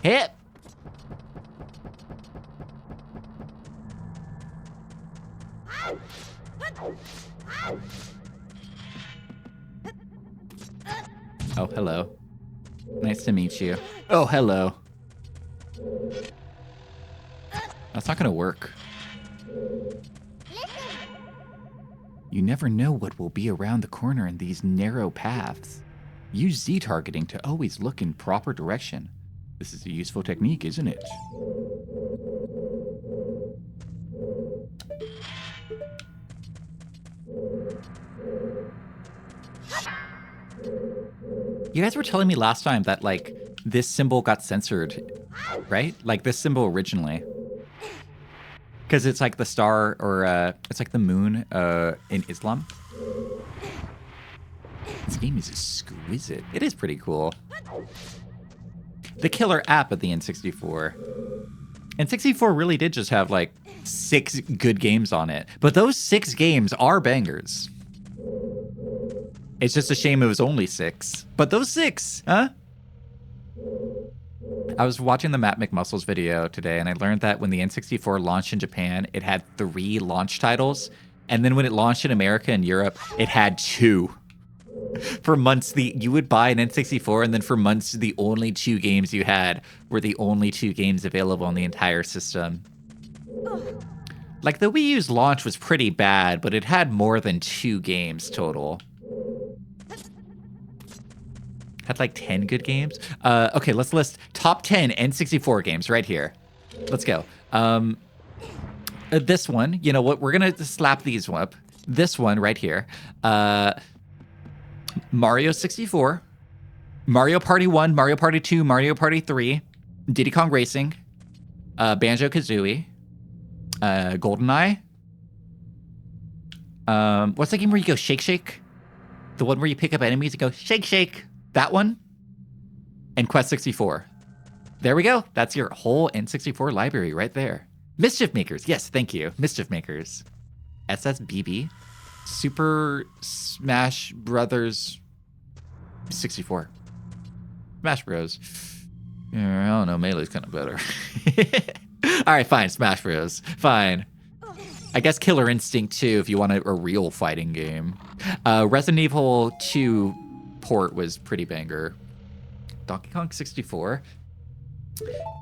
Hit! Oh, hello. Nice to meet you. Oh, hello. That's not gonna work. You never know what will be around the corner in these narrow paths. Use Z-targeting to always look in proper direction. This is a useful technique, isn't it? You guys were telling me last time that, like, this symbol got censored, right? Like, this symbol originally. Because it's like the star, or it's like the moon in Islam. This game is exquisite. It is pretty cool. The killer app of the N64. N64 really did just have, like, 6 good games on it. But those 6 games are bangers. It's just a shame it was only 6. But those 6, huh? I was watching the Matt McMuscles video today, and I learned that when the N64 launched in Japan, it had 3 launch titles. And then when it launched in America and Europe, it had 2. For months, you would buy an N64, and then for months, the only 2 games you had were the only 2 games available on the entire system. Like, the Wii U's launch was pretty bad, but it had more than 2 games total. Had like 10 good games. Okay, let's list top 10 N64 games right here. Let's go. This one, you know what? We're gonna slap these up. This one right here. Mario 64, Mario Party 1, Mario Party 2, Mario Party 3, Diddy Kong Racing, Banjo-Kazooie, GoldenEye. What's the game where you go shake shake? The one where you pick up enemies and go shake shake. That one, and Quest 64. There we go. That's your whole N64 library right there. Mischief Makers. Yes, thank you. Mischief Makers. SSBB. Super Smash Brothers 64. Smash Bros. Yeah, I don't know. Melee's kind of better. All right, fine. Smash Bros. Fine. I guess Killer Instinct 2 if you want a real fighting game. Resident Evil 2 port was pretty banger. Donkey Kong 64.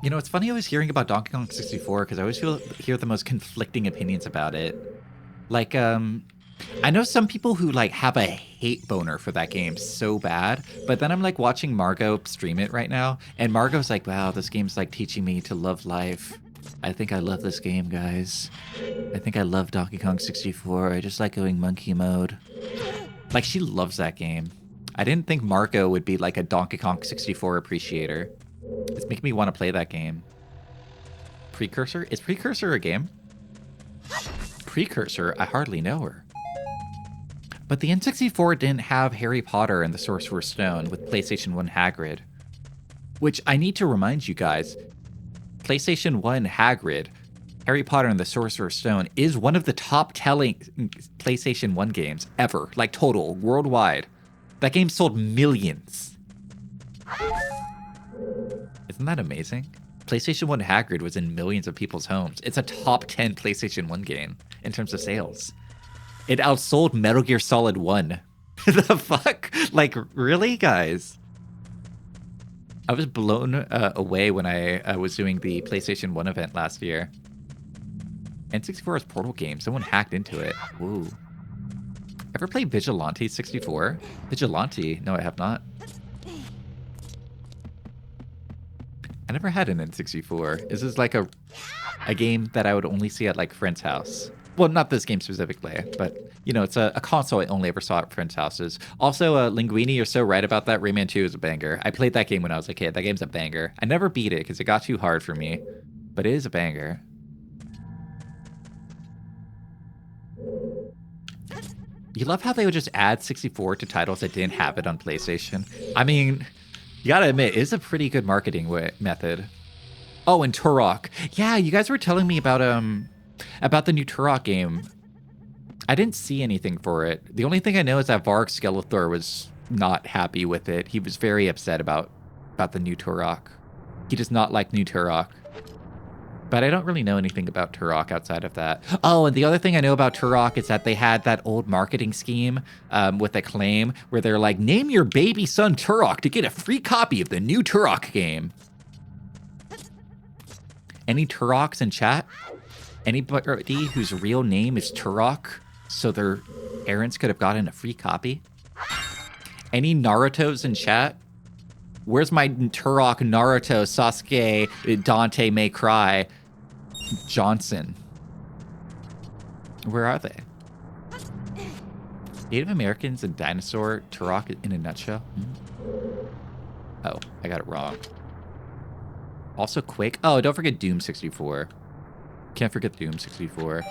You know, it's funny always hearing about Donkey Kong 64 because I always hear the most conflicting opinions about it. Like, I know some people who like have a hate boner for that game so bad, but then I'm like watching Margot stream it right now, and Margot's like, wow, this game's like teaching me to love life. I think I love this game, guys. I think I love Donkey Kong 64. I just like going monkey mode. Like, she loves that game. I didn't think Marco would be like a Donkey Kong 64 appreciator. It's making me want to play that game. Precursor? Is Precursor a game? Precursor? I hardly know her. But the N64 didn't have Harry Potter and the Sorcerer's Stone with PlayStation 1 Hagrid. Which I need to remind you guys, PlayStation 1 Hagrid, Harry Potter and the Sorcerer's Stone is one of the top-selling PlayStation 1 games ever. Like, total, worldwide. That game sold millions. Isn't that amazing? PlayStation 1 Hagrid was in millions of people's homes. It's a top 10 PlayStation 1 game in terms of sales. It outsold Metal Gear Solid 1. The fuck? Like, really, guys? I was blown away when I was doing the PlayStation 1 event last year. N64's Portal game. Someone hacked into it. Woo. Ever played Vigilante 64? Vigilante? No, I have not. never had an N64. This is like a game that I would only see at like friends' house. Well, not this game specifically, but you know, it's a console I only ever saw at friends' houses. Also, Linguini, you're so right about that. Rayman 2 is a banger. I played that game when I was a kid. That game's a banger. I never beat it because it got too hard for me, but it is a banger. You love how they would just add 64 to titles that didn't have it on PlayStation. I mean, you gotta admit, it's a pretty good marketing method. Oh, and Turok. Yeah, you guys were telling me about the new Turok game. I didn't see anything for it. The only thing I know is that Varg Skeletor was not happy with it. He was very upset about the new Turok. He does not like new Turok. But I don't really know anything about Turok outside of that. Oh, and the other thing I know about Turok is that they had that old marketing scheme with Acclaim where they're like, name your baby son Turok to get a free copy of the new Turok game. Any Turoks in chat? Anybody whose real name is Turok, so their parents could have gotten a free copy? Any Narutos in chat? Where's my Turok, Naruto, Sasuke, Dante May Cry, Johnson? Where are they? Native Americans and dinosaur Turok in a nutshell? Oh, I got it wrong. Also Quake. Oh, don't forget Doom 64. Can't forget Doom 64.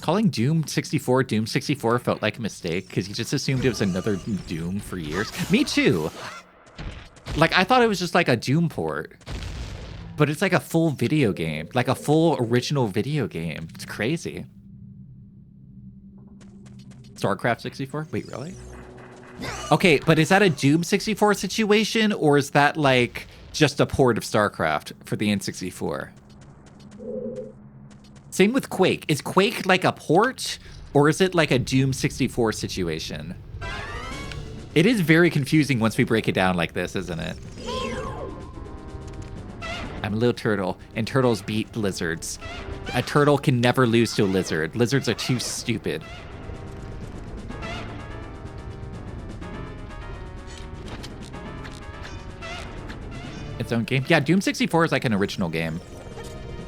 Calling Doom 64 felt like a mistake because you just assumed it was another Doom for years. Me too. Like, I thought it was just like a Doom port. But it's like a full video game. Like a full original video game. It's crazy. StarCraft 64? Wait, really? Okay, but is that a Doom 64 situation? Or is that like just a port of StarCraft for the N64? Same with Quake. Is Quake like a port, or is it like a Doom 64 situation? It is very confusing once we break it down like this, isn't it? I'm a little turtle, and turtles beat lizards. A turtle can never lose to a lizard. Lizards are too stupid. Its own game? Yeah, Doom 64 is like an original game.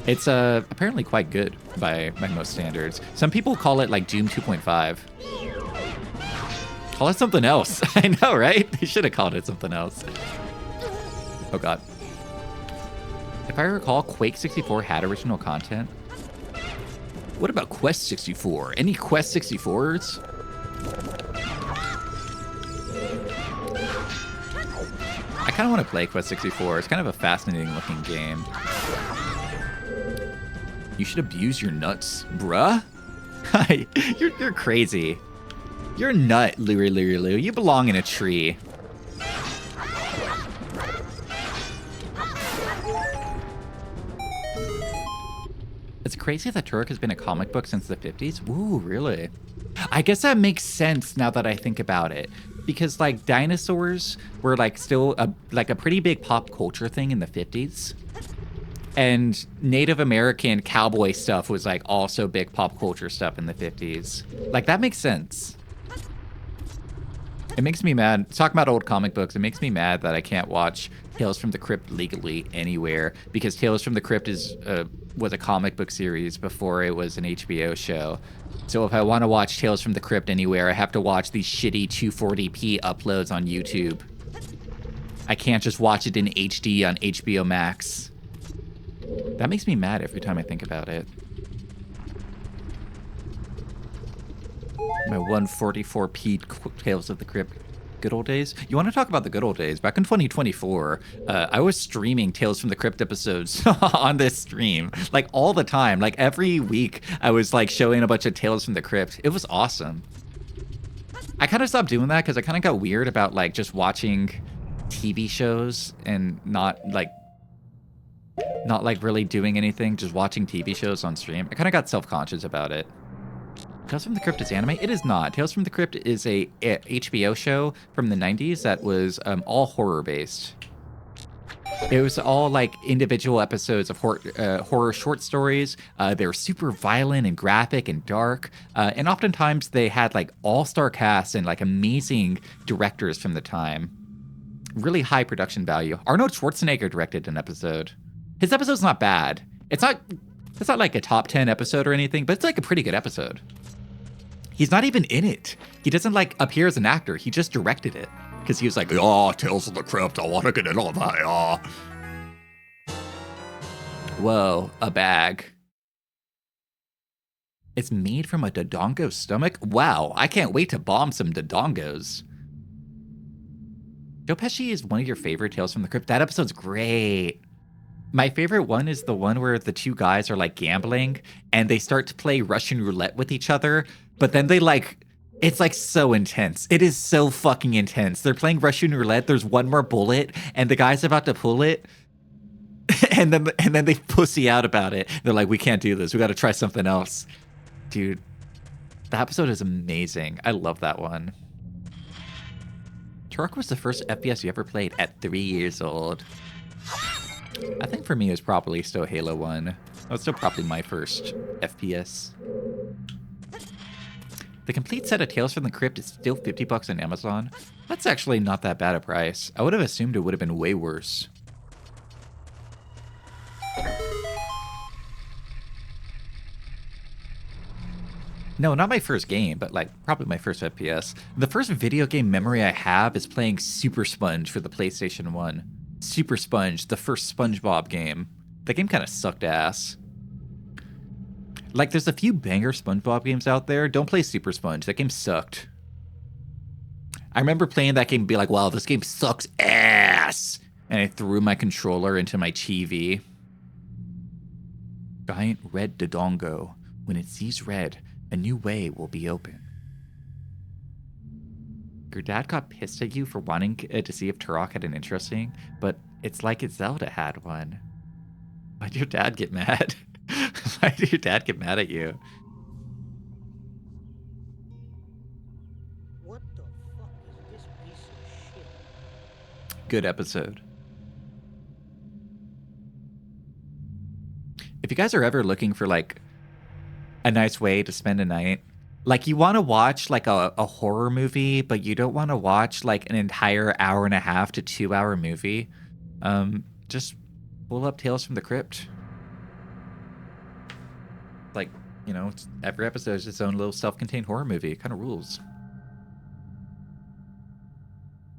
It's apparently quite good by most standards. Some people call it like Doom 2.5. Call it something else. I know, right? They should have called it something else. Oh god. If I recall, Quake 64 had original content. What about Quest 64? Any Quest 64s? I kind of want to play Quest 64. It's kind of a fascinating looking game. You should abuse your nuts, bruh. You're crazy. You're a nut, Louie Lou. You belong in a tree. It's crazy that Turok has been a comic book since the 50s. Ooh, really? I guess that makes sense now that I think about it. Because like dinosaurs were like still a pretty big pop culture thing in the 50s. And Native American cowboy stuff was like also big pop culture stuff in the 50s. Like that makes sense. It makes me mad. Talking about old comic books, it makes me mad that I can't watch Tales from the Crypt legally anywhere because Tales from the Crypt was a comic book series before it was an HBO show. So if I want to watch Tales from the Crypt anywhere, I have to watch these shitty 240p uploads on YouTube. I can't just watch it in HD on HBO Max. That makes me mad every time I think about it. My 144p Tales of the Crypt good old days. You want to talk about the good old days? Back in 2024, I was streaming Tales from the Crypt episodes on this stream, like all the time. Like every week, I was like showing a bunch of Tales from the Crypt. It was awesome. I kind of stopped doing that because I kind of got weird about like just watching TV shows and not like really doing anything, just watching TV shows on stream. I kind of got self-conscious about it. Tales from the Crypt is anime? It is not. Tales from the Crypt is a HBO show from the 90s that was all horror-based. It was all like individual episodes of horror short stories. They were super violent and graphic and dark. And oftentimes they had like all-star casts and like amazing directors from the time. really high production value. Arnold Schwarzenegger directed an episode. His episode's not bad. It's not like a top 10 episode or anything, but it's like a pretty good episode. He's not even in it. He doesn't like appear as an actor. He just directed it because he was like, "Oh, Tales of the Crypt. I want to get it on that." Oh. Whoa, a bag. It's made from a Dodongo stomach? Wow, I can't wait to bomb some Dodongos. Joe Pesci is one of your favorite Tales from the Crypt. That episode's great. My favorite one is the one where the two guys are like gambling and they start to play Russian roulette with each other, but then they like, it's like so intense. It is so fucking intense. They're playing Russian roulette. There's one more bullet and the guy's about to pull it. And then they pussy out about it. They're like, "We can't do this. We got to try something else." Dude, that episode is amazing. I love that one. Turok was the first FPS you ever played at 3 years old. I think for me it was probably still Halo 1. That was still probably my first FPS. The complete set of Tales from the Crypt is still $50 on Amazon. That's actually not that bad a price. I would have assumed it would have been way worse. No, not my first game, but like probably my first FPS. The first video game memory I have is playing Super Sponge for the PlayStation 1. Super Sponge, the first SpongeBob game. That game kind of sucked ass. Like, there's a few banger SpongeBob games out there. Don't play Super Sponge. That game sucked. I remember playing that game and be like, "Wow, this game sucks ass!" And I threw my controller into my TV. Giant red Dodongo. When it sees red, a new way will be open. Your dad got pissed at you for wanting to see if Turok had an interesting, but it's like if Zelda had one. Why'd your dad get mad? Why did your dad get mad at you? What the fuck is this piece of shit? Good episode. If you guys are ever looking for like a nice way to spend a night, like you want to watch like a horror movie, but you don't want to watch like an entire hour and a half to 2 hour movie, just pull up Tales from the Crypt. Like, you know, every episode is its own little self-contained horror movie. It kind of rules.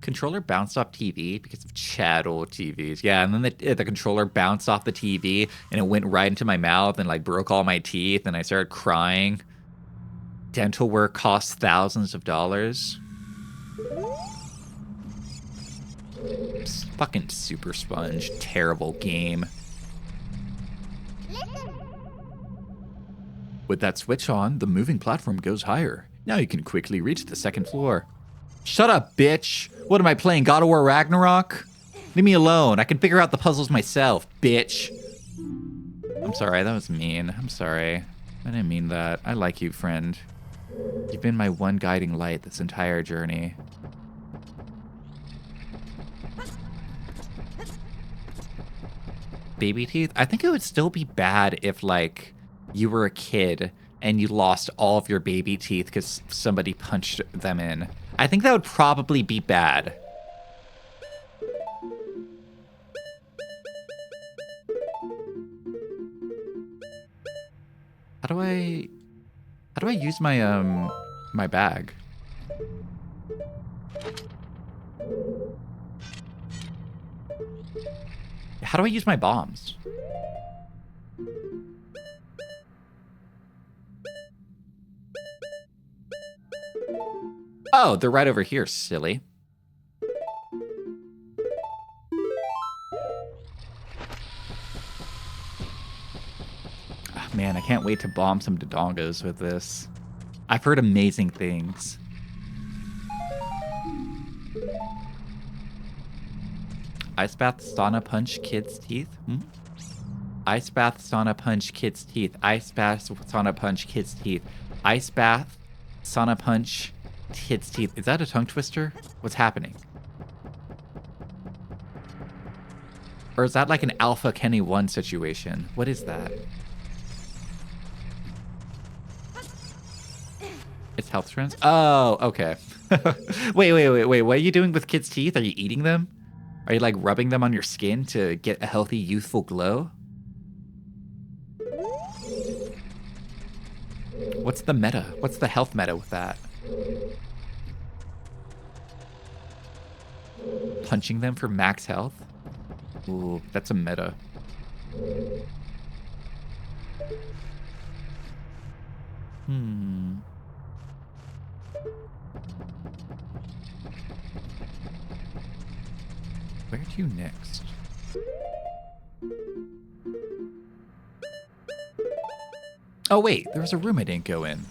Controller bounced off TV because of Chad old TVs. Yeah, and then the controller bounced off the TV and it went right into my mouth and like broke all my teeth and I started crying. Dental work costs thousands of dollars. Fucking Super Sponge. Terrible game. With that switch on, the moving platform goes higher. Now you can quickly reach the second floor. Shut up, bitch! What am I playing, God of War Ragnarok? Leave me alone. I can figure out the puzzles myself, bitch. I'm sorry, that was mean. I'm sorry. I didn't mean that. I like you, friend. You've been my one guiding light this entire journey. Baby teeth? I think it would still be bad if, like, you were a kid and you lost all of your baby teeth because somebody punched them in. I think that would probably be bad. How do I use my my bag? How do I use my bombs? Oh, they're right over here, silly. Oh, man, I can't wait to bomb some Dodongos with this. I've heard amazing things. Ice bath, sauna, punch, kids' teeth? Ice bath, sauna, punch, kids' teeth. Ice bath, sauna, punch, kids' teeth. Ice bath, sauna, punch, kids' teeth. Is that a tongue twister? What's happening? Or is that like an Alpha Kenny 1 situation? What is that? It's health trends? Oh, okay. Wait. What are you doing with kids' teeth? Are you eating them? Are you like rubbing them on your skin to get a healthy, youthful glow? What's the meta? What's the health meta with that? Punching them for max health? Ooh, that's a meta. Where to next? Oh wait, there was a room I didn't go in.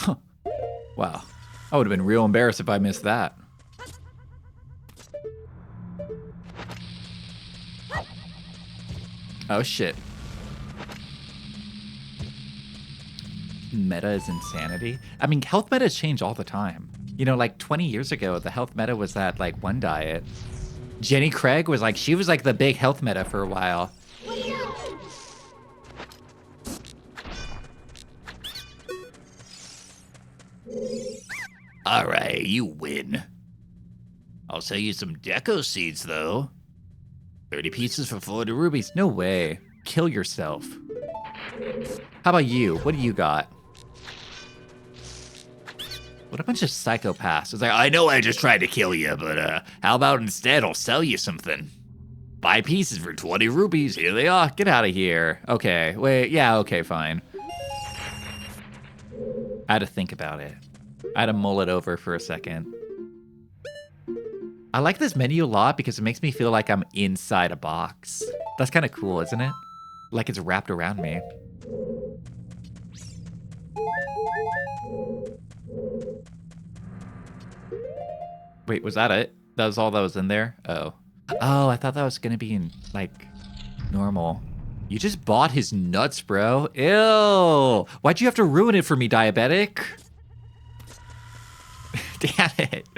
Huh. Wow. I would have been real embarrassed if I missed that. Oh shit. Meta is insanity. I mean, health metas change all the time. You know, like 20 years ago, the health meta was that like one diet. Jenny Craig was like, she was like the big health meta for a while. All right, you win. I'll sell you some deco seeds, though. 30 pieces for 40 rubies. No way. Kill yourself. How about you? What do you got? What a bunch of psychopaths. It's like, I know I just tried to kill you, but how about instead I'll sell you something? 5 pieces for 20 rubies. Here they are. get out of here. Okay, wait, yeah, okay, fine. I had to think about it. I had to mull it over for a second. I like this menu a lot because it makes me feel like I'm inside a box. That's kind of cool, isn't it? Like it's wrapped around me. Wait, was that it? That was all that was in there? Oh. Oh, I thought that was gonna be in, like, normal. You just bought his nuts, bro. Ew! Why'd you have to ruin it for me, diabetic? Damn it.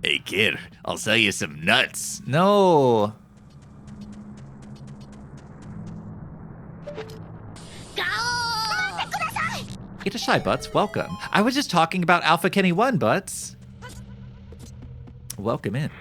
Hey, kid, I'll sell you some nuts. No. Get a shy, Butts. Welcome. I was just talking about Alpha Kenny 1, Butts. Welcome in.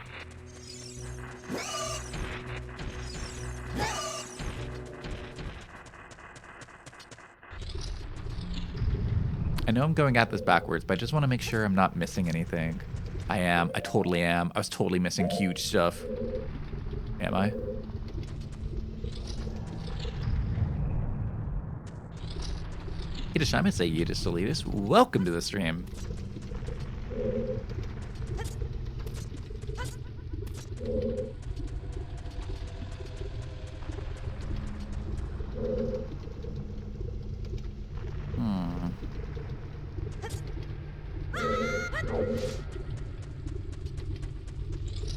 I know I'm going at this backwards, but I just want to make sure I'm not missing anything. I am. I totally am. I was totally missing huge stuff. Am I? Hidashima say Yidis Deletus. Welcome to the stream.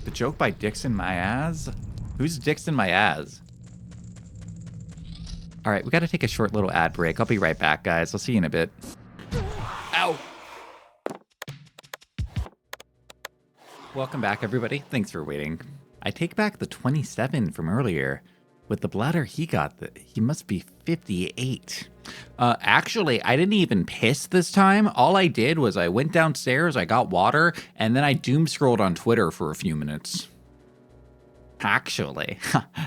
The joke by Dixon Myaz? Who's Dixon Myaz? All right, we got to take a short little ad break. I'll be right back, guys. I'll see you in a bit. Ow! Welcome back, everybody. Thanks for waiting. I take back the 27 from earlier. With the bladder he got, he must be 58. Actually, I didn't even piss this time. All I did was I went downstairs, I got water, and then I doom scrolled on Twitter for a few minutes. Actually,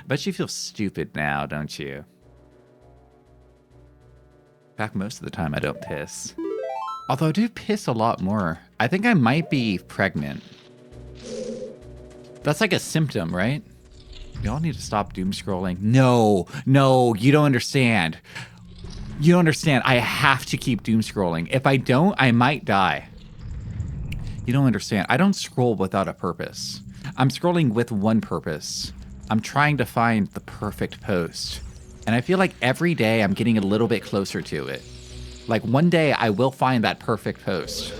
bet you feel stupid now, don't you? In fact, most of the time I don't piss. Although I do piss a lot more. I think I might be pregnant. That's like a symptom, right? Y'all need to stop doom scrolling. No, you don't understand. You don't understand. I have to keep doom scrolling. If I don't, I might die. You don't understand. I don't scroll without a purpose. I'm scrolling with one purpose. I'm trying to find the perfect post. And I feel like every day I'm getting a little bit closer to it. Like one day I will find that perfect post.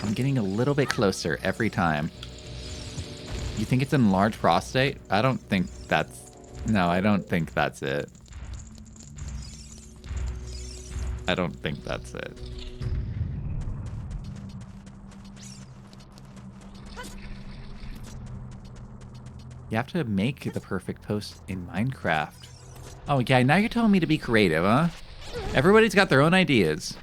I'm getting a little bit closer every time. You think it's enlarged prostate? I don't think that's... No, I don't think that's it. I don't think that's it. You have to make the perfect post in Minecraft. Oh, yeah, now you're telling me to be creative, huh? Everybody's got their own ideas.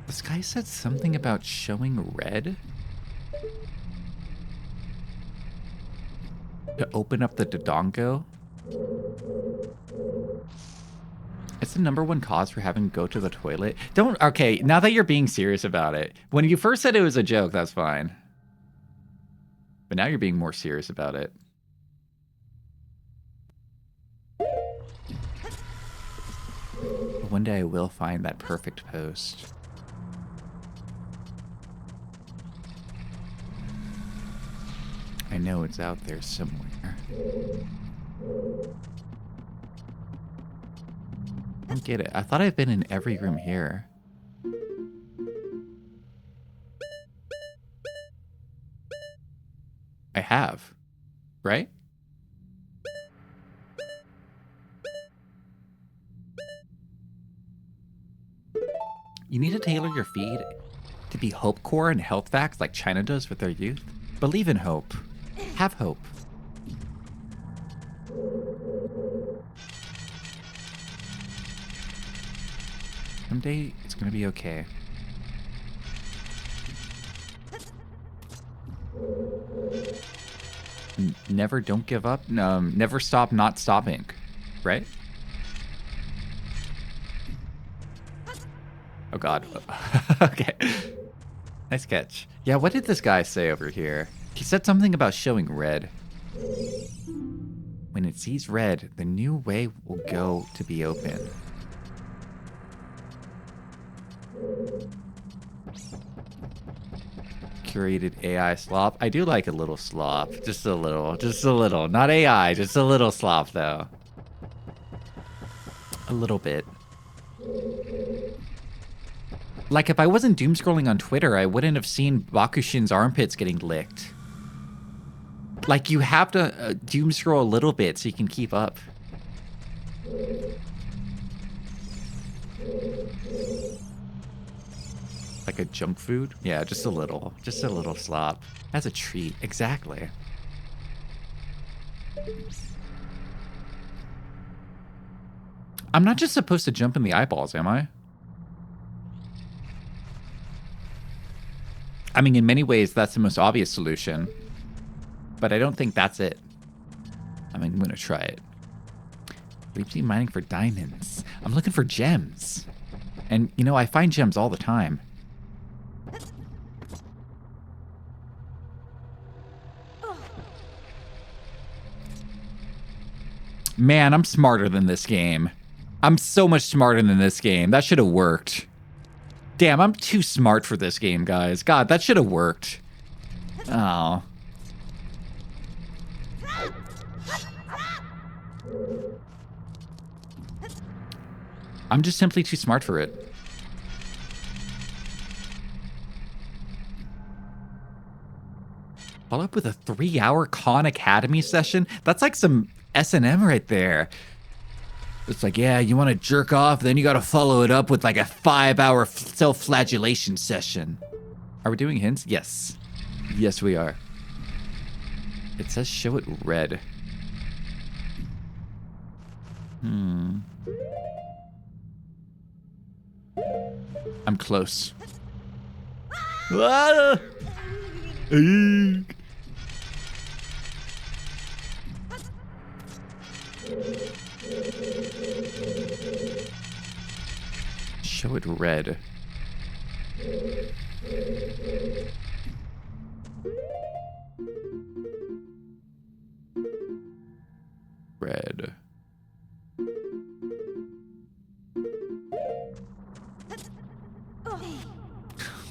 This guy said something about showing red? To open up the Dodongo? It's the #1 cause for having to go to the toilet. Okay, now that you're being serious about it. When you first said it was a joke, that's fine. But now you're being more serious about it. But one day I will find that perfect post. I know it's out there somewhere. I don't get it. I thought I've been in every room here. I have, right? You need to tailor your feed to be hope core and health facts like China does with their youth. Believe in hope. Have hope. Someday it's gonna be okay. Never don't give up. Never stop not stopping. Right? Oh god. Okay. Nice catch. Yeah, what did this guy say over here? He said something about showing red. When it sees red, the new way will go to be open. Curated AI slop. I do like a little slop. Just a little. Just a little. Not AI, just a little slop, though. A little bit. Like, if I wasn't doom scrolling on Twitter, I wouldn't have seen Bakushin's armpits getting licked. Like, you have to doom scroll a little bit so you can keep up. Like a junk food? Yeah, just a little. Just a little slop. As a treat. Exactly. I'm not just supposed to jump in the eyeballs, am I? I mean, in many ways, that's the most obvious solution. But I don't think that's it. I mean, I'm gonna try it. Deep sea mining for diamonds. I'm looking for gems. And, you know, I find gems all the time. Man, I'm smarter than this game. I'm so much smarter than this game. That should have worked. Damn, I'm too smart for this game, guys. God, that should have worked. Oh. I'm just simply too smart for it. Follow up with a 3-hour Khan Academy session? That's like some S&M right there. It's like, yeah, you want to jerk off, then you got to follow it up with like a 5-hour self-flagellation session. Are we doing hints? Yes. Yes, we are. It says show it red. I'm close. Ah! Show it red. Red.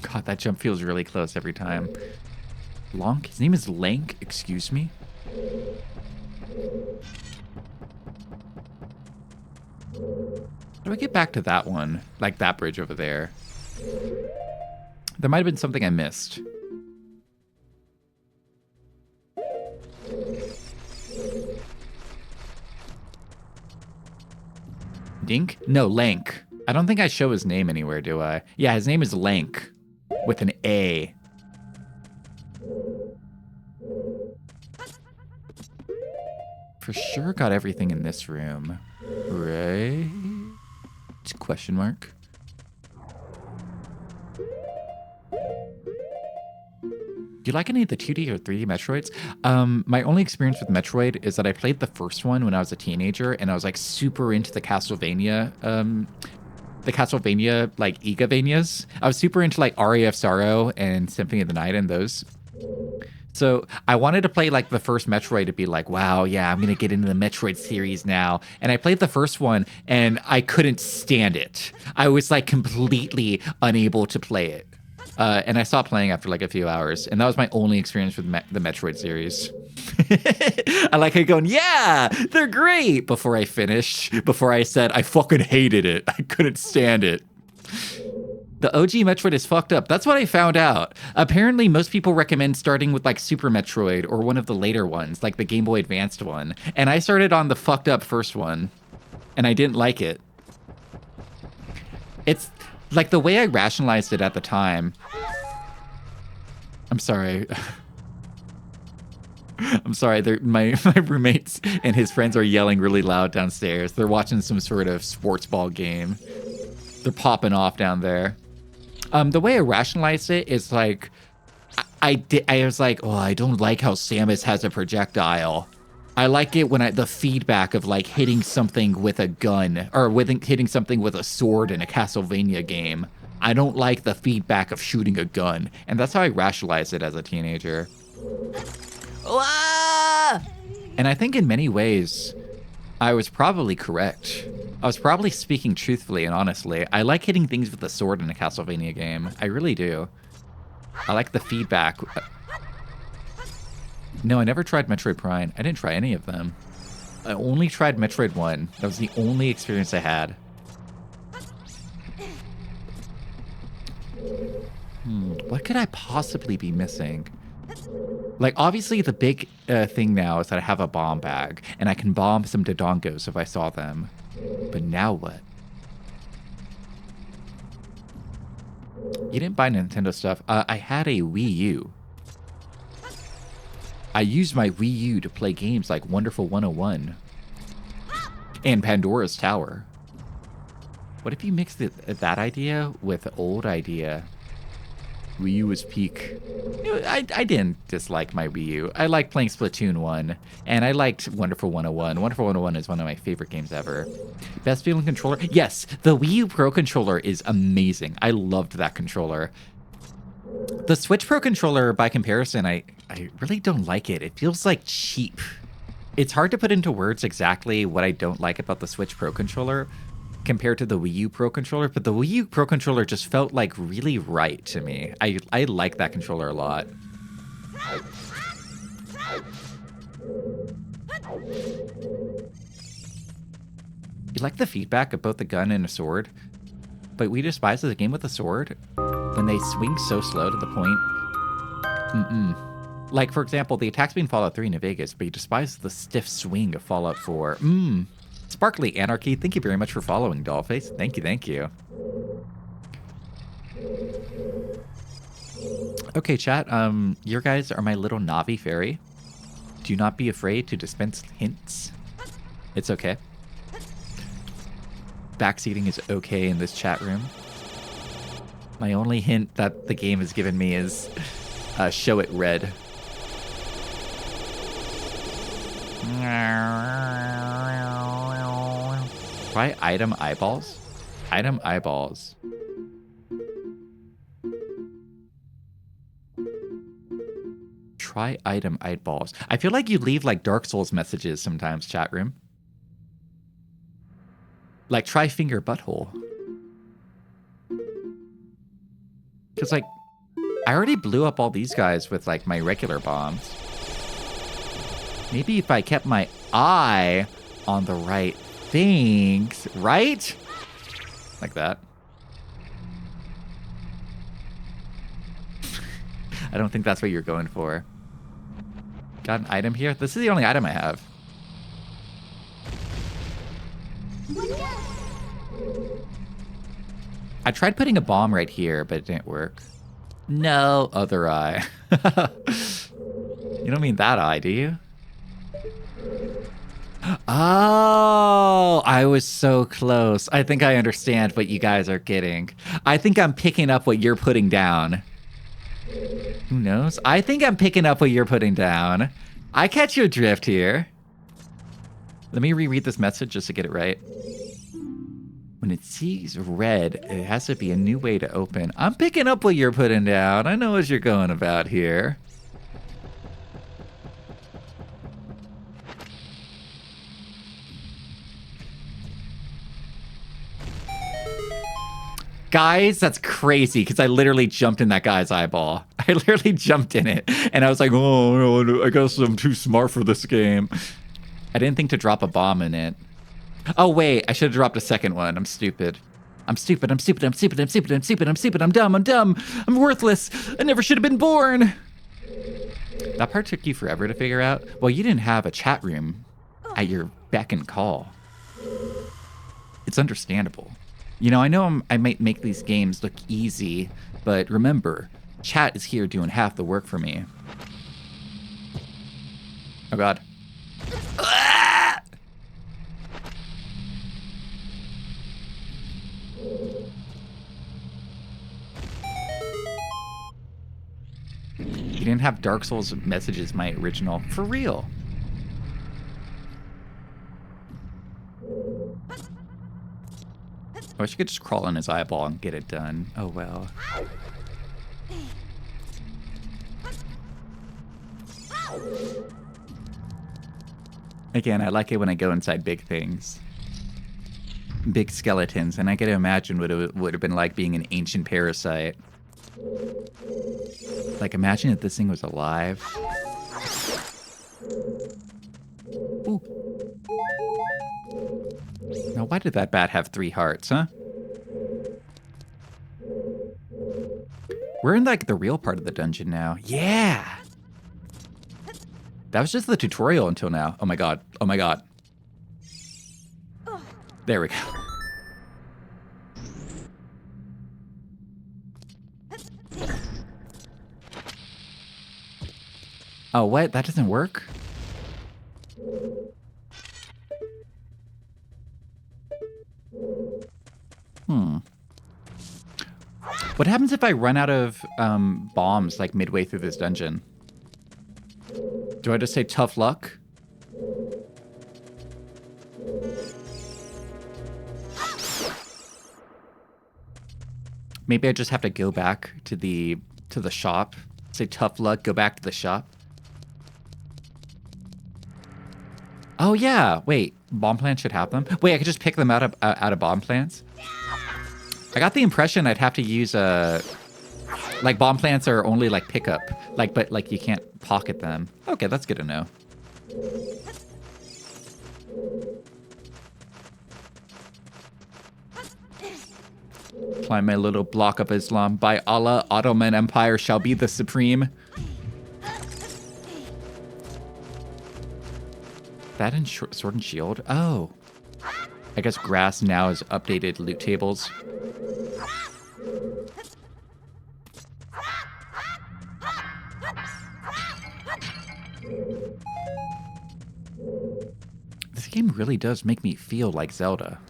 God, that jump feels really close every time. Lonk? His name is Lank? Excuse me? How do I get back to that one? Like that bridge over there. There might have been something I missed. Dink? No, Lank. I don't think I show his name anywhere, do I? Yeah, his name is Lank. with an A. For sure got everything in this room, right? Question mark. Do you like any of the 2D or 3D Metroids? My only experience with Metroid is that I played the first one when I was a teenager, and I was like super into the Castlevania, like Igavanias. I was super into like Aria of Sorrow and Symphony of the Night and those. So I wanted to play like the first Metroid to be like, wow, yeah, I'm gonna get into the Metroid series now. And I played the first one and I couldn't stand it. I was like completely unable to play it. And I stopped playing after like a few hours. And that was my only experience with the Metroid series. I like it going, yeah, they're great. Before I finished, before I said I fucking hated it. I couldn't stand it. The OG Metroid is fucked up. That's what I found out. Apparently, most people recommend starting with like Super Metroid or one of the later ones, like the Game Boy Advanced one. And I started on the fucked up first one, and I didn't like it. It's like the way I rationalized it at the time. I'm sorry. I'm sorry. My roommates and his friends are yelling really loud downstairs. They're watching some sort of sports ball game. They're popping off down there. The way I rationalized it is like, I was like, oh, I don't like how Samus has a projectile. I like it when the feedback of like hitting something with a gun or hitting something with a sword in a Castlevania game. I don't like the feedback of shooting a gun. And that's how I rationalized it as a teenager. And I think in many ways, I was probably correct. I was probably speaking truthfully and honestly. I like hitting things with a sword in a Castlevania game. I really do. I like the feedback. No, I never tried Metroid Prime. I didn't try any of them. I only tried Metroid 1. That was the only experience I had. What could I possibly be missing? Like, obviously, the big thing now is that I have a bomb bag, and I can bomb some Dodongos if I saw them. But now what? You didn't buy Nintendo stuff. I had a Wii U. I used my Wii U to play games like Wonderful 101 and Pandora's Tower. What if you mixed that idea with the old idea? Wii U was peak. I didn't dislike my Wii U. I liked playing Splatoon 1, and I liked Wonderful 101. Wonderful 101 is one of my favorite games ever. Best feeling controller? Yes, the Wii U Pro controller is amazing. I loved that controller. The Switch Pro controller, by comparison, I really don't like it. It feels like cheap. It's hard to put into words exactly what I don't like about the Switch Pro controller compared to the Wii U Pro controller, but the Wii U Pro controller just felt like really right to me. I like that controller a lot. You like the feedback of both the gun and a sword, but we despise the game with a sword when they swing so slow to the point. Like, for example, the attack speed in Fallout 3 New Vegas, but you despise the stiff swing of Fallout 4. Sparkly Anarchy, thank you very much for following, Dollface. Thank you, thank you. Okay, chat, your guys are my little Navi fairy. Do not be afraid to dispense hints. It's okay. Backseating is okay in this chat room. My only hint that the game has given me is show it red. Try item eyeballs? Item eyeballs. Try item eyeballs. I feel like you leave like Dark Souls messages sometimes, chat room. Like try finger butthole. Because like, I already blew up all these guys with like my regular bombs. Maybe if I kept my eye on the right things, right? Like that. I don't think that's what you're going for. Got an item here? This is the only item I have. I tried putting a bomb right here, but it didn't work. No, other eye. You don't mean that eye, do you? Oh, I was so close. I think I understand what you guys are getting. I think I'm picking up what you're putting down. Who knows? I think I'm picking up what you're putting down. I catch your drift here. Let me reread this message just to get it right. When it sees red, it has to be a new way to open. I'm picking up what you're putting down. I know what you're going about here. Guys, that's crazy because I literally jumped in that guy's eyeball. I literally jumped in it and I was like, oh, no, I guess I'm too smart for this game. I didn't think to drop a bomb in it. Oh, wait, I should have dropped a second one. I'm stupid. I'm stupid. I'm stupid. I'm stupid. I'm stupid. I'm stupid. I'm stupid. I'm dumb. I'm dumb. I'm worthless. I never should have been born. That part took you forever to figure out. Well, you didn't have a chat room at your beck and call. It's understandable. You know, I know I might make these games look easy, but remember, chat is here doing half the work for me. Oh, God. Ah! You didn't have Dark Souls messages, my original. For real. I wish you could just crawl in his eyeball and get it done. Oh, well. Again, I like it when I go inside big things. Big skeletons, and I get to imagine what it would have been like being an ancient parasite. Like, imagine if this thing was alive. Ooh. Now, why did that bat have 3 hearts, huh? We're in, like, the real part of the dungeon now. Yeah! That was just the tutorial until now. Oh my god. Oh my god. There we go. Oh, what? That doesn't work? What happens if I run out of bombs, like, midway through this dungeon? Do I just say tough luck? Maybe I just have to go back to the shop. Say tough luck, go back to the shop. Oh yeah, wait, bomb plants should have them. Wait, I could just pick them out of bomb plants? I got the impression I'd have to use like bomb plants are only like pickup, but like you can't pocket them. Okay, that's good to know. Climb my little block of Islam. By Allah, Ottoman Empire shall be the supreme. That in Sword and Shield? Oh. I guess grass now is updated loot tables. This game really does make me feel like Zelda.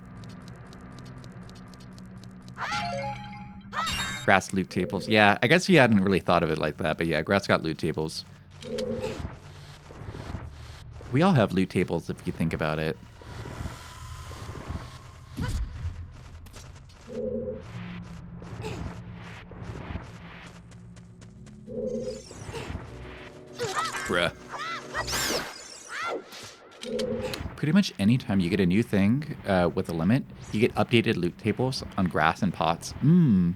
Grass loot tables. Yeah, I guess you hadn't really thought of it like that, but yeah, grass got loot tables. We all have loot tables if you think about it. Bruh. Pretty much anytime you get a new thing with a limit, you get updated loot tables on grass and pots. Do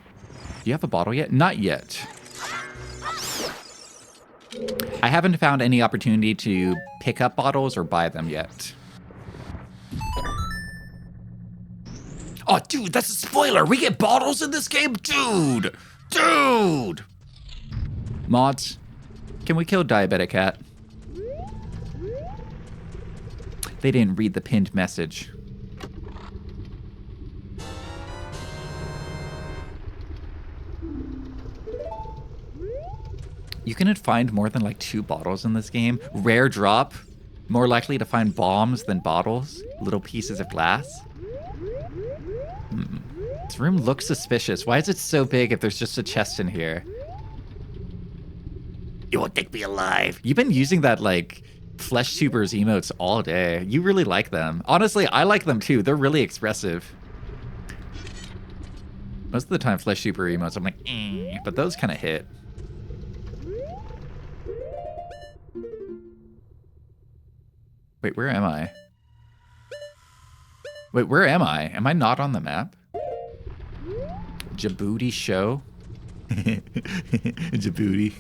you have a bottle yet? Not yet. I haven't found any opportunity to pick up bottles or buy them yet. Oh, dude, that's a spoiler. We get bottles in this game? Dude! Dude! Mods, can we kill Diabetic Cat? They didn't read the pinned message. You can find more than like 2 bottles in this game. Rare drop. More likely to find bombs than bottles. Little pieces of glass. This room looks suspicious. Why is it so big if there's just a chest in here? You won't take me alive. You've been using that like Flesh Tubers emotes all day. You really like them. Honestly, I like them too. They're really expressive. Most of the time, Flesh Tuber emotes, I'm like, but those kind of hit. Wait, where am I? Wait, where am I? Am I not on the map? Djibouti show? Djibouti.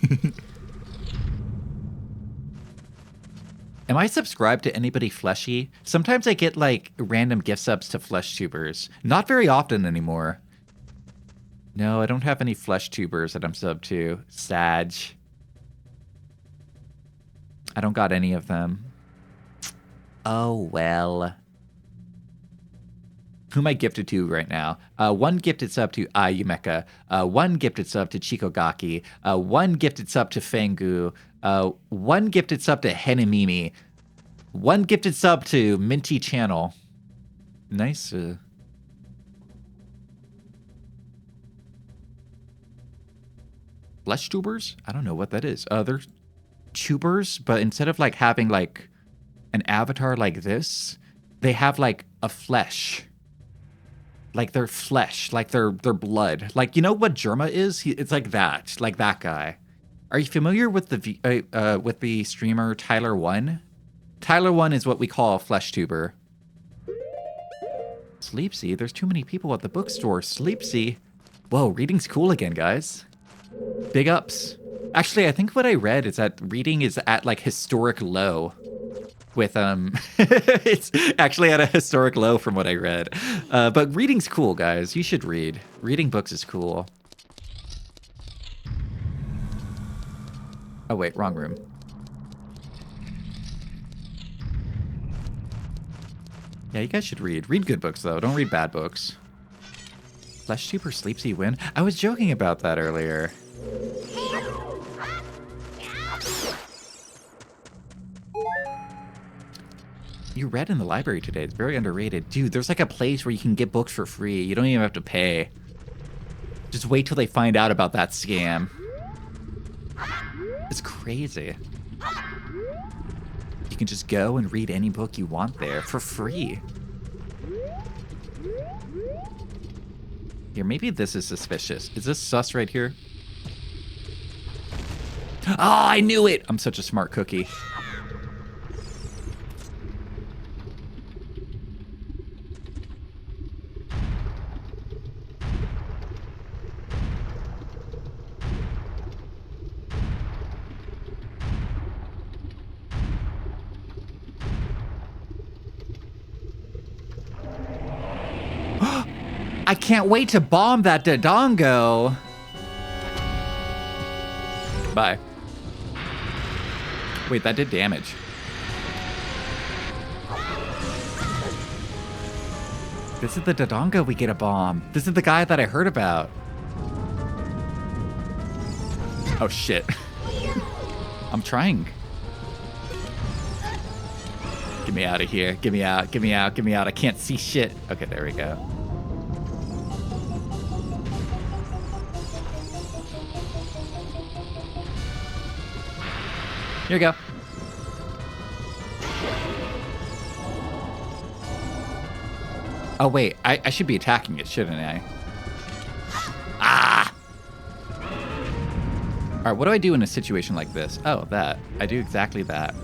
Am I subscribed to anybody fleshy? Sometimes I get like random gift subs to Flesh Tubers. Not very often anymore. No, I don't have any Flesh Tubers that I'm sub to. Sag. I don't got any of them. Oh, well. Who am I gifted to right now? 1 gifted sub to Ayumeka. 1 gifted sub to Chikogaki. 1 gifted sub to Fangu. 1 gifted sub to Henimimi. 1 gifted sub to Minty Channel. Nice. Flesh tubers? I don't know what that is. They're tubers, but instead of like having like an avatar like this, they have like a flesh. Like their flesh, like their blood. Like, you know what Germa is? It's like that guy. Are you familiar with the streamer Tyler One? Tyler One is what we call a flesh tuber. Sleepsy, there's too many people at the bookstore. Sleepsy. Whoa, reading's cool again, guys. Big ups. Actually, I think what I read is that reading is at like historic low. With it's actually at a historic low from what I read. But reading's cool, guys. You should read. Reading books is cool. Oh wait, wrong room. Yeah, you guys should read. Read good books though. Don't read bad books. Flesh Tuber Sleepsy win. I was joking about that earlier. You read in the library today. It's very underrated. Dude, there's like a place where you can get books for free. You don't even have to pay. Just wait till they find out about that scam. It's crazy. You can just go and read any book you want there for free. Here, maybe this is suspicious. Is this sus right here? Oh, I knew it! I'm such a smart cookie. I can't wait to bomb that Dodongo. Bye. Wait, that did damage. This is the Dodongo we get a bomb. This is the guy that I heard about. Oh shit. I'm trying. Get me out of here. Get me out. Get me out. Get me out. I can't see shit. Okay, there we go. Here we go. Oh, wait. I should be attacking it, shouldn't I? Ah! All right, what do I do in a situation like this? Oh, that. I do exactly that.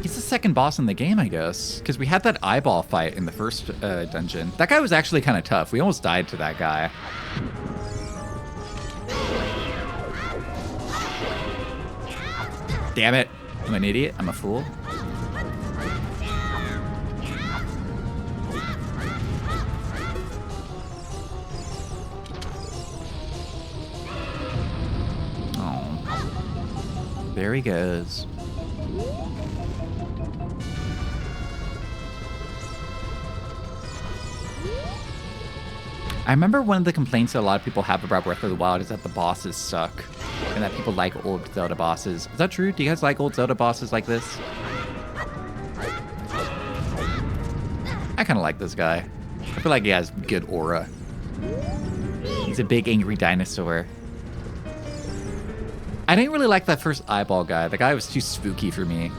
He's the second boss in the game, I guess. Because we had that eyeball fight in the first dungeon. That guy was actually kind of tough. We almost died to that guy. Damn it. I'm an idiot. I'm a fool. Oh. There he goes. I remember one of the complaints that a lot of people have about Breath of the Wild is that the bosses suck, and that people like old Zelda bosses. Is that true? Do you guys like old Zelda bosses like this? I kind of like this guy. I feel like he has good aura. He's a big angry dinosaur. I didn't really like that first eyeball guy. The guy was too spooky for me.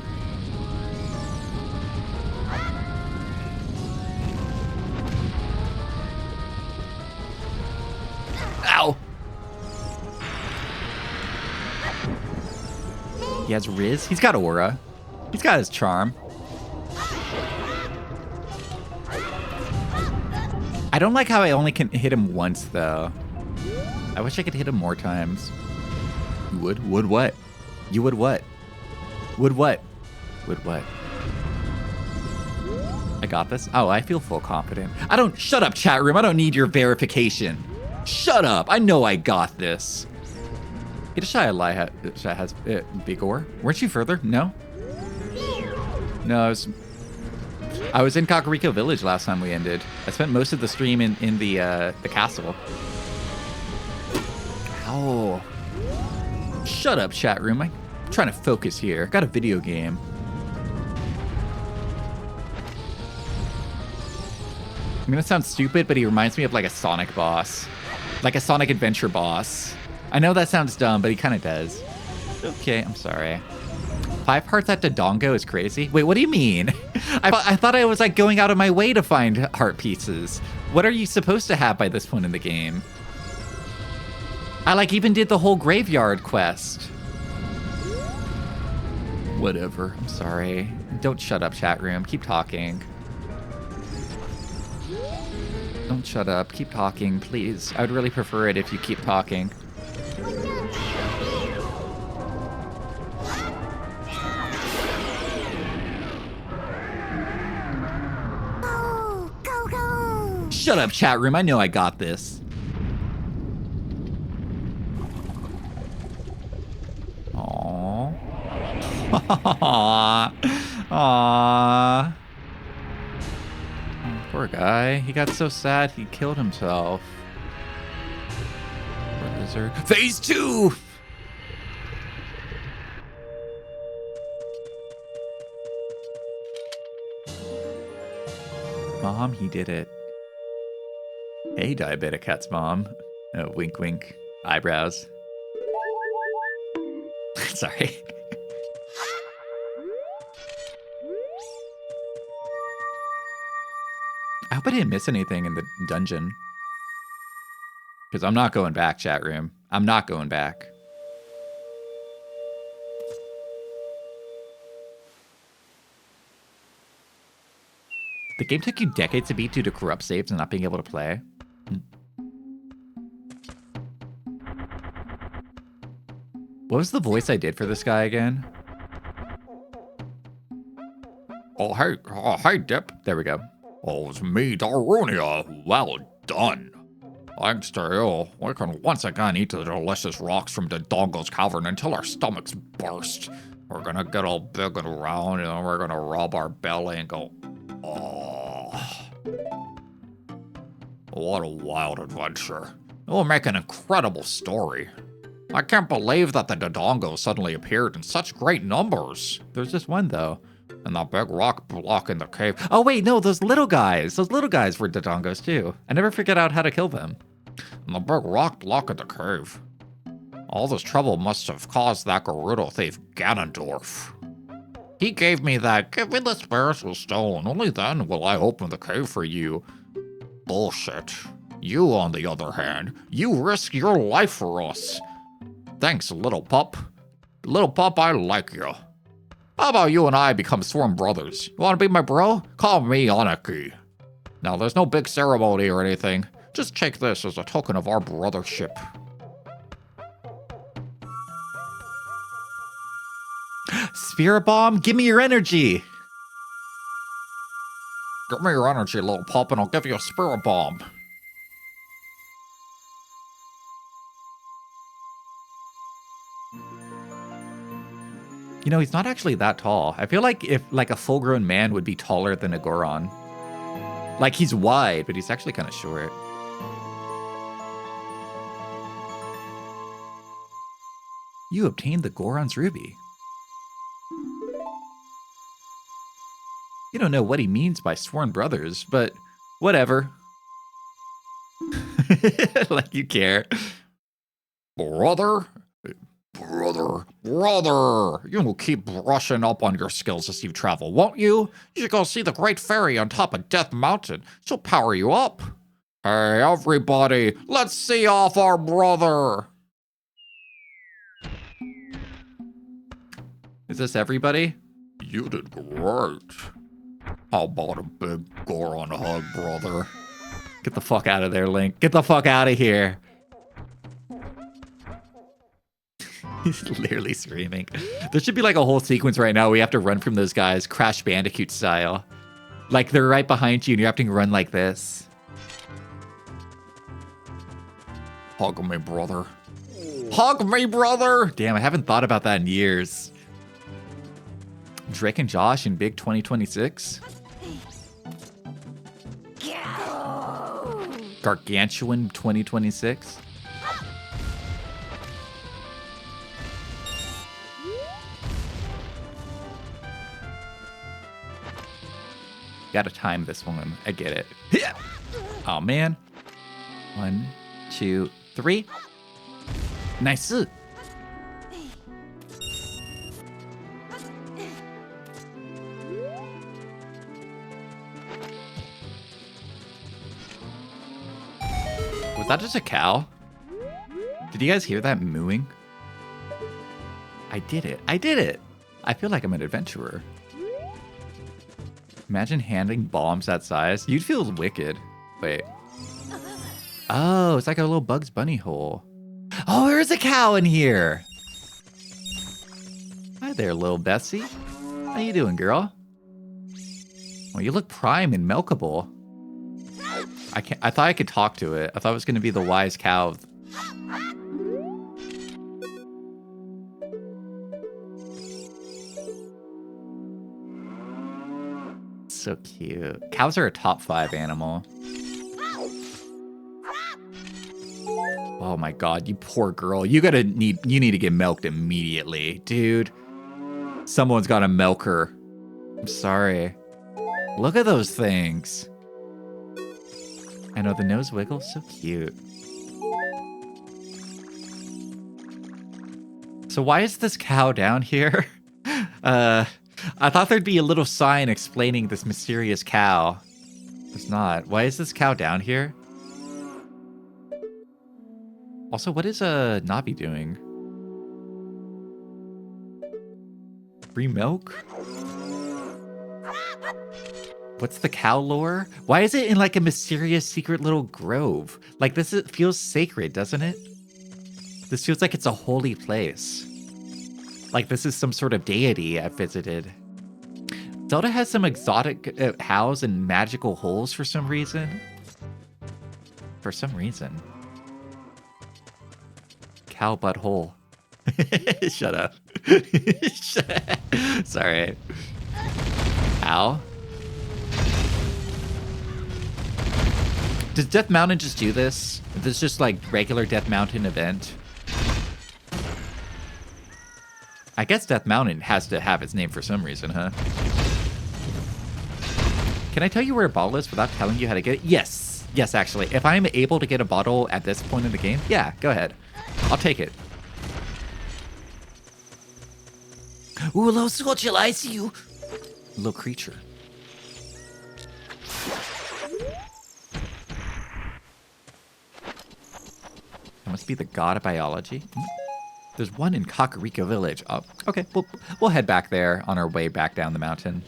Ow! He has Riz. He's got aura. He's got his charm. I don't like how I only can hit him once, though. I wish I could hit him more times. You would? Would what? You would what? Would what? Would what? I got this? Oh, I feel full confident. Shut up, chat room. I don't need your verification. Shut up. I know I got this. Get a shy lie has Bigor. Weren't you further? No? No, I was in Kakariko Village last time we ended. I spent most of the stream in the castle. Ow. Shut up, chat room. I'm trying to focus here. Got a video game. I'm gonna sound stupid, but he reminds me of like a Sonic boss. Like a Sonic Adventure boss. I know that sounds dumb, but he kind of does. Okay, I'm sorry. 5 hearts at Dodongo is crazy. Wait, what do you mean? I thought I was like going out of my way to find heart pieces. What are you supposed to have by this point in the game? I like even did the whole graveyard quest. Whatever, I'm sorry. Don't shut up, chat room. Keep talking. Don't shut up. Keep talking, please. I would really prefer it if you keep talking. Shut up, chat room. I know I got this. Aww. Aww. Oh, poor guy. He got so sad he killed himself. Poor lizard. Phase 2! Mom, he did it. Hey, Diabetic Cat's mom. Oh, wink, wink. Eyebrows. Sorry. I hope I didn't miss anything in the dungeon. Because I'm not going back, chat room. I'm not going back. The game took you decades to beat due to corrupt saves and not being able to play. What was the voice I did for this guy again? Oh, hey, Dip. There we go. Oh, it's me, Darunia. Well done. Thanks to you, we can once again eat the delicious rocks from Dodongo's cavern until our stomachs burst. We're gonna get all big and round, and then we're gonna rub our belly and go, oh. What a wild adventure. It will make an incredible story. I can't believe that the Dodongos suddenly appeared in such great numbers. There's just one, though. And that big rock block in the cave. Oh, wait, no, those little guys. Those little guys were Dodongos, too. I never figured out how to kill them. And the big rock block in the cave. All this trouble must have caused that Gerudo thief, Ganondorf. He gave me the spiritual stone. Only then will I open the cave for you. Bullshit. You, on the other hand, you risk your life for us. Thanks, little pup. Little pup, I like you. How about you and I become sworn brothers? You wanna be my bro? Call me Anaki. Now, there's no big ceremony or anything. Just take this as a token of our brothership. Spirit Bomb, give me your energy. Give me your energy, little pup, and I'll give you a Spirit Bomb. You know, he's not actually that tall. I feel like if like a full-grown man would be taller than a Goron. Like he's wide, but he's actually kind of short. You obtained the Goron's ruby. You don't know what he means by sworn brothers, but whatever. Like you care. Brother? Brother! You will keep brushing up on your skills as you travel, won't you? You should go see the Great Fairy on top of Death Mountain. She'll power you up. Hey, everybody, let's see off our brother! Is this everybody? You did great. How about a big Goron hug, brother? Get the fuck out of there, Link. Get the fuck out of here. He's literally screaming. There should be like a whole sequence right now where we have to run from those guys, Crash Bandicoot style. Like they're right behind you and you're having to run like this. Hug me, brother. Hug me, brother! Damn, I haven't thought about that in years. Drake and Josh in Big 2026. Gargantuan 2026. Gotta time this one. I get it. Oh man. 1, 2, 3. Nice. Was that just a cow? Did you guys hear that mooing? I did it. I did it. I feel like I'm an adventurer. Imagine handling bombs that size. You'd feel wicked. Wait. Oh, it's like a little Bugs Bunny hole. Oh, there's a cow in here. Hi there, little Bessie. How you doing, girl? Well, you look prime and milkable. I thought I could talk to it. I thought it was going to be the wise cow. So cute. Cows are a top 5 animal. Oh my god, you poor girl. You need to get milked immediately. Dude. Someone's gotta milk her. I'm sorry. Look at those things. I know the nose wiggles, so cute. So why is this cow down here? I thought there'd be a little sign explaining this mysterious cow. There's not. Why is this cow down here? Also, what is Navi doing? Free milk? What's the cow lore? Why is it in like a mysterious secret little grove? Like this feels sacred, doesn't it? This feels like it's a holy place. Like this is some sort of deity I've visited. Zelda has some exotic hows and magical holes for some reason. For some reason. Cow butthole. Shut up. Sorry. Ow. Does Death Mountain just do this? Is this just like regular Death Mountain event? I guess Death Mountain has to have its name for some reason, huh? Can I tell you where a bottle is without telling you how to get it? Yes. Yes, actually. If I'm able to get a bottle at this point in the game, yeah, go ahead. I'll take it. Ooh, little Scorchel, I see you. Little creature. That must be the god of biology. There's one in Kakariko Village. Oh, okay. We'll head back there on our way back down the mountain.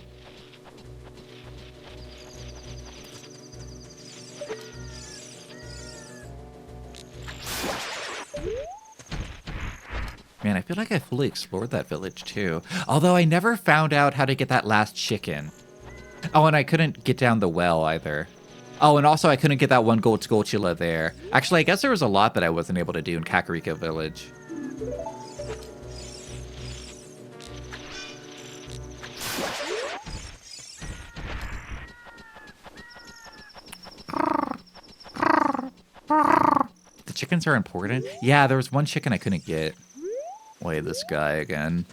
Man, I feel like I fully explored that village too. Although I never found out how to get that last chicken. Oh, and I couldn't get down the well either. Oh, and also I couldn't get that one gold Scorchula there. Actually, I guess there was a lot that I wasn't able to do in Kakariko Village. The chickens are important? Yeah, there was one chicken I couldn't get. Wait, this guy again.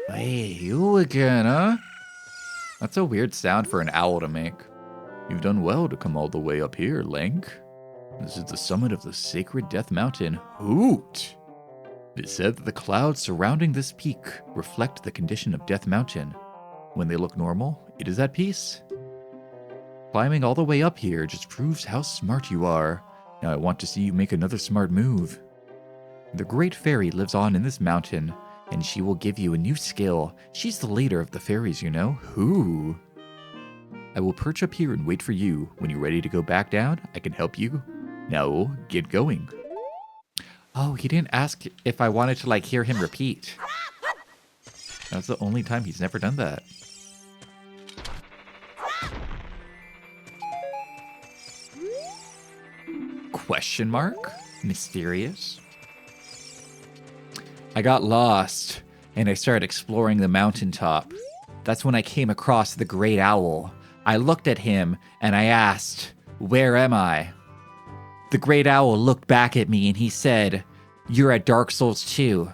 Hey, you again, huh? That's a weird sound for an owl to make. You've done well to come all the way up here, Link. This is the summit of the sacred Death Mountain. Hoot! It is said that the clouds surrounding this peak reflect the condition of Death Mountain. When they look normal, it is at peace. Climbing all the way up here just proves how smart you are. Now I want to see you make another smart move. The Great Fairy lives on in this mountain, and she will give you a new skill. She's the leader of the fairies, you know. Who? I will perch up here and wait for you. When you're ready to go back down, I can help you. Now, get going. Oh, he didn't ask if I wanted to, like, hear him repeat. That's the only time he's never done that. Question mark? Mysterious? I got lost, and I started exploring the mountaintop. That's when I came across the Great Owl. I looked at him, and I asked, "Where am I?" The Great Owl looked back at me, and he said, "You're at Dark Souls 2.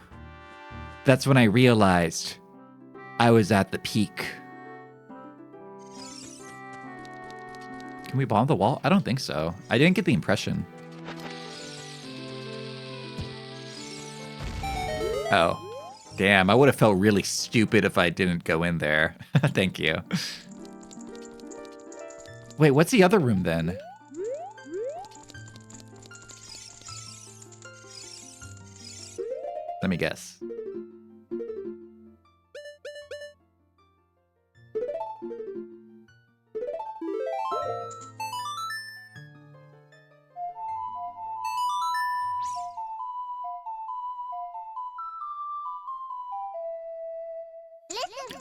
That's when I realized I was at the peak. Can we bomb the wall? I don't think so. I didn't get the impression. Oh. Damn, I would have felt really stupid if I didn't go in there. Thank you. Wait, what's the other room then? Let me guess.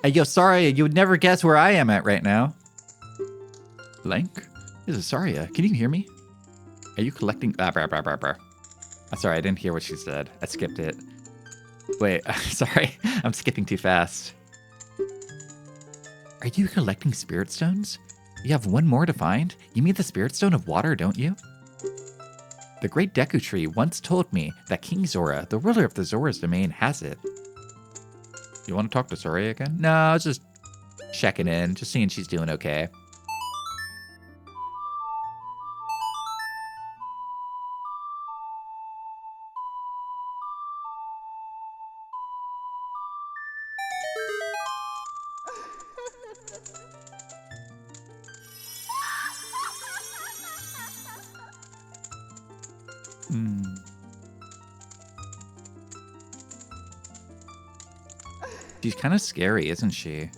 Hey, yo, sorry, you would never guess where I am at right now. Link? This is Saria. Can you hear me? Are you collecting? Sorry, I didn't hear what she said. I skipped it. Wait, sorry. I'm skipping too fast. Are you collecting spirit stones? You have one more to find? You mean the spirit stone of water, don't you? The great Deku Tree once told me that King Zora, the ruler of the Zora's domain, has it. You want to talk to Saria again? No, I was just checking in, just seeing she's doing okay. She's kind of scary, isn't she?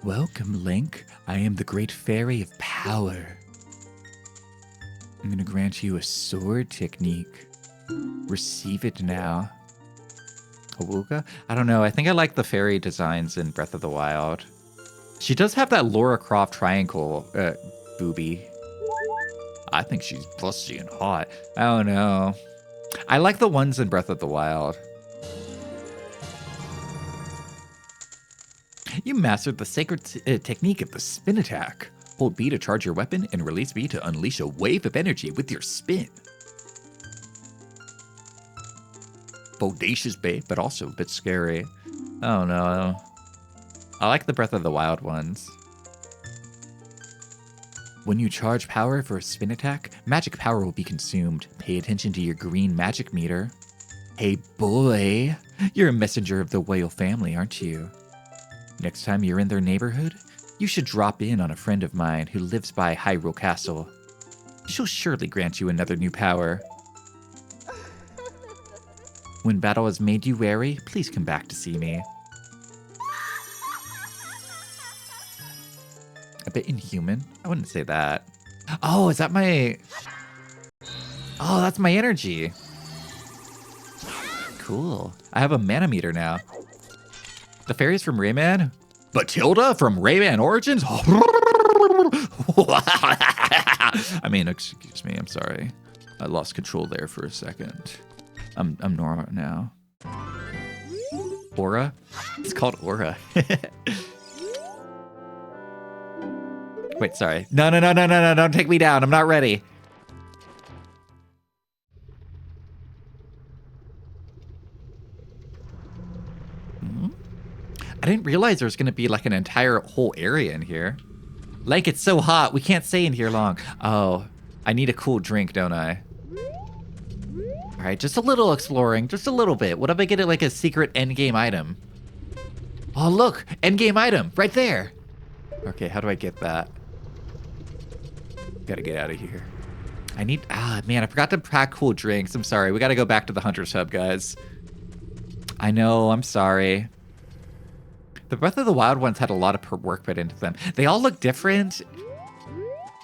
Welcome, Link. I am the Great Fairy of Power. I'm going to grant you a sword technique. Receive it now. Awuga? I don't know. I think I like the fairy designs in Breath of the Wild. She does have that Lara Croft triangle boobie. I think she's busty and hot. I don't know. I like the ones in Breath of the Wild. You mastered the sacred technique of the spin attack. Hold B to charge your weapon and release B to unleash a wave of energy with your spin. Bodacious bait, but also a bit scary. Oh no. I like the Breath of the Wild ones. When you charge power for a spin attack, magic power will be consumed. Pay attention to your green magic meter. Hey boy, you're a messenger of the Whale family, aren't you? Next time you're in their neighborhood, you should drop in on a friend of mine who lives by Hyrule Castle. She'll surely grant you another new power. When battle has made you wary, please come back to see me. A bit inhuman? I wouldn't say that. Oh, is that my... Oh, that's my energy. Cool. I have a mana meter now. The fairies from Rayman? Batilda from Rayman Origins? I mean, excuse me, I'm sorry. I lost control there for a second. I'm normal now. Aura? It's called Aura. Wait, sorry. No, don't take me down. I'm not ready. didn't realize there's gonna be like an entire whole area in here. Like, it's so hot, we can't stay in here long. Oh, I need a cool drink, don't I? All right, just a little exploring, just a little bit. What if I get it like a secret endgame item? Oh, look, endgame item, right there. Okay, how do I get that? Gotta get out of here. I need, man, I forgot to pack cool drinks. I'm sorry, we gotta go back to the Hunter's Hub, guys. I know, I'm sorry. The Breath of the Wild ones had a lot of work put into them. They all look different.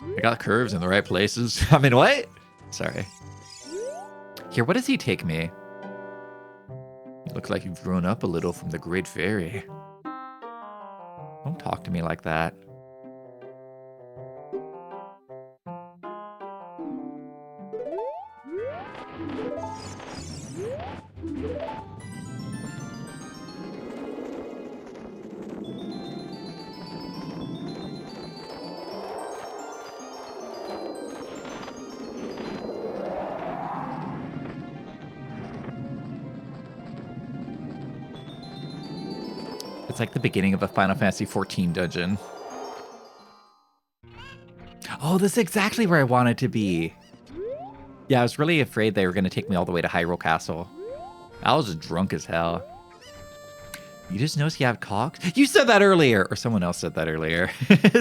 I got curves in the right places. I mean, what? Sorry. Here, what does he take me? Looks like you've grown up a little from the Great Fairy. Don't talk to me like that. It's like the beginning of a Final Fantasy XIV dungeon. Oh, this is exactly where I wanted to be. Yeah, I was really afraid they were going to take me all the way to Hyrule Castle. I was just drunk as hell. You just noticed you have cogs? You said that earlier! Or someone else said that earlier.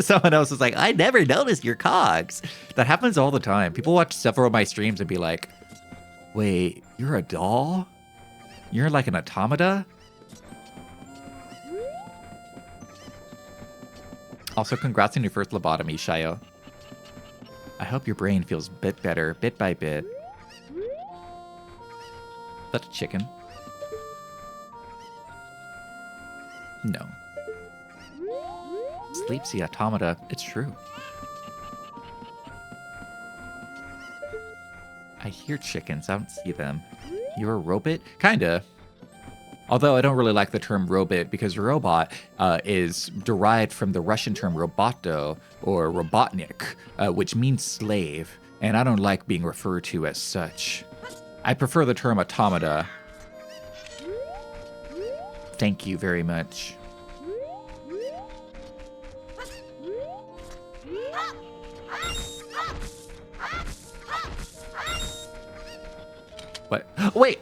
Someone else was like, I never noticed your cogs. That happens all the time. People watch several of my streams and be like, wait, you're a doll? You're like an automata? Also, congrats on your first lobotomy, Shayo. I hope your brain feels a bit better, bit by bit. That's a chicken. No. Sleepsy automata, it's true. I hear chickens, I don't see them. You're a robot? Kinda. Although I don't really like the term robot because robot is derived from the Russian term roboto or robotnik, which means slave, and I don't like being referred to as such. I prefer the term automata. Thank you very much. What? Wait!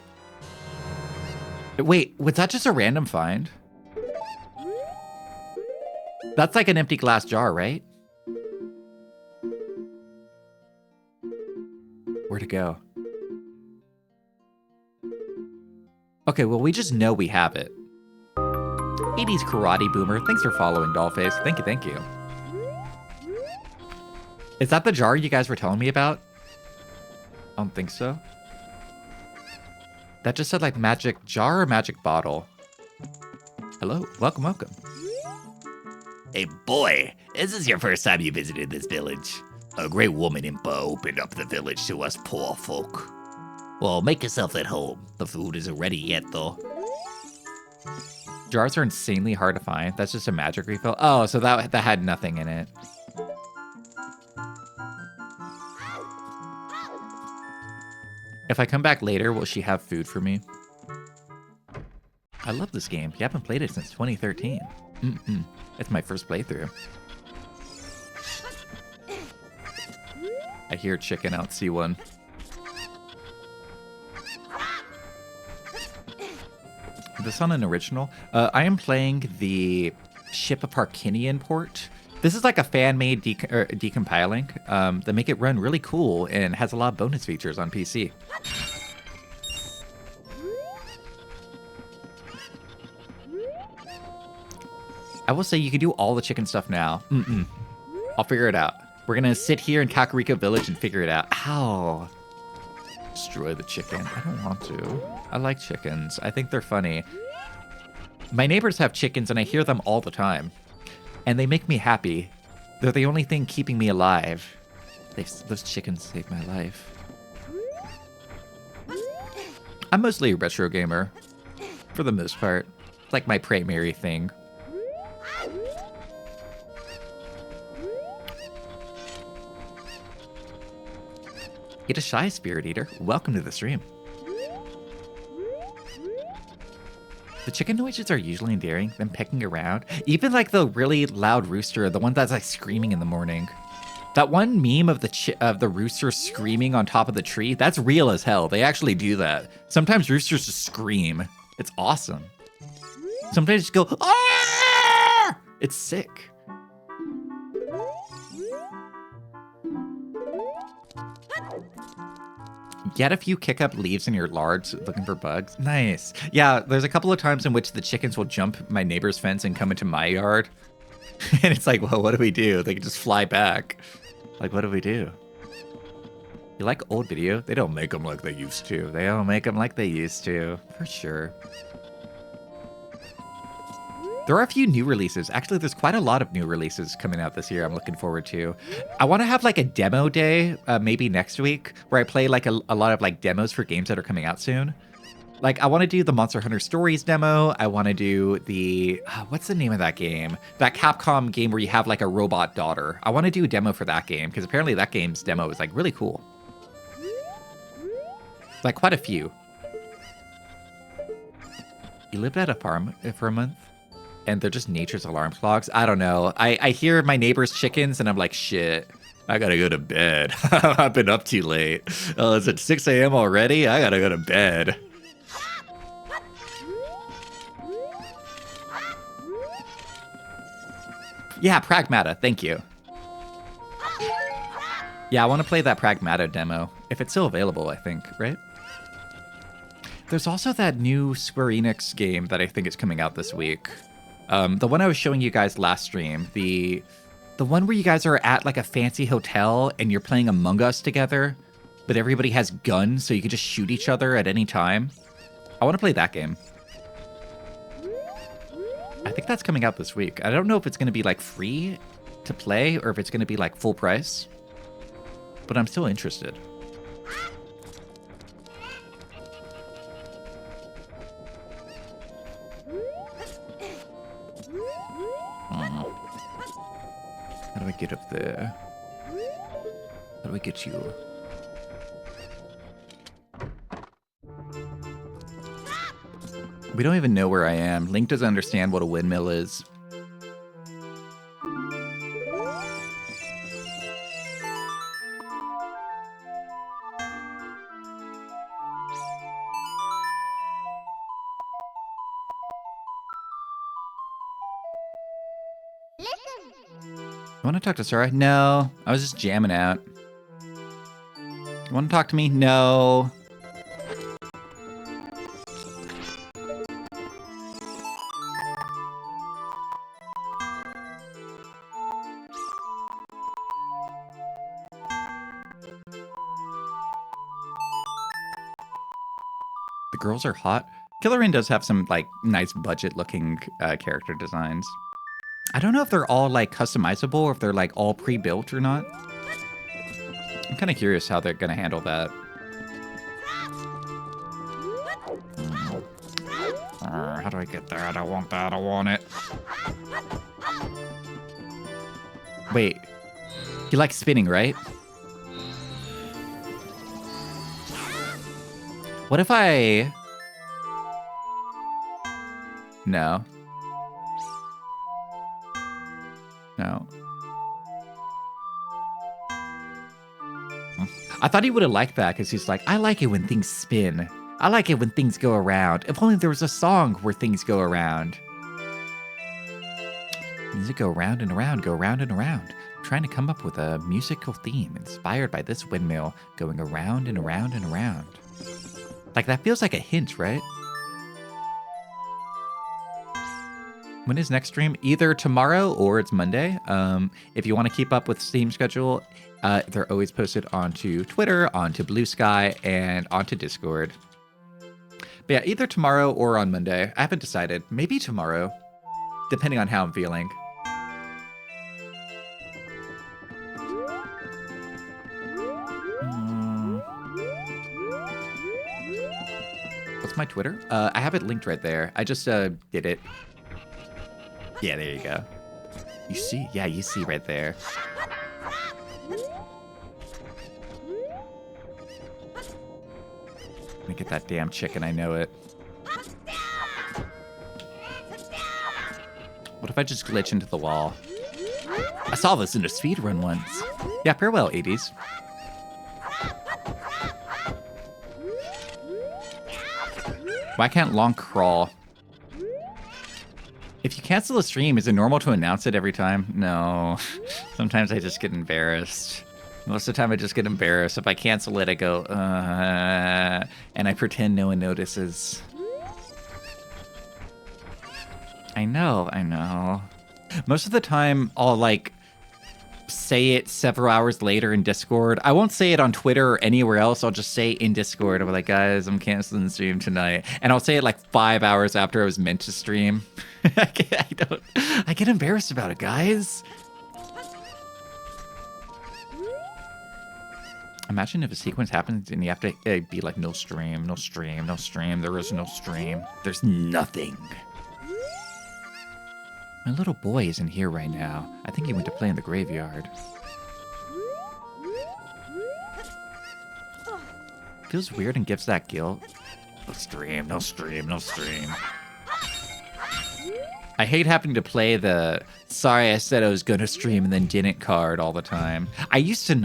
Wait, was that just a random find? That's like an empty glass jar, right? Where'd it go? Okay, well, we just know we have it. 80s Karate Boomer, thanks for following, Dollface. Thank you, thank you. Is that the jar you guys were telling me about? I don't think so. That just said like magic jar or magic bottle. Hello, welcome, welcome. Hey boy, is this your first time you visited this village? A great woman Impa opened up the village to us poor folk. Well, make yourself at home. The food isn't ready yet though. Jars are insanely hard to find. That's just a magic refill. Oh, so that had nothing in it. If I come back later, will she have food for me? I love this game. You haven't played it since 2013. It's my first playthrough. I hear chicken out C1. Is this on an original? I am playing the Ship of Harkinian port. This is like a fan-made decompiling that make it run really cool and has a lot of bonus features on PC. I will say you can do all the chicken stuff now. I'll figure it out. We're gonna sit here in Kakariko Village and figure it out. Ow. Destroy the chicken. I don't want to. I like chickens. I think they're funny. My neighbors have chickens and I hear them all the time. And they make me happy. They're the only thing keeping me alive. Those chickens saved my life. I'm mostly a retro gamer. For the most part. It's like my primary thing. Get a shy spirit eater. Welcome to the stream. The chicken noises are usually endearing, them pecking around. Even like the really loud rooster, the one that's like screaming in the morning. That one meme of the rooster screaming on top of the tree, that's real as hell. They actually do that. Sometimes roosters just scream. It's awesome. Sometimes just go, ah! It's sick. Get a few kick up leaves in your large looking for bugs. Nice. Yeah, there's a couple of times in which the chickens will jump my neighbor's fence and come into my yard. And it's like, well, what do we do? They can just fly back. Like, what do we do? You like old video? They don't make them like they used to. They don't make them like they used to. For sure. There are a few new releases. Actually, there's quite a lot of new releases coming out this year I'm looking forward to. I want to have like a demo day, maybe next week, where I play like a lot of like demos for games that are coming out soon. Like, I want to do the Monster Hunter Stories demo. I want to do the, what's the name of that game? That Capcom game where you have like a robot daughter. I want to do a demo for that game, because apparently that game's demo is like really cool. Like quite a few. You lived at a farm for a month? And they're just nature's alarm clocks? I don't know. I hear my neighbor's chickens and I'm like, shit, I gotta go to bed. I've been up too late. Oh, is it 6 a.m. already? I gotta go to bed. Yeah, Pragmata, thank you. Yeah, I want to play that Pragmata demo. If it's still available, I think, right? There's also that new Square Enix game that I think is coming out this week. The one I was showing you guys last stream, the one where you guys are at like a fancy hotel and you're playing Among Us together, but everybody has guns so you can just shoot each other at any time. I want to play that game. I think that's coming out this week. I don't know if it's going to be like free to play or if it's going to be like full price, but I'm still interested. How do I get up there? How do I get you? We don't even know where I am. Link doesn't understand what a windmill is. You want to talk to Sarah? No, I was just jamming out. You want to talk to me? No. The girls are hot. Killer Inn does have some like nice budget looking character designs. I don't know if they're all like customizable or if they're like all pre-built or not. I'm kind of curious how they're gonna handle that. How do I get there? I don't want that. I want it. Wait. You like spinning, right? What if I... No. No. I thought he would have liked that because he's like, I like it when things spin. I like it when things go around. If only there was a song where things go around. Music go round and around, go round and around. I'm trying to come up with a musical theme inspired by this windmill going around and around and around. Like, that feels like a hint, right? When is next stream? Either tomorrow or it's Monday. If you want to keep up with Steam schedule, they're always posted onto Twitter, onto Blue Sky, and onto Discord. But yeah, either tomorrow or on Monday. I haven't decided. Maybe tomorrow, depending on how I'm feeling. What's my Twitter? I have it linked right there. I just did it. Yeah, there you go. You see? Yeah, you see right there. Let me get that damn chicken, I know it. What if I just glitch into the wall? I saw this in a speedrun once. Yeah, farewell, 80s. Why can't Long crawl? If you cancel a stream, is it normal to announce it every time? No. Sometimes I just get embarrassed. Most of the time I just get embarrassed. If I cancel it, I go, and I pretend no one notices. I know. Most of the time, I'll, like, say it several hours later in Discord. I won't say it on Twitter or anywhere else. I'll just say it in Discord. I'm like, guys, I'm canceling the stream tonight. And I'll say it, like, 5 hours after I was meant to stream. I get embarrassed about it, guys. Imagine if a sequence happens and you have to be like, no stream, no stream, no stream. There is no stream. There's nothing. My little boy isn't here right now. I think he went to play in the graveyard. Feels weird and gives that guilt. No stream, no stream, no stream. I hate having to play the sorry I said I was gonna stream and then didn't card all the time. I used to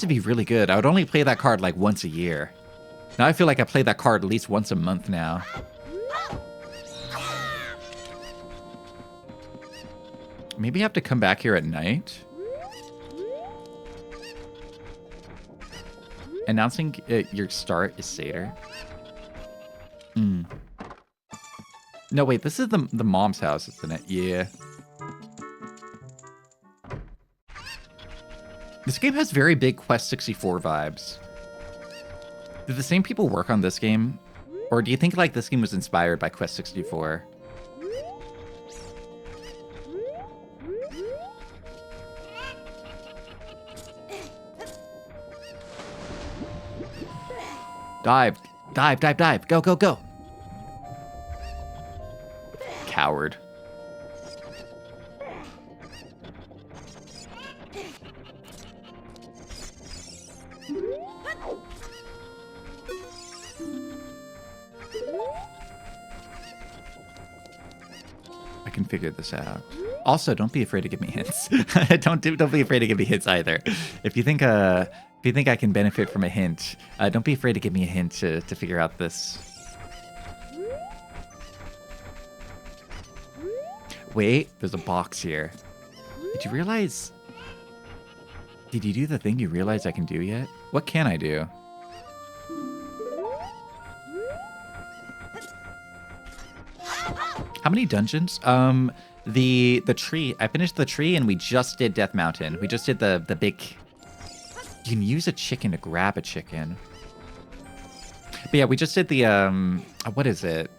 be really good. I would only play that card like once a year. Now I feel like I play that card at least once a month now. Maybe I have to come back here at night. Announcing your start is Seder. No, wait, this is the mom's house, isn't it? Yeah. This game has very big Quest 64 vibes. Did the same people work on this game? Or do you think like this game was inspired by Quest 64? Dive, dive, dive, dive. Go, go, go. Coward. I can figure this out. Also, don't be afraid to give me hints. Don't be afraid to give me hints either. If you think I can benefit from a hint, don't be afraid to give me a hint to figure out this. Wait, there's a box here. Did you realize? Did you do the thing you realize I can do yet? What can I do? How many dungeons? The tree. I finished the tree and we just did Death Mountain. We just did the big... You can use a chicken to grab a chicken. But yeah, we just did the, what is it?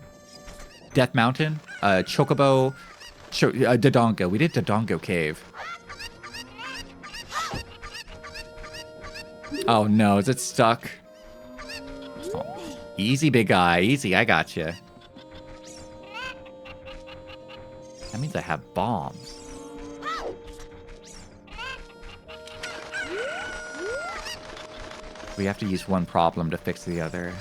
Death Mountain? Chocobo... Dodongo. We did Dodongo Cave. Oh no, is it stuck? Oh, easy, big guy. Easy, I got you. That means I have bombs. We have to use one problem to fix the other.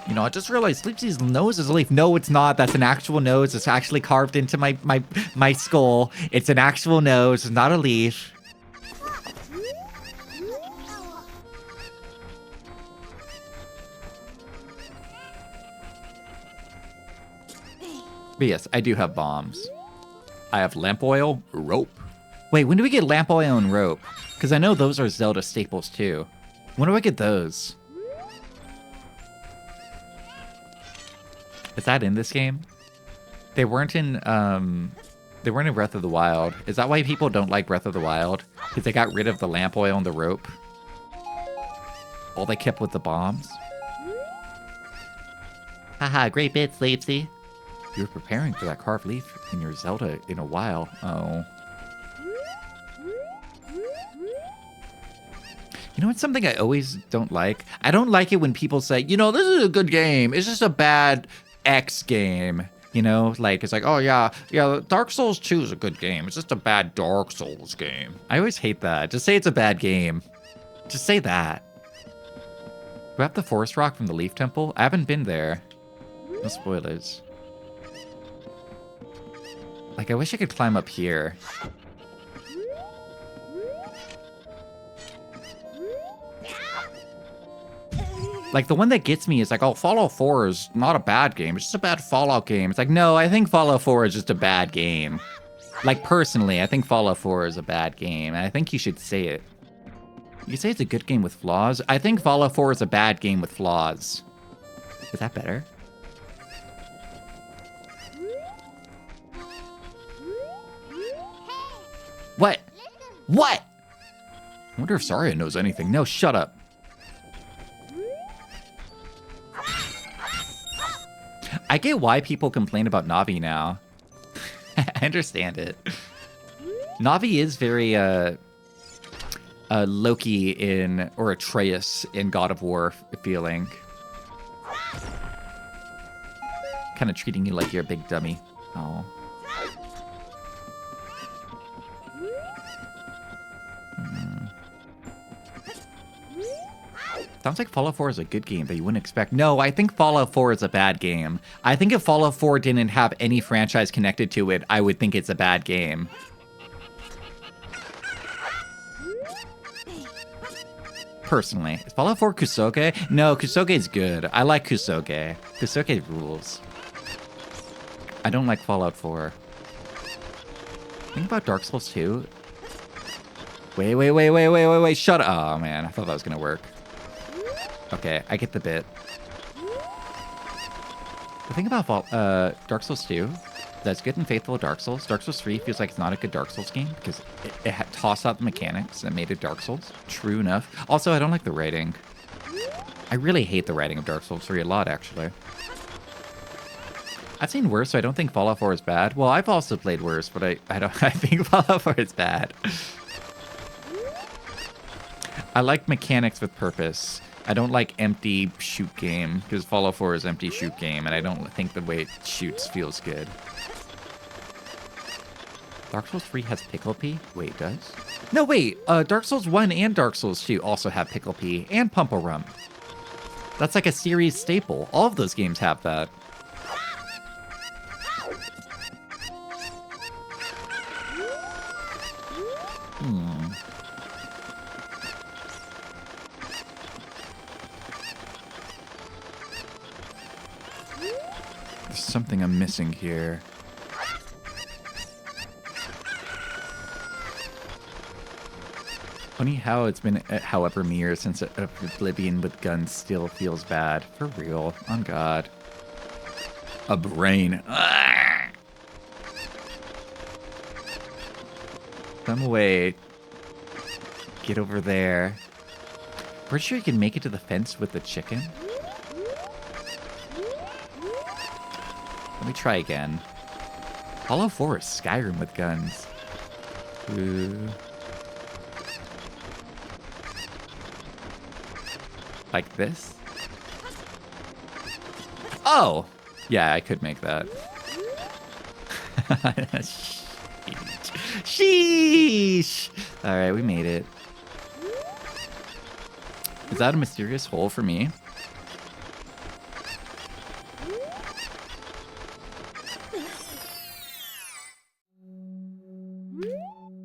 You know, I just realized Sleepsy's nose is a leaf. No, it's not. That's an actual nose. It's actually carved into my skull. It's an actual nose. It's not a leaf. But yes, I do have bombs. I have lamp oil, rope. Wait, when do we get lamp oil and rope? Because I know those are Zelda staples too. When do I get those? Is that in this game? They weren't in Breath of the Wild. Is that why people don't like Breath of the Wild? Because they got rid of the lamp oil and the rope? All they kept with the bombs? Haha, great bit, Sleepsy. You were preparing for that carved leaf in your Zelda in a while. Oh. You know what's something I always don't like? I don't like it when people say, you know, this is a good game. It's just a bad X game. You know, like, it's like, oh yeah, Dark Souls 2 is a good game. It's just a bad Dark Souls game. I always hate that. Just say it's a bad game. Just say that. Do I have the Forest Rock from the Leaf Temple? I haven't been there. No spoilers. Like, I wish I could climb up here. Like, the one that gets me is like, oh, Fallout 4 is not a bad game. It's just a bad Fallout game. It's like, no, I think Fallout 4 is just a bad game. Like, personally, I think Fallout 4 is a bad game. And I think you should say it. You say it's a good game with flaws? I think Fallout 4 is a bad game with flaws. Is that better? What? What? I wonder if Zarya knows anything. No, shut up. I get why people complain about Navi now. I understand it. Navi is very Loki in, or Atreus in God of War feeling. Kind of treating you like you're a big dummy. Oh. Sounds like Fallout 4 is a good game that you wouldn't expect. No, I think Fallout 4 is a bad game. I think if Fallout 4 didn't have any franchise connected to it, I would think it's a bad game. Personally. Is Fallout 4 Kusoge? No, Kusoge is good. I like Kusoge. Kusoge rules. I don't like Fallout 4. Think about Dark Souls 2. Wait. Shut up. Oh, man. I thought that was going to work. Okay, I get the bit. The thing about Dark Souls 2 that's good and faithful Dark Souls. Dark Souls 3 feels like it's not a good Dark Souls game because it had tossed out the mechanics and made it Dark Souls. True enough. Also, I don't like the writing. I really hate the writing of Dark Souls 3 a lot, actually. I've seen worse, so I don't think Fallout 4 is bad. Well, I've also played worse, but I don't. I think Fallout 4 is bad. I like mechanics with purpose. I don't like empty shoot game, because Fallout 4 is empty shoot game, and I don't think the way it shoots feels good. Dark Souls 3 has Pickle Pea? Wait, it does? No, wait! Dark Souls 1 and Dark Souls 2 also have Pickle Pea and Pump a Rum. That's like a series staple. All of those games have that. There's something I'm missing here. Funny how it's been however many years since Oblivion with guns still feels bad. For real. On God. A brain. Come away. Get over there. Pretty sure you can make it to the fence with the chicken. Let me try again. Fallout 4 is Skyrim with guns. Ooh. Like this? Oh! Yeah, I could make that. Sheesh! Alright, we made it. Is that a mysterious hole for me?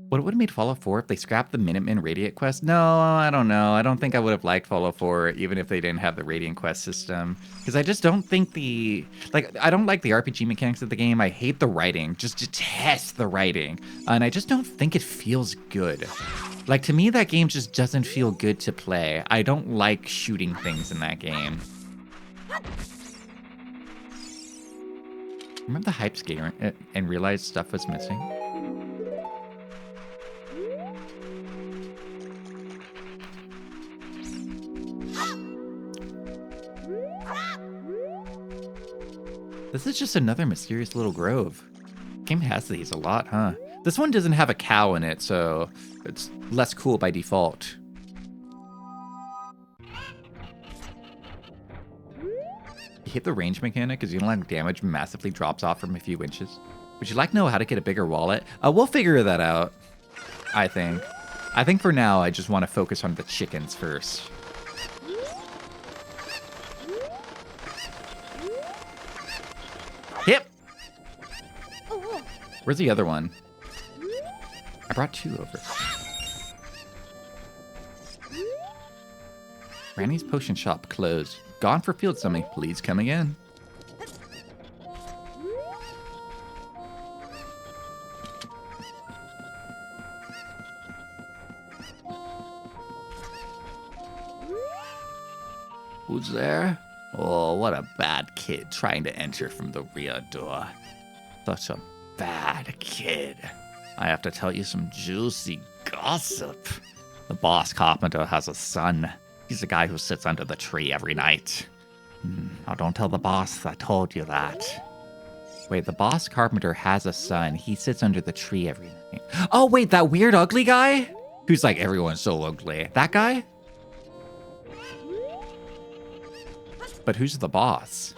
What would have made Fallout 4 if they scrapped the Minutemen Radiant quest? No, I don't know. I don't think I would have liked Fallout 4 even if they didn't have the Radiant quest system. Because I just don't think I don't like the RPG mechanics of the game. I hate the writing. Just detest the writing. And I just don't think it feels good. Like, to me, that game just doesn't feel good to play. I don't like shooting things in that game. Remember the hype scare and realized stuff was missing? This is just another mysterious little grove. Game has these a lot, huh? This one doesn't have a cow in it, so it's less cool by default. You hit the range mechanic because you don't like damage massively drops off from a few inches. Would you like to know how to get a bigger wallet? We'll figure that out, I think. I think for now, I just want to focus on the chickens first. Where's the other one? I brought 2 over. Granny's potion shop closed. Gone for field summing. Please come again. Who's there? Oh, what a bad kid trying to enter from the rear door. Such a bad kid. I have to tell you some juicy gossip. The boss carpenter has a son. He's the guy who sits under the tree every night. Now don't tell the boss I told you that. Wait, the boss carpenter has a son. He sits under the tree every night. Oh, wait, that weird ugly guy? Who's like, everyone's so ugly. That guy? But who's the boss?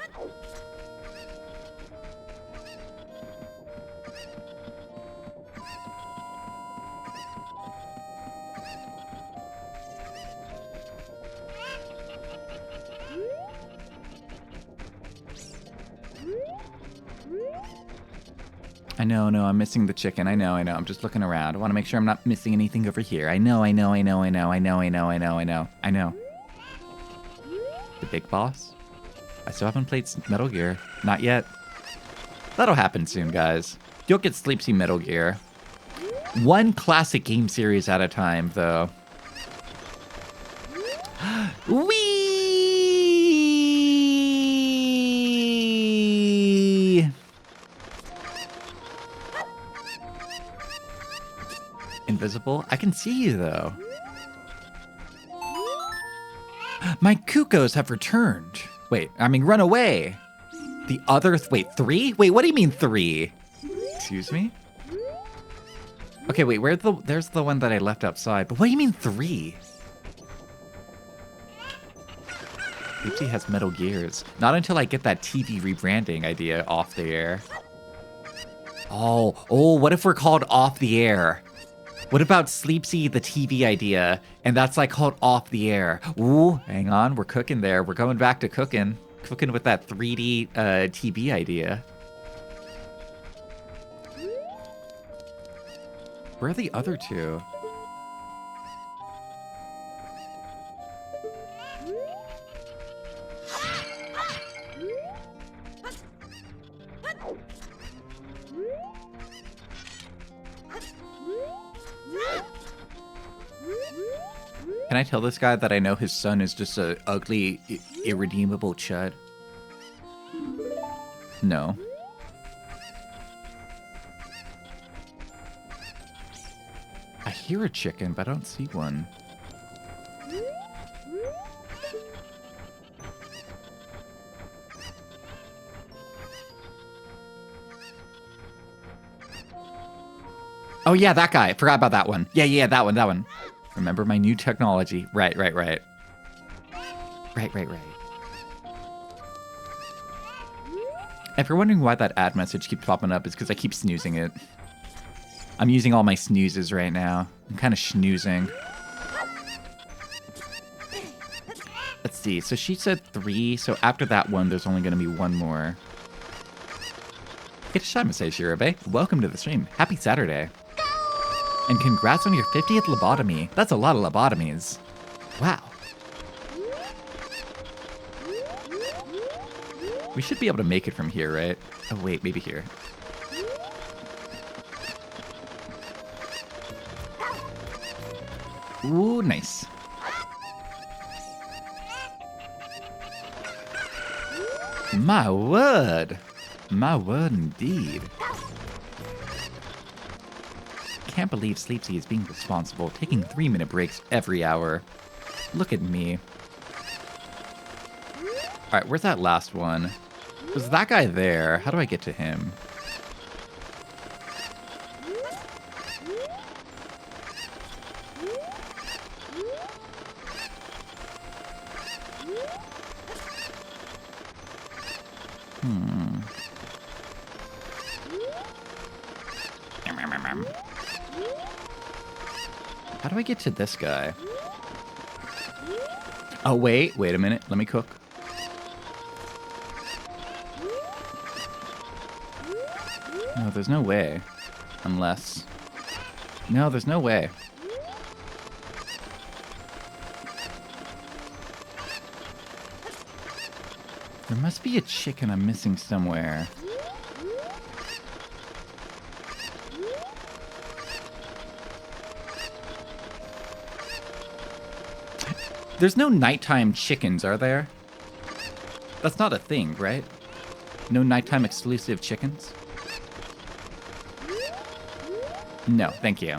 I know, I'm missing the chicken. I know. I'm just looking around. I want to make sure I'm not missing anything over here. I know. The big boss? I still haven't played Metal Gear. Not yet. That'll happen soon, guys. You'll get Sleepsy Metal Gear. One classic game series at a time, though. Whee! Invisible? I can see you, though. My Kukos have returned. Wait, I mean, run away. The other, wait, 3? Wait, what do you mean 3? Excuse me? Okay, wait, there's the one that I left outside, but what do you mean 3? Oopsie has Metal Gears. Not until I get that TV rebranding idea off the air. Oh, what if we're called Off the Air? What about Sleepsy, the TV idea, and that's like called Off the Air? Ooh, hang on, we're cooking there. We're going back to cooking. Cooking with that 3D TV idea. Where are the other 2? Can I tell this guy that I know his son is just a ugly, irredeemable chud? No. I hear a chicken, but I don't see one. Oh yeah, that guy. Forgot about that one. Yeah, that one. Remember my new technology. Right. Right. If you're wondering why that ad message keeps popping up, it's because I keep snoozing it. I'm using all my snoozes right now. I'm kind of schnoozing. Let's see. So she said 3. So after that one, there's only going to be one more. Get a shot, Miss Shirabe. Welcome to the stream. Happy Saturday. And congrats on your 50th lobotomy. That's a lot of lobotomies. Wow. We should be able to make it from here, right? Oh, wait, maybe here. Ooh, nice. My word. My word indeed. Can't believe Sleepsy is being responsible, taking 3-minute breaks every hour. Look at me. Alright, where's that last one? Was that guy there? How do I get to him? How do I get to this guy? Oh, wait a minute. Let me cook. No, there's no way. Unless... No, there's no way. There must be a chicken I'm missing somewhere. There's no nighttime chickens, are there? That's not a thing, right? No nighttime exclusive chickens? No, thank you.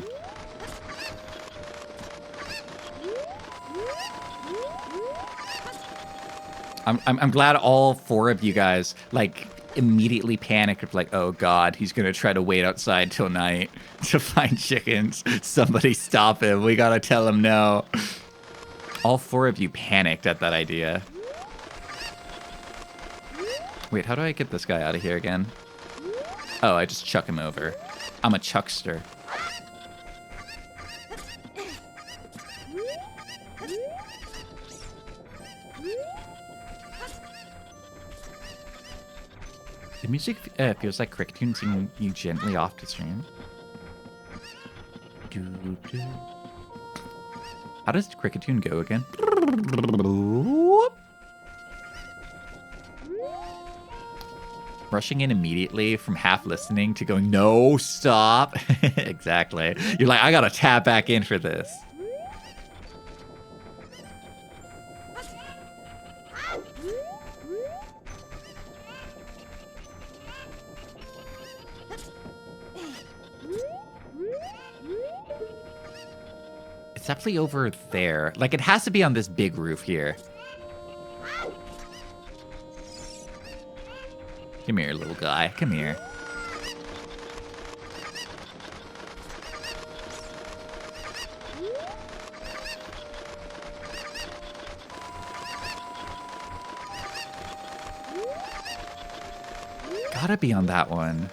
I'm glad all 4 of you guys, like, immediately panicked of like, oh god, he's gonna try to wait outside till night to find chickens. Somebody stop him. We gotta tell him no. All 4 of you panicked at that idea. Wait, how do I get this guy out of here again? Oh, I just chuck him over. I'm a chuckster. The music feels like Cricketune singing you gently off to stream. How does Cricketune go again? Rushing in immediately from half listening to going, no, stop. Exactly. You're like, I gotta tap back in for this. It's definitely over there. Like, it has to be on this big roof here. Come here, little guy. Come here. Gotta be on that one.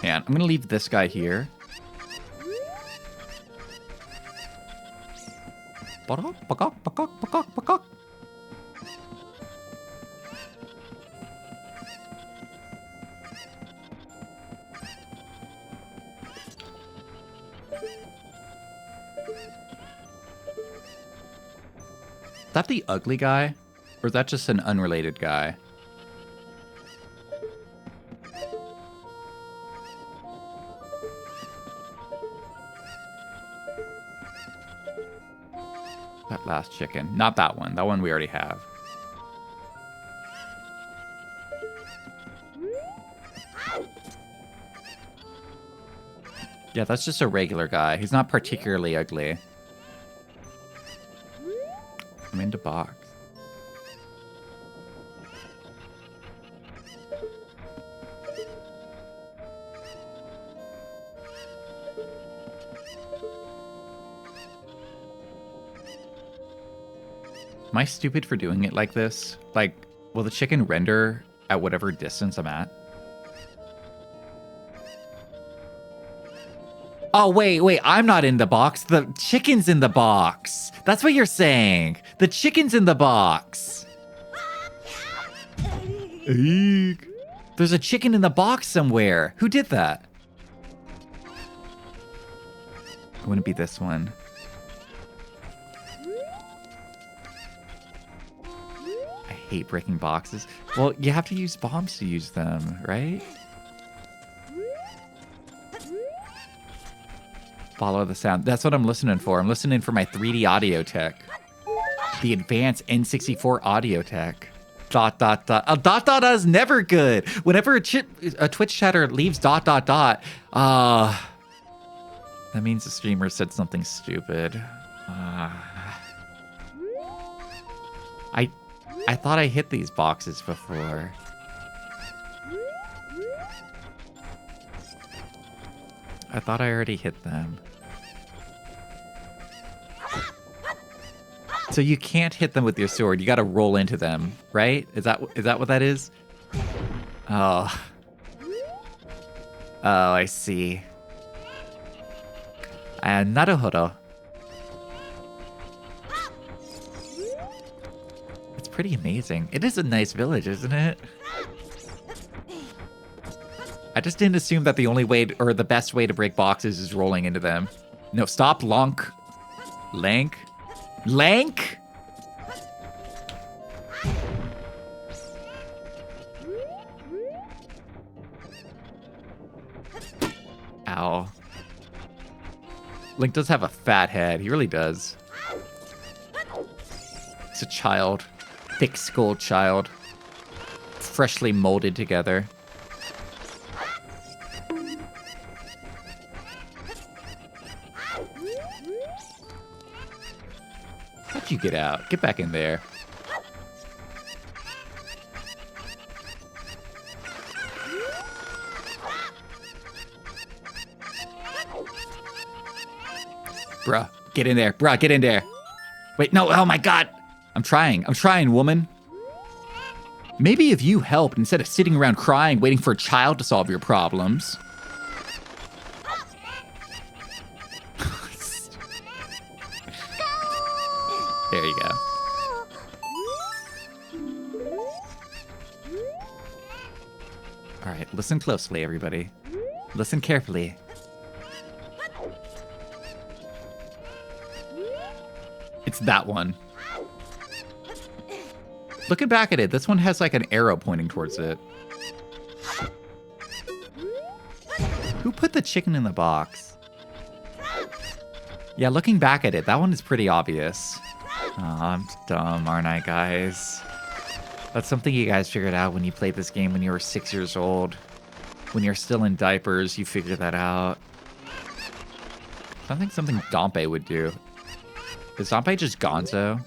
Man, I'm gonna leave this guy here. Is that the ugly guy? Or is that just an unrelated guy? That last chicken. Not that one. That one we already have. Yeah, that's just a regular guy. He's not particularly ugly. I'm into box. Am I stupid for doing it like this? Like, will the chicken render at whatever distance I'm at? Oh, wait, I'm not in the box. The chicken's in the box. That's what you're saying. The chicken's in the box. Eek. There's a chicken in the box somewhere. Who did that? It wouldn't be this one. I hate breaking boxes. Well, you have to use bombs to use them, right? Follow the sound. That's what I'm listening for. I'm listening for my 3D audio tech. The advanced N64 audio tech. ... Dot is never good. Whenever a Twitch chatter leaves ... that means the streamer said something stupid. I thought I hit these boxes before. I thought I already hit them. So you can't hit them with your sword. You got to roll into them, right? Is that what that is? Oh. Oh, I see. Naruhodo. It's pretty amazing. It is a nice village, isn't it? I just didn't assume that the only way or the best way to break boxes is rolling into them. No, stop, Lonk. Lank. Lank? Ow. Link does have a fat head. He really does. He's a child. Thick-skulled child. Freshly molded together. How'd you get out? Get back in there. Bruh, get in there. Bruh, get in there. Wait, no, oh my god. I'm trying, woman. Maybe if you helped instead of sitting around crying, waiting for a child to solve your problems. There you go. All right, listen closely, everybody. Listen carefully. It's that one. Looking back at it, this one has like an arrow pointing towards it. Who put the chicken in the box? Yeah, looking back at it, that one is pretty obvious. Oh, I'm dumb, aren't I, guys? That's something you guys figured out when you played this game when you were 6 years old. When you're still in diapers, you figure that out. I think something Dampé would do. Is Dampé just gonzo?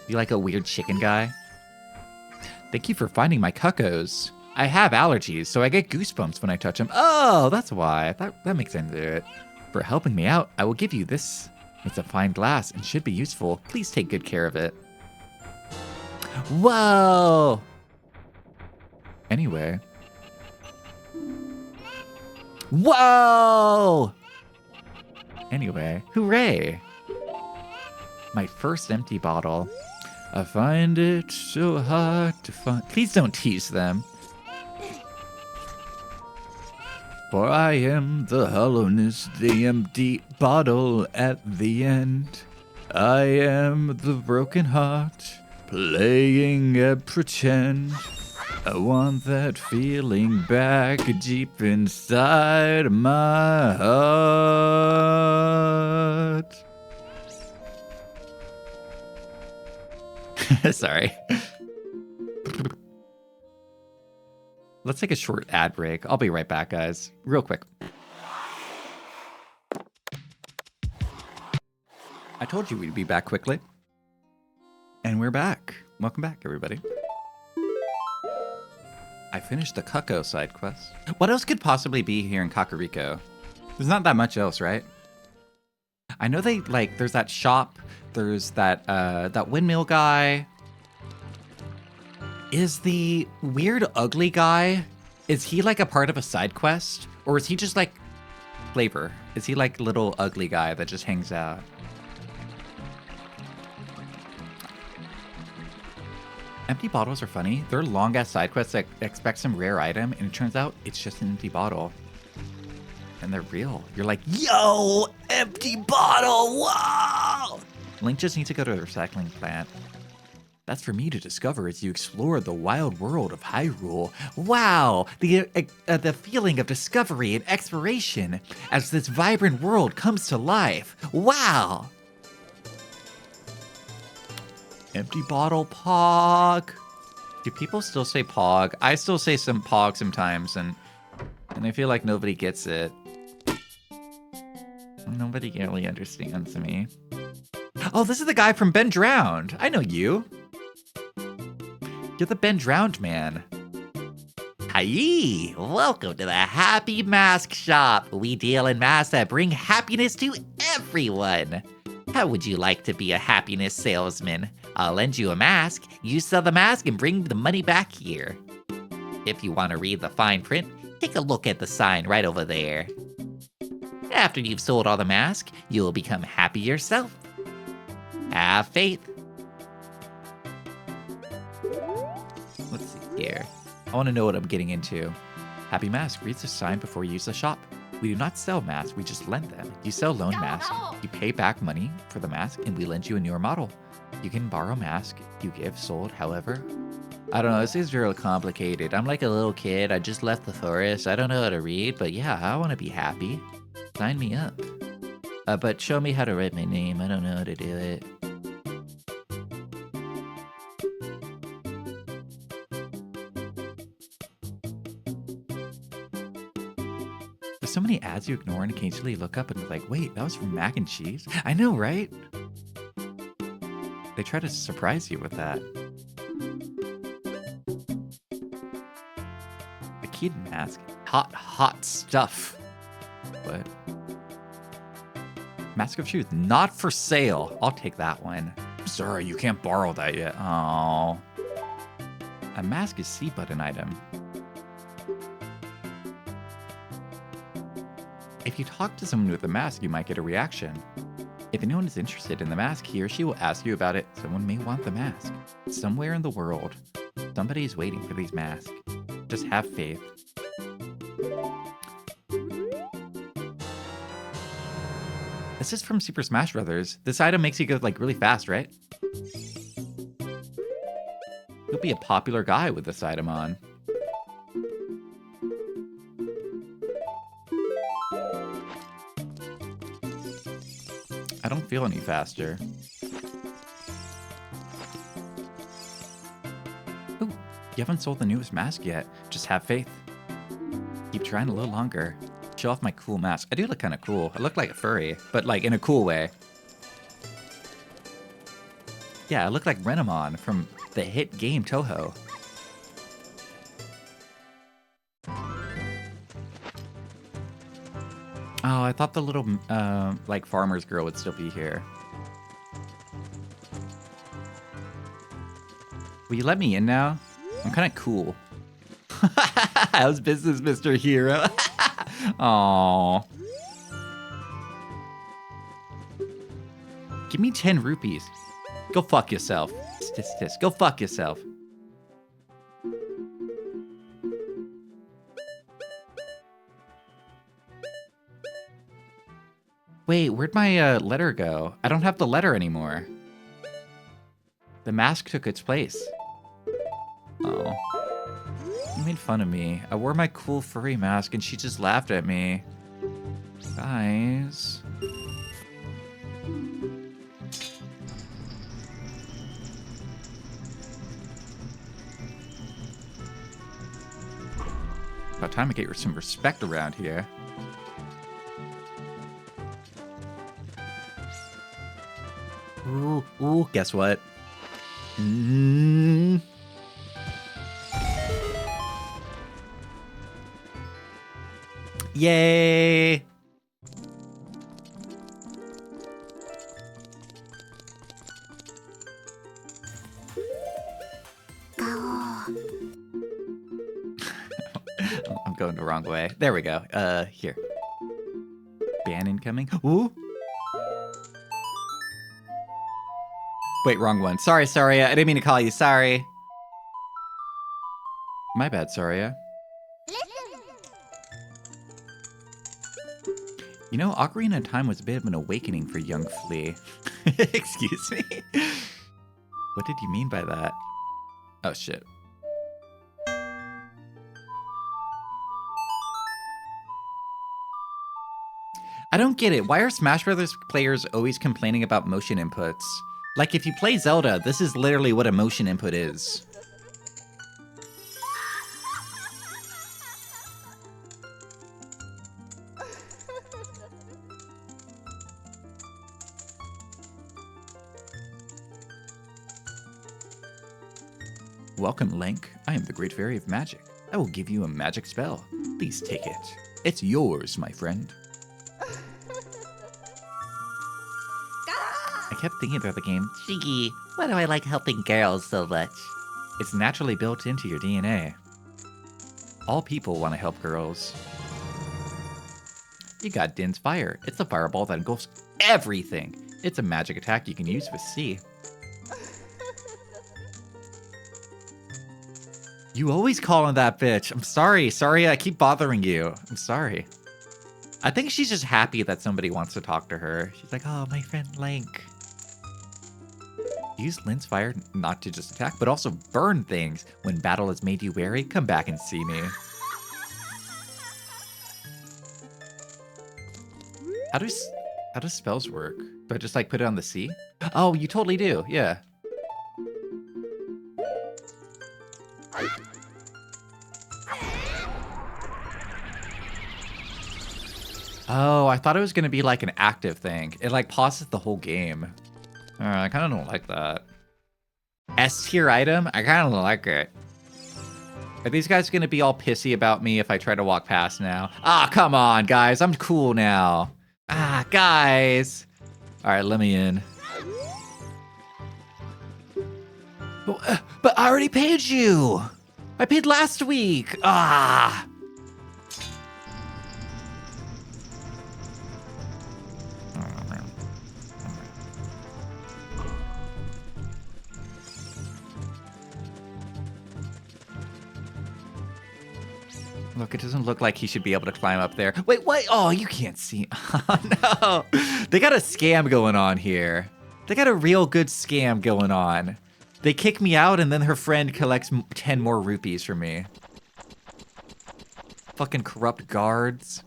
You like a weird chicken guy? Thank you for finding my cuccos. I have allergies, so I get goosebumps when I touch them. Oh, that's why. That makes sense to it. For helping me out, I will give you this. It's a fine glass and should be useful. Please take good care of it. Whoa! Anyway. Whoa! Anyway, hooray! My first empty bottle. I find it so hard to find. Please don't tease them. For I am the hollowness, the empty bottle at the end. I am the broken heart, playing at pretend. I want that feeling back deep inside my heart. Sorry. Let's take a short ad break. I'll be right back, guys. Real quick. I told you we'd be back quickly. And we're back. Welcome back, everybody. I finished the Cucco side quest. What else could possibly be here in Kakariko? There's not that much else, right? I know they, like, there's that shop. There's that, that windmill guy. Is the weird ugly guy, is he like a part of a side quest? Or is he just like flavor? Is he like little ugly guy that just hangs out? Empty bottles are funny. They're long ass side quests that expect some rare item, and it turns out it's just an empty bottle. And they're real. You're like, yo, empty bottle, wow! Link just needs to go to the recycling plant. That's for me to discover as you explore the wild world of Hyrule. Wow, the feeling of discovery and exploration as this vibrant world comes to life. Wow. Empty bottle Pog. Do people still say Pog? I still say some Pog sometimes, and I feel like nobody gets it. Nobody really understands me. Oh, this is the guy from Ben Drowned. I know you. You're the Ben Drowned man. Hi, welcome to the Happy Mask Shop. We deal in masks that bring happiness to everyone. How would you like to be a happiness salesman? I'll lend you a mask, you sell the mask and bring the money back here. If you want to read the fine print, take a look at the sign right over there. After you've sold all the masks, you'll become happy yourself. Have faith. I want to know what I'm getting into. Happy Mask reads the sign before you use the shop. We do not sell masks, we just lend them. You sell loan masks, you pay back money for the mask, and we lend you a newer model. You can borrow mask, you give, sold, however. I don't know, this is real complicated. I'm like a little kid, I just left the forest, I don't know how to read, but yeah, I want to be happy. Sign me up. But show me how to write my name, I don't know how to do it. There's so many ads you ignore and occasionally look up and be like, wait, that was from Mac and Cheese? I know, right? They try to surprise you with that. The kid mask. Hot, hot stuff. What? Mask of Truth. Not for sale. I'll take that one. Sorry, you can't borrow that yet. Oh. A mask is C button item. If you talk to someone with a mask, you might get a reaction. If anyone is interested in the mask, he or she will ask you about it. Someone may want the mask. Somewhere in the world, somebody is waiting for these masks. Just have faith. This is from Super Smash Bros. This item makes you go like really fast, right? You'll be a popular guy with this item on. I don't feel any faster. Ooh, you haven't sold the newest mask yet. Just have faith. Keep trying a little longer. Show off my cool mask. I do look kind of cool. I look like a furry, but like in a cool way. Yeah, I look like Renamon from the hit game Toho. Oh, I thought the little, like, farmer's girl would still be here. Will you let me in now? I'm kind of cool. How's business, Mr. Hero? Aww. Give me 10 rupees. Go fuck yourself. Go fuck yourself. Wait, where'd my letter go? I don't have the letter anymore. The mask took its place. Oh. You made fun of me. I wore my cool furry mask and she just laughed at me. Guys. About time to get some respect around here. Ooh, guess what? Yay! I'm going the wrong way. There we go. Here. Ban incoming. Ooh! Wait, wrong one. Sorry, Saria. I didn't mean to call you. Sorry. My bad, Saria. You know, Ocarina of Time was a bit of an awakening for young Flea. Excuse me? What did you mean by that? Oh, shit. I don't get it. Why are Smash Brothers players always complaining about motion inputs? Like, if you play Zelda, this is literally what a motion input is. Welcome, Link. I am the Great Fairy of Magic. I will give you a magic spell. Please take it. It's yours, my friend. I kept thinking about the game. Gee, why do I like helping girls so much? It's naturally built into your DNA. All people want to help girls. You got Din's Fire. It's a fireball that engulfs everything. It's a magic attack you can use with C. You always calling that bitch. I'm sorry. Sorry I keep bothering you. I'm sorry. I think she's just happy that somebody wants to talk to her. She's like, oh, my friend Link. Use Lynn's fire not to just attack, but also burn things. When battle has made you wary, come back and see me. How does spells work? Do I just like put it on the sea? Oh, you totally do. Yeah. Oh, I thought it was gonna be like an active thing. It like pauses the whole game. I kind of don't like that. S tier item? I kind of don't like it. Are these guys gonna be all pissy about me if I try to walk past now? Ah, come on, guys. I'm cool now. Ah, guys. All right, let me in. But I already paid you. I paid last week. Ah. Look, it doesn't look like he should be able to climb up there. Wait, what? Oh, you can't see. Oh, no. They got a scam going on here. They got a real good scam going on. They kick me out and then her friend collects 10 more rupees from me. Fucking corrupt guards.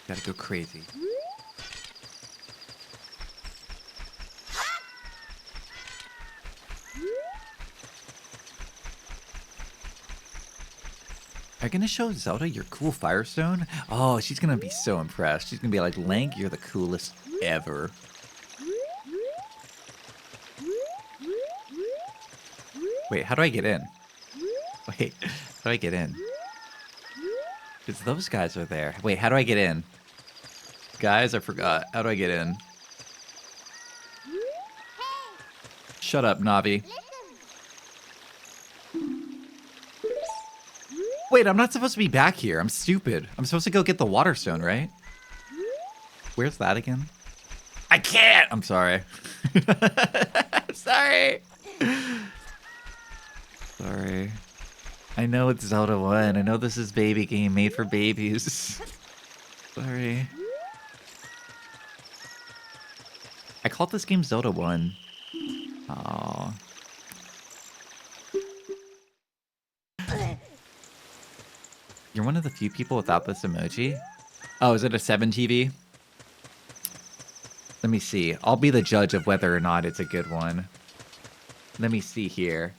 Gotta go crazy. Are you gonna show Zelda your cool Firestone? Oh, she's gonna be so impressed. She's gonna be like, Link, you're the coolest ever. Wait, how do I get in? Wait, how do I get in? Because those guys are there. Wait, how do I get in? Guys, I forgot. How do I get in? Shut up, Navi. Wait, I'm not supposed to be back here. I'm stupid. I'm supposed to go get the water stone, right? Where's that again? I can't! I'm sorry. I'm sorry. Sorry. I know it's Zelda 1. I know this is baby game made for babies. Sorry. I called this game Zelda 1. Aww. You're one of the few people without this emoji? Oh, is it a 7 TV? Let me see. I'll be the judge of whether or not it's a good one. Let me see here.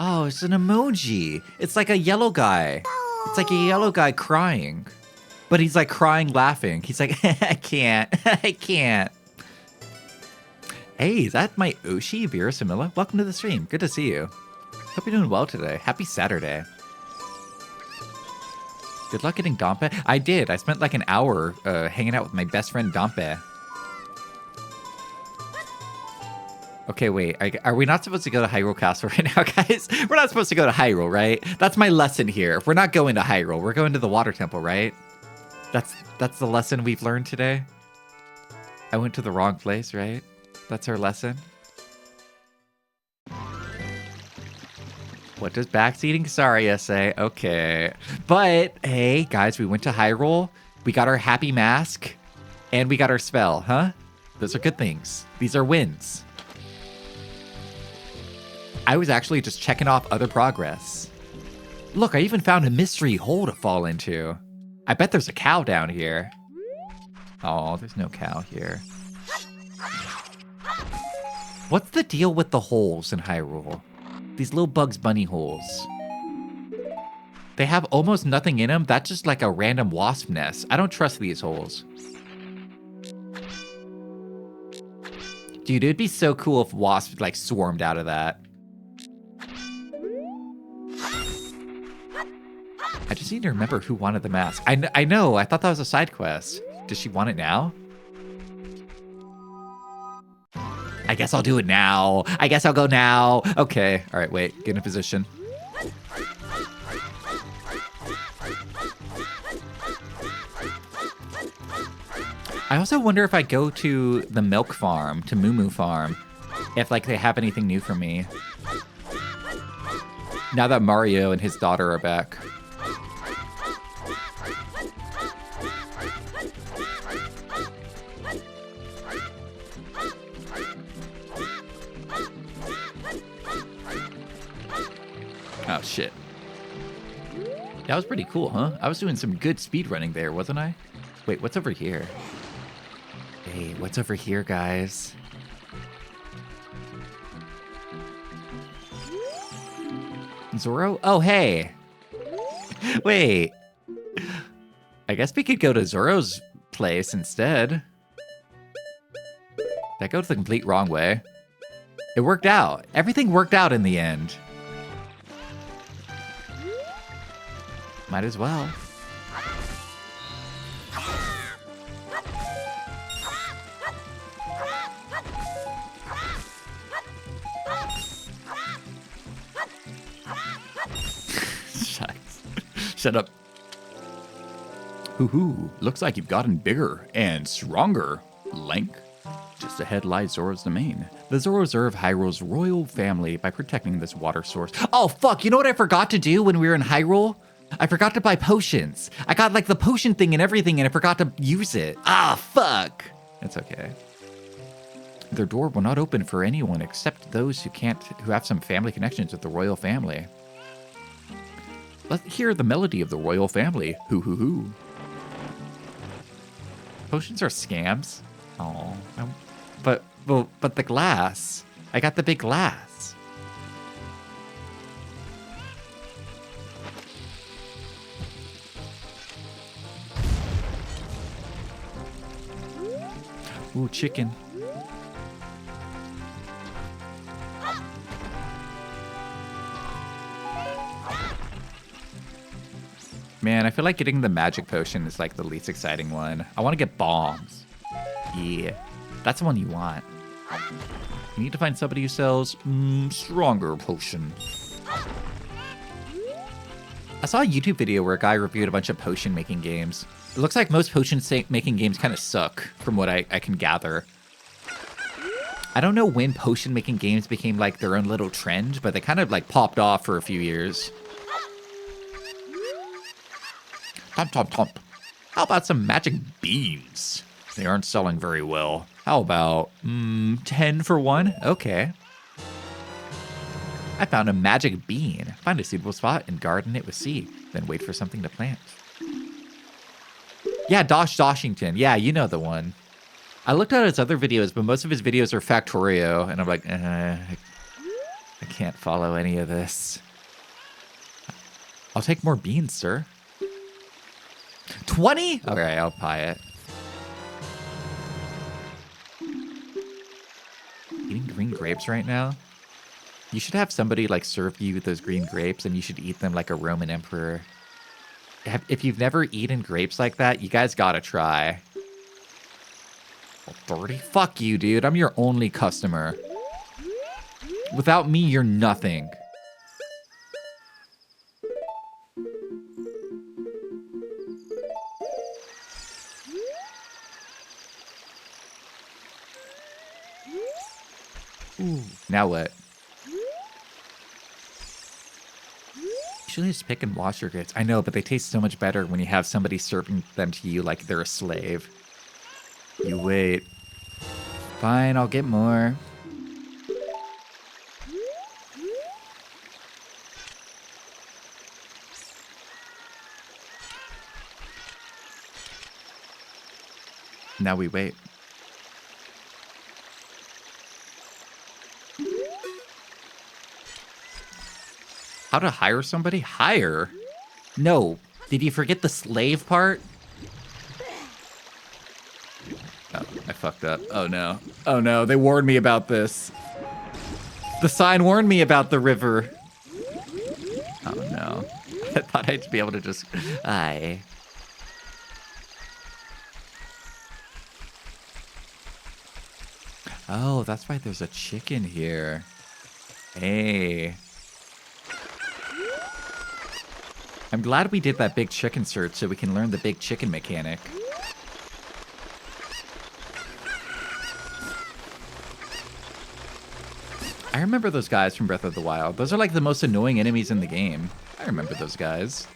Oh, it's an emoji. It's like a yellow guy. It's like a yellow guy crying. But he's like crying, laughing. He's like, I can't. I can't. Hey, is that my Oshi, Vera Samila? Welcome to the stream. Good to see you. Hope you're doing well today. Happy Saturday. Good luck getting Dampé. I did. I spent like an hour hanging out with my best friend Dampé. Okay, wait. Are we not supposed to go to Hyrule Castle right now, guys? We're not supposed to go to Hyrule, right? That's my lesson here. We're not going to Hyrule. We're going to the Water Temple, right? That's the lesson we've learned today. I went to the wrong place, right? That's our lesson. What does backseating Saria say? Okay. But, hey, guys, we went to Hyrule. We got our happy mask. And we got our spell, huh? Those are good things. These are wins. I was actually just checking off other progress. Look, I even found a mystery hole to fall into. I bet there's a cow down here. Oh, there's no cow here. What's the deal with the holes in Hyrule? These little Bugs Bunny holes. They have almost nothing in them. That's just like a random wasp nest. I don't trust these holes. Dude, it'd be so cool if wasps like swarmed out of that. just need to remember who wanted the mask. I know. I thought that was a side quest. Does she want it now? I guess I'll do it now. I guess I'll go now. Okay. All right, wait. Get in a position. I also wonder if I go to the milk farm, to Moo Moo Farm, if like they have anything new for me. Now that Mario and his daughter are back. Oh shit. That was pretty cool, huh? I was doing some good speed running there, wasn't I? Wait, what's over here? Hey, what's over here, guys? Zoro? Oh, hey. Wait. I guess we could go to Zoro's place instead. Did I go the complete wrong way? It worked out. Everything worked out in the end. Might as well. Shut up. Hoo-hoo. Looks like you've gotten bigger and stronger, Link. Just ahead lies Zoro's domain. The Zoro serve Hyrule's royal family by protecting this water source. Oh, fuck. You know what I forgot to do when we were in Hyrule? I forgot to buy potions. I got like the potion thing and everything, and I forgot to use it. Ah, fuck. It's okay. Their door will not open for anyone except those who have some family connections with the royal family. Let's hear the melody of the royal family. Hoo hoo hoo. Potions are scams. Oh, but the glass. I got the big glass. Ooh, chicken. Man, I feel like getting the magic potion is like the least exciting one. I want to get bombs. Yeah, that's the one you want. You need to find somebody who sells stronger potion. I saw a YouTube video where a guy reviewed a bunch of potion making games. It looks like most potion making games kind of suck, from what I can gather. I don't know when potion making games became like their own little trend, but they kind of like popped off for a few years. Tomp, tomp, tomp. How about some magic beans? They aren't selling very well. How about 10 for 1? Okay. I found a magic bean. Find a suitable spot and garden it with seed. Then wait for something to plant. Yeah, Doshington. Yeah, you know the one. I looked at his other videos, but most of his videos are Factorio, and I'm like, I can't follow any of this. I'll take more beans, sir. 20? Okay, I'll buy it. Eating green grapes right now? You should have somebody like serve you those green grapes and you should eat them like a Roman emperor. If you've never eaten grapes like that, you guys gotta try. 30? Fuck you, dude. I'm your only customer. Without me, you're nothing. Ooh, now what? Usually just pick and wash your grapes. I know, but they taste so much better when you have somebody serving them to you like they're a slave. You wait. Fine, I'll get more. Now we wait. How to hire somebody? Hire? No. Did you forget the slave part? Oh, I fucked up. Oh no. Oh no, they warned me about this. The sign warned me about the river. Oh no. I thought I'd be able to just... Aye. Oh, that's why there's a chicken here. Hey. I'm glad we did that big chicken search so we can learn the big chicken mechanic. I remember those guys from Breath of the Wild. Those are like the most annoying enemies in the game. I remember those guys.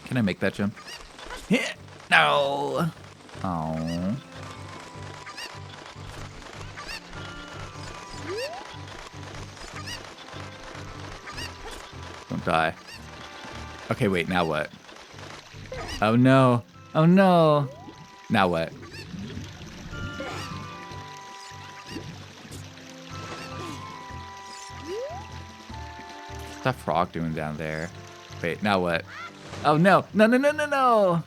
Can I make that jump? No. Oh. Don't die. Okay, wait, now what? Oh no. Oh no. Now what? What's that frog doing down there? Wait, now what? Oh no. No, no, no, no, no.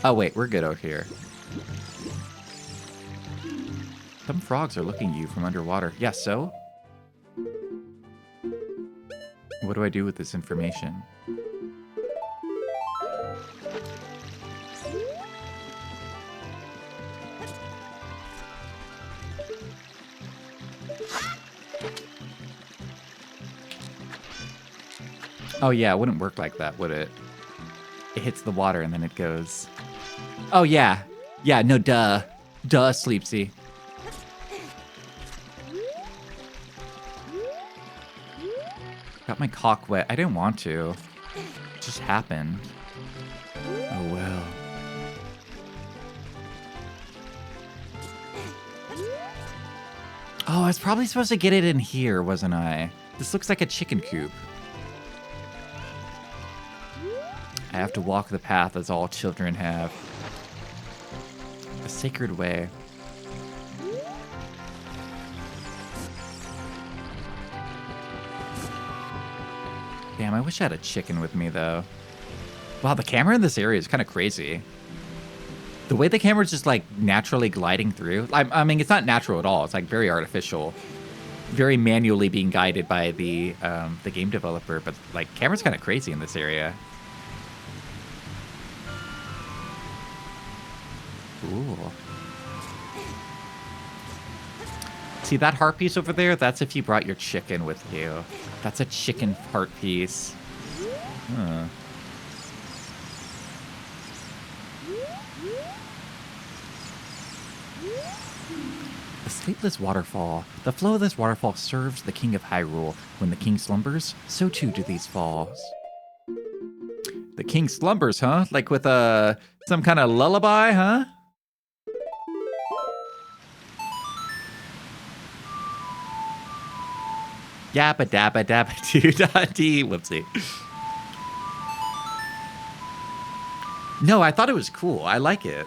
Oh wait, we're good out here. Some frogs are looking at you from underwater. Yeah, so? What do I do with this information? Oh yeah, it wouldn't work like that, would it? It hits the water and then it goes... Oh yeah. Yeah, no, duh. Duh, Sleepsy. Got my cock wet. I didn't want to. It just happened. Oh well. Oh, I was probably supposed to get it in here, wasn't I? This looks like a chicken coop. I have to walk the path as all children have. A sacred way. Damn, I wish I had a chicken with me, though. Wow, the camera in this area is kind of crazy. The way the camera's just, like, naturally gliding through. I mean, it's not natural at all. It's, like, very artificial. Very manually being guided by the game developer. But, like, camera's kind of crazy in this area. Ooh. See that heart piece over there? That's if you brought your chicken with you. That's a chicken heart piece. Huh. The sleepless waterfall. The flow of this waterfall serves the king of Hyrule. When the king slumbers, so too do these falls. The king slumbers, huh? Like with some kind of lullaby, huh? Yabba dabba dabba doo da dee. Whoopsie. No, I thought it was cool. I like it.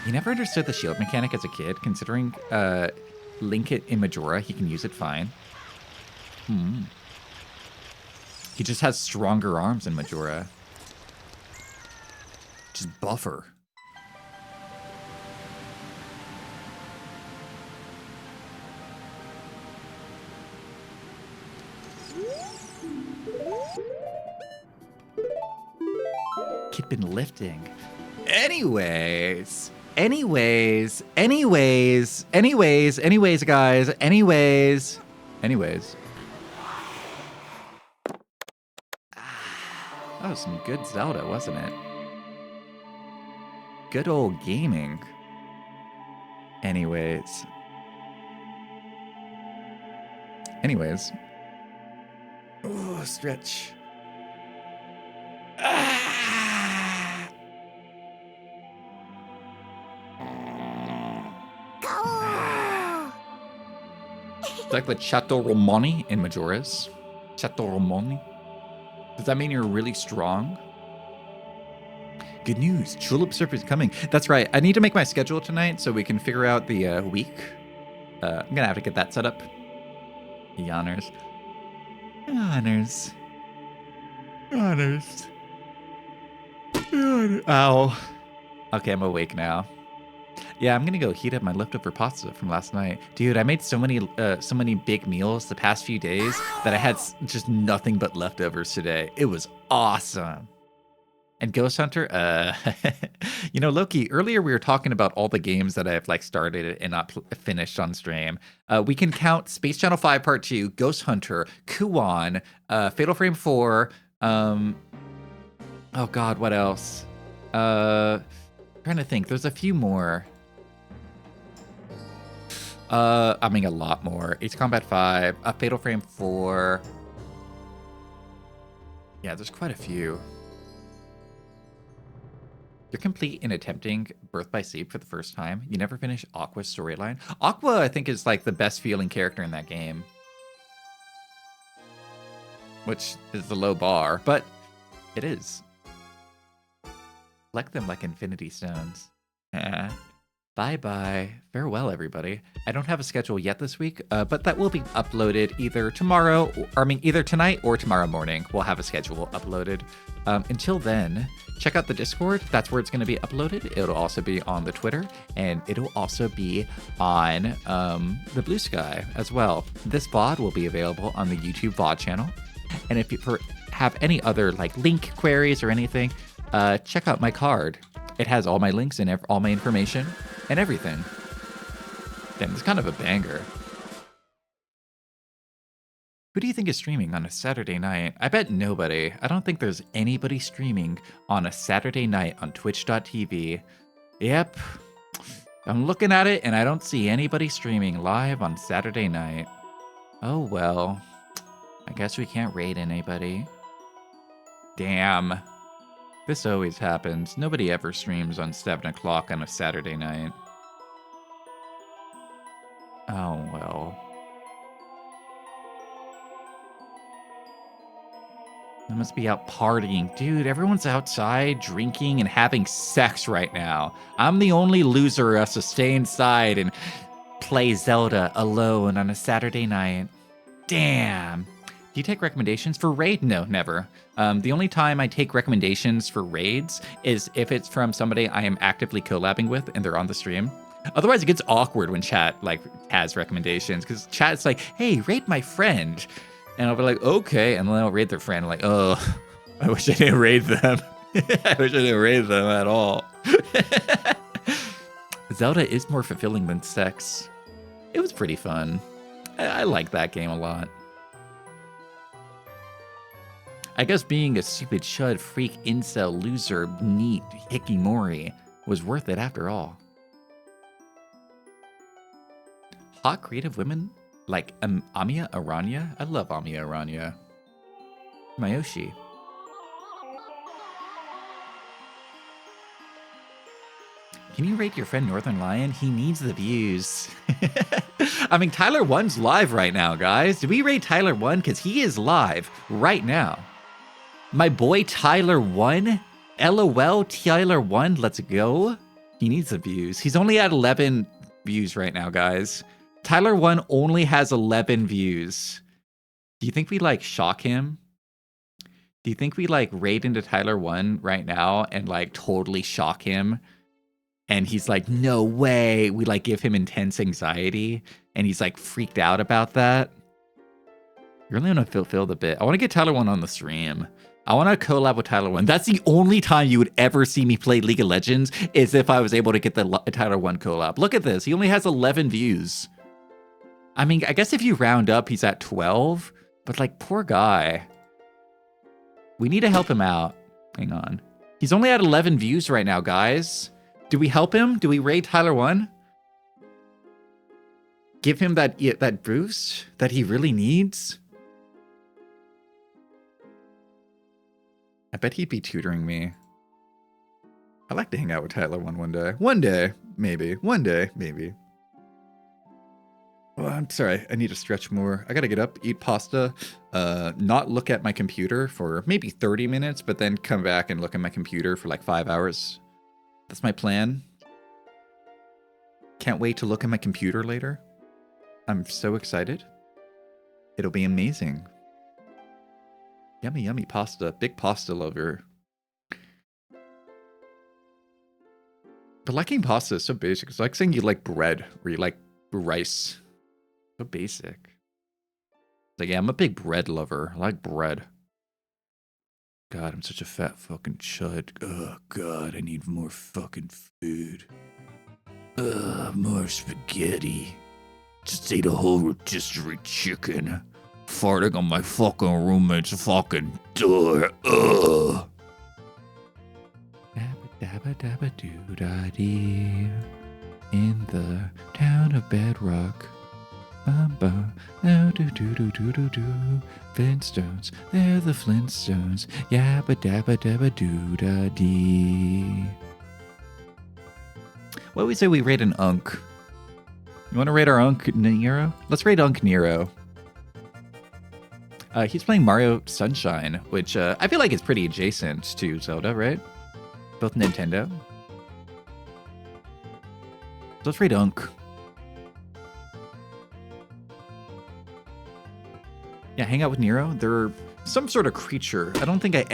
You never understood the shield mechanic as a kid, considering Link it in Majora, he can use it fine. He just has stronger arms in Majora. Just buffer. Kid been lifting. Anyways, guys. Anyways. That was some good Zelda, wasn't it? Good old gaming. Anyways. Ooh, stretch. It's like the Chateau Romani in Majora's. Chateau Romani. Does that mean you're really strong? Good news, Tulip Surf is coming. That's right, I need to make my schedule tonight so we can figure out the week. I'm gonna have to get that set up. Yonners. Honest. Ow. Okay, I'm awake now. Yeah, I'm gonna go heat up my leftover pasta from last night. Dude, I made so many big meals the past few days that I had just nothing but leftovers today. It was awesome. And Ghost Hunter, you know, Loki, earlier we were talking about all the games that I've like started and not finished on stream. We can count Space Channel 5 Part 2, Ghost Hunter, Kuon, Fatal Frame 4, oh god, what else? Trying to think, there's a few more. I mean, a lot more. Ace Combat 5, Fatal Frame 4. Yeah, there's quite a few. You're complete in attempting Birth by Sleep for the first time. You never finish Aqua's storyline. Aqua, I think, is like the best feeling character in that game. Which is the low bar, but it is. Collect them like Infinity Stones. Bye-bye. Farewell, everybody. I don't have a schedule yet this week, but that will be uploaded either tomorrow, or I mean, either tonight or tomorrow morning. We'll have a schedule uploaded. Until then, check out the Discord. That's where it's going to be uploaded. It'll also be on the Twitter, and it'll also be on the Blue Sky as well. This VOD will be available on the YouTube VOD channel. And if you have any other like link queries or anything, check out my card. It has all my links and all my information and everything. Damn, it's kind of a banger. Who do you think is streaming on a Saturday night? I bet nobody. I don't think there's anybody streaming on a Saturday night on twitch.tv. Yep. I'm looking at it and I don't see anybody streaming live on Saturday night. Oh well. I guess we can't raid anybody. Damn. This always happens. Nobody ever streams on 7 o'clock on a Saturday night. Oh, well. I must be out partying. Dude, everyone's outside drinking and having sex right now. I'm the only loser who has to stay inside and play Zelda alone on a Saturday night. Damn. Do you take recommendations for raid? No, never. The only time I take recommendations for raids is if it's from somebody I am actively collabing with and they're on the stream. Otherwise, it gets awkward when chat like has recommendations because chat's like, "Hey, raid my friend," and I'll be like, "Okay," and then I'll raid their friend. I'm like, "Oh, I wish I didn't raid them. I wish I didn't raid them at all." Zelda is more fulfilling than sex. It was pretty fun. I like that game a lot. I guess being a stupid chud, freak, incel, loser, neat, hickimori was worth it after all. Hot creative women like Amiya Aranya? I love Amiya Aranya. Mayoshi. Can you rate your friend Northern Lion? He needs the views. I mean, Tyler 1's live right now, guys. Do we rate Tyler 1? Because he is live right now. My boy Tyler 1? LOL, Tyler 1, let's go. He needs the views. He's only at 11 views right now, guys. Tyler 1 only has 11 views. Do you think we, like, shock him? Do you think we, like, raid into Tyler 1 right now and, like, totally shock him? And he's like, no way. We, like, give him intense anxiety. And he's, like, freaked out about that. You really want to fulfill the bit. I want to get Tyler 1 on the stream. I want to collab with Tyler 1. That's the only time you would ever see me play League of Legends is if I was able to get the Tyler 1 collab. Look at this. He only has 11 views. I mean, I guess if you round up, he's at 12. But, like, poor guy. We need to help him out. Hang on. He's only at 11 views right now, guys. Do we help him? Do we raid Tyler 1? Give him that boost that he really needs? I bet he'd be tutoring me. I'd like to hang out with Tyler 1 one day. One day, maybe. One day, maybe. Oh, I'm sorry. I need to stretch more. I gotta get up, eat pasta, not look at my computer for maybe 30 minutes, but then come back and look at my computer for like 5 hours. That's my plan. Can't wait to look at my computer later. I'm so excited. It'll be amazing. Yummy, yummy pasta. Big pasta lover. But liking pasta is so basic. It's like saying you like bread or you like rice. So basic. It's like, yeah, I'm a big bread lover. I like bread. God, I'm such a fat fucking chud. Oh, God, I need more fucking food. More spaghetti. Just ate a whole rotisserie chicken. Farting on my fucking roommate's fucking door. Ugh. Dabba dabba doo da dee. In the town of Bedrock. Bum oh do do do do do do. Flintstones, they're the Flintstones. Yabba dabba dabba doo da dee. What do we say we rate an Unk? You want to rate our Unk Nero? Let's rate Unk Nero. He's playing Mario Sunshine, which I feel like is pretty adjacent to Zelda, right? Both Nintendo. Let's rate Unk. Yeah, hang out with Nero. They're some sort of creature. I don't think I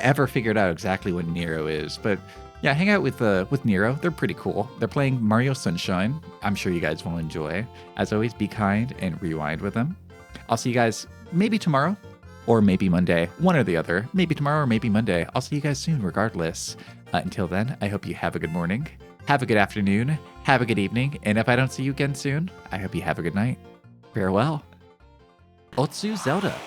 ever figured out exactly what Nero is, but yeah, hang out with Nero. They're pretty cool. They're playing Mario Sunshine. I'm sure you guys will enjoy. As always, be kind and rewind with them. I'll see you guys maybe tomorrow or maybe Monday. One or the other. Maybe tomorrow or maybe Monday. I'll see you guys soon regardless. Until then, I hope you have a good morning, have a good afternoon, have a good evening, and if I don't see you again soon, I hope you have a good night. Farewell. Otsu Zelda.